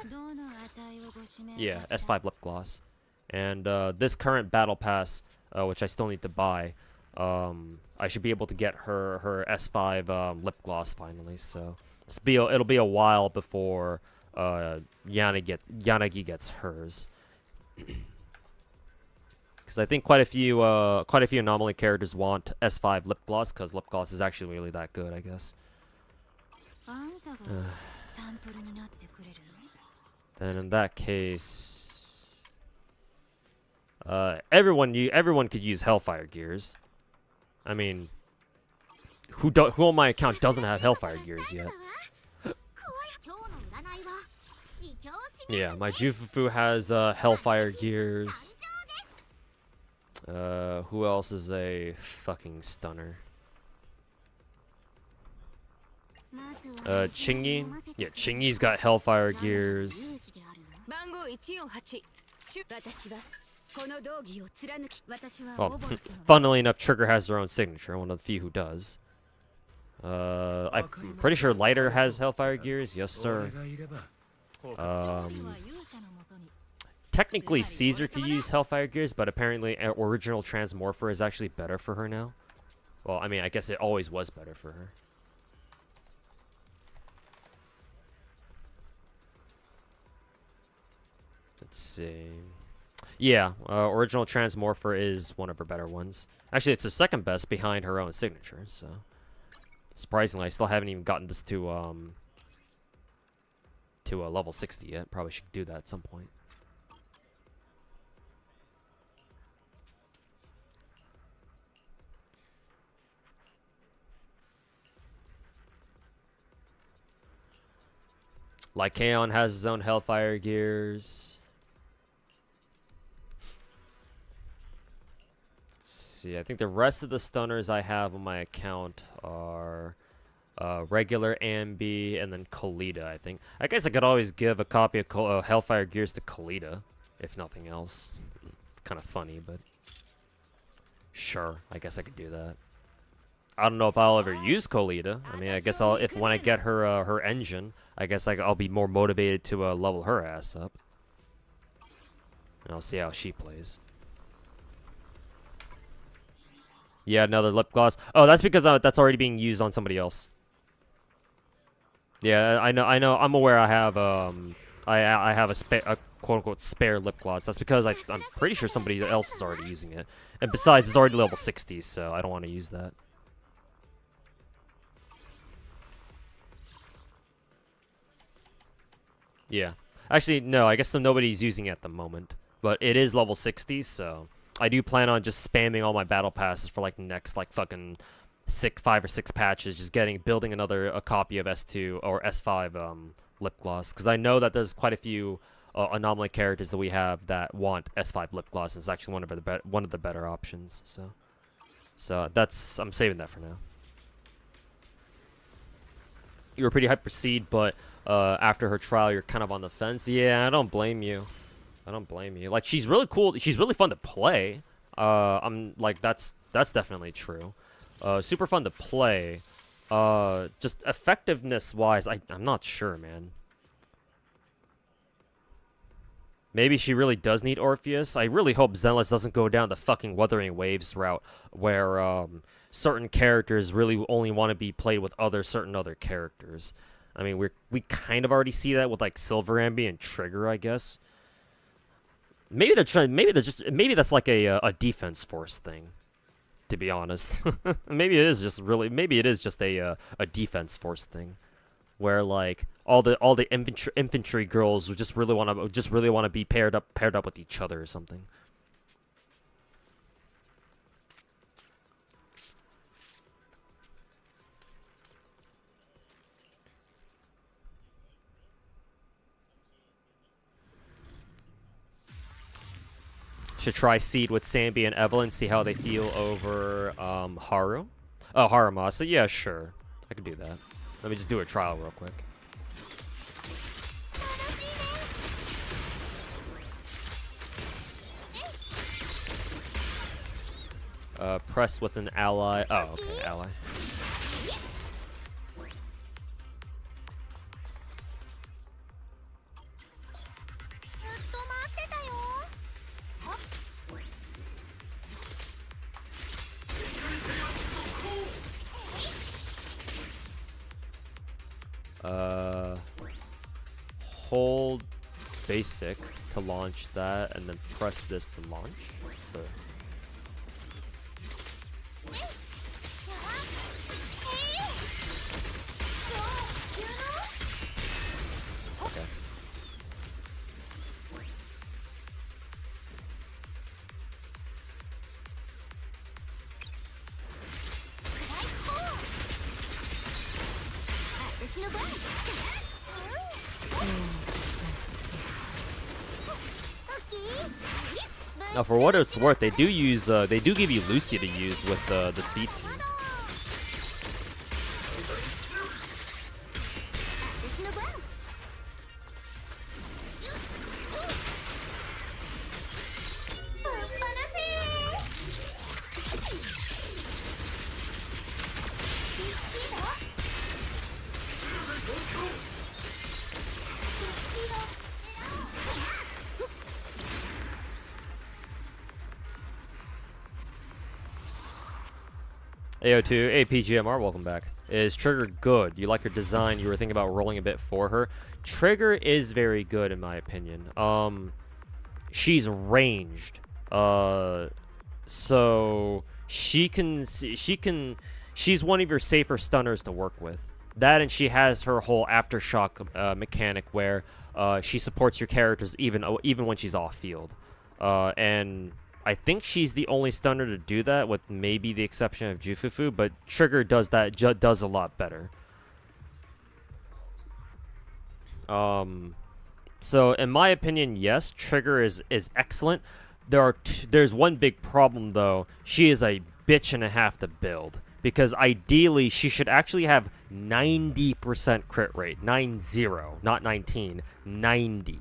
Yeah, S5 lip gloss. And this current battle pass, which I still need to buy, I should be able to get her S5 lip gloss finally. So it'll be a while before Yanagi gets hers. Because I think quite a few anomaly characters want S5 lip gloss, because lip gloss is actually really that good, I guess. Then in that case, everyone could use Hellfire Gears. I mean, who on my account doesn't have Hellfire Gears yet? Yeah, my Jufufu has Hellfire Gears. Who else is a fucking stunner? Chingy? Yeah, Chingy's got Hellfire Gears. Well, funnily enough, Trigger has their own signature, one of the few who does. I'm pretty sure Lighter has Hellfire Gears, yes sir. Technically, Caesar could use Hellfire Gears, but apparently Original Transmorpher is actually better for her now. Well, I mean, I guess it always was better for her. Let's see. Yeah, Original Transmorpher is one of her better ones. Actually, it's her second best behind her own signature, so. Surprisingly, I still haven't even gotten this to level 60 yet. Probably should do that at some point. Lycaon has his own Hellfire gears. Let's see, I think the rest of the stunners I have on my account are regular Ambi and then Kalita, I think. I guess I could always give a copy of Hellfire gears to Kalita, if nothing else. It's kind of funny, but sure, I guess I could do that. I don't know if I'll ever use Kolita. I mean, I guess when I get her her engine, I guess I'll be more motivated to level her ass up. And I'll see how she plays. Yeah, another lip gloss. Oh, that's because that's already being used on somebody else. Yeah, I know. I'm aware. I have I have a quote unquote spare lip gloss. That's because I'm pretty sure somebody else is already using it. And besides, it's already level 60, so I don't want to use that. Yeah. Actually, no, I guess nobody's using it at the moment. But it is level 60, so I do plan on just spamming all my battle passes for like the next like fucking 5 or 6 patches, just building a copy of S2 or S5 lip gloss, because I know that there's quite a few anomaly characters that we have that want S5 lip gloss, and it's actually one of the better options. So that's, I'm saving that for now. You were pretty hyped for Seed, but after her trial, you're kind of on the fence. Yeah, I don't blame you. I don't blame you. Like, she's really cool. She's really fun to play. I'm like, that's definitely true. Super fun to play. Just effectiveness-wise, I'm not sure, man. Maybe she really does need Orpheus. I really hope Zenless doesn't go down the fucking Wuthering Waves route, where certain characters really only want to be played with certain other characters. I mean, we kind of already see that with like Silver Ambi and Trigger, I guess. Maybe they're trying. Maybe that's like a defense force thing. To be honest, maybe it is just a defense force thing, where like all the infantry girls just really want to be paired up with each other or something. Should try Seed with Sambi and Evelyn, see how they feel over Haru. Oh, Harumasa. Yeah, sure. I could do that. Let me just do a trial real quick. Press with an ally. Oh, okay, ally. Hold basic to launch that, and then press this to launch. Sure. Okay. Now, for what it's worth, they do give you Lucia to use with the Seed team. AO2, APGMR, welcome back. Is Trigger good? You like her design? You were thinking about rolling a bit for her. Trigger is very good in my opinion. She's ranged. So she can she's one of your safer stunners to work with. That, and she has her whole aftershock mechanic where she supports your characters even when she's off field. And I think she's the only stunner to do that, with maybe the exception of Jufufu, but Trigger does that does a lot better. So in my opinion, yes, Trigger is excellent. There's one big problem though. She is a bitch and a half to build, because ideally she should actually have 90% crit rate. 90, not 19. 90.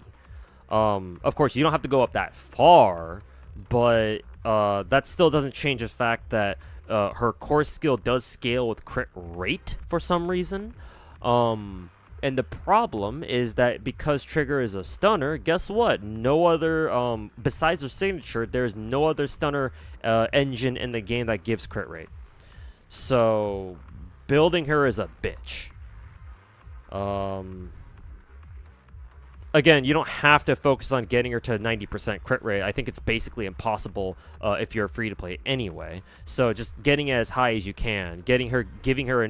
Of course, you don't have to go up that far, but that still doesn't change the fact that her core skill does scale with crit rate for some reason. And the problem is that because Trigger is a stunner, guess what? No other, besides her signature, there's no other stunner engine in the game that gives crit rate. So, building her is a bitch. Again, you don't have to focus on getting her to 90% crit rate. I think it's basically impossible if you're free to play anyway. So just getting it as high as you can, giving her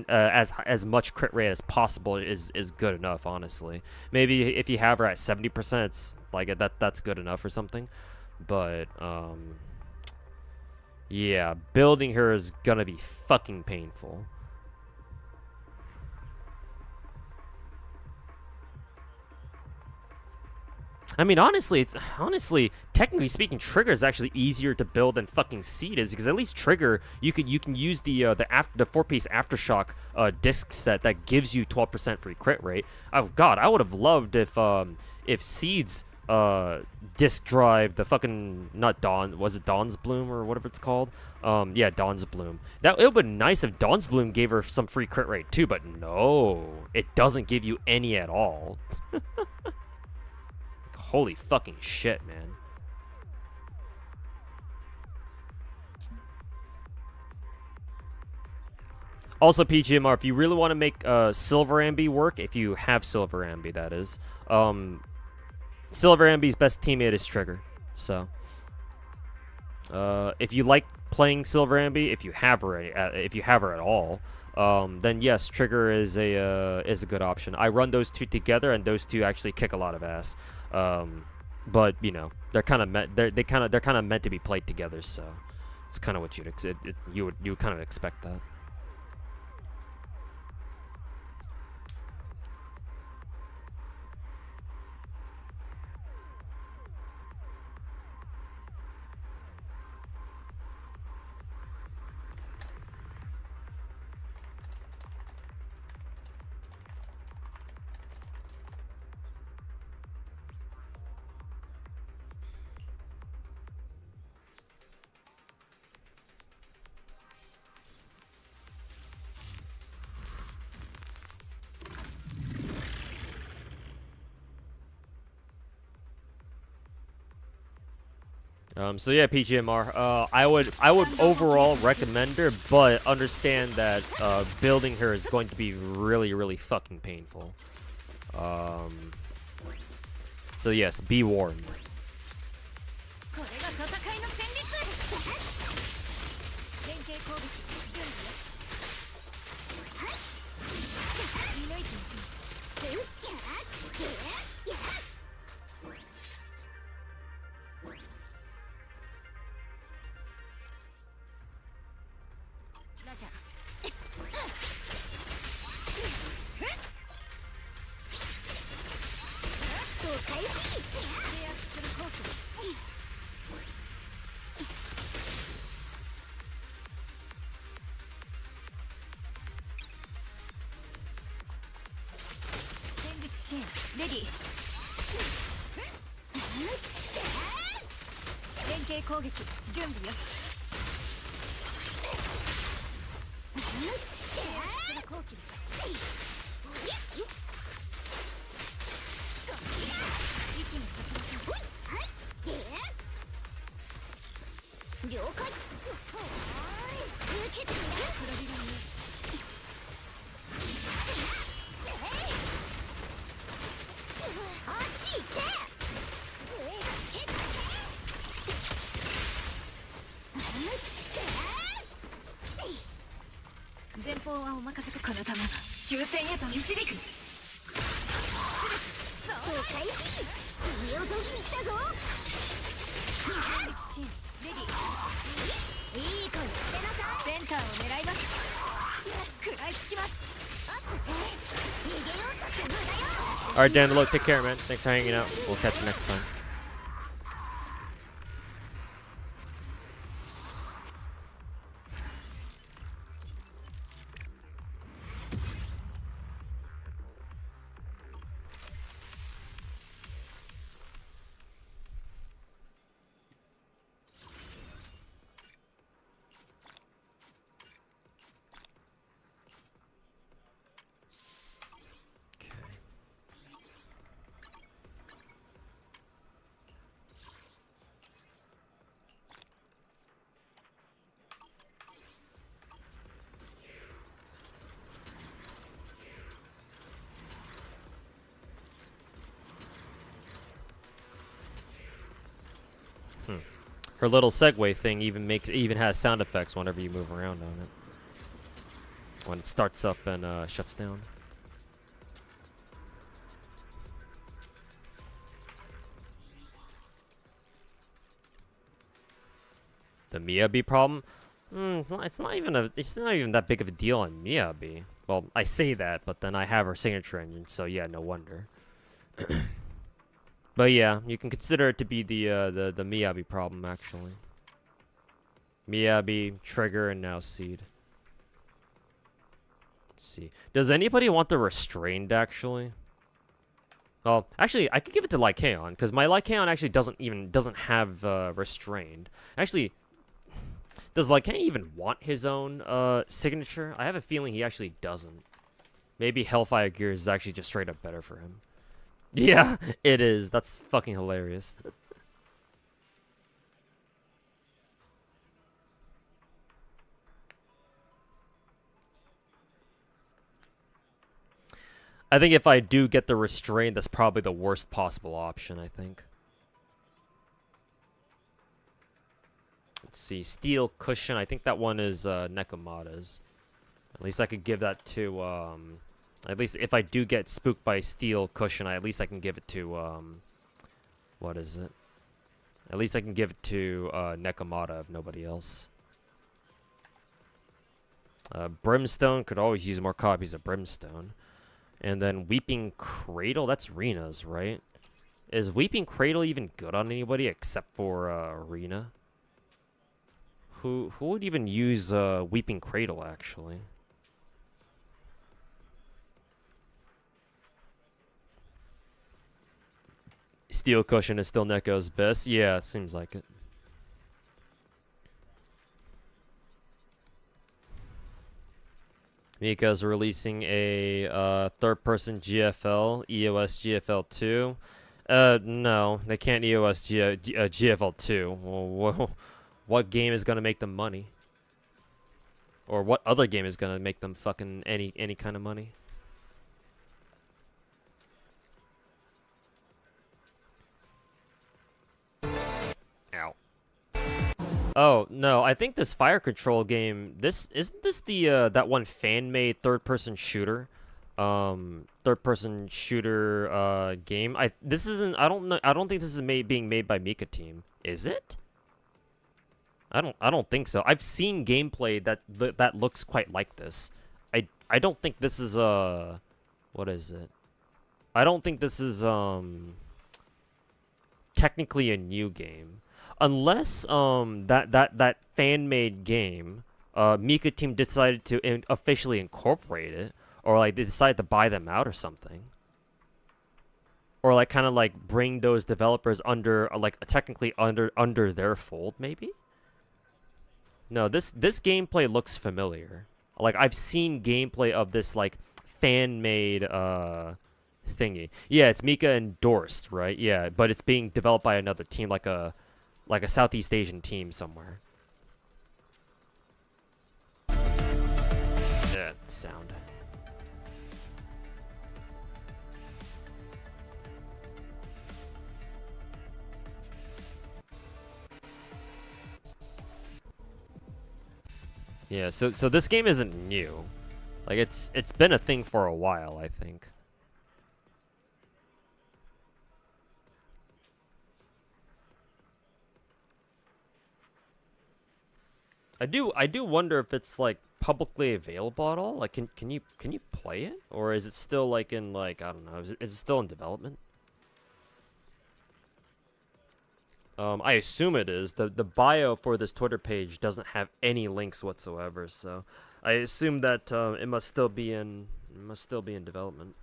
as much crit rate as possible is good enough, honestly. Maybe if you have her at 70%, it's like that's good enough or something. But yeah, building her is gonna be fucking painful. I mean, honestly, technically speaking, Trigger is actually easier to build than fucking Seed is, because at least Trigger, you can use the 4-piece aftershock disc set that gives you 12% free crit rate. Oh god, I would have loved if Seed's disc drive, the fucking, not Dawn, was it Dawn's Bloom or whatever it's called? Yeah, Dawn's Bloom. It would have been nice if Dawn's Bloom gave her some free crit rate too, but no, it doesn't give you any at all. Holy fucking shit, man. Also, PGMR, if you really want to make Silver Ambi work, if you have Silver Ambi, that is, Silver Ambi's best teammate is Trigger. So, if you like playing Silver Ambi, if you have her at all, then yes, Trigger is a good option. I run those two together, and those two actually kick a lot of ass. But you know, they're kind of meant to be played together, so it's kind of what you would kind of expect that. So yeah, PGMR. I would overall recommend her, but understand that building her is going to be really, really fucking painful. So yes, be warned. 方はお任せく。この玉が終点へと導く。お返し上を研ぎに来たぞ。シーンレディいい子にしてなさい。センターを狙います。食らいつきます。逃げようとするんだよ。 Alright, Dan, look, take care, man. Thanks for hanging out. We'll catch you next time. Her little segue thing even has sound effects whenever you move around on it. When it starts up and shuts down. The Miyabi problem? It's not even that big of a deal on Miyabi. Well, I say that, but then I have her signature engine, so yeah, no wonder. But yeah, you can consider it to be the Miyabi problem, actually. Miyabi, Trigger, and now Seed. Let's see. Does anybody want the Restrained, actually? Well, actually, I could give it to Lycaon, because my Lycaon actually doesn't have Restrained. Actually, does Lycaon even want his own signature? I have a feeling he actually doesn't. Maybe Hellfire Gears is actually just straight up better for him. Yeah, it is. That's fucking hilarious. I think if I do get the Restraint, that's probably the worst possible option, I think. Let's see. Steel Cushion. I think that one is Nekomata's. At least I could give that to... At least if I do get spooked by Steel Cushion, at least I can give it to, what is it? At least I can give it to, Nekomata if nobody else. Brimstone, could always use more copies of Brimstone. And then Weeping Cradle, that's Rena's, right? Is Weeping Cradle even good on anybody except for, Rena? Who would even use, Weeping Cradle, actually? Steel Cushion is still Neko's best. Yeah, it seems like it. Mika's releasing a third-person GFL, EOS GFL 2. No, they can't EOS GFL 2. Well, what game is gonna make them money? Or what other game is gonna make them fucking any kind of money? Ow. Oh, no, I think this Fire Control game, isn't this the that one fan-made third-person shooter? Third-person shooter game. I don't think this is being made by Mika Team. Is it? I don't think so. I've seen gameplay that looks quite like this. I don't think this is what is it? I don't think this is technically a new game. Unless that fan-made game, Mika Team decided to officially incorporate it, or like they decided to buy them out or something, or like kind of like bring those developers under like technically under their fold, maybe. No, this gameplay looks familiar. Like I've seen gameplay of this like fan-made thingy. Yeah, it's Mika endorsed, right? Yeah, but it's being developed by another team, like a Southeast Asian team somewhere. Yeah, sound. Yeah, so this game isn't new. Like it's been a thing for a while, I think. I do wonder if it's like publicly available at all. Like can you play it, or is it still like in like I don't know? Is it still in development? I assume it is. The bio for this Twitter page doesn't have any links whatsoever, so I assume that it must still be in development.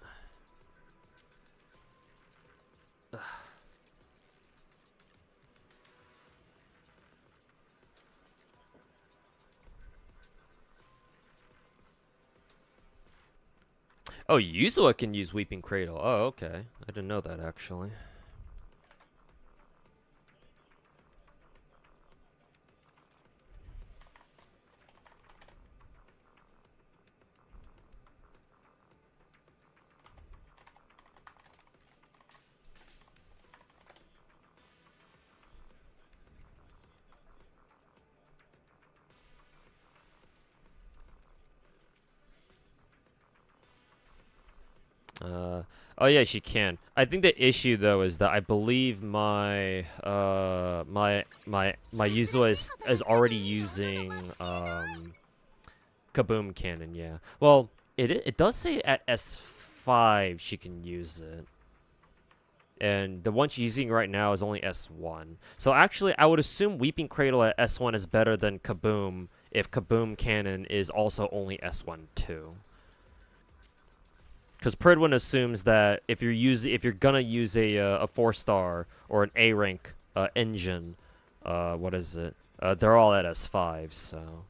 Oh, Yuzua can use Weeping Cradle. Oh, okay. I didn't know that actually. Oh yeah, she can. I think the issue though is that I believe my Yuzua is already using Kaboom cannon. Yeah. Well, it does say at S5 she can use it, and the one she's using right now is only S1. So actually, I would assume Weeping Cradle at S1 is better than Kaboom if Kaboom cannon is also only S1 too. Because Pridwin assumes that if you're gonna use a 4-star or an A rank engine, what is it? They're all at S5. So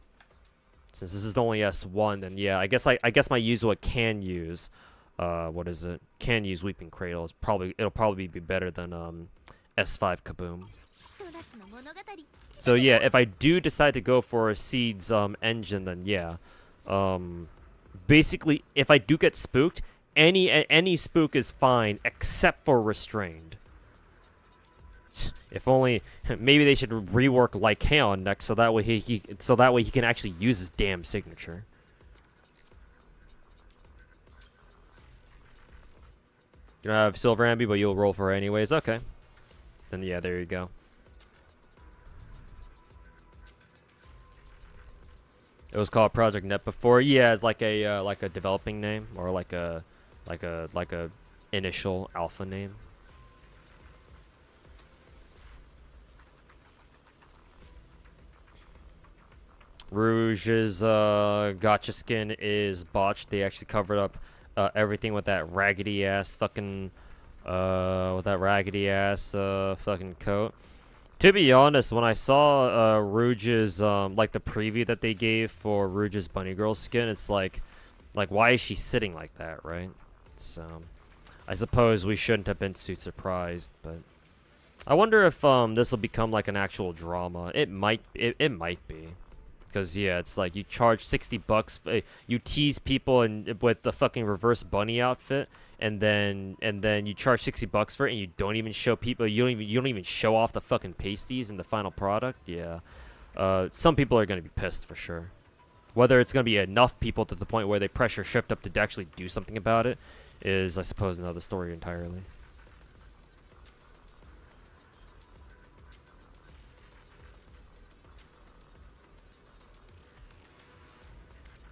since this is only S1, then yeah, I guess my Yuzua can use what is it? Can use Weeping Cradle. It'll probably be better than S5 Kaboom. So yeah, if I do decide to go for a Seeds engine, then yeah, basically if I do get spooked. Any spook is fine except for restrained. If only maybe they should rework Lycaon next so that way he can actually use his damn signature. You don't have Silver Ambi, but you'll roll for her anyways. Okay. Then yeah, there you go. It was called Project Net before. Yeah, it's like a developing name or like a initial alpha name. Rouge's gacha skin is botched. They actually covered up everything with that raggedy ass fucking fucking coat. To be honest, when I saw Rouge's like the preview that they gave for Rouge's Bunny Girl skin, it's like why is she sitting like that, right? So I suppose we shouldn't have been too surprised, but I wonder if this will become like an actual drama. It might be. Because yeah, it's like you charge $60, you tease people with the fucking reverse bunny outfit, and then you charge $60 for it, and you don't even show people. You don't even show off the fucking pasties in the final product. Yeah, some people are gonna be pissed for sure. Whether it's gonna be enough people to the point where they pressure shift up to actually do something about it is, I suppose, another story entirely.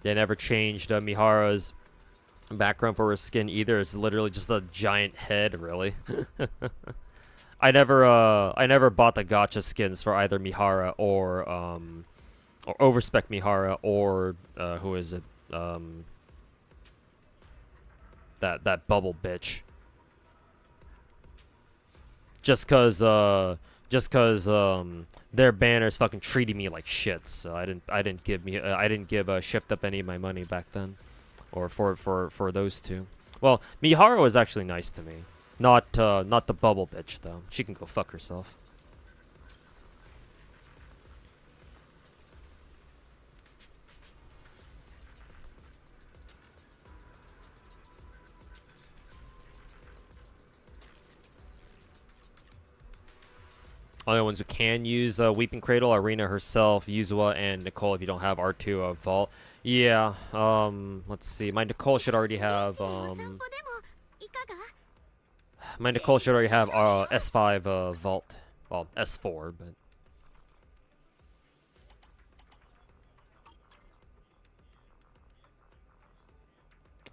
They never changed Miharu's background for her skin either. It's literally just a giant head, really. I never bought the gacha skins for either Mihara or Overspec Mihara or who is it? That bubble bitch. Just cause their banners fucking treated me like shit, so I didn't give Shift Up any of my money back then, or for those two. Well, Miharu was actually nice to me, not the bubble bitch though. She can go fuck herself. Only ones who can use Weeping Cradle, Arena herself, Yuzua, and Nicole if you don't have R2 Vault. Yeah, let's see. My Nicole should already have, お散歩でもいかが？ my Nicole should already have S5 Vault. Well, S4, but...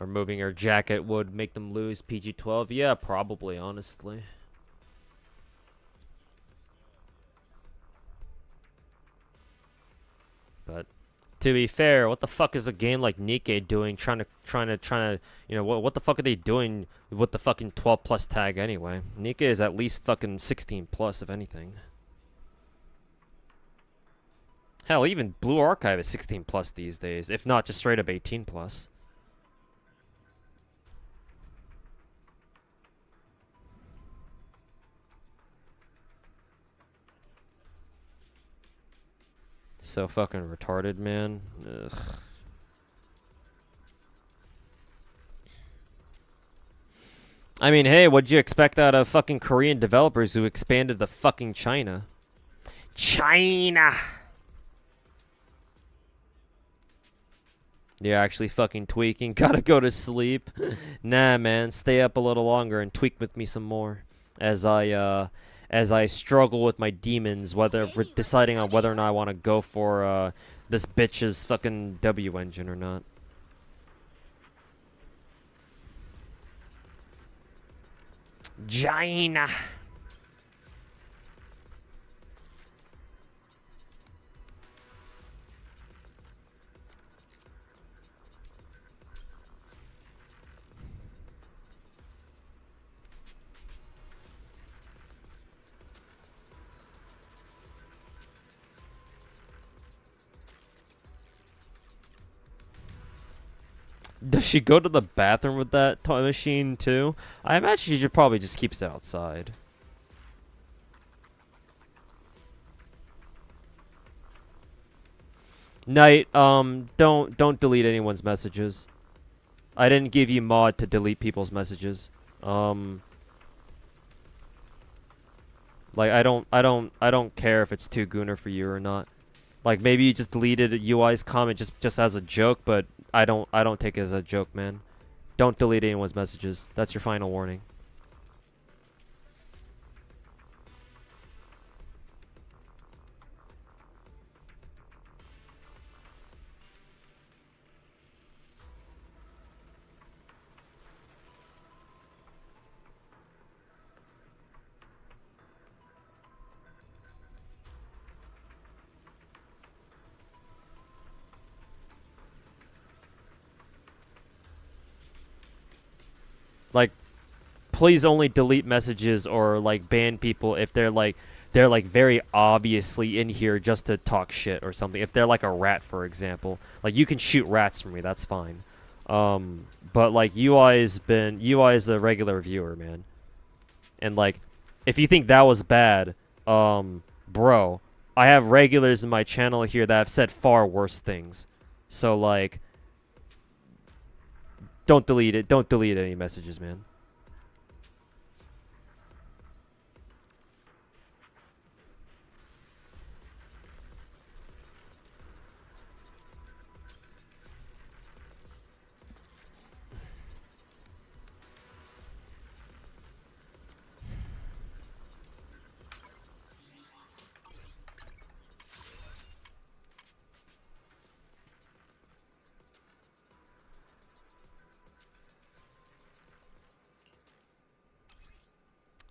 Removing her jacket would make them lose PG-12? Yeah, probably, honestly. But to be fair, what the fuck is a game like Nikke doing trying to, you know, what the fuck are they doing with the fucking 12 plus tag anyway? Nikke is at least fucking 16 plus, if anything. Hell, even Blue Archive is 16 plus these days, if not just straight up 18 plus. So fucking retarded, man. Ugh. I mean, hey, what'd you expect out of fucking Korean developers who expanded to fucking China? China! You're actually fucking tweaking. Gotta go to sleep. Nah, man. Stay up a little longer and tweak with me some more. As I struggle with my demons, deciding on whether or not I want to go for this bitch's fucking W engine or not. China. Does she go to the bathroom with that toy machine too? I imagine she should probably just keeps it outside. Knight, don't delete anyone's messages. I didn't give you mod to delete people's messages. Like I don't care if it's too gooner for you or not. Like maybe you just deleted UI's comment just as a joke, but I don't take it as a joke, man. Don't delete anyone's messages. That's your final warning. Like, please only delete messages or like ban people if they're like very obviously in here just to talk shit or something. If they're like a rat, for example, like you can shoot rats for me, that's fine. But like UI is a regular viewer, man, and like if you think that was bad, bro, I have regulars in my channel here that have said far worse things. So like, don't delete it. Don't delete any messages, man.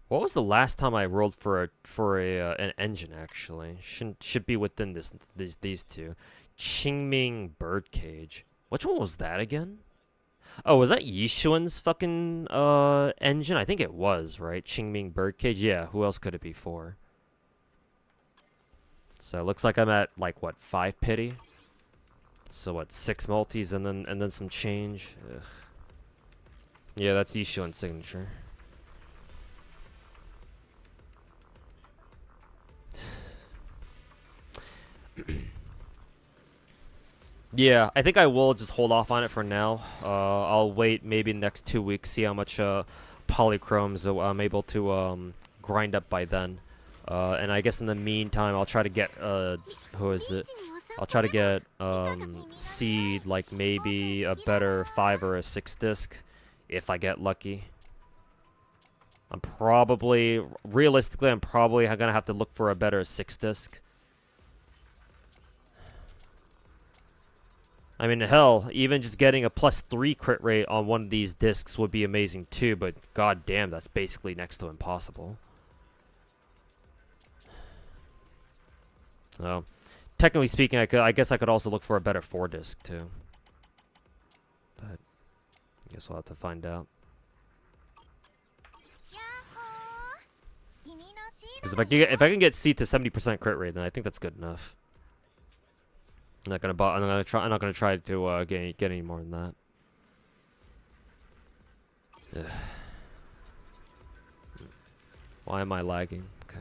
What was the last time I rolled for an engine? Actually, should be within these two. Qingming Birdcage. Which one was that again? Oh, was that Yishuan's fucking engine? I think it was, right? Qingming Birdcage. Yeah. Who else could it be for? So it looks like I'm at like what, 5 pity. So what, 6 multis and then some change. Ugh. Yeah, that's Yishuan's signature. Yeah, I think I will just hold off on it for now. I'll wait maybe the next 2 weeks, see how much polychromes I'm able to grind up by then. And I guess in the meantime, I'll try to get, who is it? I'll try to get, seed, like maybe a better 5 or a 6 disc, if I get lucky. Realistically, I'm probably gonna have to look for a better 6 disc. I mean, hell, even just getting a +3 crit rate on one of these discs would be amazing too, but god damn, that's basically next to impossible. So, technically speaking, I guess I could also look for a better 4 disc too. But I guess we'll have to find out. Because if I can get C to 70% crit rate, then I think that's good enough. I'm not gonna try to get any more than that. Ugh. Why am I lagging? Okay.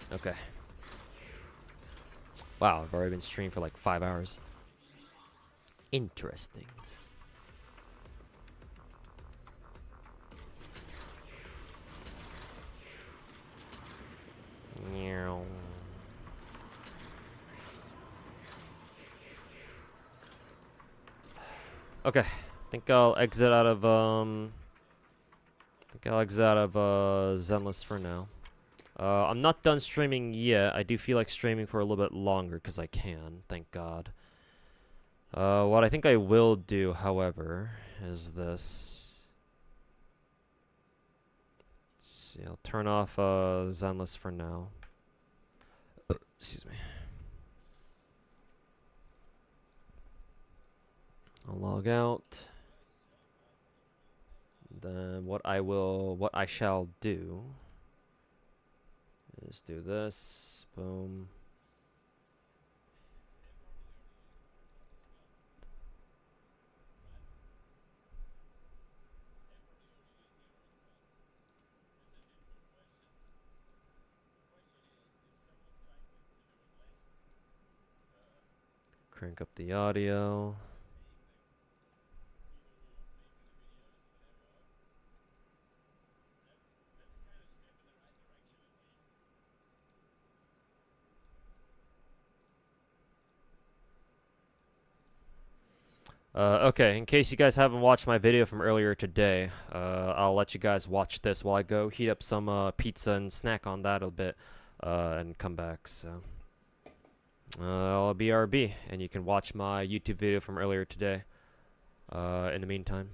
Okay. Wow, I've already been streaming for like 5 hours. Interesting. Meow. Okay, I think I'll exit out of Zenless for now. I'm not done streaming yet. I do feel like streaming for a little bit longer because I can, thank God. What I think I will do, however, is this. Let's see, I'll turn off Zenless for now. Excuse me. I'll log out. Then what I shall do is do this. Boom. Crank up the audio. Okay, in case you guys haven't watched my video from earlier today, I'll let you guys watch this while I go heat up some pizza and snack on that a bit, and come back, so. I'll BRB, and you can watch my YouTube video from earlier today, in the meantime.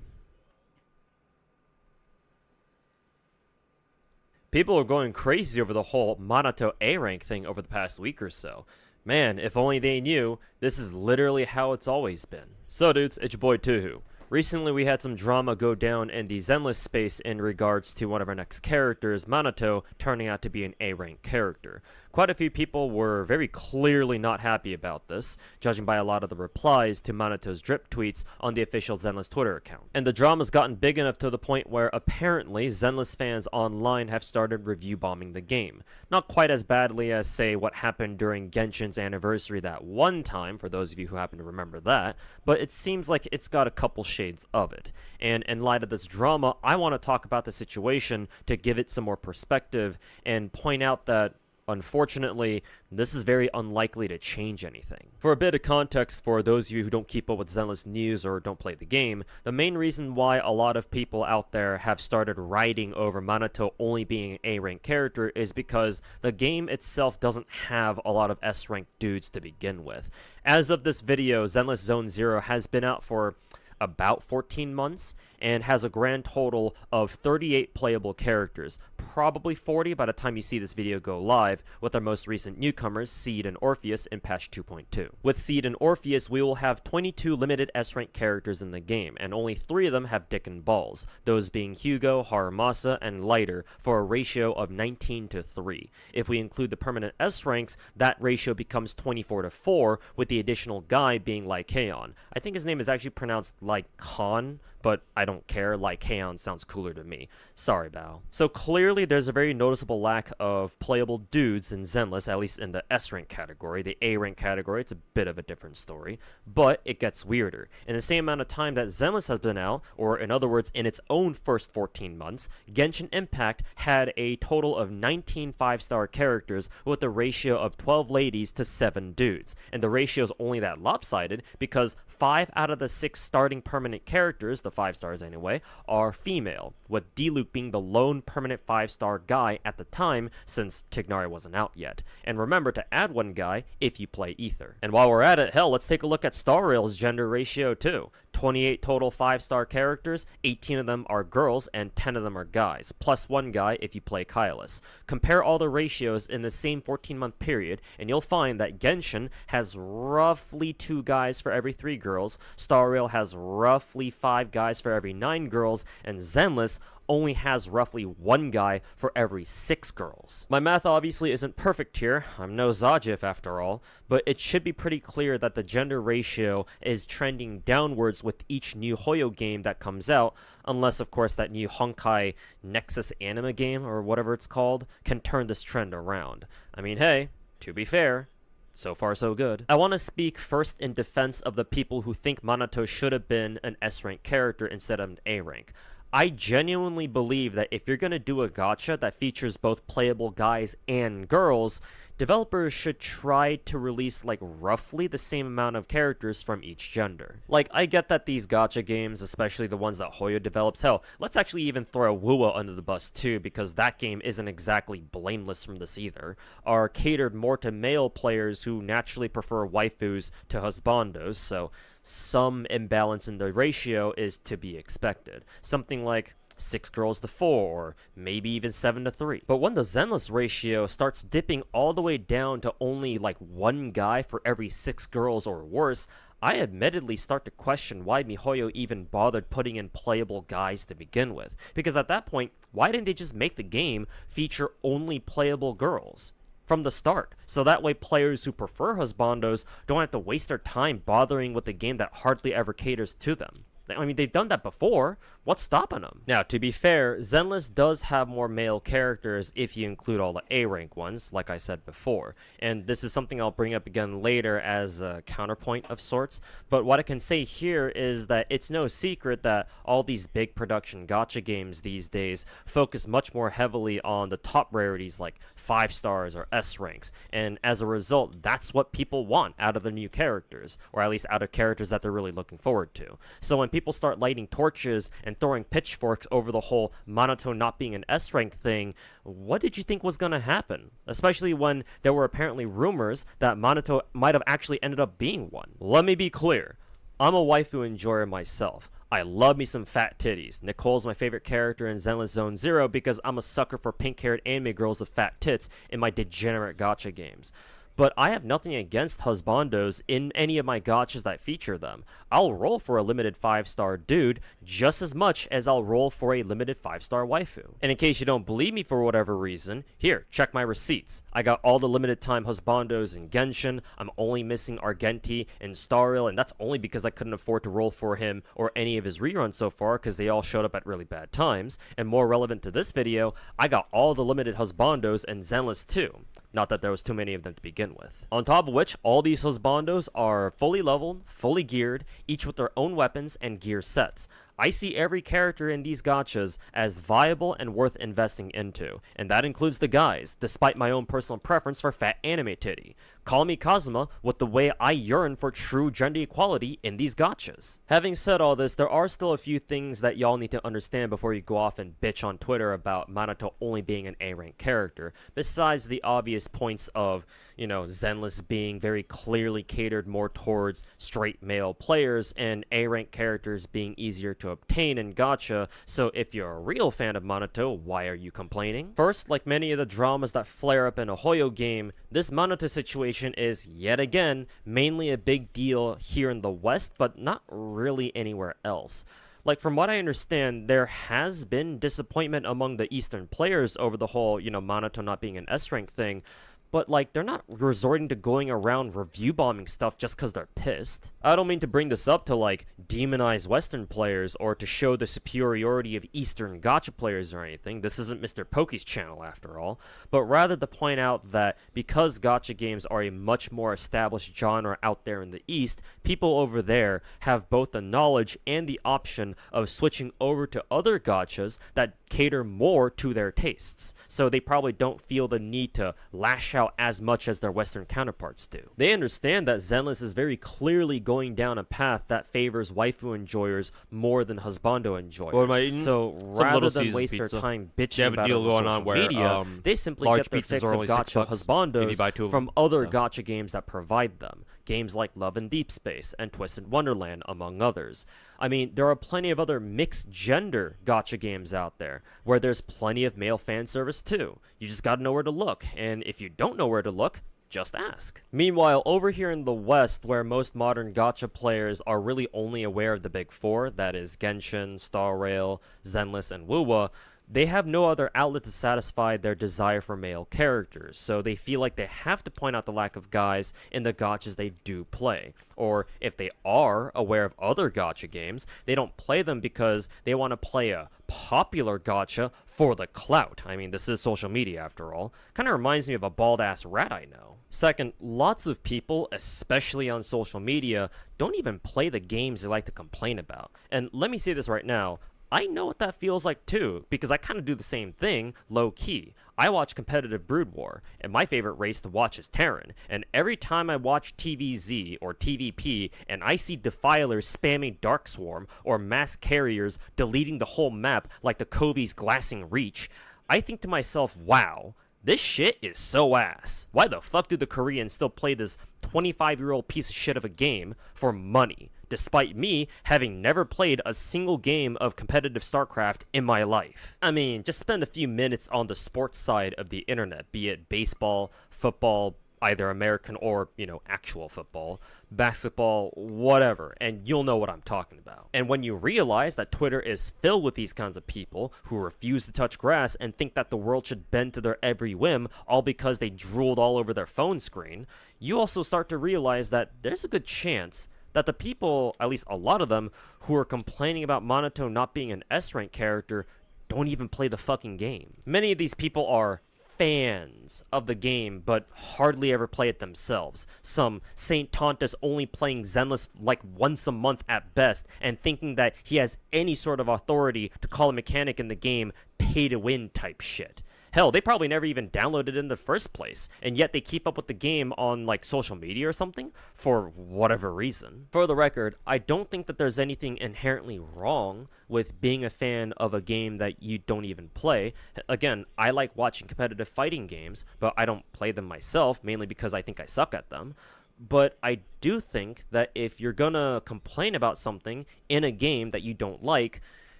People are going crazy over the whole Minato A rank thing over the past week or so. Man, if only they knew, this is literally how it's always been. So dudes, it's your boy Tuhu. Recently we had some drama go down in the Zenless space in regards to one of our next characters, Minato, turning out to be an A-rank character. Quite a few people were very clearly not happy about this, judging by a lot of the replies to Manato's drip tweets on the official Zenless Twitter account. And the drama's gotten big enough to the point where apparently Zenless fans online have started review bombing the game. Not quite as badly as, say, what happened during Genshin's anniversary that one time, for those of you who happen to remember that, but it seems like it's got a couple shades of it. And in light of this drama, I want to talk about the situation to give it some more perspective and point out that unfortunately, this is very unlikely to change anything. For a bit of context for those of you who don't keep up with Zenless news or don't play the game, the main reason why a lot of people out there have started writing over Minato only being an A-rank character is because the game itself doesn't have a lot of S-rank dudes to begin with. As of this video, Zenless Zone Zero has been out for about 14 months and has a grand total of 38 playable characters, probably 40 by the time you see this video go live, with our most recent newcomers, Seed and Orpheus, in patch 2.2. With Seed and Orpheus, we will have 22 limited S-rank characters in the game, and only 3 of them have dick and balls, those being Hugo, Haramasa, and Lighter, for a ratio of 19:3. If we include the permanent S-ranks, that ratio becomes 24:4, with the additional guy being Lycaon. I think his name is actually pronounced Lycaon, but I don't care. Lycaon sounds cooler to me. Sorry, Bao. So clearly there's a very noticeable lack of playable dudes in Zenless, at least in the S-rank category. The A-rank category, it's a bit of a different story, but it gets weirder. In the same amount of time that Zenless has been out, or in other words, in its own first 14 months, Genshin Impact had a total of 19 5-star characters with a ratio of 12 ladies to 7 dudes. And the ratio is only that lopsided because 5 out of the 6 starting permanent characters, the 5 stars anyway, are female, with Diluc being the lone permanent 5-star guy at the time since Tighnari wasn't out yet. And remember to add one guy if you play Ether. And while we're at it, hell, let's take a look at Star Rail's gender ratio too. 28 total 5-star characters, 18 of them are girls and 10 of them are guys, plus 1 guy if you play Kylus. Compare all the ratios in the same 14-month period, and you'll find that Genshin has roughly 2 guys for every 3 girls, Star Rail has roughly 5 guys for every 9 girls, and Zenless only has roughly 1 guy for every 6 girls. My math obviously isn't perfect here, I'm no Zajif after all, but it should be pretty clear that the gender ratio is trending downwards with each new Hoyo game that comes out, unless of course that new Honkai Nexus anime game, or whatever it's called, can turn this trend around. I mean, hey, to be fair, so far so good. I want to speak first in defense of the people who think Minato should have been an S-rank character instead of an A-rank. I genuinely believe that if you're going to do a gacha that features both playable guys and girls, developers should try to release like roughly the same amount of characters from each gender. Like, I get that these gacha games, especially the ones that Hoyo develops, hell, let's actually even throw Wuwa under the bus too, because that game isn't exactly blameless from this either, are catered more to male players who naturally prefer waifus to husbandos, so some imbalance in the ratio is to be expected. Something like 6 girls to 4, or maybe even 7 to 3. But when the Zenless ratio starts dipping all the way down to only like 1 guy for every 6 girls or worse, I admittedly start to question why MiHoYo even bothered putting in playable guys to begin with. Because at that point, why didn't they just make the game feature only playable girls from the start, so that way players who prefer husbandos don't have to waste their time bothering with a game that hardly ever caters to them? I mean, they've done that before. What's stopping them? Now, to be fair, Zenless does have more male characters if you include all the A-rank ones, like I said before. And this is something I'll bring up again later as a counterpoint of sorts. But what I can say here is that it's no secret that all these big production gacha games these days focus much more heavily on the top rarities like 5 stars or S ranks. And as a result, that's what people want out of the new characters, or at least out of characters that they're really looking forward to. So when people start lighting torches and throwing pitchforks over the whole Minato not being an S-rank thing, what did you think was going to happen? Especially when there were apparently rumors that Minato might have actually ended up being one. Let me be clear. I'm a waifu enjoyer myself. I love me some fat titties. Nicole's my favorite character in Zenless Zone Zero because I'm a sucker for pink-haired anime girls with fat tits in my degenerate gacha games. But I have nothing against husbandos in any of my gachas that feature them. I'll roll for a limited 5-star dude just as much as I'll roll for a limited 5-star waifu. And in case you don't believe me for whatever reason, here, check my receipts. I got all the limited time husbandos in Genshin. I'm only missing Argenti and Star Rail, and that's only because I couldn't afford to roll for him or any of his reruns so far because they all showed up at really bad times. And more relevant to this video, I got all the limited husbandos in Zenless too. Not that there was too many of them to begin with. On top of which, all these husbandos are fully leveled, fully geared, each with their own weapons and gear sets. I see every character in these gachas as viable and worth investing into, and that includes the guys, despite my own personal preference for fat anime titty. Call me Kazuma with the way I yearn for true gender equality in these gachas. Having said all this, there are still a few things that y'all need to understand before you go off and bitch on Twitter about Minato only being an A-rank character, besides the obvious points of, you know, Zenless being very clearly catered more towards straight male players and A-rank characters being easier to obtain in gacha, so if you're a real fan of Minato, why are you complaining? First, like many of the dramas that flare up in a Hoyo game, this Minato situation is, yet again, mainly a big deal here in the West, but not really anywhere else. Like, from what I understand, there has been disappointment among the Eastern players over the whole, you know, Minato not being an S-rank thing, but, like, they're not resorting to going around review bombing stuff just because they're pissed. I don't mean to bring this up to, like, demonize Western players or to show the superiority of Eastern gacha players or anything. This isn't Mr. Pokey's channel, after all. But rather to point out that because gacha games are a much more established genre out there in the East, people over there have both the knowledge and the option of switching over to other gachas that cater more to their tastes. So they probably don't feel the need to lash out as much as their Western counterparts do. They understand that Zenless is very clearly going down a path that favors waifu enjoyers more than husbando enjoyers. So rather than waste their time bitching about it on social media, they simply get their fix of gacha husbandos from other gacha games that provide them. Games like Love and Deep Space and Twisted Wonderland, among others. I mean, there are plenty of other mixed gender gacha games out there, where there's plenty of male fan service too. You just gotta know where to look, and if you don't know where to look, just ask. Meanwhile, over here in the West, where most modern gacha players are really only aware of the big four, that is Genshin, Star Rail, Zenless, and Wuwa, they have no other outlet to satisfy their desire for male characters, so they feel like they have to point out the lack of guys in the gachas they do play. Or if they are aware of other gacha games, they don't play them because they want to play a popular gacha for the clout. I mean, this is social media after all. Kind of reminds me of a bald-ass rat I know. Second, lots of people, especially on social media, don't even play the games they like to complain about. And let me say this right now, I know what that feels like too, because I kind of do the same thing, low-key. I watch competitive Brood War, and my favorite race to watch is Terran, and every time I watch TVZ or TVP and I see defilers spamming Dark Swarm or mass carriers deleting the whole map like the Kovi's glassing reach, I think to myself, wow, this shit is so ass. Why the fuck do the Koreans still play this 25-year-old piece of shit of a game for money? Despite me having never played a single game of competitive StarCraft in my life. I mean, just spend a few minutes on the sports side of the internet, be it baseball, football, either American or, you know, actual football, basketball, whatever, and you'll know what I'm talking about. And when you realize that Twitter is filled with these kinds of people who refuse to touch grass and think that the world should bend to their every whim all because they drooled all over their phone screen, you also start to realize that there's a good chance that the people, at least a lot of them, who are complaining about Minato not being an S-rank character don't even play the fucking game. Many of these people are fans of the game, but hardly ever play it themselves. Some Saint Tontus only playing Zenless like once a month at best, and thinking that he has any sort of authority to call a mechanic in the game pay-to-win type shit. Hell, they probably never even downloaded it in the first place, and yet they keep up with the game on, like, social media or something, for whatever reason. For the record, I don't think that there's anything inherently wrong with being a fan of a game that you don't even play. Again, I like watching competitive fighting games, but I don't play them myself, mainly because I think I suck at them. But I do think that if you're gonna complain about something in a game that you don't like,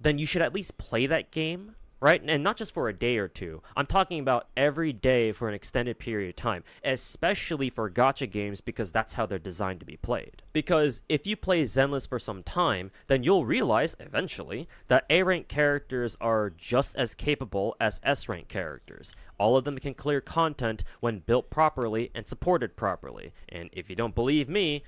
then you should at least play that game, right? And not just for a day or two. I'm talking about every day for an extended period of time, especially for gacha games, because that's how they're designed to be played. Because if you play Zenless for some time, then you'll realize, eventually, that A-rank characters are just as capable as S-rank characters. All of them can clear content when built properly and supported properly. And if you don't believe me,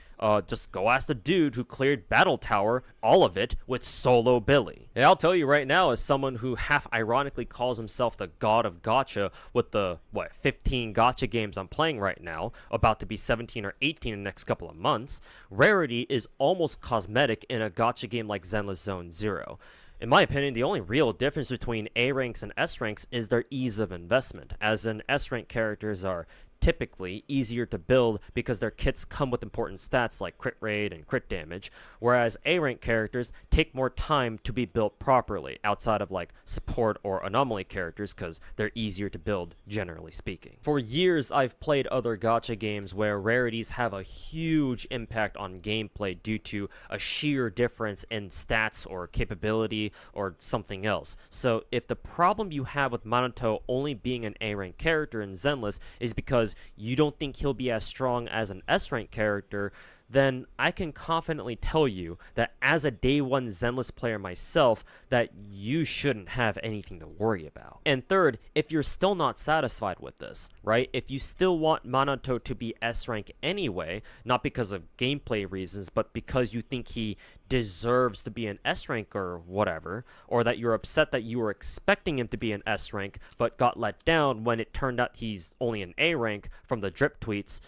just go ask the dude who cleared Battle Tower, all of it, with solo Billy. And I'll tell you right now, as someone who half-ironically calls himself the god of gacha with the, 15 gacha games I'm playing right now, about to be 17 or 18 in the next couple of months, rarity is almost cosmetic in a gacha game like Zenless Zone Zero. In my opinion, the only real difference between A ranks and S ranks is their ease of investment, as in S rank characters are typically easier to build because their kits come with important stats like crit rate and crit damage, whereas A rank characters take more time to be built properly outside of like support or anomaly characters because they're easier to build generally speaking. For years I've played other gacha games where rarities have a huge impact on gameplay due to a sheer difference in stats or capability or something else. So if the problem you have with Minato only being an A rank character in Zenless is because you don't think he'll be as strong as an S rank character, then I can confidently tell you that as a day one Zenless player myself, that you shouldn't have anything to worry about. And third, if you're still not satisfied with this, right? If you still want Minato to be S rank anyway, not because of gameplay reasons, but because you think he deserves to be an S rank or whatever, or that you're upset that you were expecting him to be an S rank, but got let down when it turned out he's only an A rank from the drip tweets,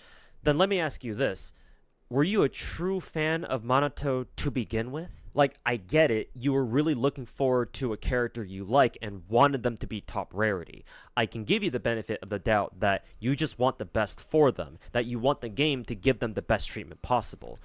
then let me ask you this. Were you a true fan of Minato to begin with? Like, I get it, you were really looking forward to a character you like and wanted them to be top rarity. I can give you the benefit of the doubt that you just want the best for them, that you want the game to give them the best treatment possible.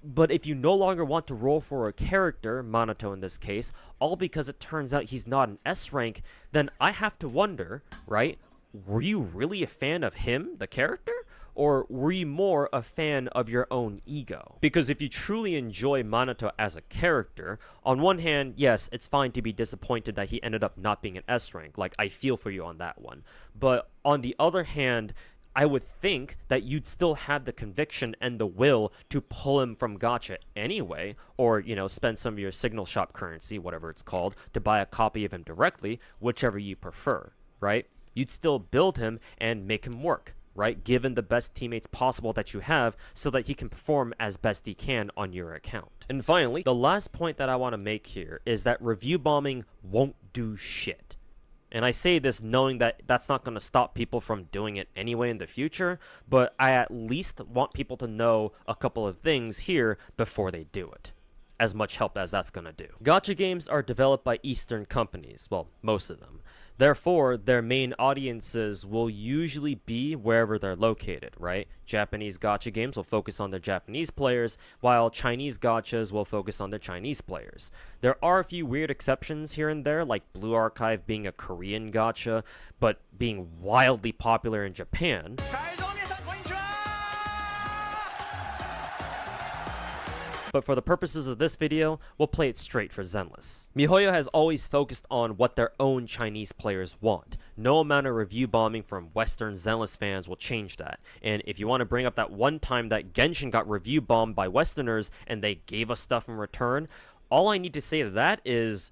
But if you no longer want to roll for a character, Minato in this case, all because it turns out he's not an S rank, then I have to wonder, right? Were you really a fan of him, the character? Or were you more a fan of your own ego? Because if you truly enjoy Minato as a character, on one hand, yes, it's fine to be disappointed that he ended up not being an S rank. Like, I feel for you on that one. But on the other hand, I would think that you'd still have the conviction and the will to pull him from gacha anyway, or, you know, spend some of your signal shop currency, whatever it's called, to buy a copy of him directly, whichever you prefer, right? You'd still build him and make him work, right? Given the best teammates possible that you have so that he can perform as best he can on your account. And finally, the last point that I want to make here is that review bombing won't do shit. And I say this knowing that that's not going to stop people from doing it anyway in the future, but I at least want people to know a couple of things here before they do it. As much help as that's going to do. Gacha games are developed by Eastern companies, well, most of them. Therefore, their main audiences will usually be wherever they're located, right? Japanese gacha games will focus on their Japanese players, while Chinese gachas will focus on their Chinese players. There are a few weird exceptions here and there, like Blue Archive being a Korean gacha, but being wildly popular in Japan. But for the purposes of this video, we'll play it straight for Zenless. MiHoYo has always focused on what their own Chinese players want. No amount of review bombing from Western Zenless fans will change that. And if you want to bring up that one time that Genshin got review bombed by Westerners and they gave us stuff in return, all I need to say to that is,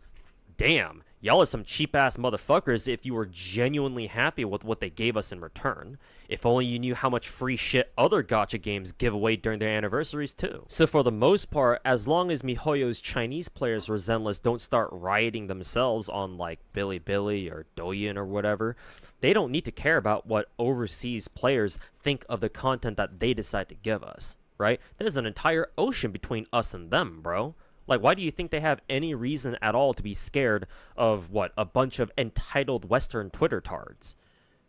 damn, y'all are some cheap-ass motherfuckers if you were genuinely happy with what they gave us in return. If only you knew how much free shit other gacha games give away during their anniversaries too. So for the most part, as long as MiHoYo's Chinese players for Zenless don't start rioting themselves on like Bilibili or Douyin or whatever, they don't need to care about what overseas players think of the content that they decide to give us, right? There's an entire ocean between us and them, bro. Like, why do you think they have any reason at all to be scared of, what, a bunch of entitled Western Twitter tards?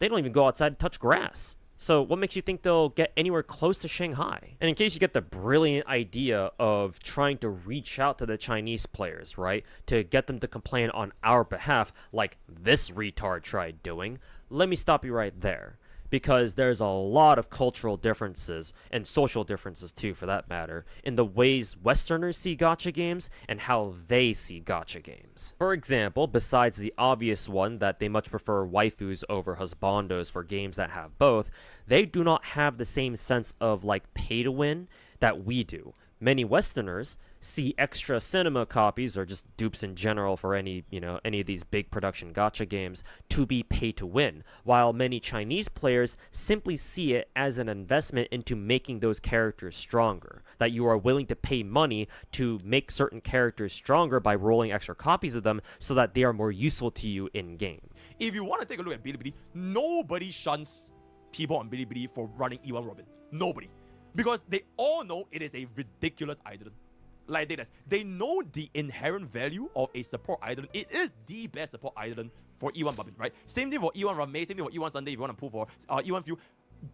They don't even go outside to touch grass. So what makes you think they'll get anywhere close to Shanghai? And in case you get the brilliant idea of trying to reach out to the Chinese players, right, to get them to complain on our behalf like this retard tried doing, let me stop you right there. Because there's a lot of cultural differences, and social differences too for that matter, in the ways Westerners see gacha games and how they see gacha games. For example, besides the obvious one that they much prefer waifus over husbandos for games that have both, they do not have the same sense of like pay to win that we do. Many Westerners see extra cinema copies, or just dupes in general for any of these big production gacha games, to be pay to win, while many Chinese players simply see it as an investment into making those characters stronger, that you are willing to pay money to make certain characters stronger by rolling extra copies of them so that they are more useful to you in-game. If you want to take a look at Bilibili, nobody shuns people on Bilibili for running E1 Robin. Nobody. Because they all know it is a ridiculous idol. Like they know the inherent value of a support idol. It is the best support idol for E1 Babin, right? Same thing for E1 Rame, same thing for E1 Sunday if you want to pull for E1 Few.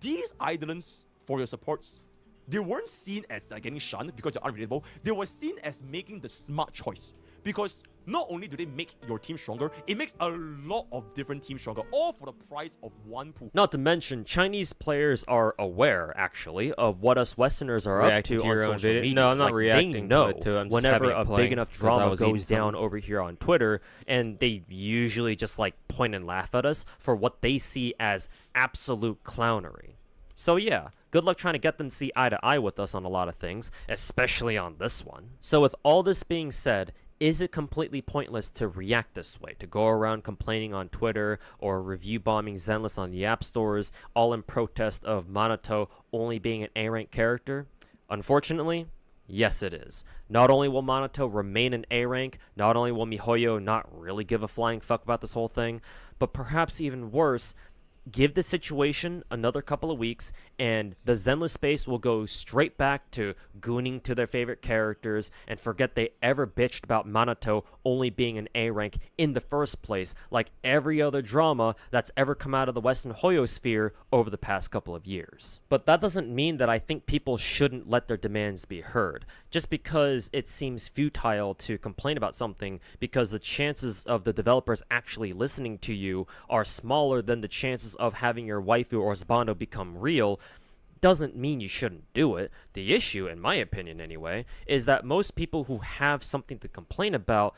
these islands for your supports, they weren't seen as getting shunned because you're unrelatable. They were seen as making the smart choice. Because not only do they make your team stronger, it makes a lot of different teams stronger, all for the price of one pool. Not to mention, Chinese players are aware, actually, of what us Westerners are up to on social media. No, I'm not like, reacting they know to it. I'm just whenever having it a playing big enough 'cause I drama was eating goes down something. over here on Twitter, and they usually just like point and laugh at us for what they see as absolute clownery. So yeah, good luck trying to get them to see eye to eye with us on a lot of things, especially on this one. So with all this being said, is it completely pointless to react this way, to go around complaining on Twitter or review bombing Zenless on the app stores, all in protest of Minato only being an A-rank character? Unfortunately, yes it is. Not only will Minato remain an A-rank, not only will MiHoYo not really give a flying fuck about this whole thing, but perhaps even worse, give the situation another couple of weeks, and the Zenless space will go straight back to gooning to their favorite characters and forget they ever bitched about Minato only being an A rank in the first place, like every other drama that's ever come out of the Western Hoyosphere over the past couple of years. But that doesn't mean that I think people shouldn't let their demands be heard. Just because it seems futile to complain about something because the chances of the developers actually listening to you are smaller than the chances of having your waifu or husbando become real doesn't mean you shouldn't do it. The issue, in my opinion anyway, is that most people who have something to complain about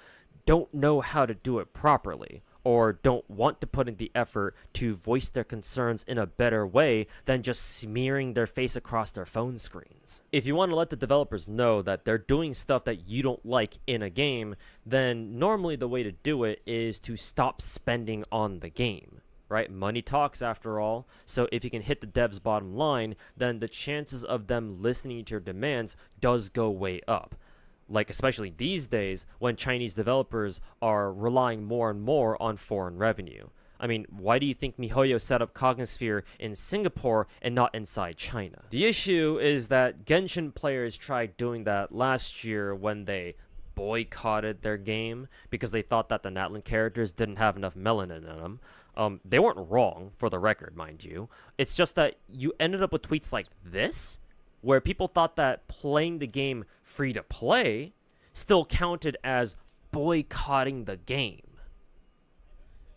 don't know how to do it properly, or don't want to put in the effort to voice their concerns in a better way than just smearing their face across their phone screens. If you want to let the developers know that they're doing stuff that you don't like in a game, then normally the way to do it is to stop spending on the game. Right? Money talks after all, so if you can hit the dev's bottom line, then the chances of them listening to your demands does go way up. Like, especially these days, when Chinese developers are relying more and more on foreign revenue. I mean, why do you think MiHoYo set up Cognisphere in Singapore and not inside China? The issue is that Genshin players tried doing that last year when they boycotted their game because they thought that the Natlan characters didn't have enough melanin in them. They weren't wrong, for the record, mind you. It's just that you ended up with tweets like this, where people thought that playing the game free to play still counted as boycotting the game.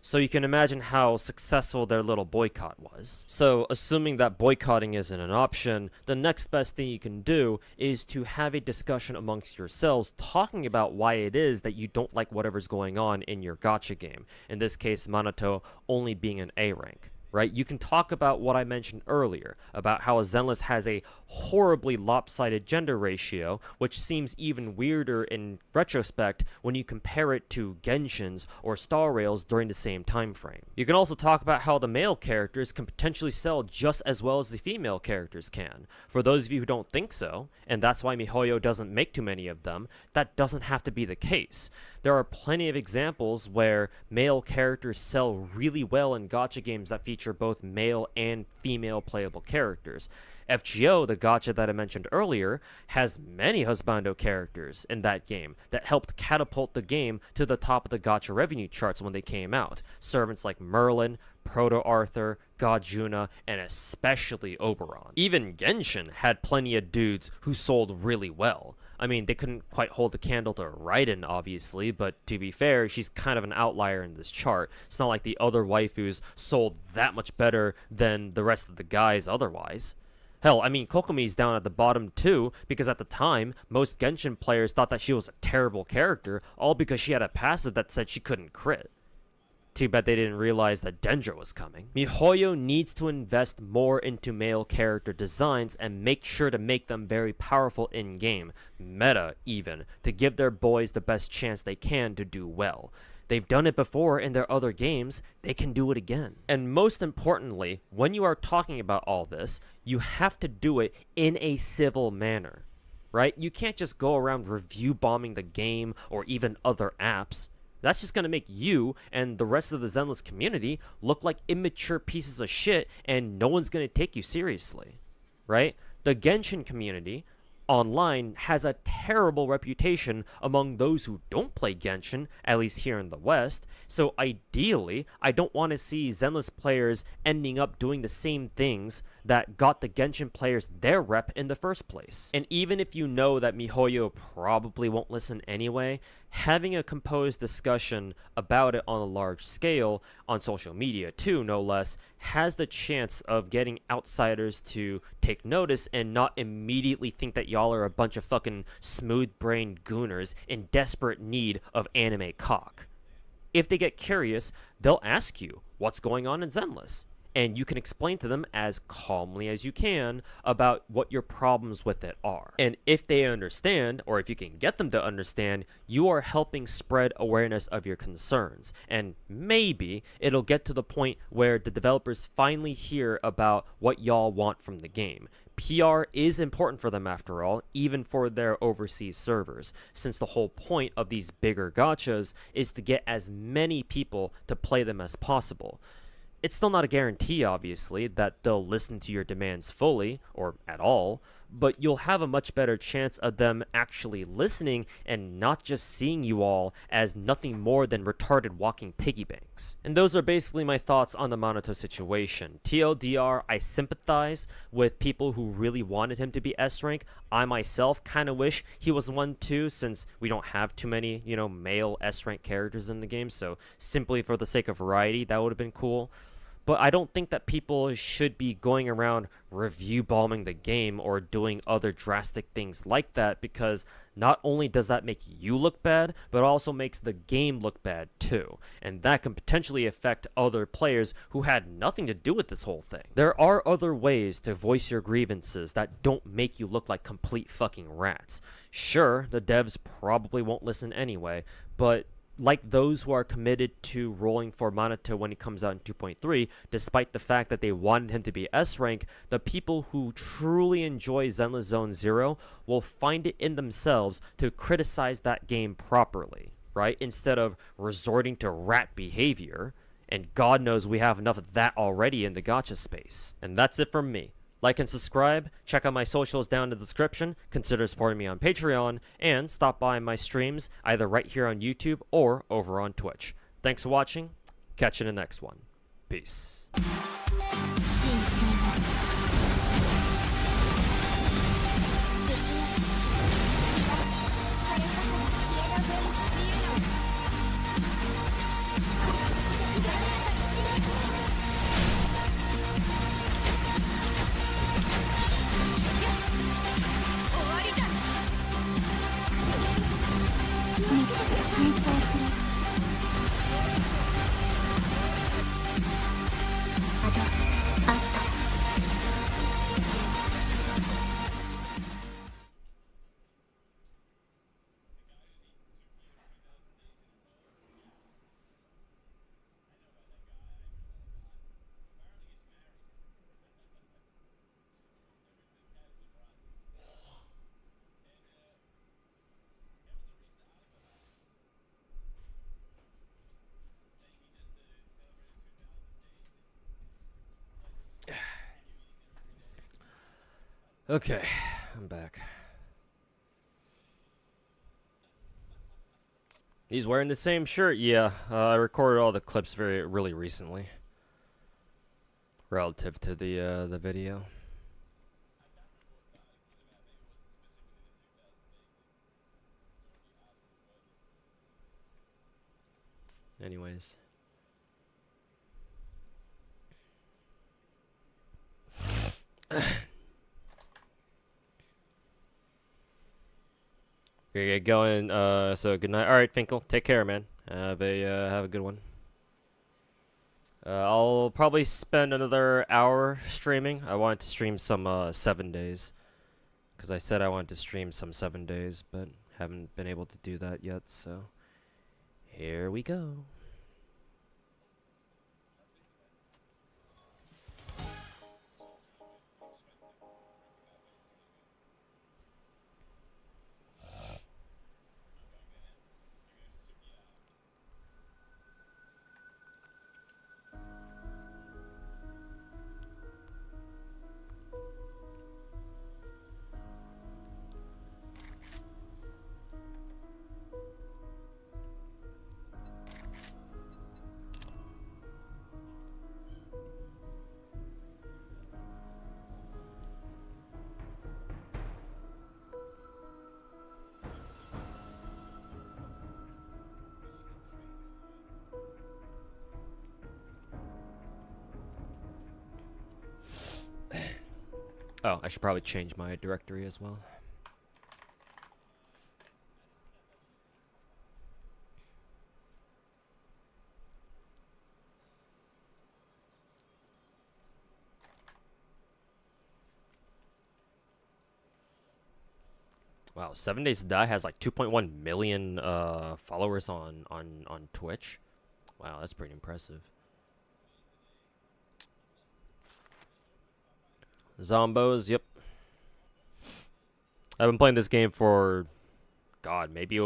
So you can imagine how successful their little boycott was. So, assuming that boycotting isn't an option, the next best thing you can do is to have a discussion amongst yourselves talking about why it is that you don't like whatever's going on in your gacha game. In this case, Minato only being an A rank. Right? You can talk about what I mentioned earlier, about how Zenless has a horribly lopsided gender ratio, which seems even weirder in retrospect when you compare it to Genshin's or Star Rail's during the same time frame. You can also talk about how the male characters can potentially sell just as well as the female characters can. For those of you who don't think so, and that's why MiHoYo doesn't make too many of them, that doesn't have to be the case. There are plenty of examples where male characters sell really well in gacha games that feature both male and female playable characters. FGO, the gacha that I mentioned earlier, has many husbando characters in that game that helped catapult the game to the top of the gacha revenue charts when they came out. Servants like Merlin, Proto-Arthur, God Juna, and especially Oberon. Even Genshin had plenty of dudes who sold really well. I mean, they couldn't quite hold the candle to Raiden, obviously, but to be fair, she's kind of an outlier in this chart. It's not like the other waifus sold that much better than the rest of the guys otherwise. Hell, I mean, Kokomi's down at the bottom too, because at the time, most Genshin players thought that she was a terrible character, all because she had a passive that said she couldn't crit. Too bad they didn't realize that Dendra was coming. MiHoYo needs to invest more into male character designs and make sure to make them very powerful in-game, meta even, to give their boys the best chance they can to do well. They've done it before in their other games, they can do it again. And most importantly, when you are talking about all this, you have to do it in a civil manner, right? You can't just go around review bombing the game or even other apps. That's just going to make you and the rest of the Zenless community look like immature pieces of shit and no one's going to take you seriously, right? The Genshin community online has a terrible reputation among those who don't play Genshin, at least here in the West, so ideally, I don't want to see Zenless players ending up doing the same things that got the Genshin players their rep in the first place. And even if you know that MiHoYo probably won't listen anyway, having a composed discussion about it on a large scale, on social media too, no less, has the chance of getting outsiders to take notice and not immediately think that y'all are a bunch of fucking smooth-brained gooners in desperate need of anime cock. If they get curious, they'll ask you what's going on in Zenless, and you can explain to them as calmly as you can about what your problems with it are. And if they understand, or if you can get them to understand, you are helping spread awareness of your concerns. And maybe it'll get to the point where the developers finally hear about what y'all want from the game. PR is important for them after all, even for their overseas servers, since the whole point of these bigger gachas is to get as many people to play them as possible. It's still not a guarantee, obviously, that they'll listen to your demands fully, or at all, but you'll have a much better chance of them actually listening and not just seeing you all as nothing more than retarded walking piggy banks. And those are basically my thoughts on the Minato situation. TLDR, I sympathize with people who really wanted him to be S-rank. I myself kind of wish he was one too, since we don't have too many, male S-rank characters in the game, so simply for the sake of variety, that would have been cool. But I don't think that people should be going around review bombing the game or doing other drastic things like that, because not only does that make you look bad, but also makes the game look bad too. And that can potentially affect other players who had nothing to do with this whole thing. There are other ways to voice your grievances that don't make you look like complete fucking rats. Sure, the devs probably won't listen anyway, but like those who are committed to rolling for Minato when he comes out in 2.3, despite the fact that they wanted him to be S-rank, the people who truly enjoy Zenless Zone Zero will find it in themselves to criticize that game properly, right? Instead of resorting to rat behavior. And God knows we have enough of that already in the gacha space. And that's it from me. Like and subscribe, check out my socials down in the description, consider supporting me on Patreon, and stop by my streams either right here on YouTube or over on Twitch. Thanks for watching, catch you in the next one. Peace. Okay, I'm back. He's wearing the same shirt? Yeah, I recorded all the clips really recently. Relative to the video. Anyways. Gonna get going, so good night. Alright, Finkel, take care, man. Have a good one. I'll probably spend another hour streaming. I wanted to stream some 7 days. Because I said I wanted to stream some 7 days, but haven't been able to do that yet, so here we go. Oh, I should probably change my directory as well. Wow, 7 Days to Die has like 2.1 million followers on Twitch. Wow, that's pretty impressive. Zombos, yep. I've been playing this game for, God, maybe,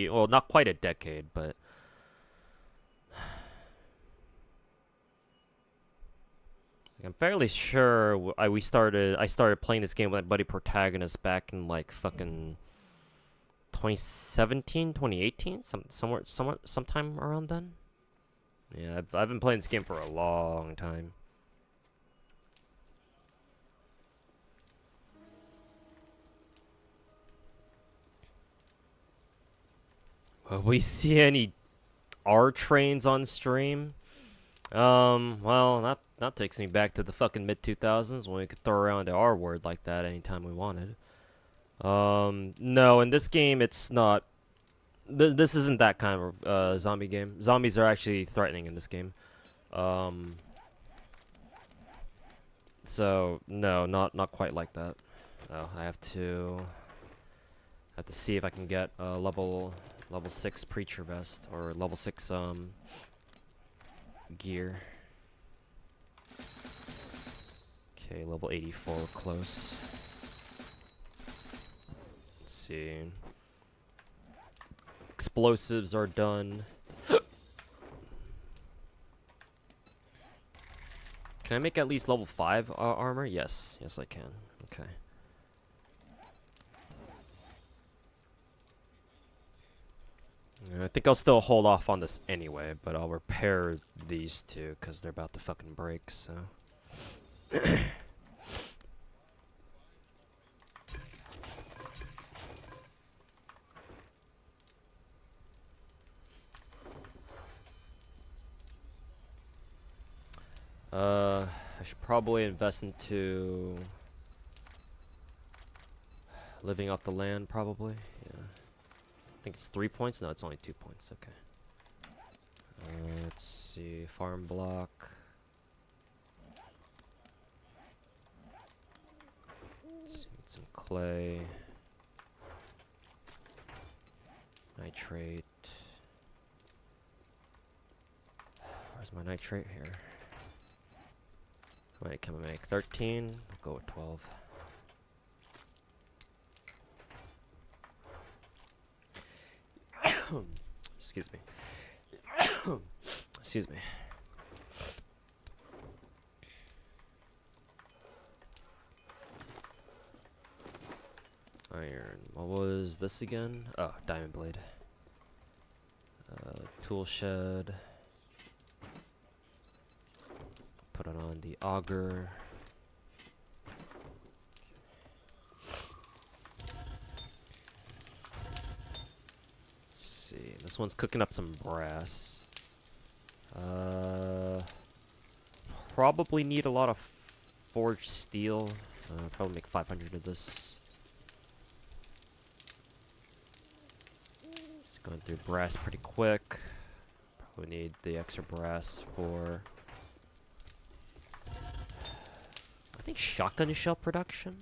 well, not quite a decade, but I'm fairly sure I started playing this game with my buddy Protagonist back in like fucking 2017, 2018, sometime around then. Yeah, I've been playing this game for a long time. Will we see any R trains on stream? Well, that takes me back to the fucking mid-2000s when we could throw around the R word like that anytime we wanted. No, in this game it's not. This isn't that kind of zombie game. Zombies are actually threatening in this game. So no, not quite like that. Oh, I have to see if I can get a level 6 preacher vest or level 6 gear. Okay, level 84, we're close. Let's see. Explosives are done. Can I make at least level 5 armor? Yes, I can. Okay. I think I'll still hold off on this anyway, but I'll repair these two because they're about to fucking break, so. I should probably invest into living off the land, probably. Yeah. I think it's 3 points. No, it's only 2 points. Okay. Let's see. Farm block. Some clay. Nitrate. Where's my nitrate? Here. How many can I make? 13? I'll go with 12. Excuse me. Excuse me. Iron. What was this again? Oh, diamond blade. Tool shed. Put it on the auger. See, this one's cooking up some brass. Probably need a lot of forged steel. Probably make 500 of this. Just going through brass pretty quick. Probably need the extra brass for, I think, shotgun shell production.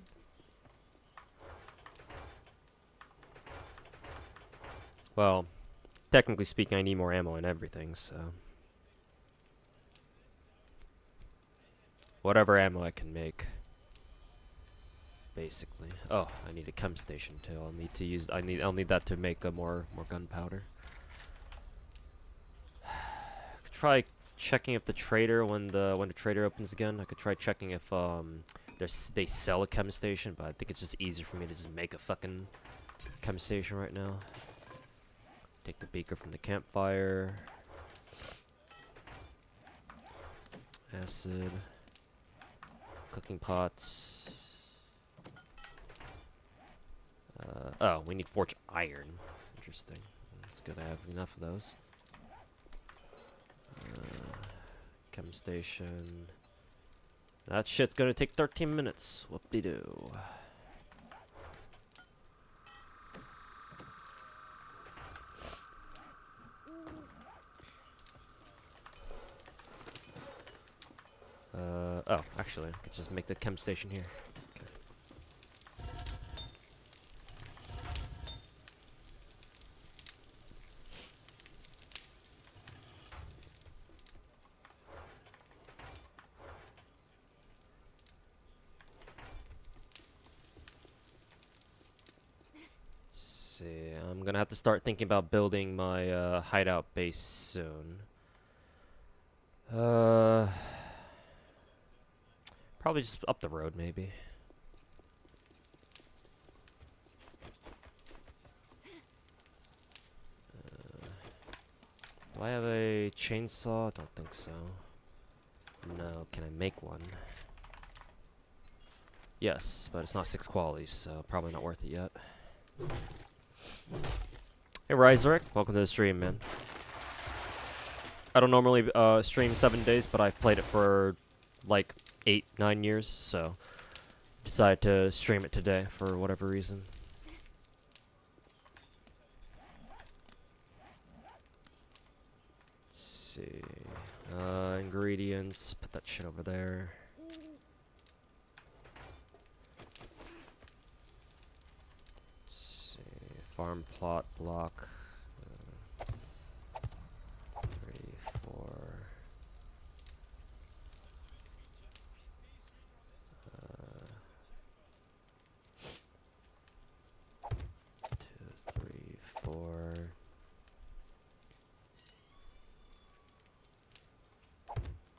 Well, technically speaking, I need more ammo and everything, so whatever ammo I can make, basically. Oh, I need a chem station too. I'll need that to make more gunpowder. Could try checking if the trader when the trader opens again. I could try checking if they sell a chem station, but I think it's just easier for me to just make a fucking chem station right now. Take the beaker from the campfire. Acid. Cooking pots. Oh, we need forged iron. Interesting. It's good I have enough of those. Chem station. That shit's gonna take 13 minutes. Whoop-de-doo. Oh, actually, I could just make the chem station here. Okay. See, I'm gonna have to start thinking about building my hideout base soon. Probably just up the road, maybe. Do I have a chainsaw? Don't think so. No, can I make one? Yes, but it's not 6 qualities, so probably not worth it yet. Hey Ryzeric, welcome to the stream, man. I don't normally stream 7 days, but I've played it for like 8-9 years, so decided to stream it today for whatever reason. Let's see. Ingredients, put that shit over there. Let's see. Farm plot block. 3, 4. 2, 3, 4.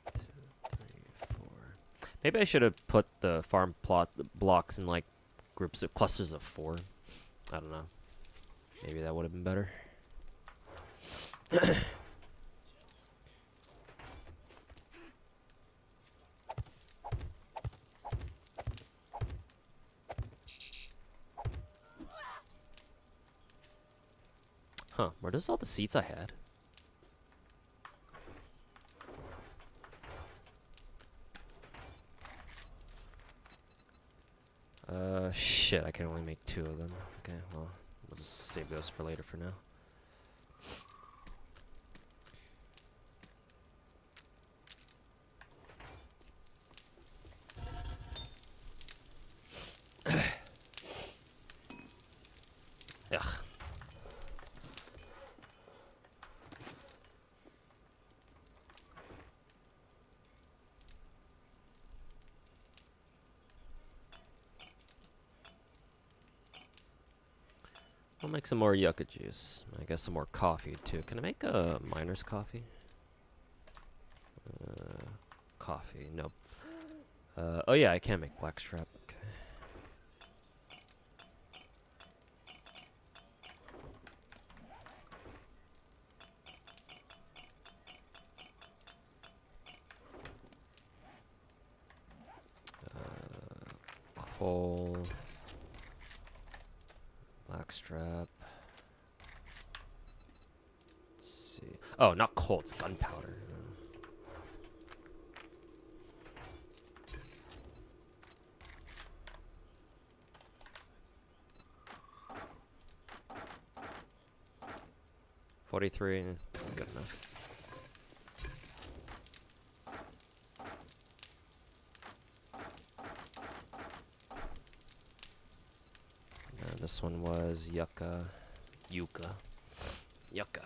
2, 3, 4. Maybe I should have put the farm plot blocks in like groups of clusters of 4. I don't know. Maybe that would have been better. Huh, were those all the seats I had? Shit, I can only make 2 of them. Okay, well, we'll just save those for later for now. Ugh. I'll make some more yucca juice. I guess some more coffee too. Can I make a miner's coffee? Coffee, nope. Oh yeah, I can make blackstrap. Okay. Coal. Blackstrap. Let's see. Oh, not coal, it's gunpowder. 43, good enough. And this one was yucca. Yucca. Yucca.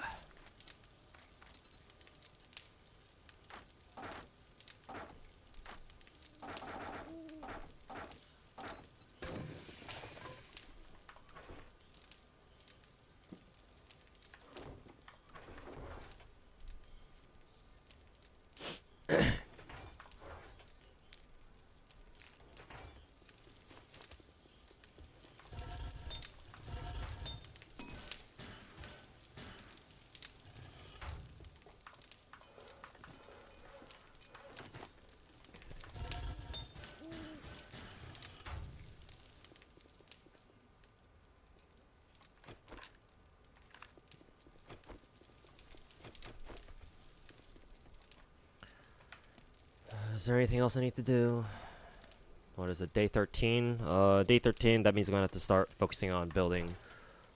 Is there anything else I need to do? What is it, day 13? Day 13, that means I'm gonna have to start focusing on building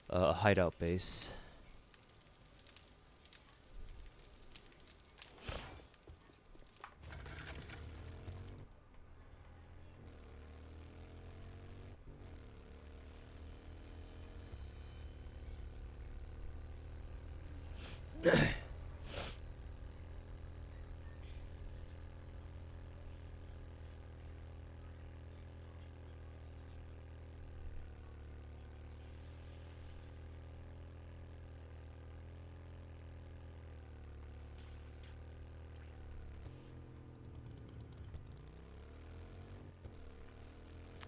a hideout base.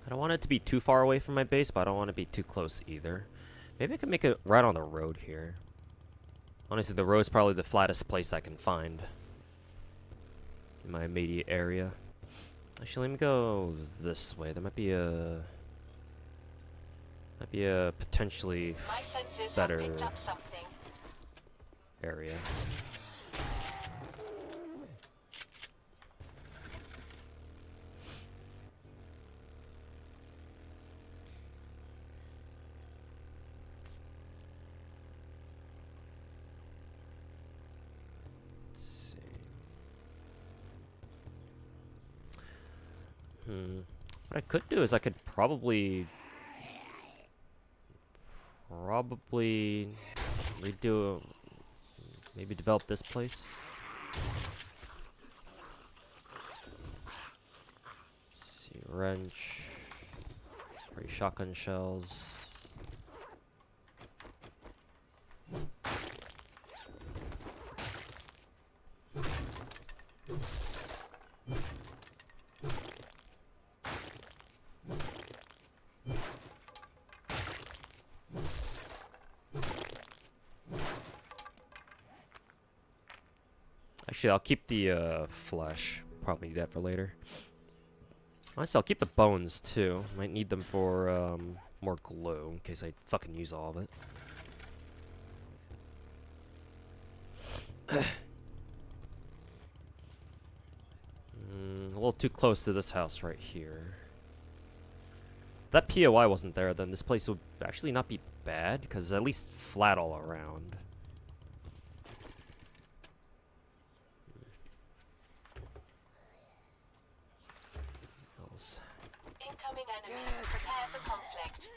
I don't want it to be too far away from my base, but I don't want to be too close either. Maybe I can make it right on the road here. Honestly, the road's probably the flattest place I can find in my immediate area. Actually, let me go this way. That might be a potentially better area. What I could do is I could probably redo, maybe develop this place. Let's see, wrench, probably shotgun shells. Actually, I'll keep the flesh. Probably need that for later. Honestly, I'll keep the bones too. Might need them for more glue in case I fucking use all of it. A little too close to this house right here. If that POI wasn't there, then this place would actually not be bad because it's at least flat all around. Incoming enemy. Prepare for conflict.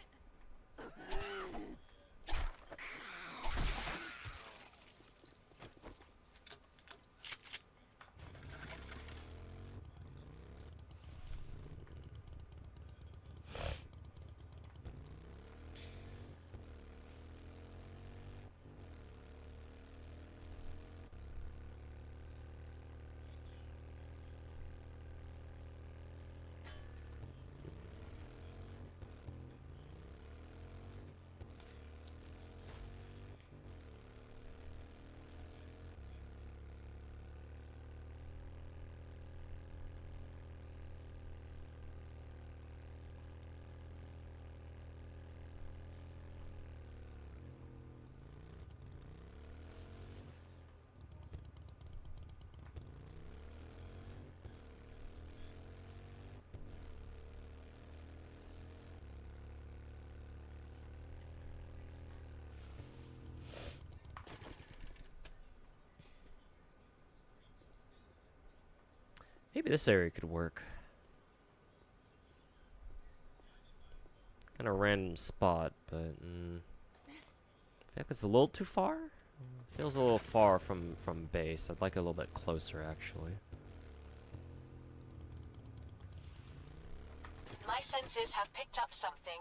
Maybe this area could work. Kind of random spot, but I think it's a little too far. Feels a little far from base. I'd like it a little bit closer, actually. My senses have picked up something.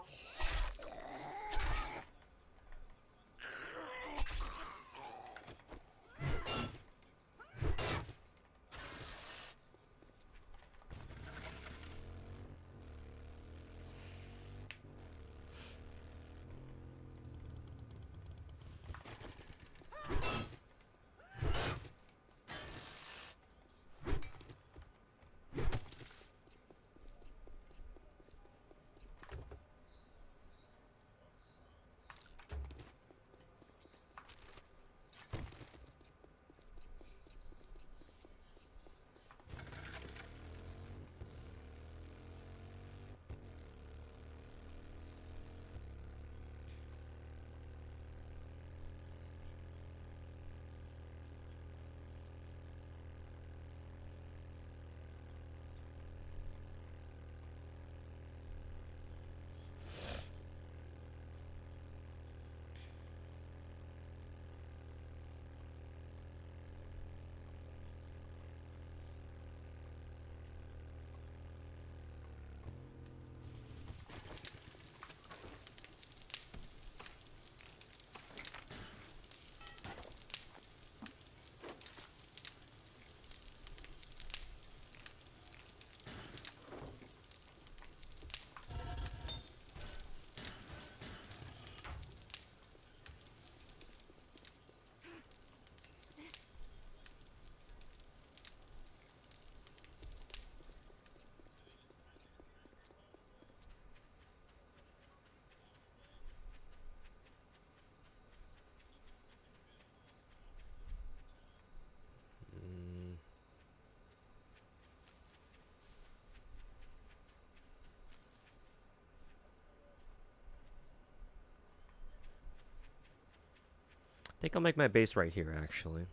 think I'll make my base right here, actually.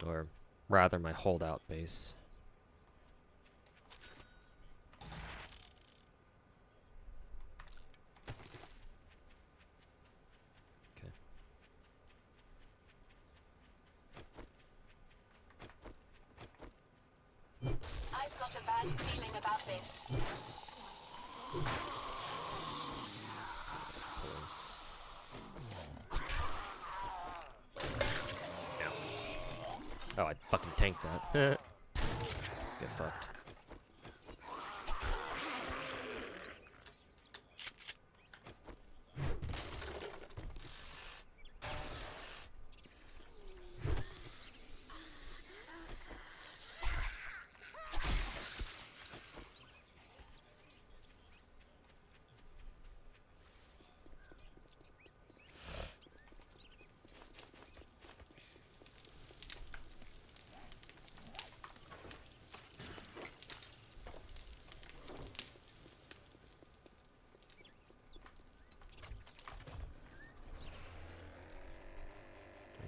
Or rather, my holdout base. Okay. I've got a bad feeling about this. Place. Oh, I fucking tanked that. Get fucked.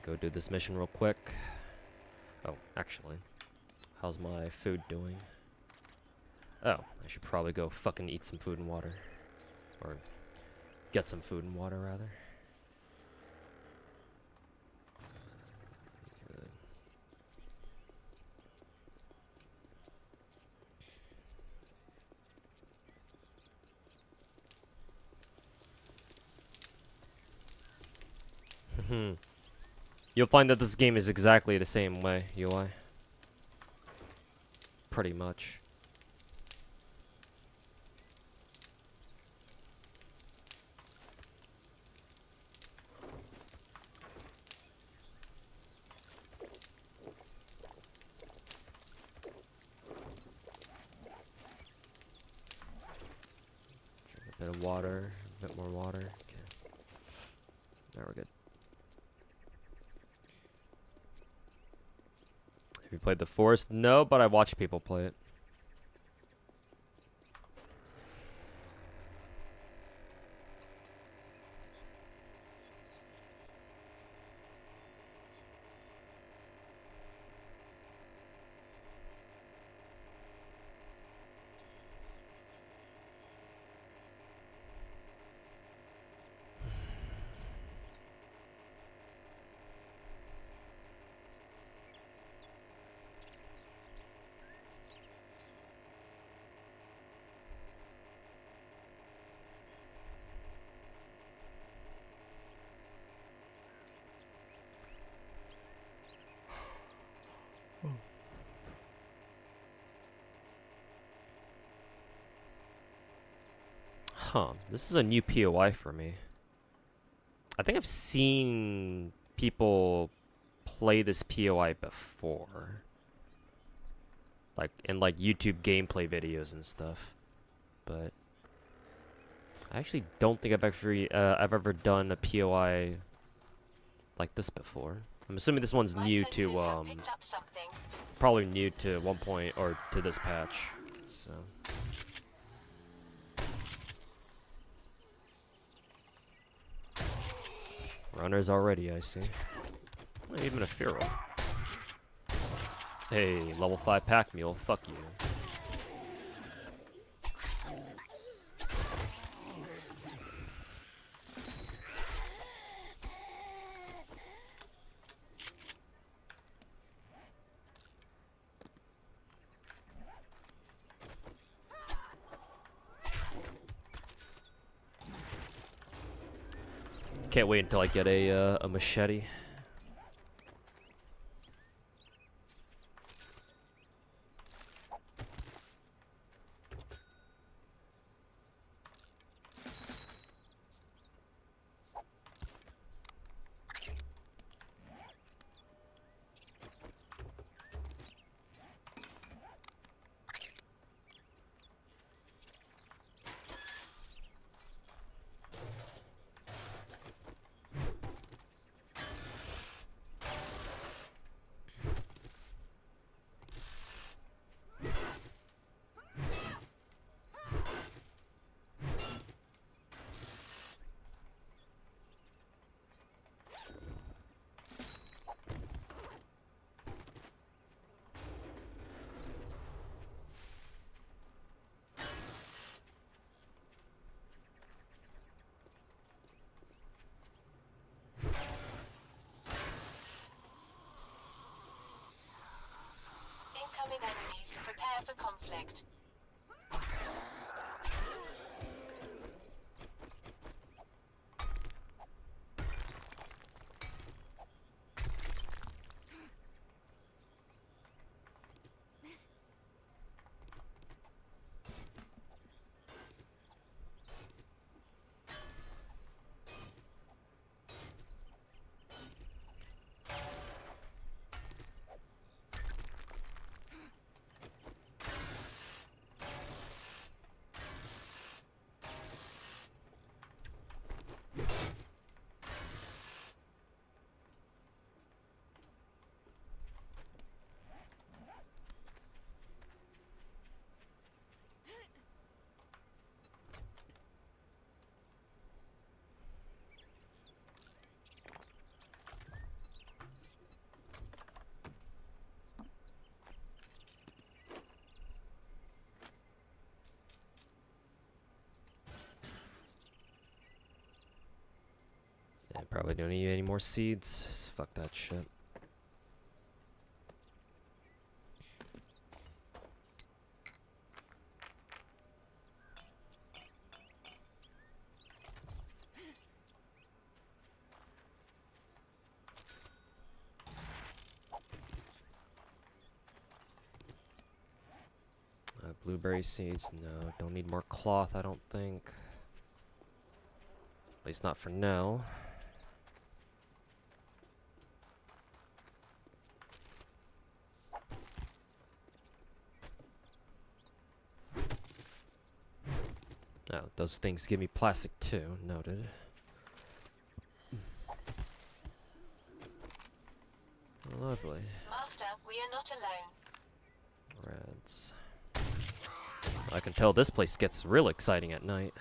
Go do this mission real quick. Oh, actually, how's my food doing? Oh, I should probably go fucking eat some food and water. Or get some food and water, rather. Good. You'll find that this game is exactly the same way, UI. Pretty much. Drink a bit of water, a bit more water. Okay. Now we're good. Have you played The Forest? No, but I watched people play it. Huh, this is a new POI for me. I think I've seen people play this POI before. Like, in like YouTube gameplay videos and stuff. But I actually don't think I've ever done a POI like this before. I'm assuming this one's new to, Picked up something. probably new to 1 point, or to this patch, so. Runners already, I see. Oh, even a Feral. Hey, level 5 pack mule, fuck you. Can't wait until I get a machete. Incoming enemies. Prepare for conflict. I probably don't need any more seeds. Fuck that shit. Blueberry seeds, no. Don't need more cloth, I don't think. At least not for now. Oh, those things give me plastic too, noted. Lovely. Master, we are not alone. Reds. I can tell this place gets real exciting at night.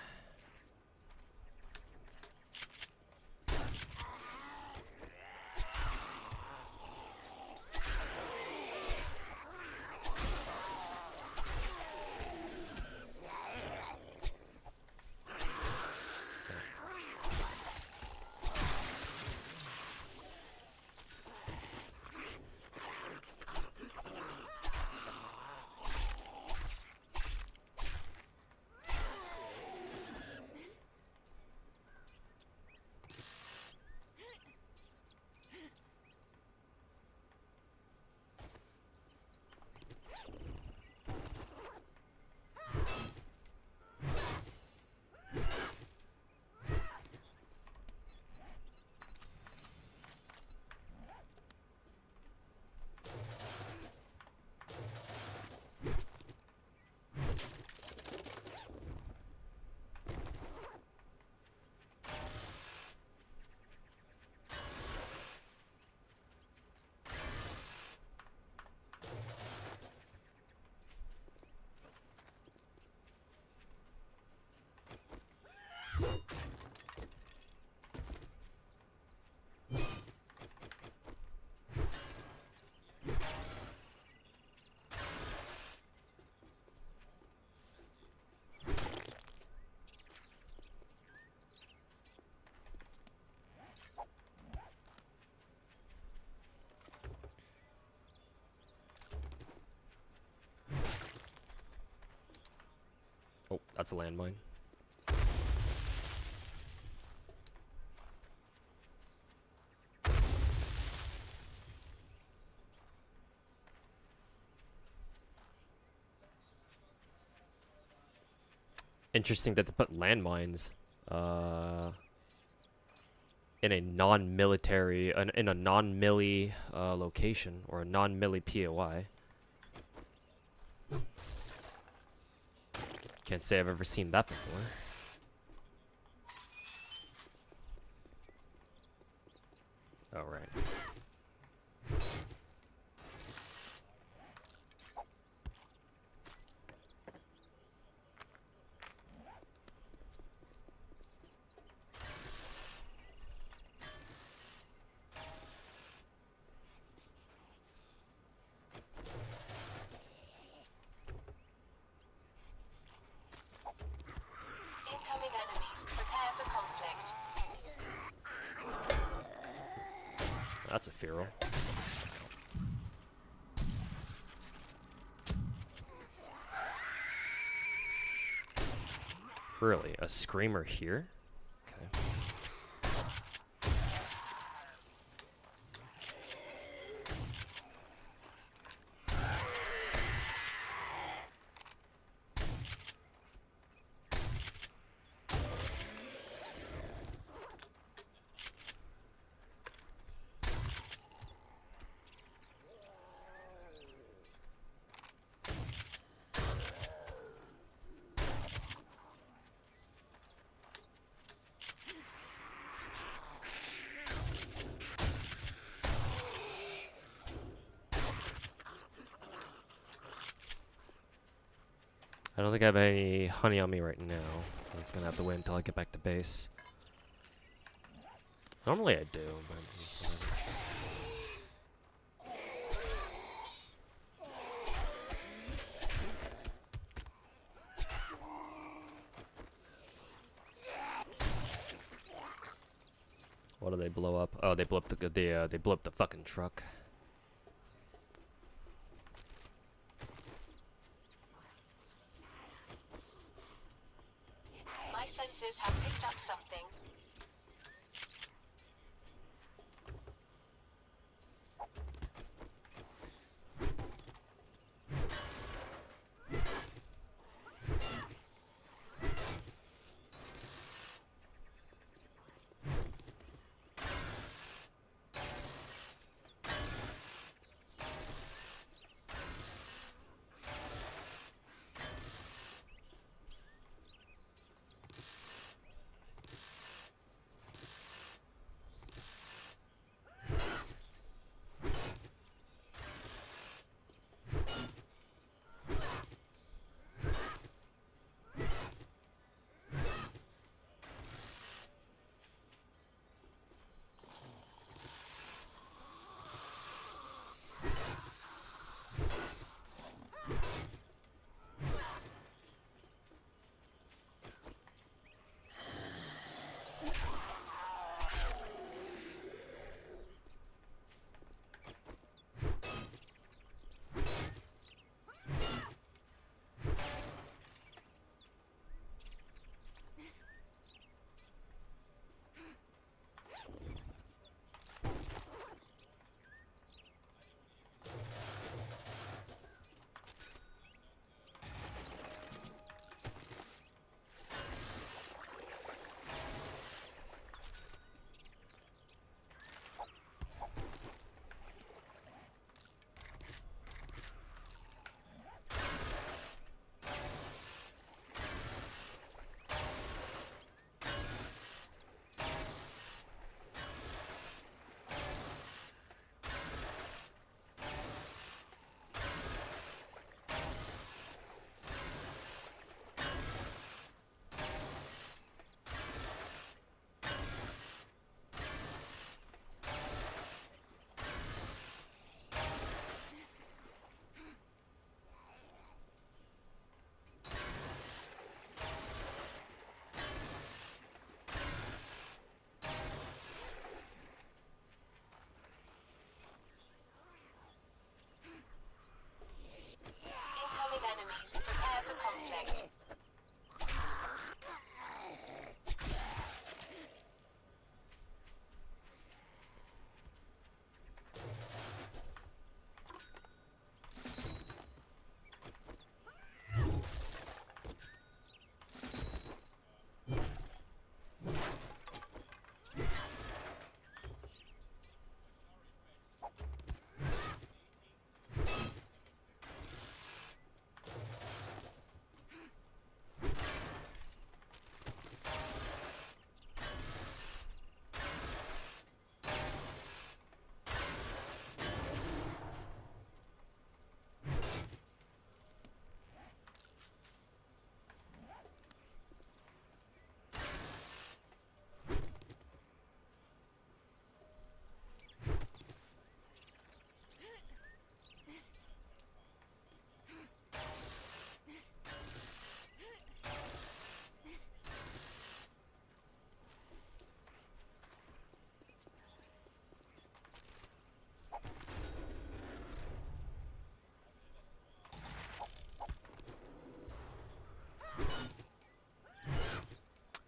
Oh, that's a landmine. Interesting that they put landmines in a non-military, in a non-milli location, or a non-milli POI. Can't say I've ever seen that before. Oh, right. Incoming enemies. Prepare for conflict. That's a feral. Really? A screamer here? Okay. I don't think I have any honey on me right now. I'm just gonna have to wait until I get back to base. Normally I do, but whatever. What do they blow up? Oh, they blew up they blew up the fucking truck. My senses have picked up something.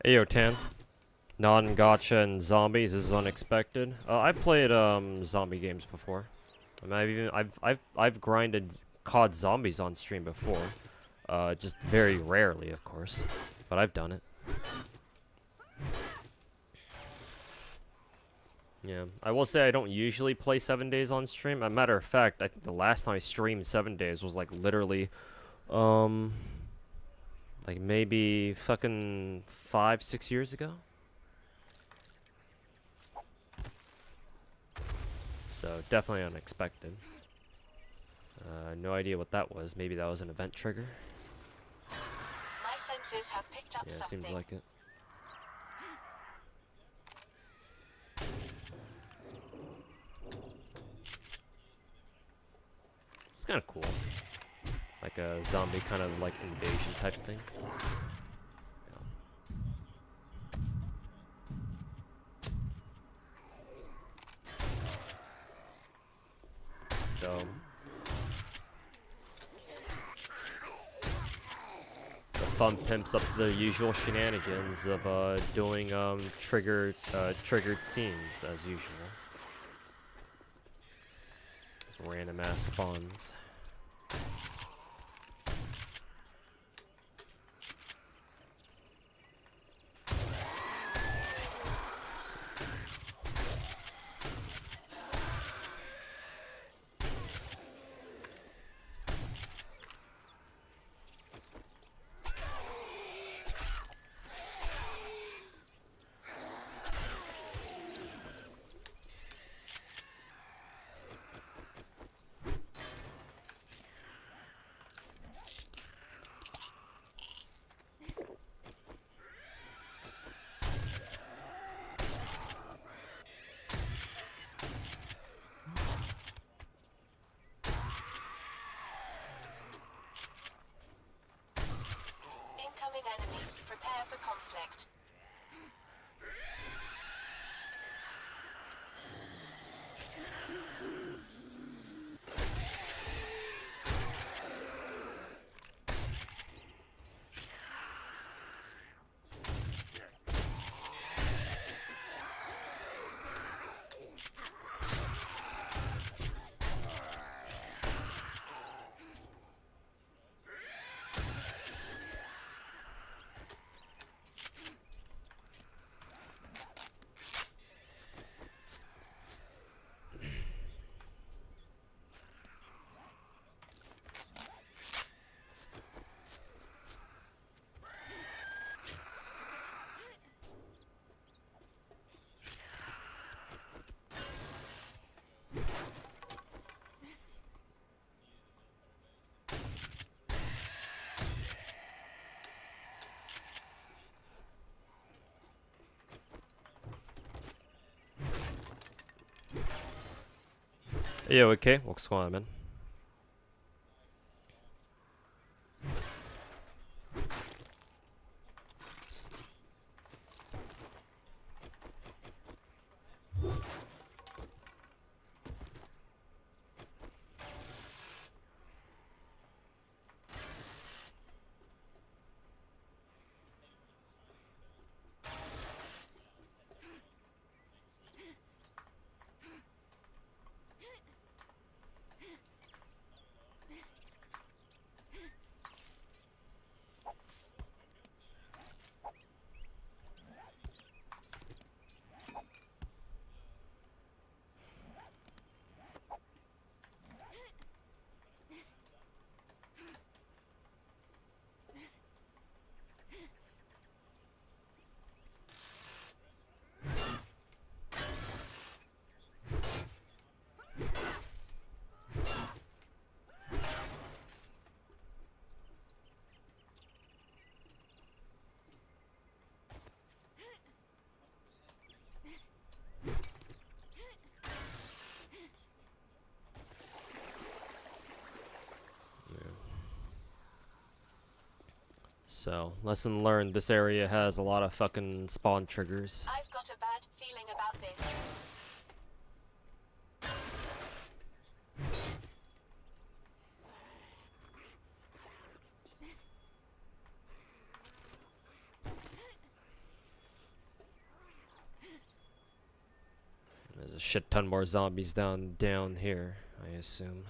Ayo, Tan. Non-gacha and zombies. This is unexpected. I played zombie games before. I mean, I've grinded COD zombies on stream before. Just very rarely, of course, but I've done it. Yeah, I will say I don't usually play 7 days on stream. As a matter of fact, I think the last time I streamed 7 days was like literally, like maybe fucking 5-6 years ago. So definitely unexpected. No idea what that was. Maybe that was an event trigger. My senses have picked up Yeah, something. seems like it. It's kind of cool. Like a zombie kind of like invasion type thing. So the fun pimps up the usual shenanigans of doing triggered scenes as usual. Just random ass spawns. Incoming enemies. Prepare for conflict. Yo, okay, what's going on, man? So, lesson learned, this area has a lot of fucking spawn triggers. I've got a bad feeling about this. There's a shit ton more zombies down here, I assume.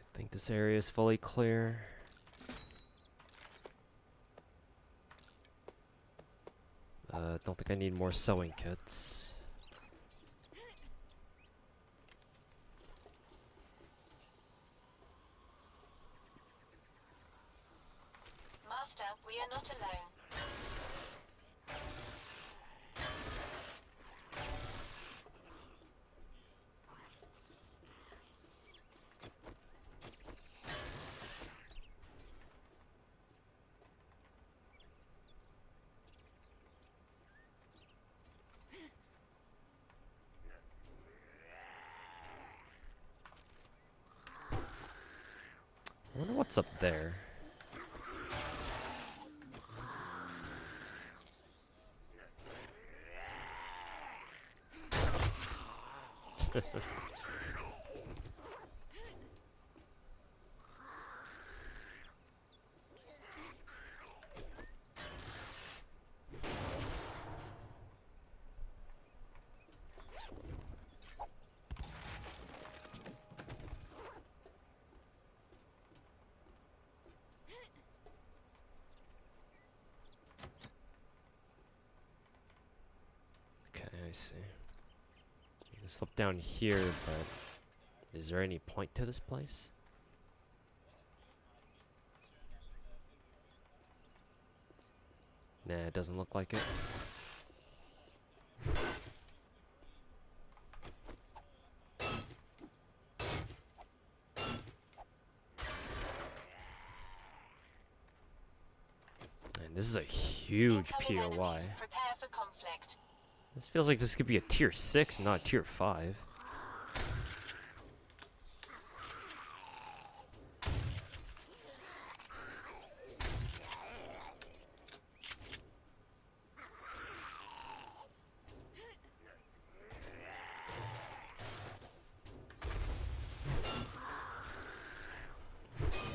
I think this area is fully clear. Don't think I need more sewing kits. Master, we are not alone. I wonder what's up there. I see. You can slip down here, but is there any point to this place? Nah, it doesn't look like it. And this is a huge Incoming enemy. POI. Prepare for conflict. This feels like this could be a tier 6, not tier 5.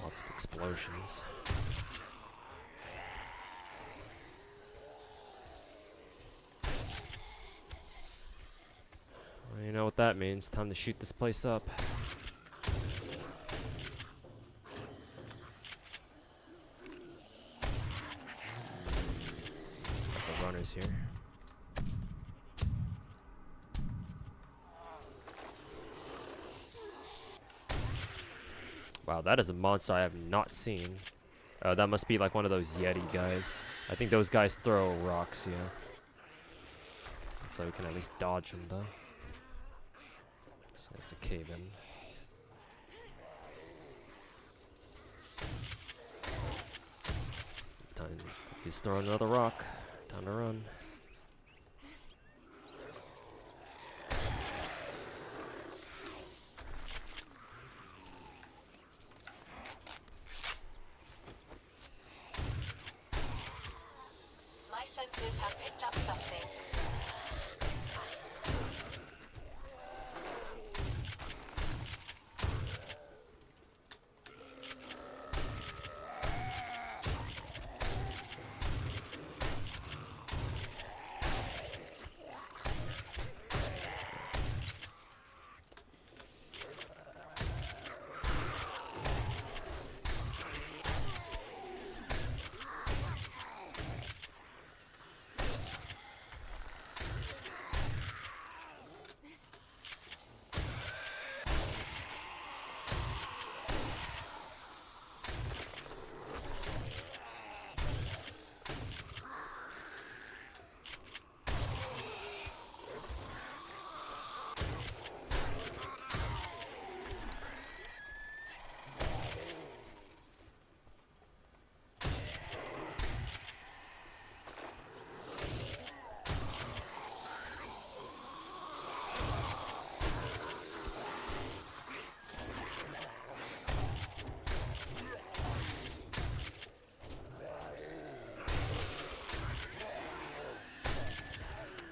Lots of explosions. Well, you know what that means. Time to shoot this place up. Got the runners here. Wow, that is a monster I have not seen. That must be like one of those Yeti guys. I think those guys throw rocks, yeah. Looks like we can at least dodge them though. So it's a cave in. Time, he's throwing another rock. Time to run. My sensors have picked up something.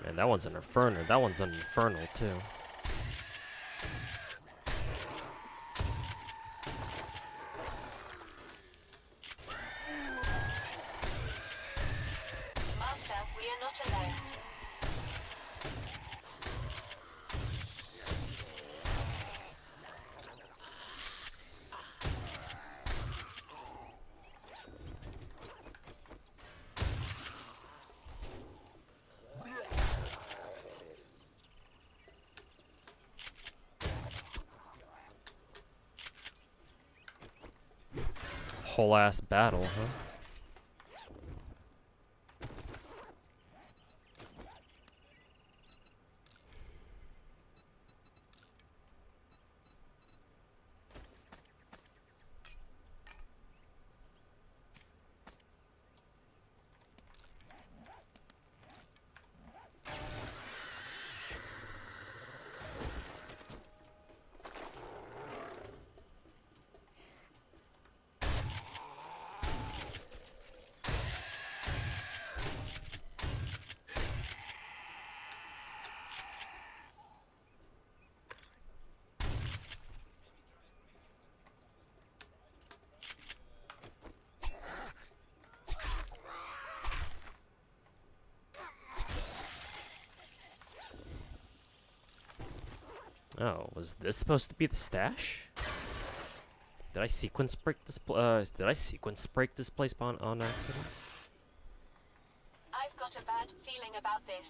Man, that one's an inferno. That one's an infernal too. Master, we are not alone. Whole ass battle, huh? Oh, was this supposed to be the stash? Did I sequence break this? Did I sequence break this place on accident? I've got a bad feeling about this.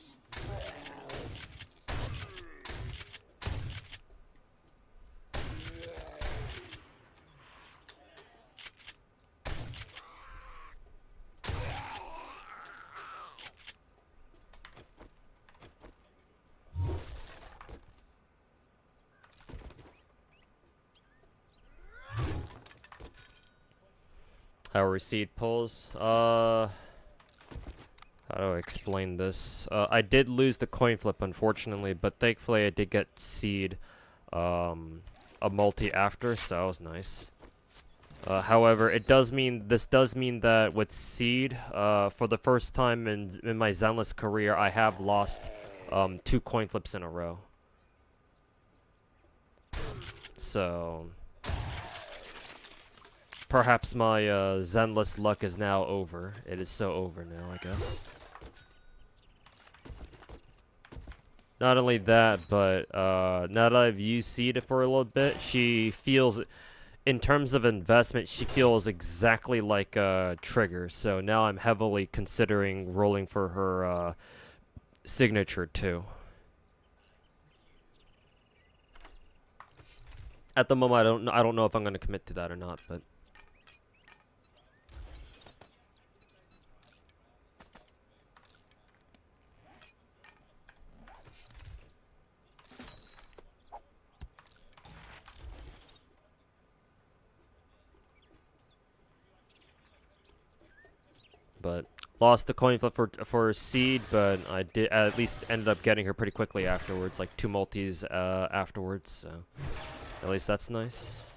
How receipt pulls? How do I explain this? I did lose the coin flip, unfortunately, but thankfully I did get seed, a multi after, so that was nice. However, this does mean that with seed, for the first time in my Zenless career, I have lost 2 coin flips in a row. So perhaps my Zenless luck is now over. It is so over now, I guess. Not only that, but now that I've used Seed for a little bit, she feels, in terms of investment, she feels exactly like Trigger. So now I'm heavily considering rolling for her signature too. At the moment, I don't know if I'm going to commit to that or not, but. But lost the coin flip for Seed, but I did at least ended up getting her pretty quickly afterwards, like 2 multis afterwards. So at least that's nice.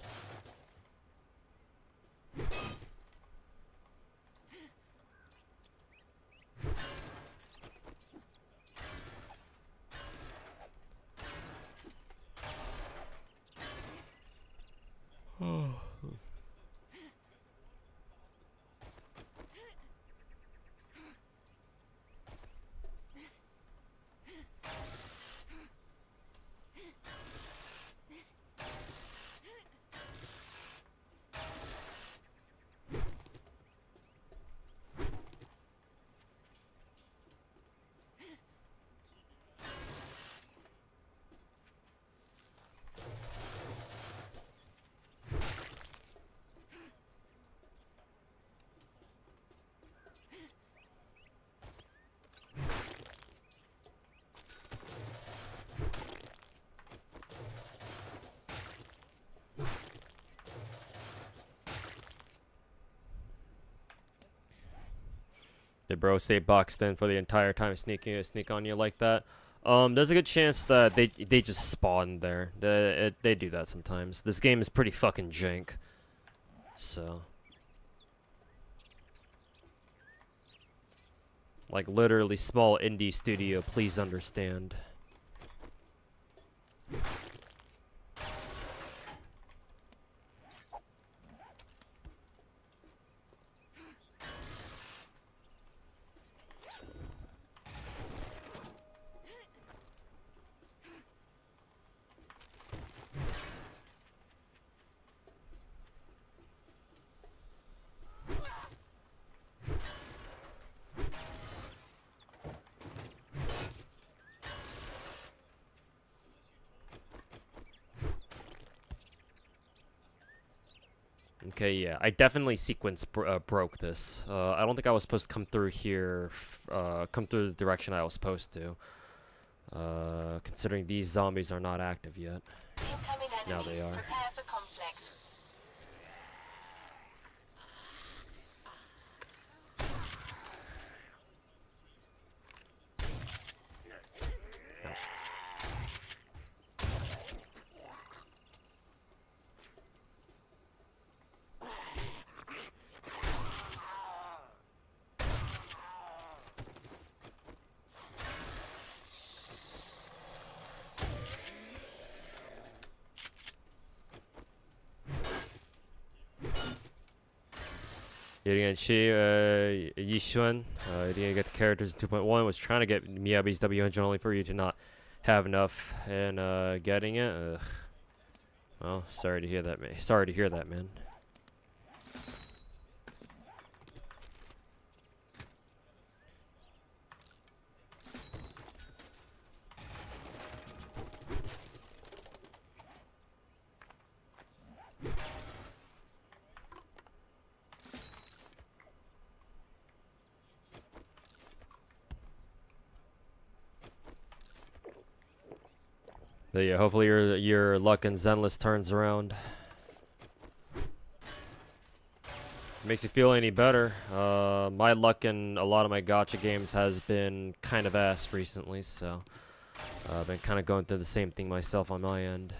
Did bro stay boxed in for the entire time, sneak on you like that? There's a good chance that they just spawn there. They do that sometimes. This game is pretty fucking jank. So, like, literally small indie studio, please understand. Okay, yeah, I definitely broke this. I don't think I was supposed to come through here, come through the direction I was supposed to. Considering these zombies are not active yet. Now they are. Prepare for conflict. Getting at Yishuan, you didn't get the characters in 2.1, was trying to get Miyabi's W engine only for you to not have enough, and getting it. Ugh. Well, sorry to hear that, man. Sorry to hear that, man. But yeah, hopefully your luck in Zenless turns around. makes you feel any better, my luck in a lot of my gacha games has been kind of ass recently, so I've been kind of going through the same thing myself on my end.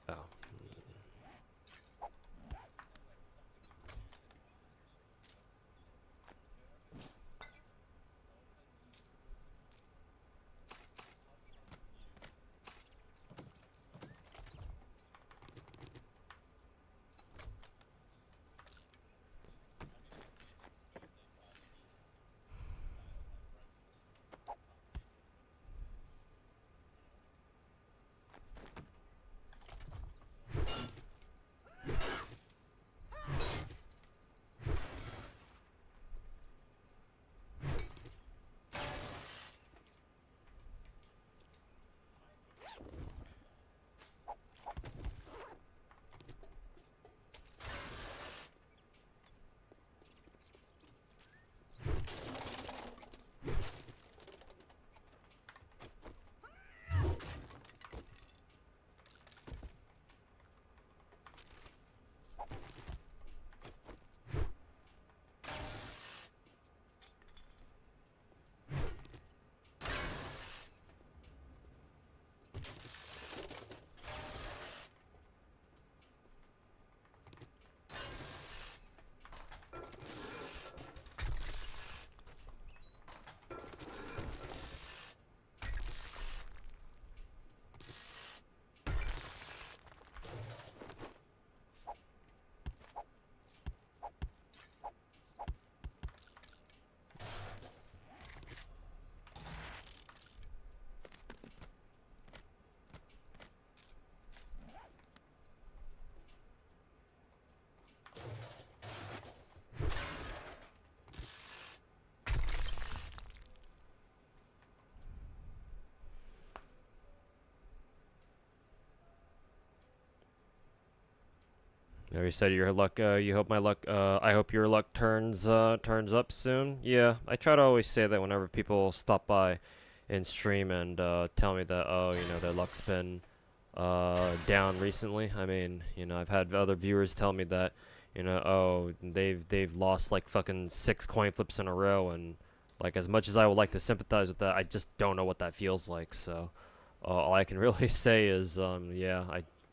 Oh. You already said your luck. You hope my luck. I hope your luck turns up soon. Yeah, I try to always say that whenever people stop by in stream and tell me that, oh, you know, their luck's been down recently. I mean, you know, I've had other viewers tell me that, you know, oh, they've lost like fucking 6 coin flips in a row, and like as much as I would like to sympathize with that, I just don't know what that feels like. So all I can really say is, yeah,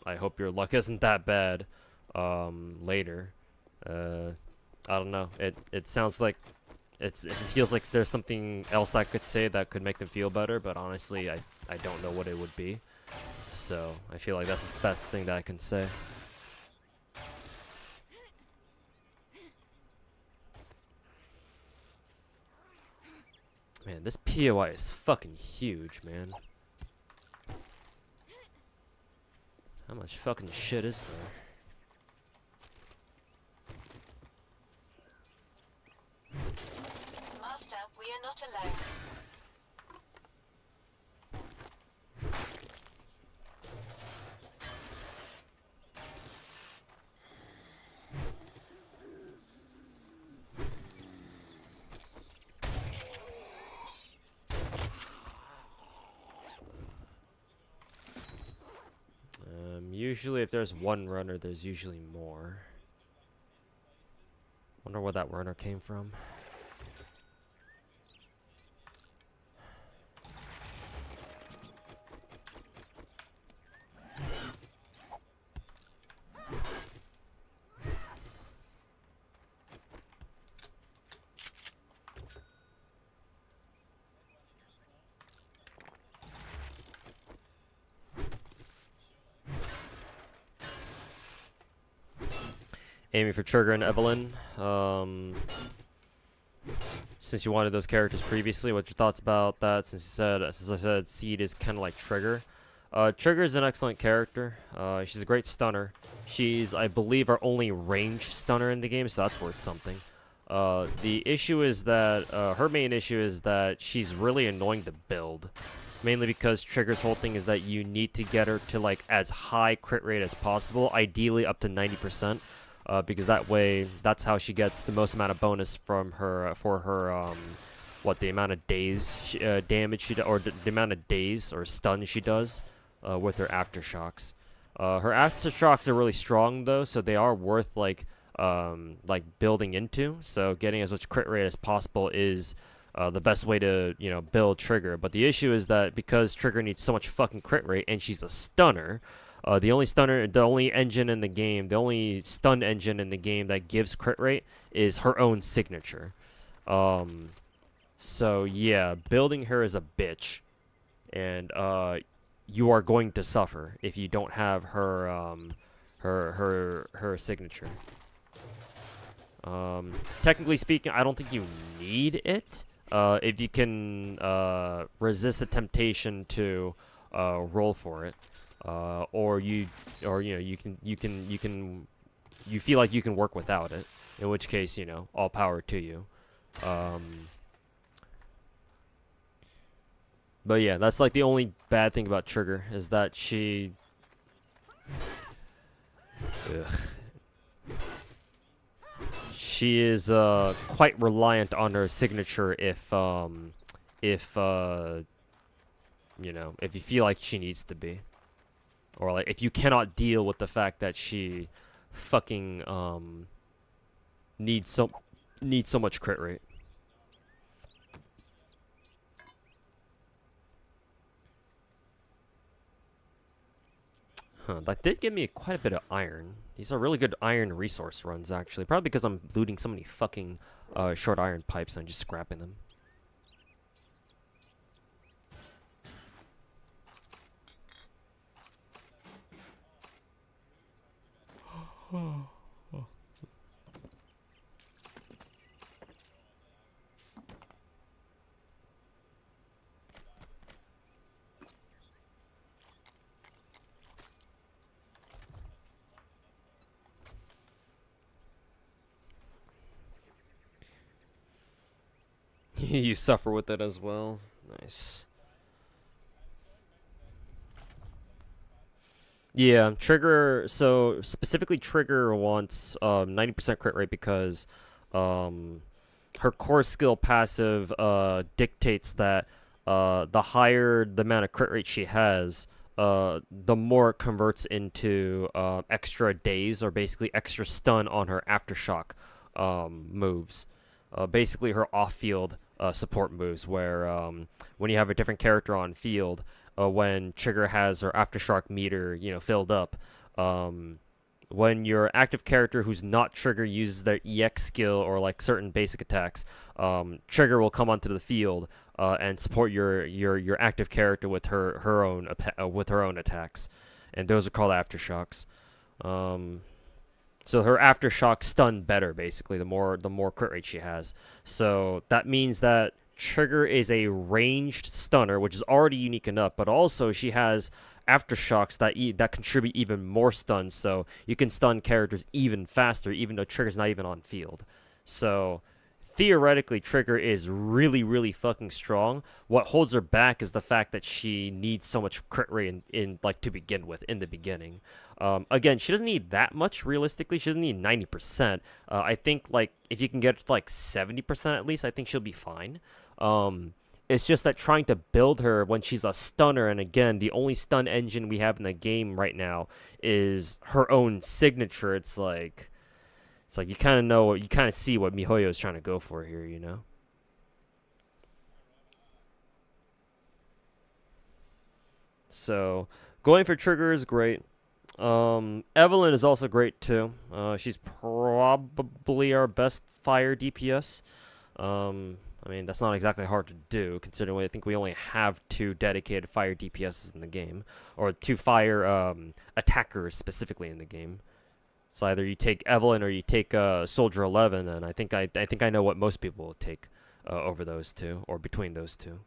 I hope your luck isn't that bad. Later. I don't know. It sounds like it feels like there's something else I could say that could make them feel better, but honestly, I don't know what it would be. So I feel like that's the best thing that I can say. Man, this POI is fucking huge, man. How much fucking shit is there? Master, we are not alone. Usually if there's one runner, there's usually more. Wonder where that runner came from. Aiming for Trigger and Evelyn. Since you wanted those characters previously, what's your thoughts about that? Since I said Seed is kind of like Trigger. Trigger is an excellent character. She's a great stunner. She's, I believe, our only ranged stunner in the game, so that's worth something. The issue is that her main issue is that she's really annoying to build. mainly because Trigger's whole thing is that you need to get her to like as high crit rate as possible, ideally up to 90%, because that way, that's how she gets the most amount of bonus from her for her the amount of days damage she does, or the amount of days or stun she does with her aftershocks. Her aftershocks are really strong though, so they are worth like building into. So getting as much crit rate as possible is the best way to, you know, build Trigger. But the issue is that because Trigger needs so much fucking crit rate and she's a stunner, the only stun engine in the game that gives crit rate is her own signature. So yeah, building her is a bitch, and you are going to suffer if you don't have her her signature. Technically speaking, I don't think you need it. If you can resist the temptation to roll for it, or you know you feel like you can work without it, in which case, you know, all power to you. But yeah, that's like the only bad thing about Trigger is that she. She is quite reliant on her signature if you know, if you feel like she needs to be, or like if you cannot deal with the fact that she fucking needs so much crit rate. Huh, that did give me quite a bit of iron. These are really good iron resource runs, actually. Probably because I'm looting so many fucking short iron pipes and just scrapping them. You suffer with it as well. Nice. Yeah, Trigger, so specifically Trigger wants 90% crit rate because her core skill passive dictates that the higher the amount of crit rate she has, the more it converts into extra days, or basically extra stun on her aftershock moves. Basically her off-field support moves, where when you have a different character on field, when Trigger has her aftershock meter, you know, filled up, when your active character who's not Trigger uses their EX skill or like certain basic attacks, Trigger will come onto the field and support your active character with her own attacks, and those are called aftershocks. So her aftershock stun better, basically, the more crit rate she has. So that means that Trigger is a ranged stunner, which is already unique enough, but also she has aftershocks that contribute even more stun, so you can stun characters even faster, even though Trigger's not even on field. So theoretically, Trigger is really, really fucking strong. What holds her back is the fact that she needs so much crit rate in like to begin with in the beginning. Again, she doesn't need that much realistically. She doesn't need 90%. I think like if you can get it to like 70% at least, I think she'll be fine. It's just that trying to build her when she's a stunner, and again, the only stun engine we have in the game right now is her own signature. It's like you kind of know, you kind of see what MiHoYo is trying to go for here, you know? So, going for Trigger is great. Evelyn is also great, too. She's probably our best fire DPS. I mean, that's not exactly hard to do, considering I think we only have 2 dedicated fire DPSs in the game. Or 2 fire attackers specifically in the game. So either you take Evelyn or you take Soldier 11, and I think I know what most people will take over those 2, or between those 2.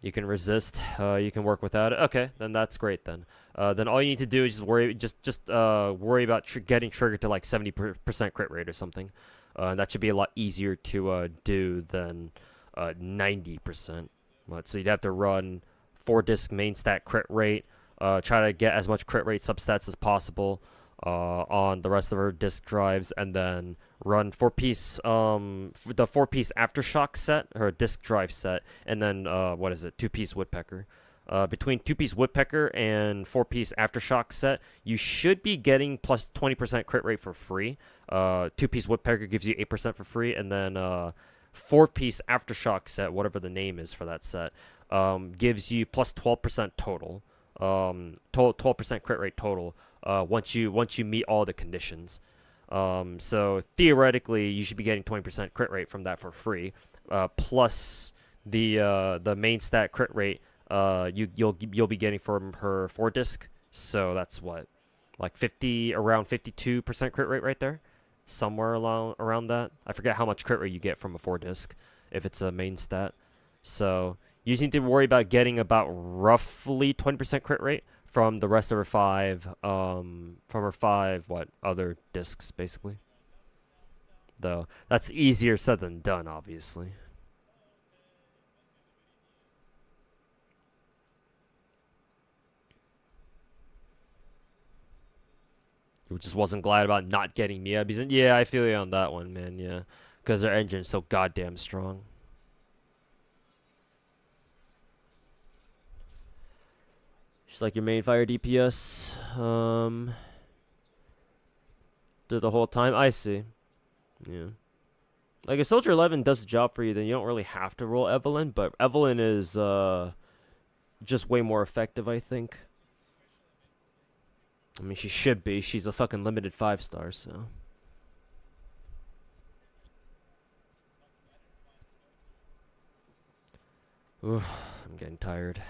You can resist. You can work without it. Okay, then that's great. Then all you need to do is just worry about getting triggered to like 70% crit rate or something. That should be a lot easier to do than 90%. So you'd have to run 4-disc main stat crit rate, try to get as much crit rate substats as possible on the rest of our disc drives, and then run 4-piece the 4-piece aftershock set or disc drive set, and then 2-piece woodpecker. Between 2-piece woodpecker and 4-piece aftershock set, you should be getting plus 20% crit rate for free. 2-piece woodpecker gives you 8% for free, and then 4-piece aftershock set, whatever the name is for that set, gives you plus 12% total. 12% crit rate total. Once you meet all the conditions. So theoretically, you should be getting 20% crit rate from that for free, plus the main stat crit rate. You'll be getting from her 4-disc. So that's what, like around 52% crit rate right there, somewhere around that. I forget how much crit rate you get from a 4-disc if it's a main stat. So you just need to worry about getting about roughly 20% crit rate from the rest of her 5 other discs, basically. Though that's easier said than done, obviously. You just wasn't glad about not getting Mia. Yeah, I feel you on that one, man. Yeah, because their engine's so goddamn strong. Just like your main fire DPS, through the whole time. I see. Yeah. Like if Soldier 11 does the job for you, then you don't really have to roll Evelyn. But Evelyn is just way more effective, I think. I mean, she should be. She's a fucking limited 5-star, so. Ooh, I'm getting tired.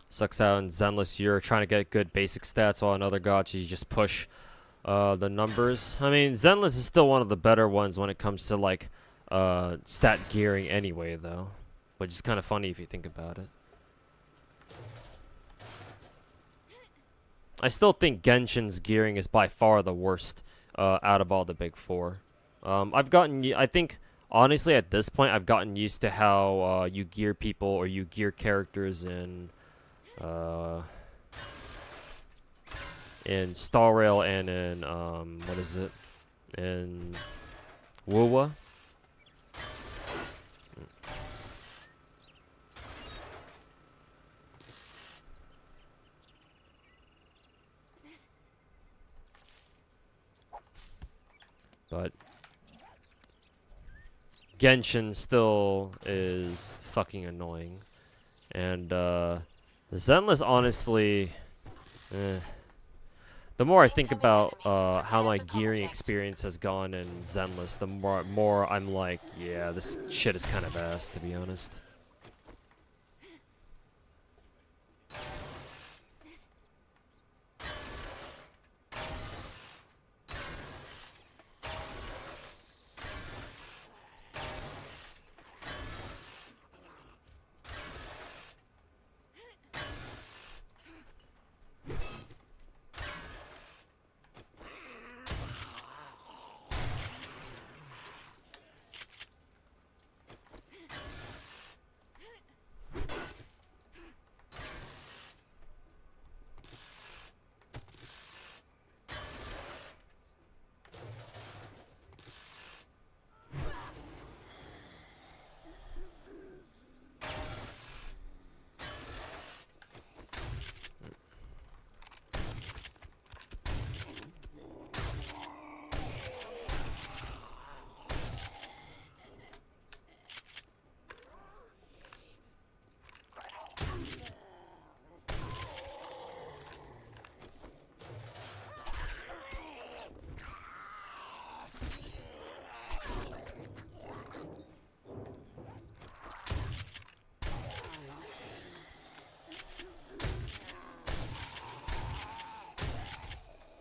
Sucks out in Zenless, you're trying to get good basic stats, while in other gacha you just push the numbers. I mean, Zenless is still one of the better ones when it comes to like stat gearing anyway, though, which is kind of funny if you think about it. I still think Genshin's gearing is by far the worst out of all the big 4. I think honestly at this point I've gotten used to how you gear people or you gear characters in Star Rail and in in Wuwa. but Genshin still is fucking annoying. And Zenless, honestly, the more I think about how my gearing experience has gone in Zenless, the more I'm like, yeah, this shit is kind of ass, to be honest.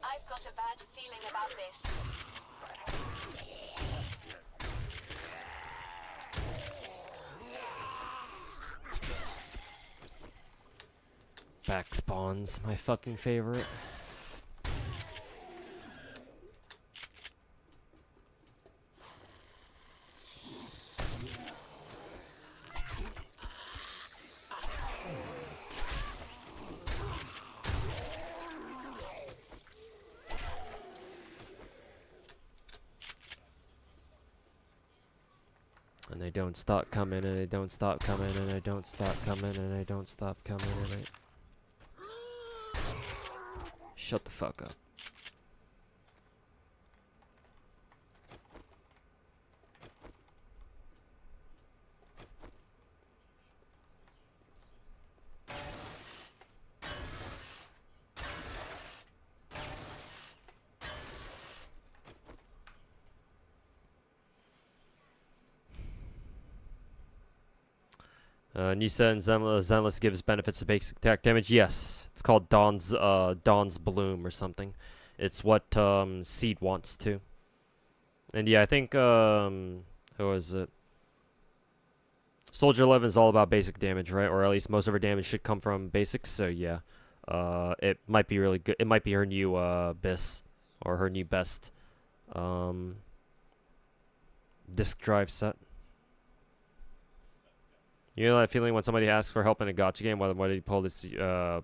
I've got a bad feeling about this. Back spawns, my fucking favorite. And they don't stop coming, and they don't stop coming, and they don't stop coming, and they don't stop coming, and they... Shut the fuck up. And you said Zenless gives benefits to basic attack damage. Yes, it's called Dawn's Bloom or something. It's what Seed wants to. And yeah, I think who was it? Soldier 11 is all about basic damage, right? Or at least most of her damage should come from basics. So yeah, it might be really good. It might be her new BIS or her new best disk drive set. You know that feeling when somebody asks for help in a gacha game, why did you pull this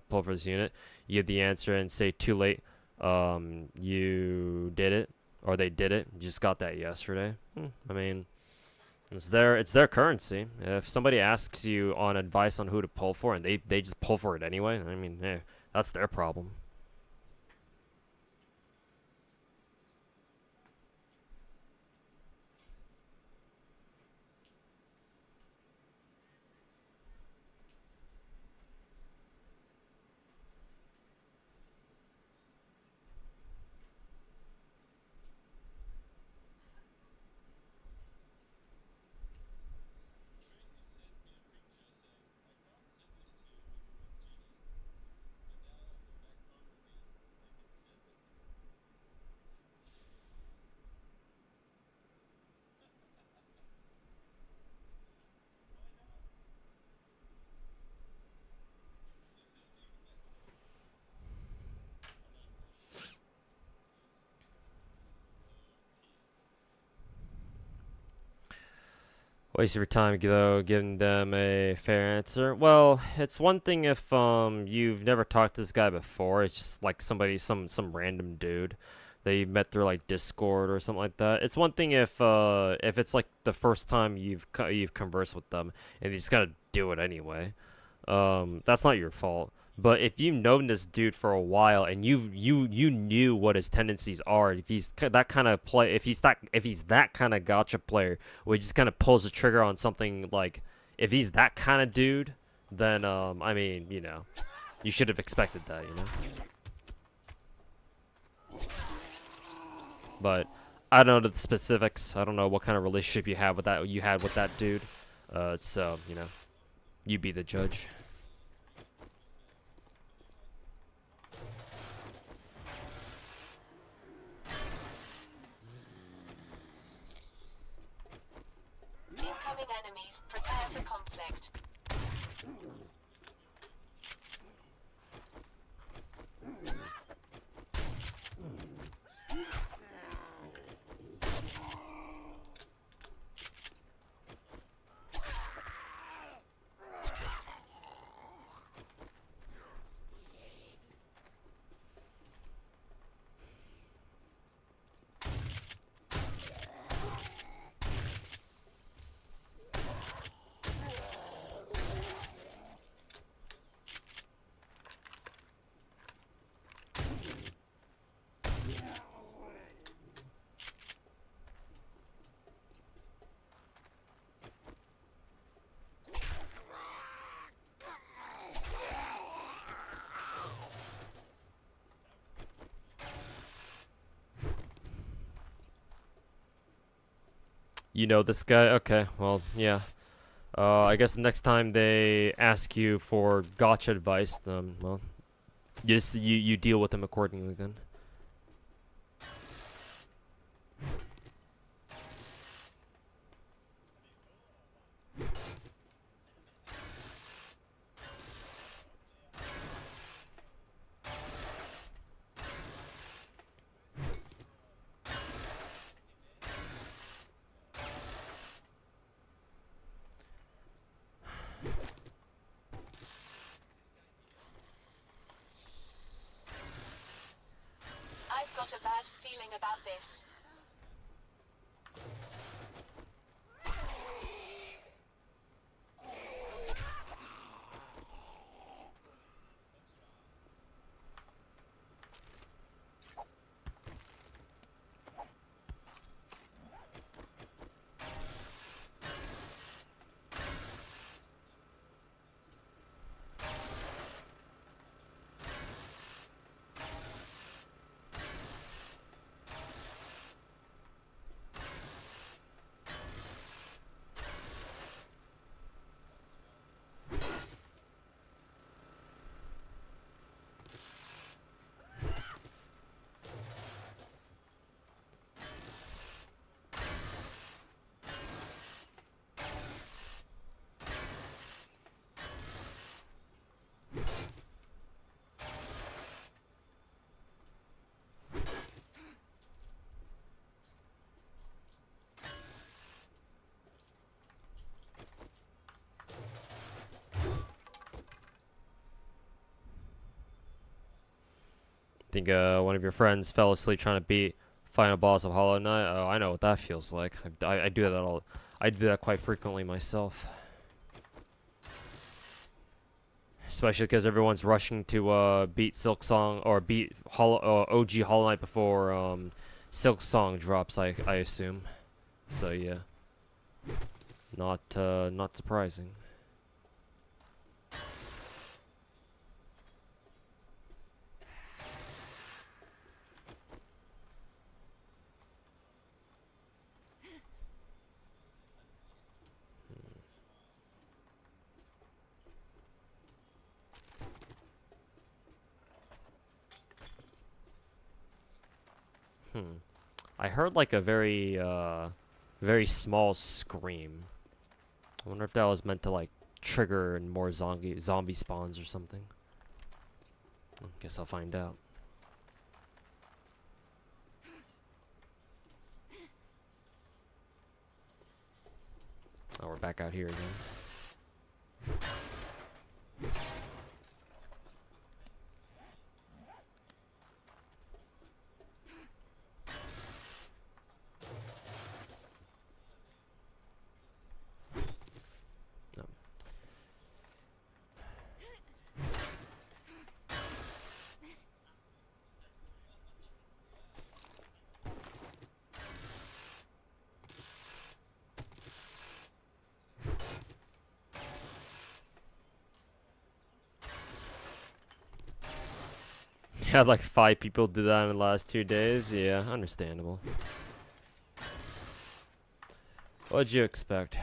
pull for this unit? You give the answer and say too late. You did it, or they did it. You just got that yesterday. I mean, it's their currency. If somebody asks you on advice on who to pull for, and they just pull for it anyway, I mean, hey, that's their problem. Waste of your time, though, giving them a fair answer. Well, it's one thing if you've never talked to this guy before. It's just like somebody, some random dude that you met through like Discord or something like that. It's one thing if it's like the first time you've conversed with them and you just gotta do it anyway. That's not your fault. But if you've known this dude for a while and you knew what his tendencies are, if he's that kind of play, if he's that kind of gacha player, where he just kind of pulls the trigger on something, like if he's that kind of dude, then I mean, you know, you should have expected that, you know. But I don't know the specifics. I don't know what kind of relationship you had with that dude. So you know, you be the judge. Incoming enemies. Prepare for conflict. You know this guy? Okay, well, yeah. I guess the next time they ask you for gacha advice, well, you deal with them accordingly then. I've got a bad feeling about this. Think one of your friends fell asleep trying to beat final boss of Hollow Knight. Oh, I know what that feels like. I do that all. I do that quite frequently myself. Especially because everyone's rushing to beat Silk Song or beat OG Hollow Knight before Silk Song drops. I assume. So yeah, not surprising. I heard like a very small scream. I wonder if that was meant to like trigger and more zombie spawns or something. I guess I'll find out. Oh, we're back out here again. had like 5 people do that in the last 2 days. Yeah, understandable. What'd you expect?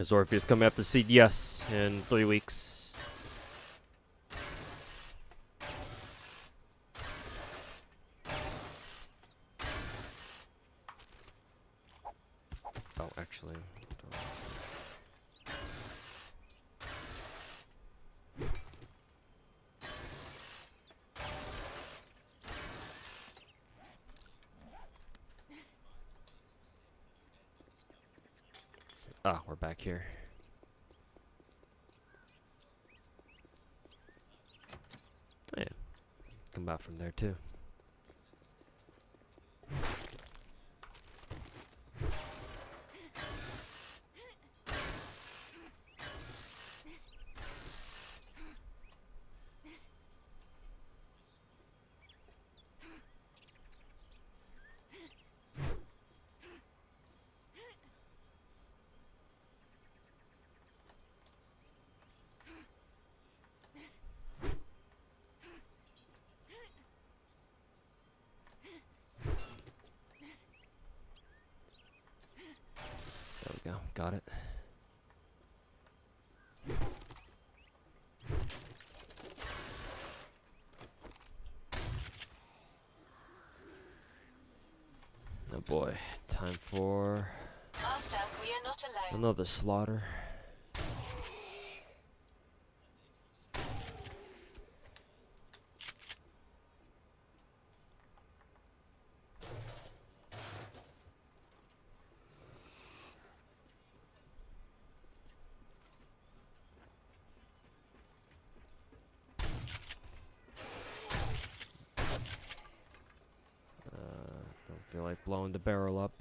Is Orpheus coming after seed? Yes, in 3 weeks. Oh, actually. Ah, we're back here. Oh, yeah, come back from there too. There we go, got it. Oh boy, time for Master, we are not alone. another slaughter. Don't feel like blowing the barrel up.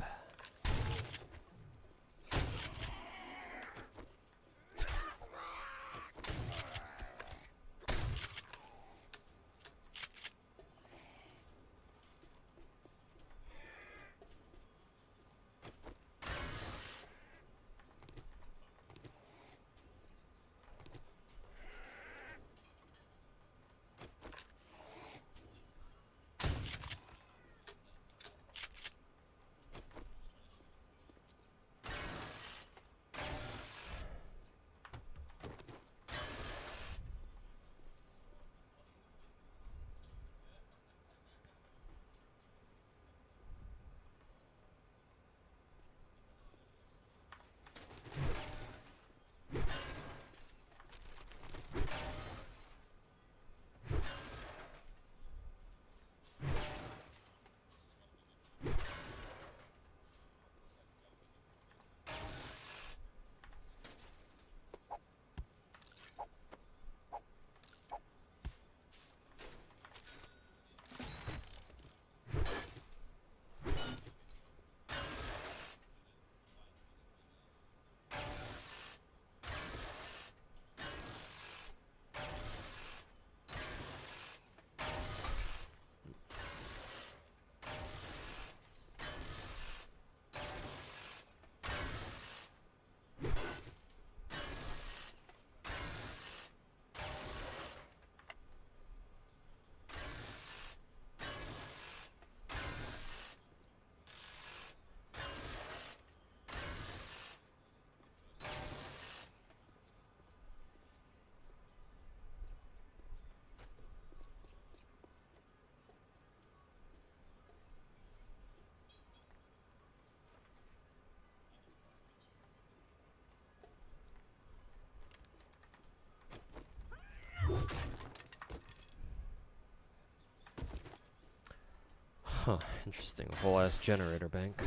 Huh, interesting. A whole ass generator bank.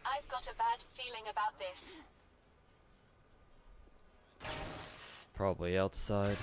I've got a bad feeling about this. Probably outside.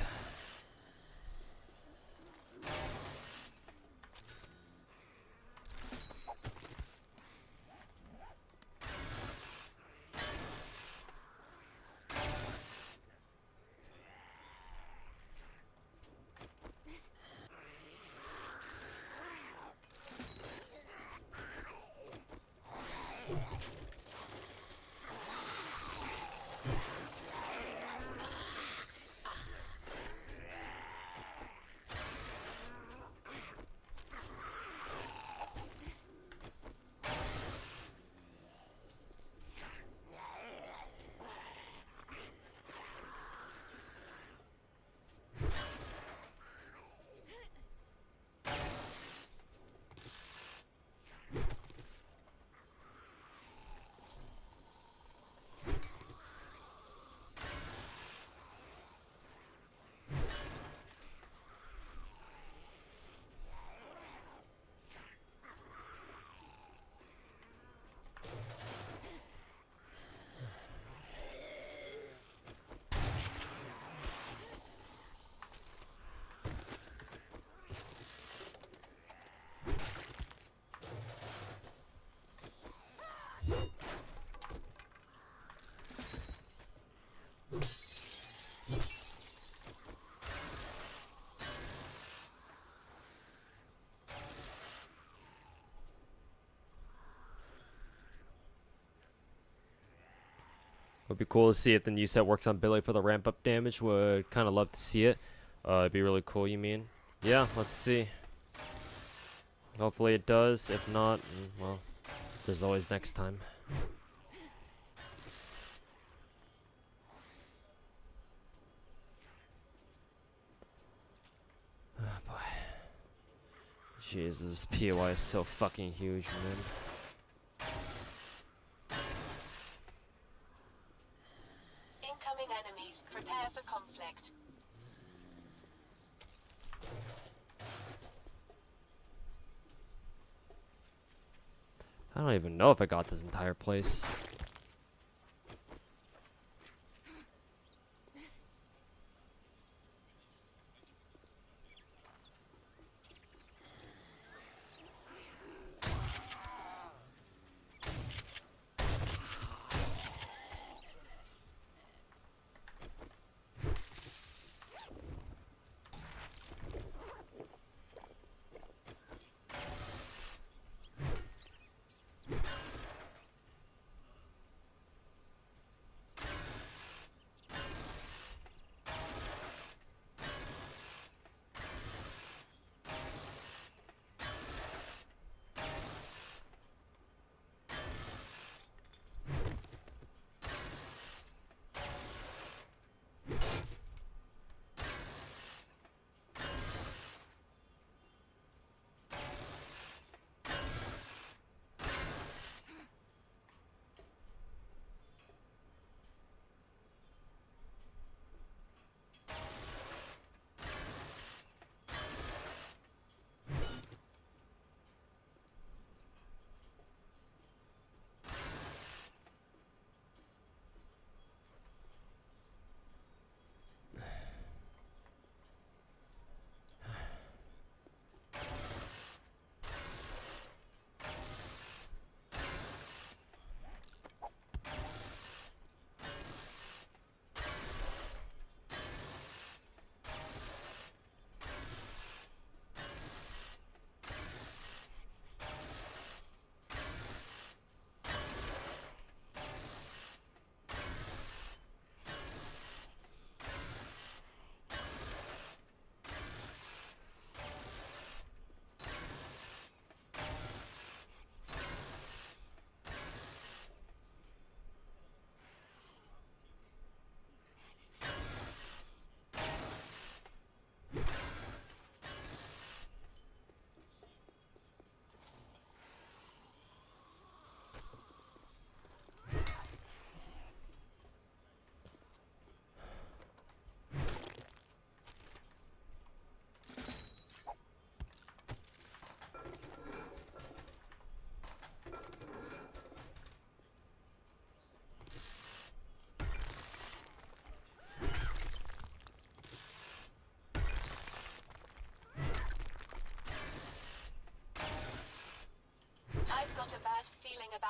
Would be cool to see if the new set works on Billy for the ramp up damage. Would kind of love to see it. It'd be really cool, you mean? Yeah, let's see. Hopefully it does. If not, well, there's always next time. Oh boy. Jesus, POI is so fucking huge, man. Incoming enemies. Prepare for conflict. I don't even know if I got this entire place.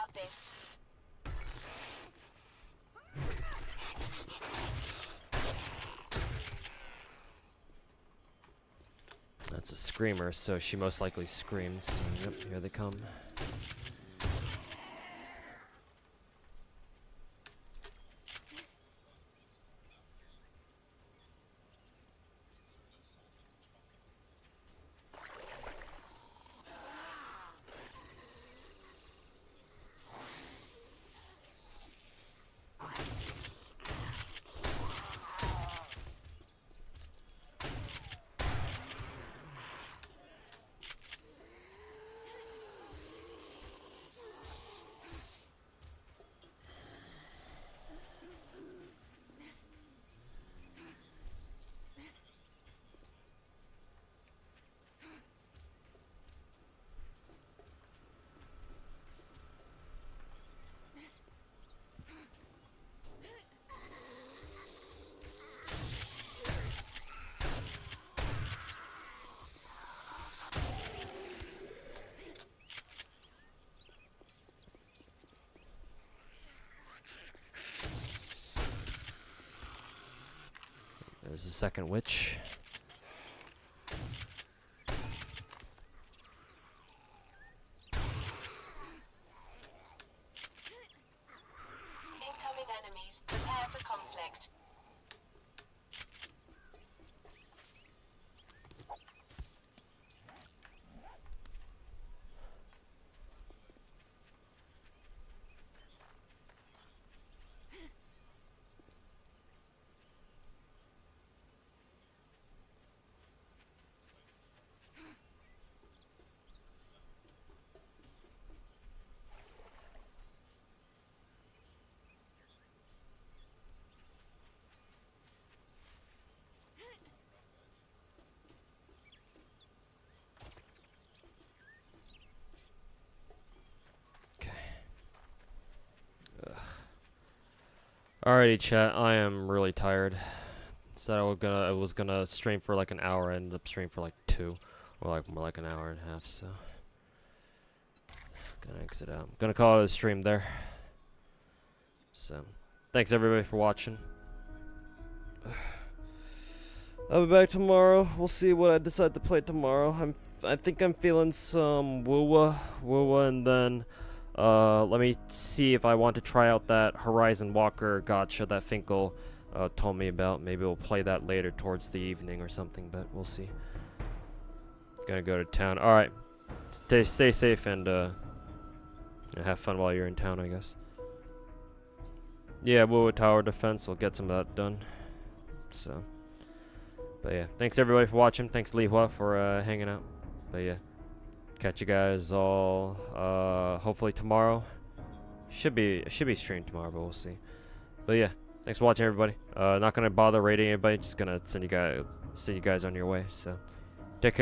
got this. That's a screamer, so she most likely screams. So, yep, here they come. There's the second witch. Incoming enemies. Prepare for conflict. Alrighty, chat. I am really tired. Said I was gonna stream for like an hour. I ended up streaming for like 2, or like more like an hour and a half. So gonna exit out. I'm gonna call it a stream there. So thanks everybody for watching. I'll be back tomorrow. We'll see what I decide to play tomorrow. I think I'm feeling some Woowa, and then let me see if I want to try out that Horizon Walker gacha that Finkel told me about. Maybe we'll play that later towards the evening or something, but we'll see. Gonna go to town. Alright. Stay safe and have fun while you're in town, I guess. Yeah, Woowa Tower Defense. We'll get some of that done. So, but yeah. Thanks everybody for watching. Thanks Lihua for hanging out. But yeah. Catch you guys all hopefully tomorrow. Should be streamed tomorrow, but we'll see. But yeah, thanks for watching everybody. Not gonna bother rating anybody, just gonna send you guys on your way. So